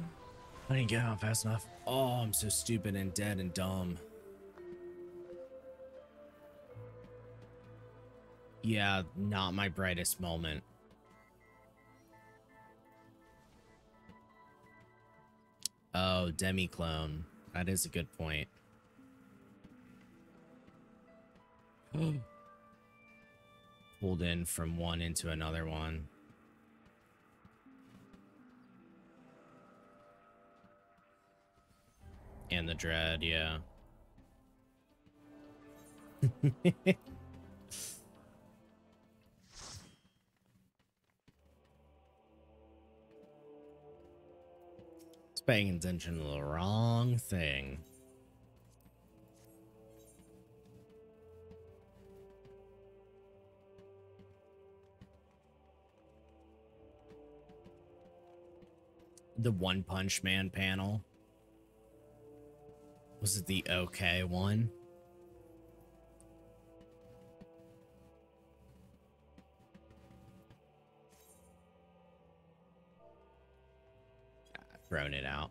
didn't get out fast enough. Oh, I'm so stupid and dead and dumb. Yeah, not my brightest moment. Oh, demi-clone. That is a good point. Pulled in from one into another one. And the dread, yeah. It's paying attention to the wrong thing. The One Punch Man panel. Was it the okay one? I've thrown it out.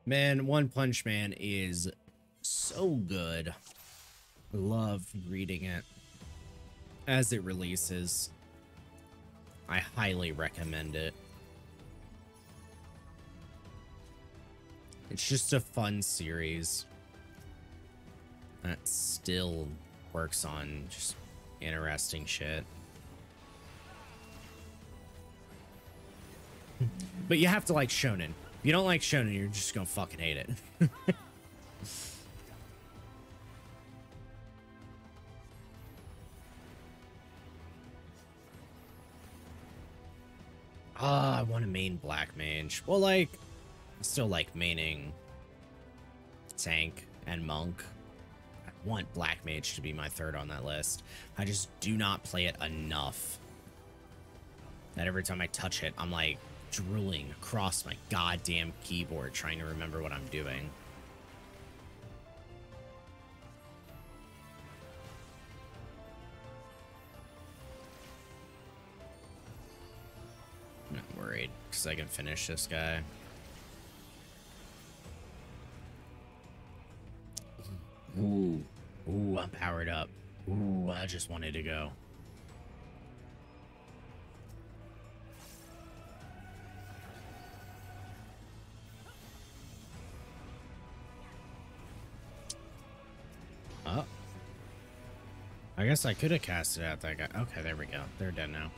Man, One Punch Man is so good. I love reading it as it releases. I highly recommend it. It's just a fun series that still works on just interesting shit. But you have to like shonen. If you don't like shonen, you're just gonna fucking hate it. I want to main black mage. Well, like, I still like maining tank and monk. I want black mage to be my third on that list. I just do not play it enough that every time I touch it, I'm like drooling across my goddamn keyboard trying to remember what I'm doing. I'm not worried because I can finish this guy. Ooh, I'm powered up. Ooh, I just wanted to go. Oh. I guess I could have casted out that guy. Okay, there we go. They're dead now.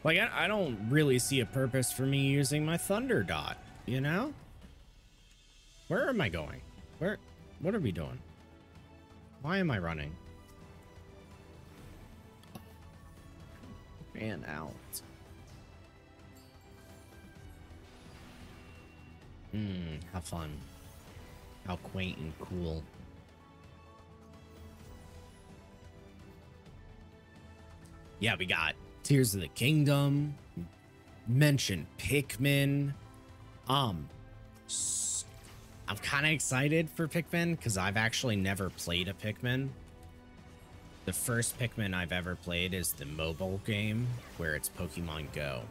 Like, I don't really see a purpose for me using my Thunder Dot, you know? Where am I going? What are we doing? Why am I running? Man out. How fun. How quaint and cool. Yeah, we got Tears of the Kingdom. Mentioned Pikmin. I'm kind of excited for Pikmin because I've actually never played a Pikmin. The first Pikmin I've ever played is the mobile game where it's Pokemon Go.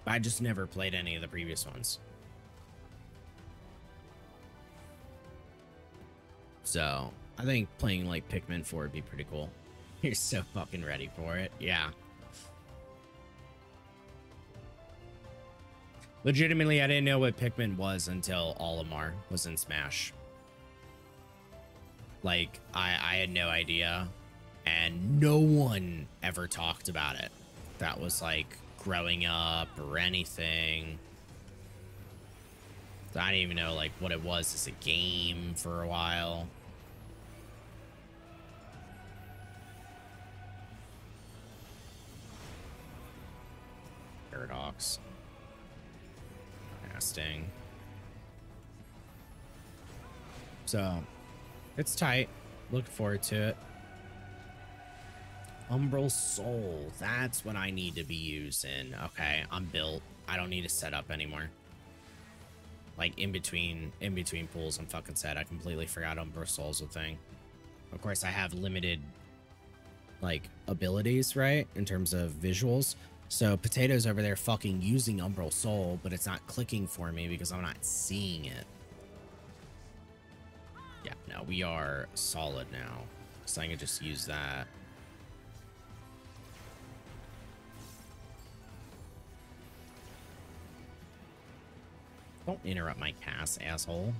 I just never played any of the previous ones. So I think playing like Pikmin 4 would be pretty cool. You're so fucking ready for it. Yeah. Legitimately, I didn't know what Pikmin was until Olimar was in Smash. Like, I had no idea, and no one ever talked about it. That was like growing up or anything. I didn't even know like what it was as a game for a while. Paradox. Casting. So, it's tight. Looking forward to it. Umbral Soul. That's what I need to be using. Okay, I'm built. I don't need to set up anymore. Like in between pools, I'm fucking set. I completely forgot Umbral Soul's a thing. Of course, I have limited like abilities, right? In terms of visuals. So Potato's over there fucking using Umbral Soul, but it's not clicking for me because I'm not seeing it. Yeah, no, we are solid now. So I can just use that. Don't interrupt my cast, asshole.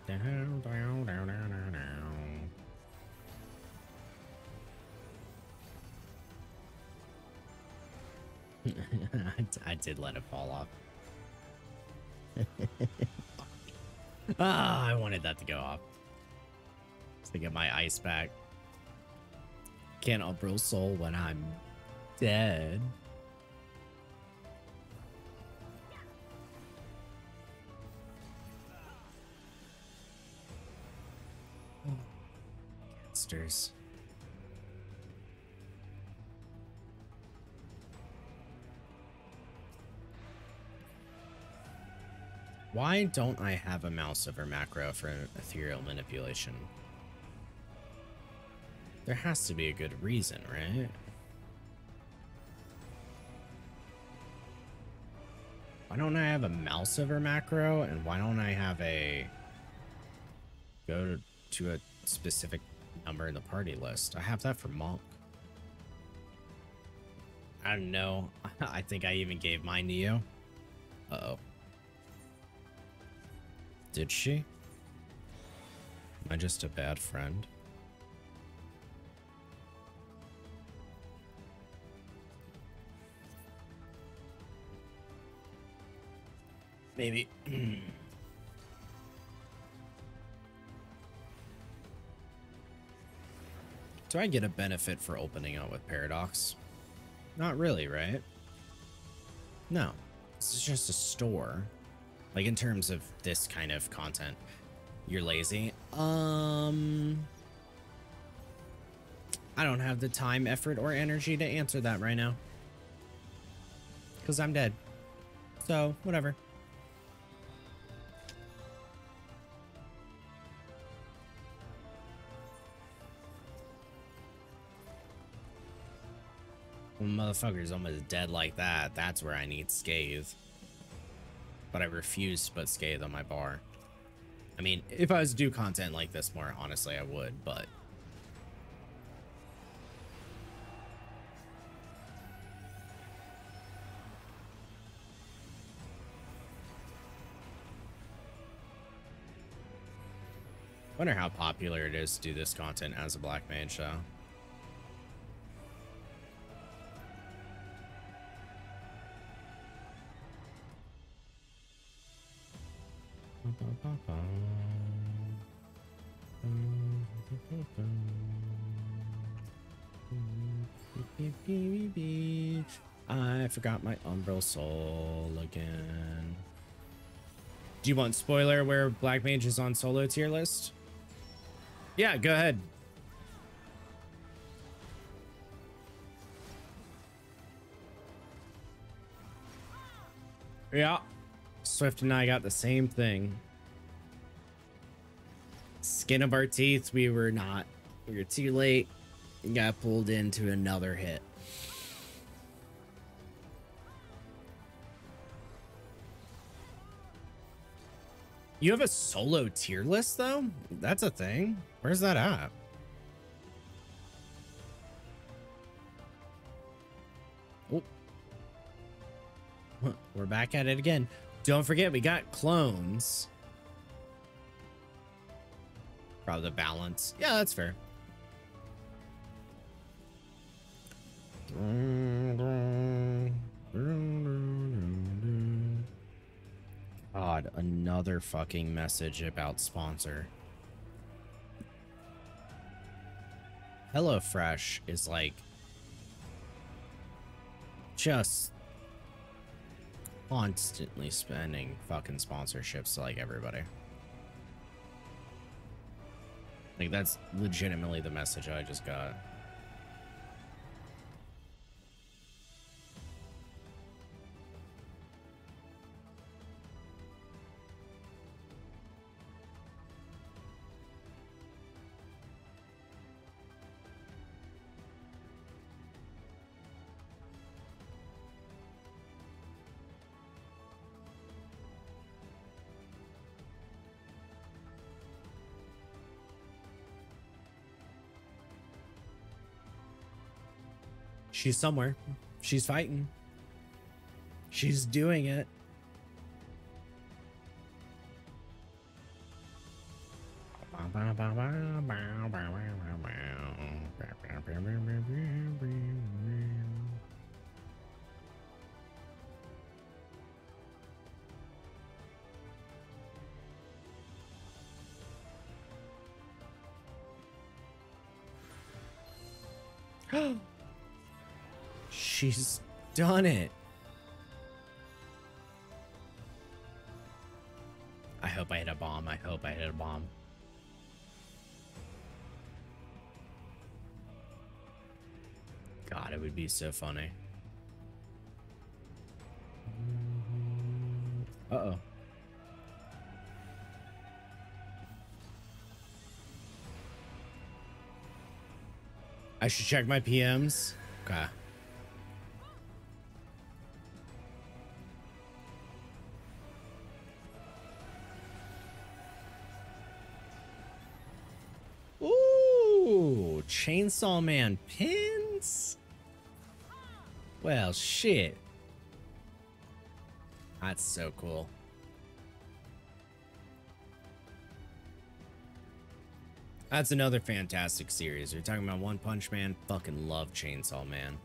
Down, down, down, down, down, down. I did let it fall off. Ah, I wanted that to go off. To get my ice back. Can't Umbral Soul when I'm dead. Monsters. Why don't I have a mouse over macro for ethereal manipulation? There has to be a good reason, right? Why don't I have a mouse over macro, and why don't I have a go to a specific number in the party list? I have that for Monk. I don't know. I think I even gave mine to you. Uh-oh. Did she? Am I just a bad friend? Maybe. Do I get a benefit for opening up with Paradox? Not really, right? No. This is just a store. Like, in terms of this kind of content. You're lazy. I don't have the time, effort, or energy to answer that right now. Because I'm dead. So, whatever. When motherfucker's almost dead like that, that's where I need Scathe. But I refuse to put Scathe on my bar. I mean, if I was to do content like this more, honestly, I would, but... Wonder how popular it is to do this content as a Black Mage, though. I forgot my Umbral Soul again. Do you want spoiler where Black Mage is on solo tier list? Yeah, go ahead. Yeah. Swift and I got the same thing. Skin of our teeth, we were too late and got pulled into another hit. You have a solo tier list, though? That's a thing? Where's that at? Oh. We're back at it again. Don't forget, we got clones. Probably the balance. Yeah, that's fair. God, another fucking message about sponsor. HelloFresh is like just constantly spending fucking sponsorships to like everybody. Like that's legitimately the message I just got. She's somewhere. She's fighting. She's doing it. She's done it. I hope I hit a bomb. I hope I hit a bomb. God, it would be so funny. Uh-oh. I should check my PMs. Okay. Ooh, Chainsaw Man pins? Well, shit. That's so cool. That's another fantastic series. We're talking about One Punch Man. Fucking love Chainsaw Man.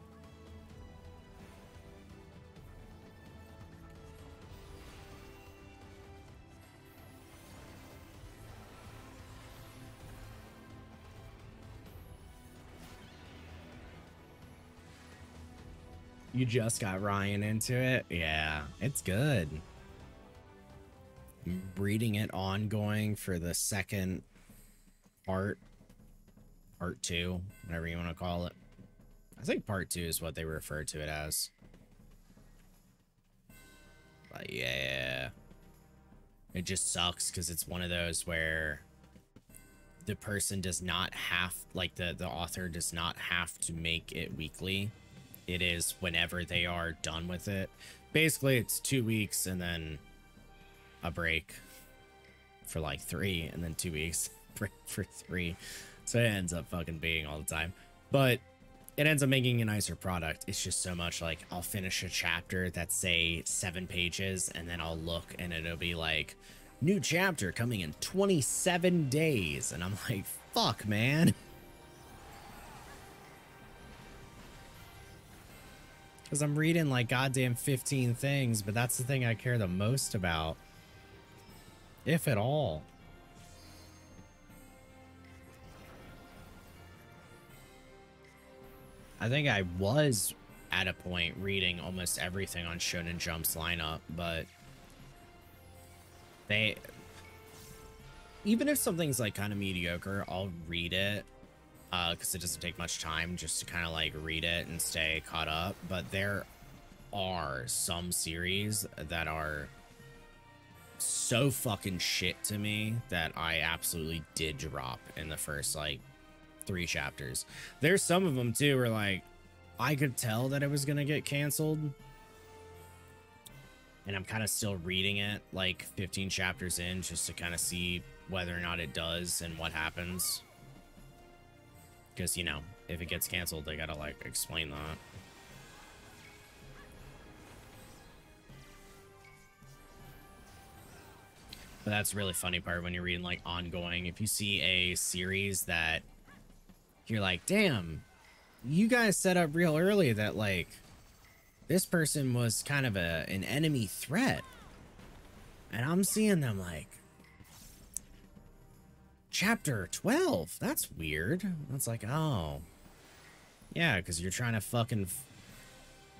You just got Ryan into it? Yeah, it's good. I'm reading it ongoing for the second part 2, whatever you want to call it. I think part 2 is what they refer to it as. But yeah, it just sucks because it's one of those where the person does not have, like the author does not have to make it weekly. It is whenever they are done with it. Basically, it's 2 weeks and then a break for like 3, and then 2 weeks break for 3. So it ends up fucking being all the time. But it ends up making a nicer product. It's just so much like I'll finish a chapter that's say 7 pages, and then I'll look and it'll be like new chapter coming in 27 days. And I'm like, fuck, man. Because I'm reading like goddamn 15 things, but that's the thing I care the most about. If at all. I think I was at a point reading almost everything on Shonen Jump's lineup, but they... Even if something's like kind of mediocre, I'll read it. Because it doesn't take much time just to kind of like read it and stay caught up. But there are some series that are so fucking shit to me that I absolutely did drop in the first like 3 chapters. There's some of them too where like I could tell that it was gonna get canceled, and I'm kind of still reading it like 15 chapters in just to kind of see whether or not it does and what happens. Because, you know, if it gets canceled, they gotta, like, explain that. But that's the really funny part when you're reading like ongoing. If you see a series that you're like, damn, you guys set up real early that like this person was kind of an enemy threat. And I'm seeing them like chapter 12. That's weird. That's like, oh. Yeah, because you're trying to fucking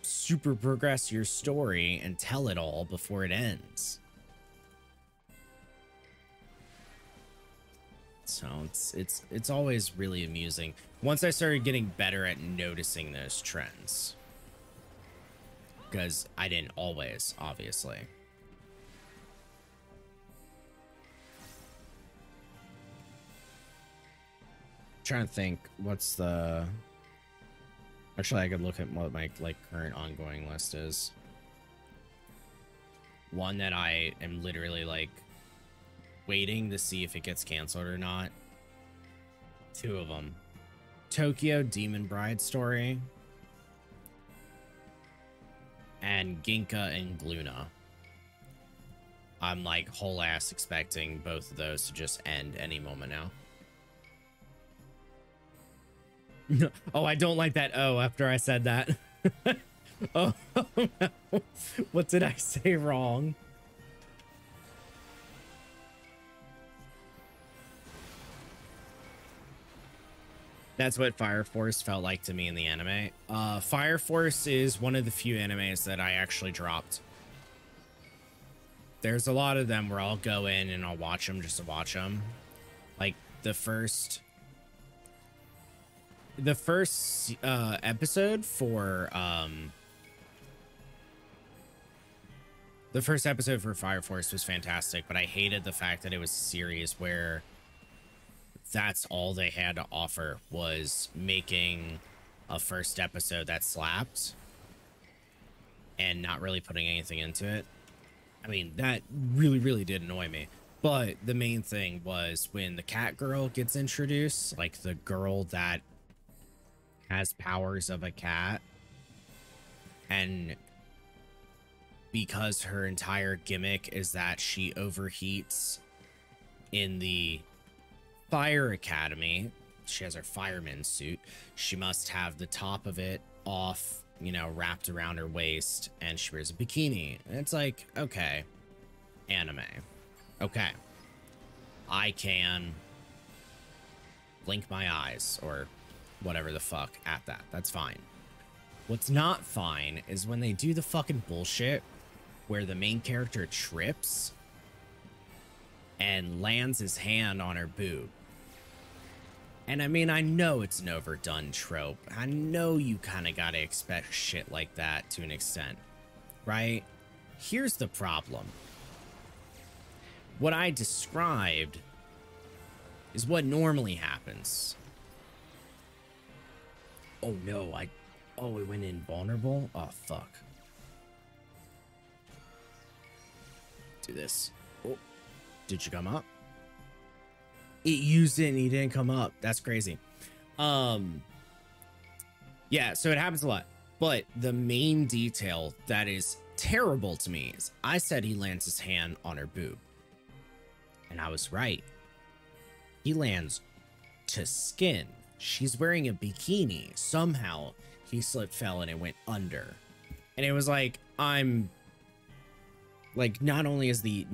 super progress your story and tell it all before it ends. So it's always really amusing. Once I started getting better at noticing those trends. Because I didn't always, obviously. Trying to think what's the... Actually, I could look at what my like current ongoing list is. One that I am literally like waiting to see if it gets canceled or not. Two of them. Tokyo Demon Bride Story and Ginka and Gluna. I'm like whole ass expecting both of those to just end any moment now. Oh, I don't like that oh after I said that. Oh, no. What did I say wrong? That's what Fire Force felt like to me in the anime. Fire Force is one of the few animes that I actually dropped. There's a lot of them where I'll go in and I'll watch them just to watch them. Like the first episode for the first episode for Fire Force was fantastic, but I hated the fact that it was a series where that's all they had to offer was making a first episode that slapped and not really putting anything into it. I mean, that really did annoy me. But the main thing was when the cat girl gets introduced, like the girl that has powers of a cat, and because her entire gimmick is that she overheats in the Fire Academy, she has her fireman suit, she must have the top of it off, you know, wrapped around her waist, and she wears a bikini. And it's like, okay, anime. Okay. I can blink my eyes or whatever the fuck at that. That's fine. What's not fine is when they do the fucking bullshit where the main character trips and lands his hand on her boob. And I mean, I know it's an overdone trope. I know you kind of got to expect shit like that to an extent, right? Here's the problem. What I described is what normally happens. Oh no, oh, it went invulnerable? Oh, fuck. Do this. Oh, did you come up? It used it and he didn't come up. That's crazy. Yeah, so it happens a lot. But the main detail that is terrible to me is I said he lands his hand on her boob. And I was right. He lands to skin. She's wearing a bikini. Somehow he slipped, fell, and it went under. And it was like, I'm like, not only is it's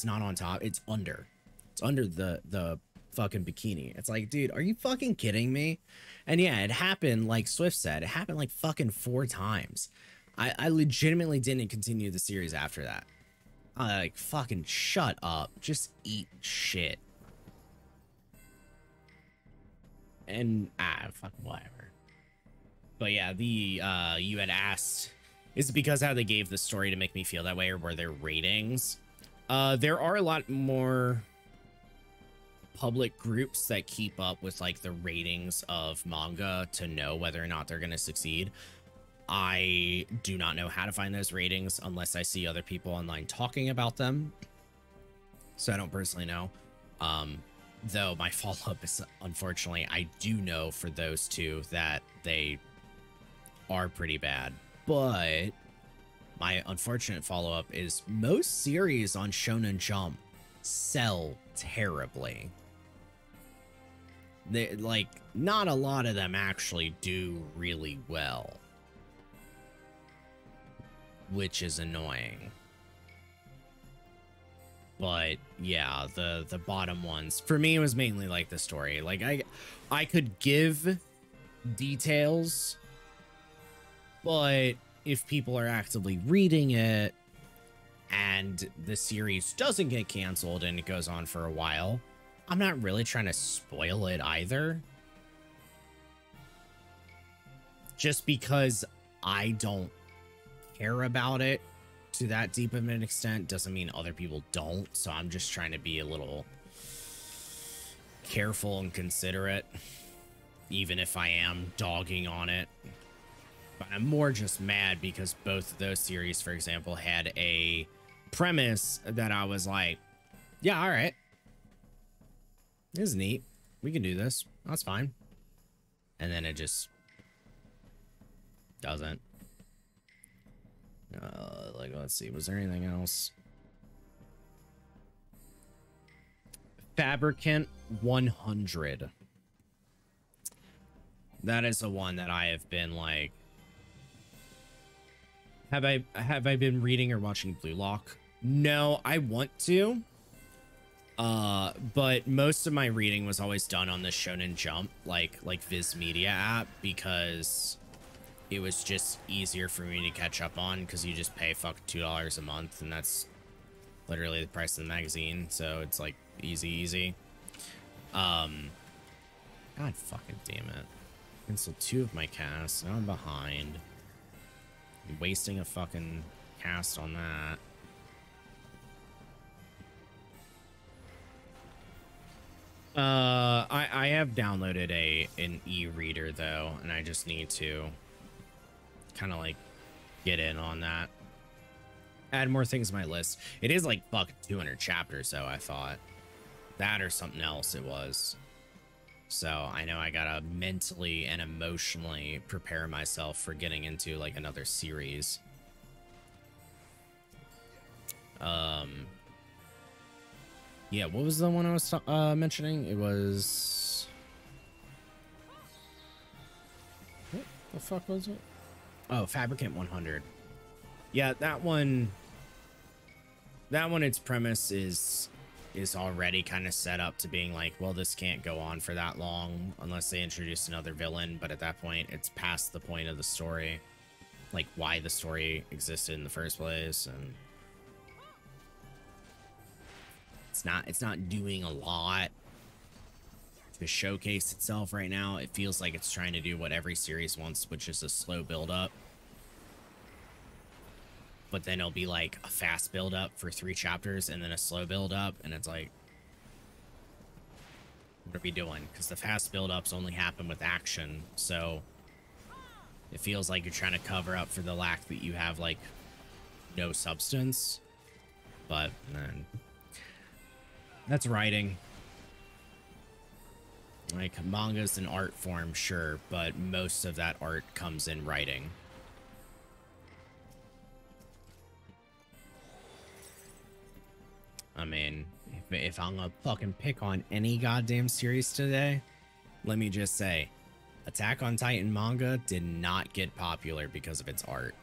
not on top, it's under. It's under the fucking bikini. It's like, dude, are you fucking kidding me? And yeah, it happened, like Swift said, it happened like fucking 4 times. I legitimately didn't continue the series after that. Like, fucking shut up. Just eat shit. And, fucking whatever. But yeah, you had asked, is it because how they gave the story to make me feel that way, or were there ratings? There are a lot more public groups that keep up with like the ratings of manga to know whether or not they're going to succeed. I do not know how to find those ratings unless I see other people online talking about them. So I don't personally know. Though my follow-up is, unfortunately, I do know for those two that they are pretty bad. But my unfortunate follow-up is most series on Shonen Jump sell terribly. They, like, not a lot of them actually do really well, which is annoying. But yeah, the bottom ones for me, it was mainly like the story. Like I could give details, but if people are actively reading it and the series doesn't get canceled and it goes on for a while, I'm not really trying to spoil it either. Just because I don't care about it to that deep of an extent doesn't mean other people don't. So I'm just trying to be a little careful and considerate, even if I am dogging on it. But I'm more just mad because both of those series, for example, had a premise that I was like, yeah, all right, this is neat, we can do this, that's fine. And then it just doesn't. Like, let's see, was there anything else? Fabricant 100. That is the one that I have been like, have I been reading or watching Blue Lock? No, I want to. But most of my reading was always done on the Shonen Jump, like Viz Media app, because it was just easier for me to catch up on, because you just pay fuck $2 a month, and that's literally the price of the magazine. So it's like easy. God fucking damn it. Canceled 2 of my casts. Now I'm behind. I'm wasting a fucking cast on that. I have downloaded an e-reader though, and I just need to kind of like get in on that. Add more things to my list. It is like fuck 200 chapters though, I thought. That or something else it was. So I know I gotta mentally and emotionally prepare myself for getting into like another series. Yeah, what was the one I was mentioning? It was, what the fuck was it? Oh, Fabricant 100. Yeah, that one, its premise is already kind of set up to being like, well, this can't go on for that long unless they introduce another villain. But at that point, it's past the point of the story, like why the story existed in the first place. And it's not doing a lot to showcase itself right now. It feels like it's trying to do what every series wants, which is a slow build up. But then it'll be like a fast build up for 3 chapters and then a slow build up, and it's like, what are we doing? Because the fast build ups only happen with action, so it feels like you're trying to cover up for the lack that you have like no substance. But then that's writing. Like, manga's an art form, sure, but most of that art comes in writing. I mean, if I'm gonna fucking pick on any goddamn series today, let me just say, Attack on Titan manga did not get popular because of its art.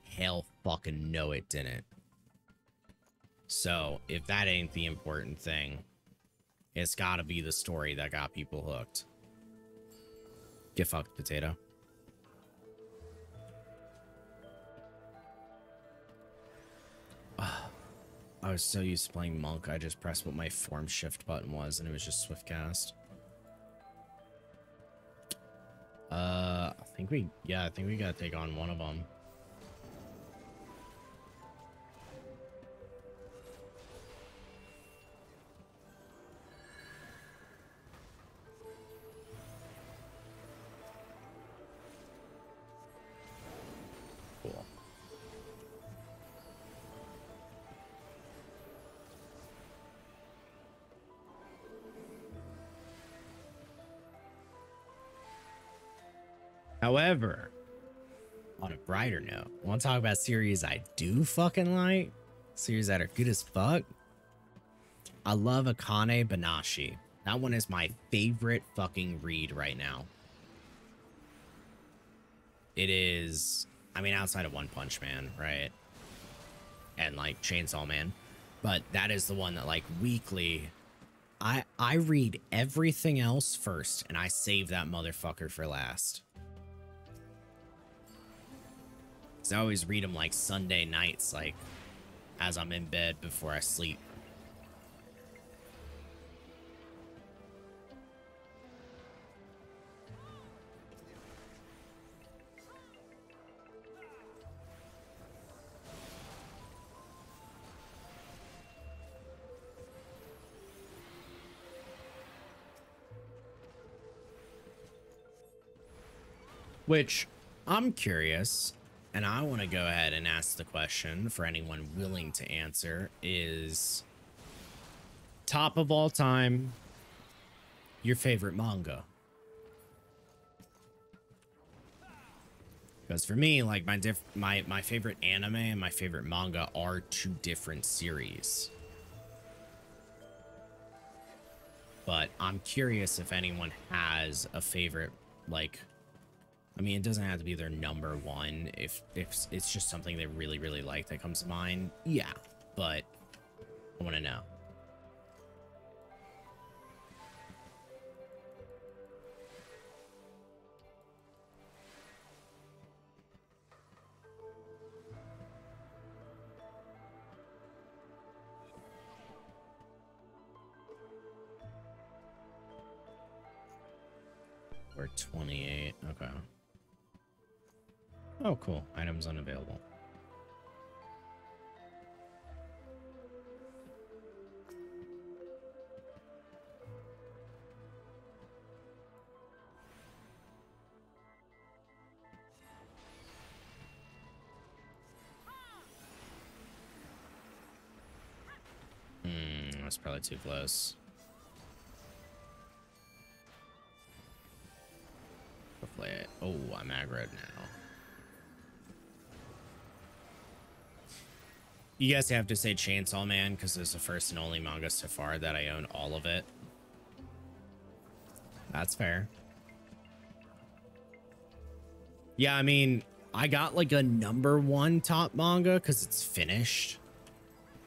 Hell fucking no, it didn't. So, if that ain't the important thing, it's gotta be the story that got people hooked. Get fucked, potato. I was so used to playing Monk, I just pressed what my form shift button was, and it was just swift cast. I think we gotta take on one of them. Cool. However, on a brighter note, I want to talk about series I do fucking like, series that are good as fuck. I love Akane Banashi. That one is my favorite fucking read right now. It is, I mean, outside of One Punch Man, right? And like Chainsaw Man. But that is the one that like weekly, I read everything else first and I save that motherfucker for last. So I always read them like Sunday nights, like as I'm in bed before I sleep. Which I'm curious, and I want to go ahead and ask the question for anyone willing to answer is top of all time, your favorite manga? Because for me, like my favorite anime and my favorite manga are two different series. But I'm curious if anyone has a favorite, like, I mean, it doesn't have to be their number one. If it's just something they really, really like that comes to mind, yeah. But I want to know. We're 28. Okay. Oh, cool. Items unavailable. That's probably too close. Hopefully, oh, I'm aggroed now. You guys have to say Chainsaw Man because it's the first and only manga so far that I own all of it. That's fair. Yeah, I mean, I got like a number one top manga because it's finished.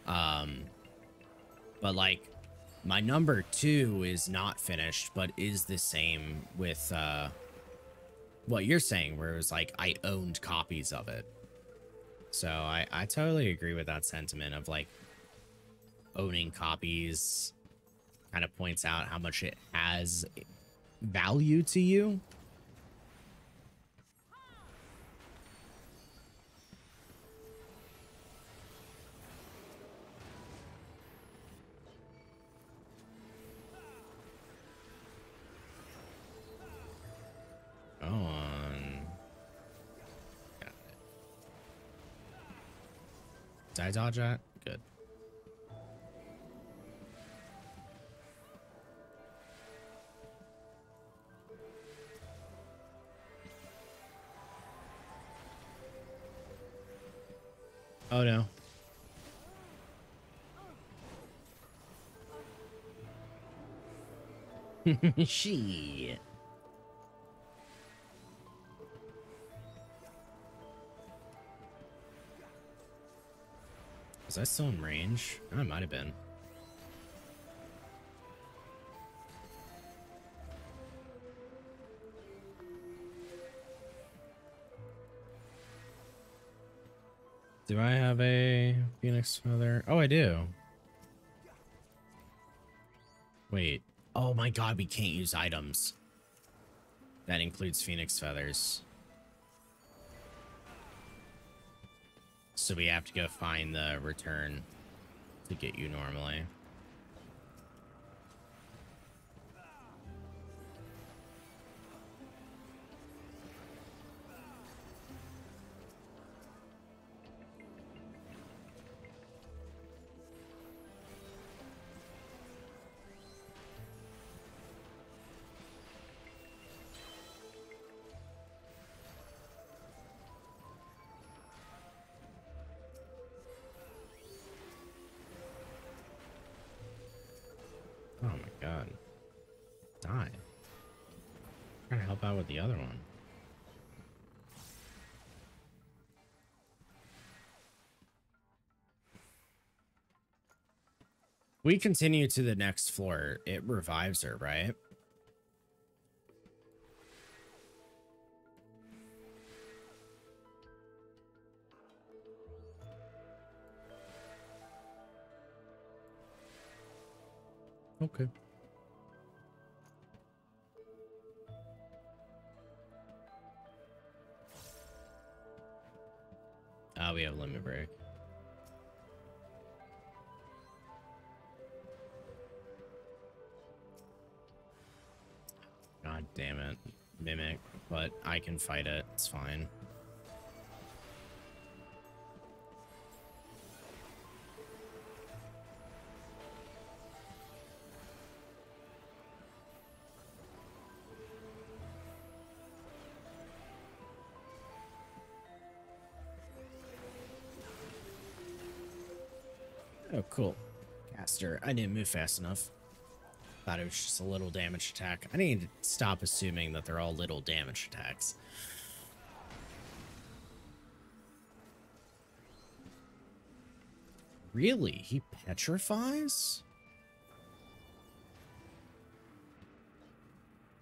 But like my number two is not finished, but is the same with what you're saying, where it was like I owned copies of it. So I totally agree with that sentiment of like owning copies kind of points out how much it has value to you. Go on. Got it. Did I dodge that? Good. Oh no. Shit. Was I still in range? I might have been. Do I have a Phoenix Feather? Oh, I do. Wait. Oh my god, we can't use items. That includes Phoenix Feathers. So we have to go find the return to get you normally. my god. Die. I'm trying to help out with the other one. We continue to the next floor. It revives her, right? Okay. Ah, we have limit break. God damn it. Mimic, but I can fight it. It's fine. Oh, cool. Caster. I didn't move fast enough. Thought it was just a little damage attack. I need to stop assuming that they're all little damage attacks. Really? He petrifies?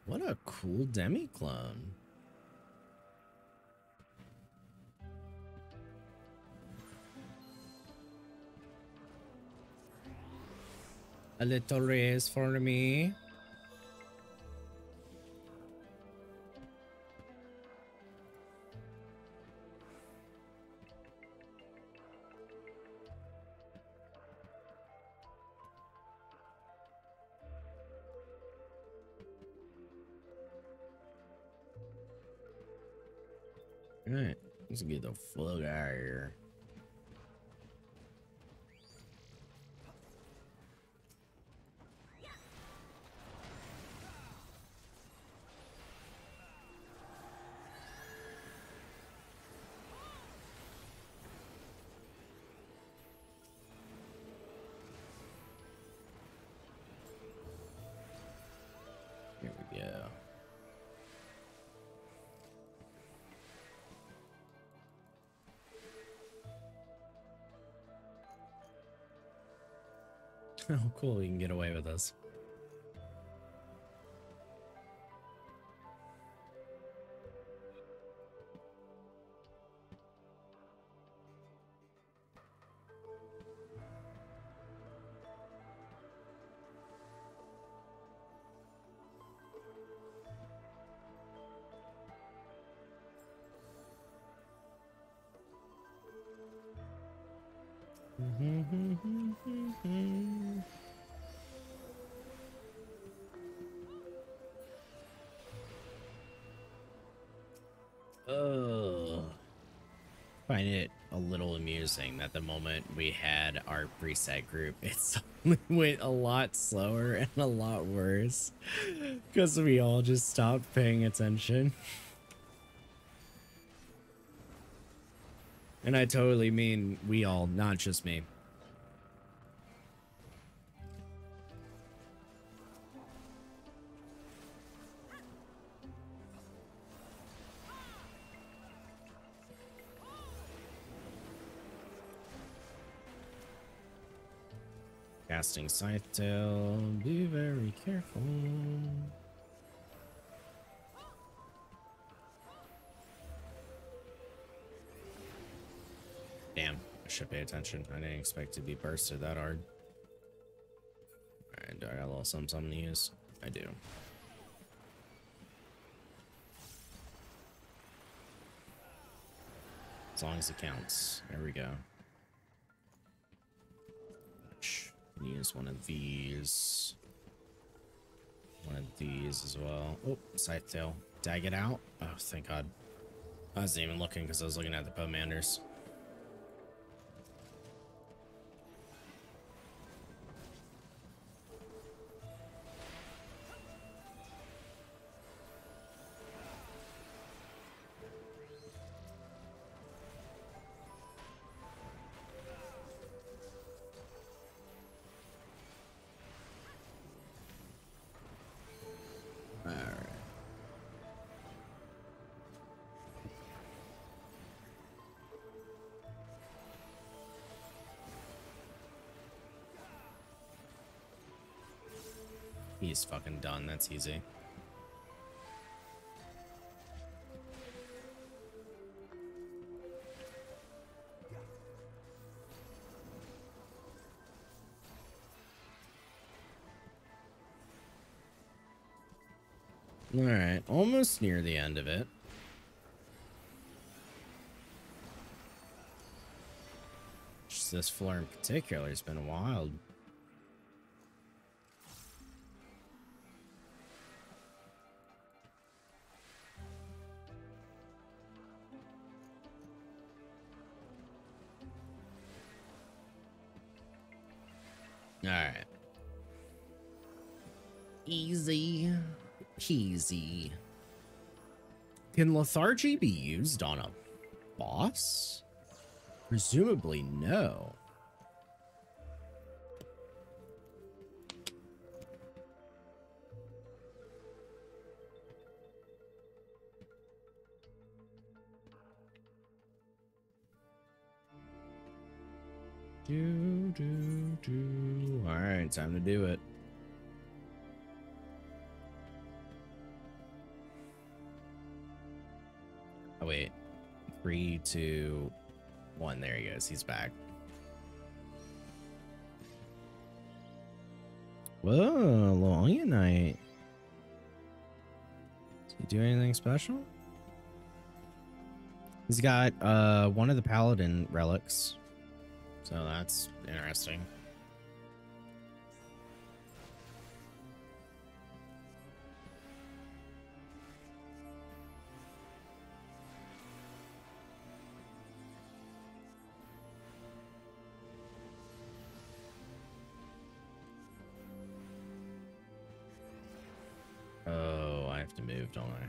What a cool demi-clone. A little raise for me. Alright, let's get the fuck out of here. Here we go. Oh, cool. We can get away with this. Oh, find it a little amusing that the moment we had our preset group, it suddenly went a lot slower and a lot worse because we all just stopped paying attention. And I totally mean we all, not just me. Casting Scythe Tail, be very careful. Damn, I should pay attention. I didn't expect to be bursted that hard. Alright, do I got a little something to use? I do. As long as it counts. There we go. Use one of these. One of these as well. Oh, Scythe Tail. Did I get out? Oh, thank God. I wasn't even looking because I was looking at the Pomanders. He's fucking done. That's easy. Alright, almost near the end of it. Just this floor in particular has been wild. Alright. Easy. Easy. Can lethargy be used on a boss? Presumably no. Alright, time to do it. Oh, wait. 3, 2, 1. There he goes. He's back. Whoa, Onion Knight. Does he do anything special? He's got one of the Paladin relics. So that's interesting. Oh, I have to move, don't I?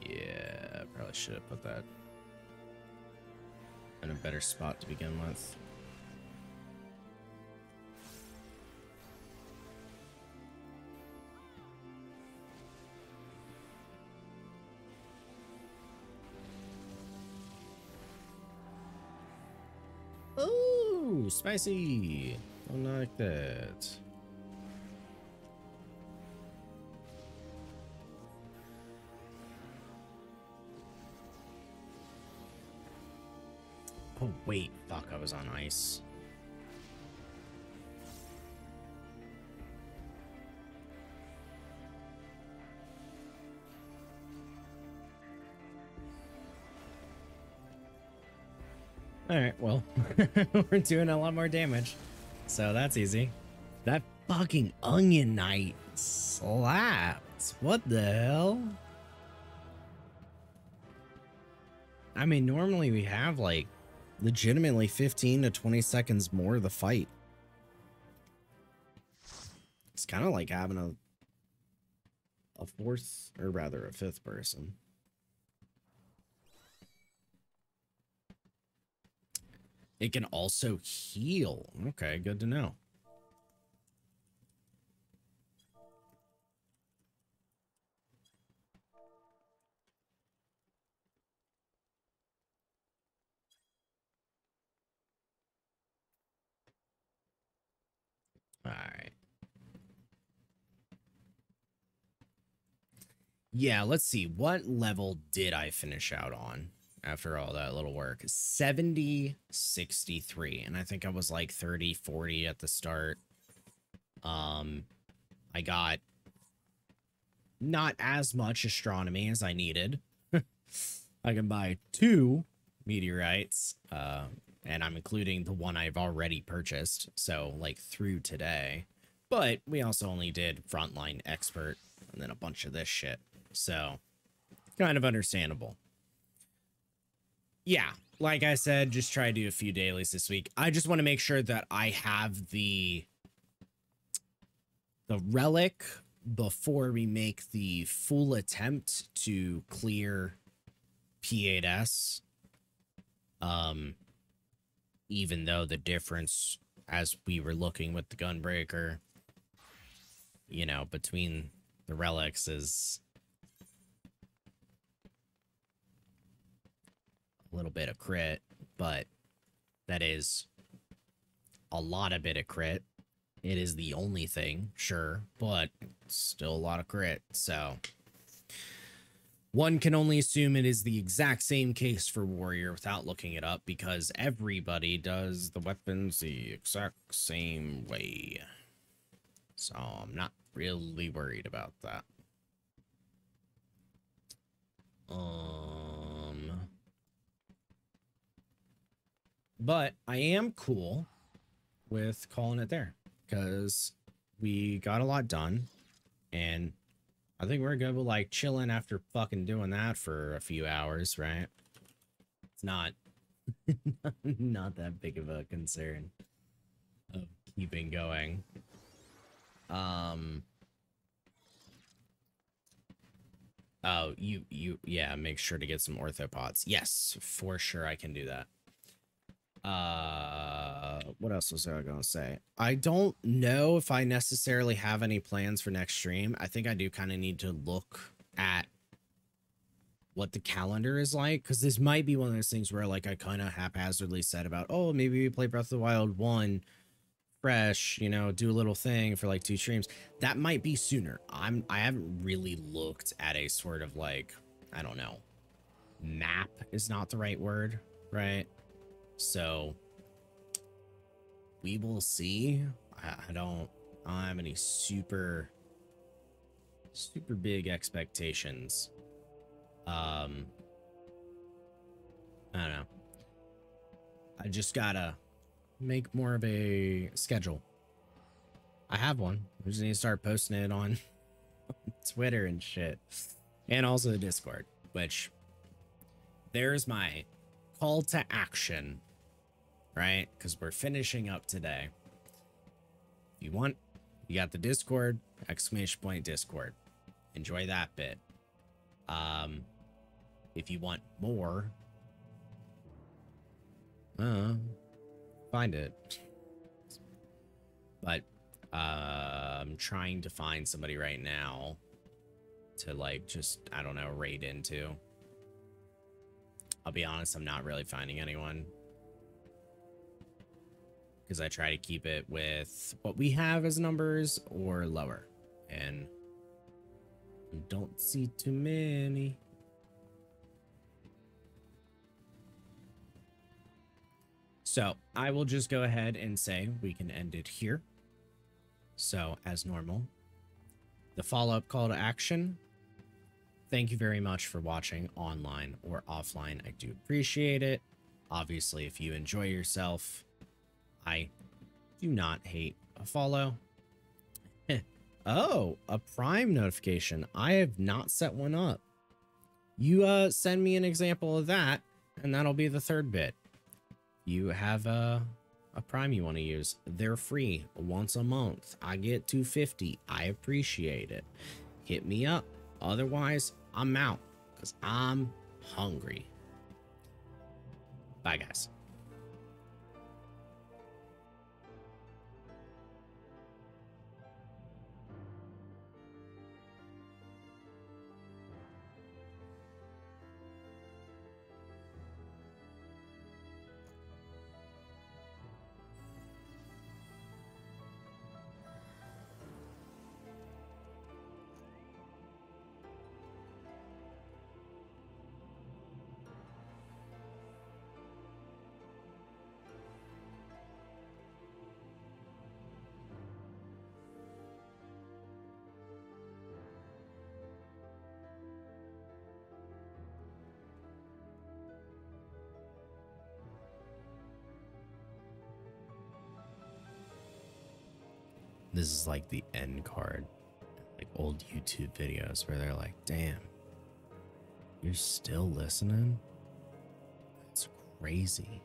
Yeah, probably should have put that in a better spot to begin with. Oh, spicy. Don't like that. Oh, wait. Fuck, I was on ice. Alright, well, we're doing a lot more damage. So that's easy. That fucking Onion Knight slaps. What the hell? I mean, normally we have like legitimately 15 to 20 seconds more of the fight. It's kind of like having a fourth, or rather a fifth person. It can also heal. Okay, good to know. All right. Yeah, let's see. What level did I finish out on after all that little work? 70, 63. And I think I was like 30, 40 at the start. I got not as much astronomy as I needed. I can buy 2 meteorites, and I'm including the one I've already purchased, so like through today. But we also only did frontline expert and then a bunch of this shit, so kind of understandable. Yeah, like I said, just try to do a few dailies this week. I just want to make sure that I have the relic before we make the full attempt to clear P8S. Even though the difference, as we were looking with the Gunbreaker, you know, between the relics is a little bit of crit, but that is a lot of bit of crit. It is the only thing, sure, but still a lot of crit. So one can only assume it is the exact same case for warrior without looking it up, because everybody does the weapons the exact same way. So I'm not really worried about that. But I am cool with calling it there, because we got a lot done, and I think we're good with like chilling after fucking doing that for a few hours, right? It's not not that big of a concern of keeping going. Oh, yeah, make sure to get some orthopods. Yes, for sure I can do that. What else was I gonna say? I don't know if I necessarily have any plans for next stream. I think I do kind of need to look at what the calendar is like, because this might be one of those things where like I kind of haphazardly said about, oh, maybe we play Breath of the Wild 1 fresh, you know, do a little thing for like 2 streams. That might be sooner. I haven't really looked at a sort of like, I don't know, map is not the right word, right? So we will see. I don't have any super big expectations. I don't know. I just gotta make more of a schedule. I have one. I just need to start posting it on Twitter and shit. And also the Discord, which there's my call to action, right? Because we're finishing up today. If you want, you got the Discord, ! Discord. Enjoy that bit. If you want more, find it. But I'm trying to find somebody right now to like just, I don't know, raid into. I'll be honest, I'm not really finding anyone, because I try to keep it with what we have as numbers or lower, and I don't see too many. So I will just go ahead and say we can end it here. So as normal, the follow-up call to action. Thank you very much for watching online or offline. I do appreciate it. Obviously, if you enjoy yourself, I do not hate a follow. Oh, a Prime notification. I have not set one up. You send me an example of that, and that'll be the third bit. You have a Prime you want to use. They're free once a month. I get $2.50. I appreciate it. Hit me up. Otherwise, I'm out, because I'm hungry. Bye, guys. This is like the end card, like old YouTube videos where they're like, damn, you're still listening? That's crazy.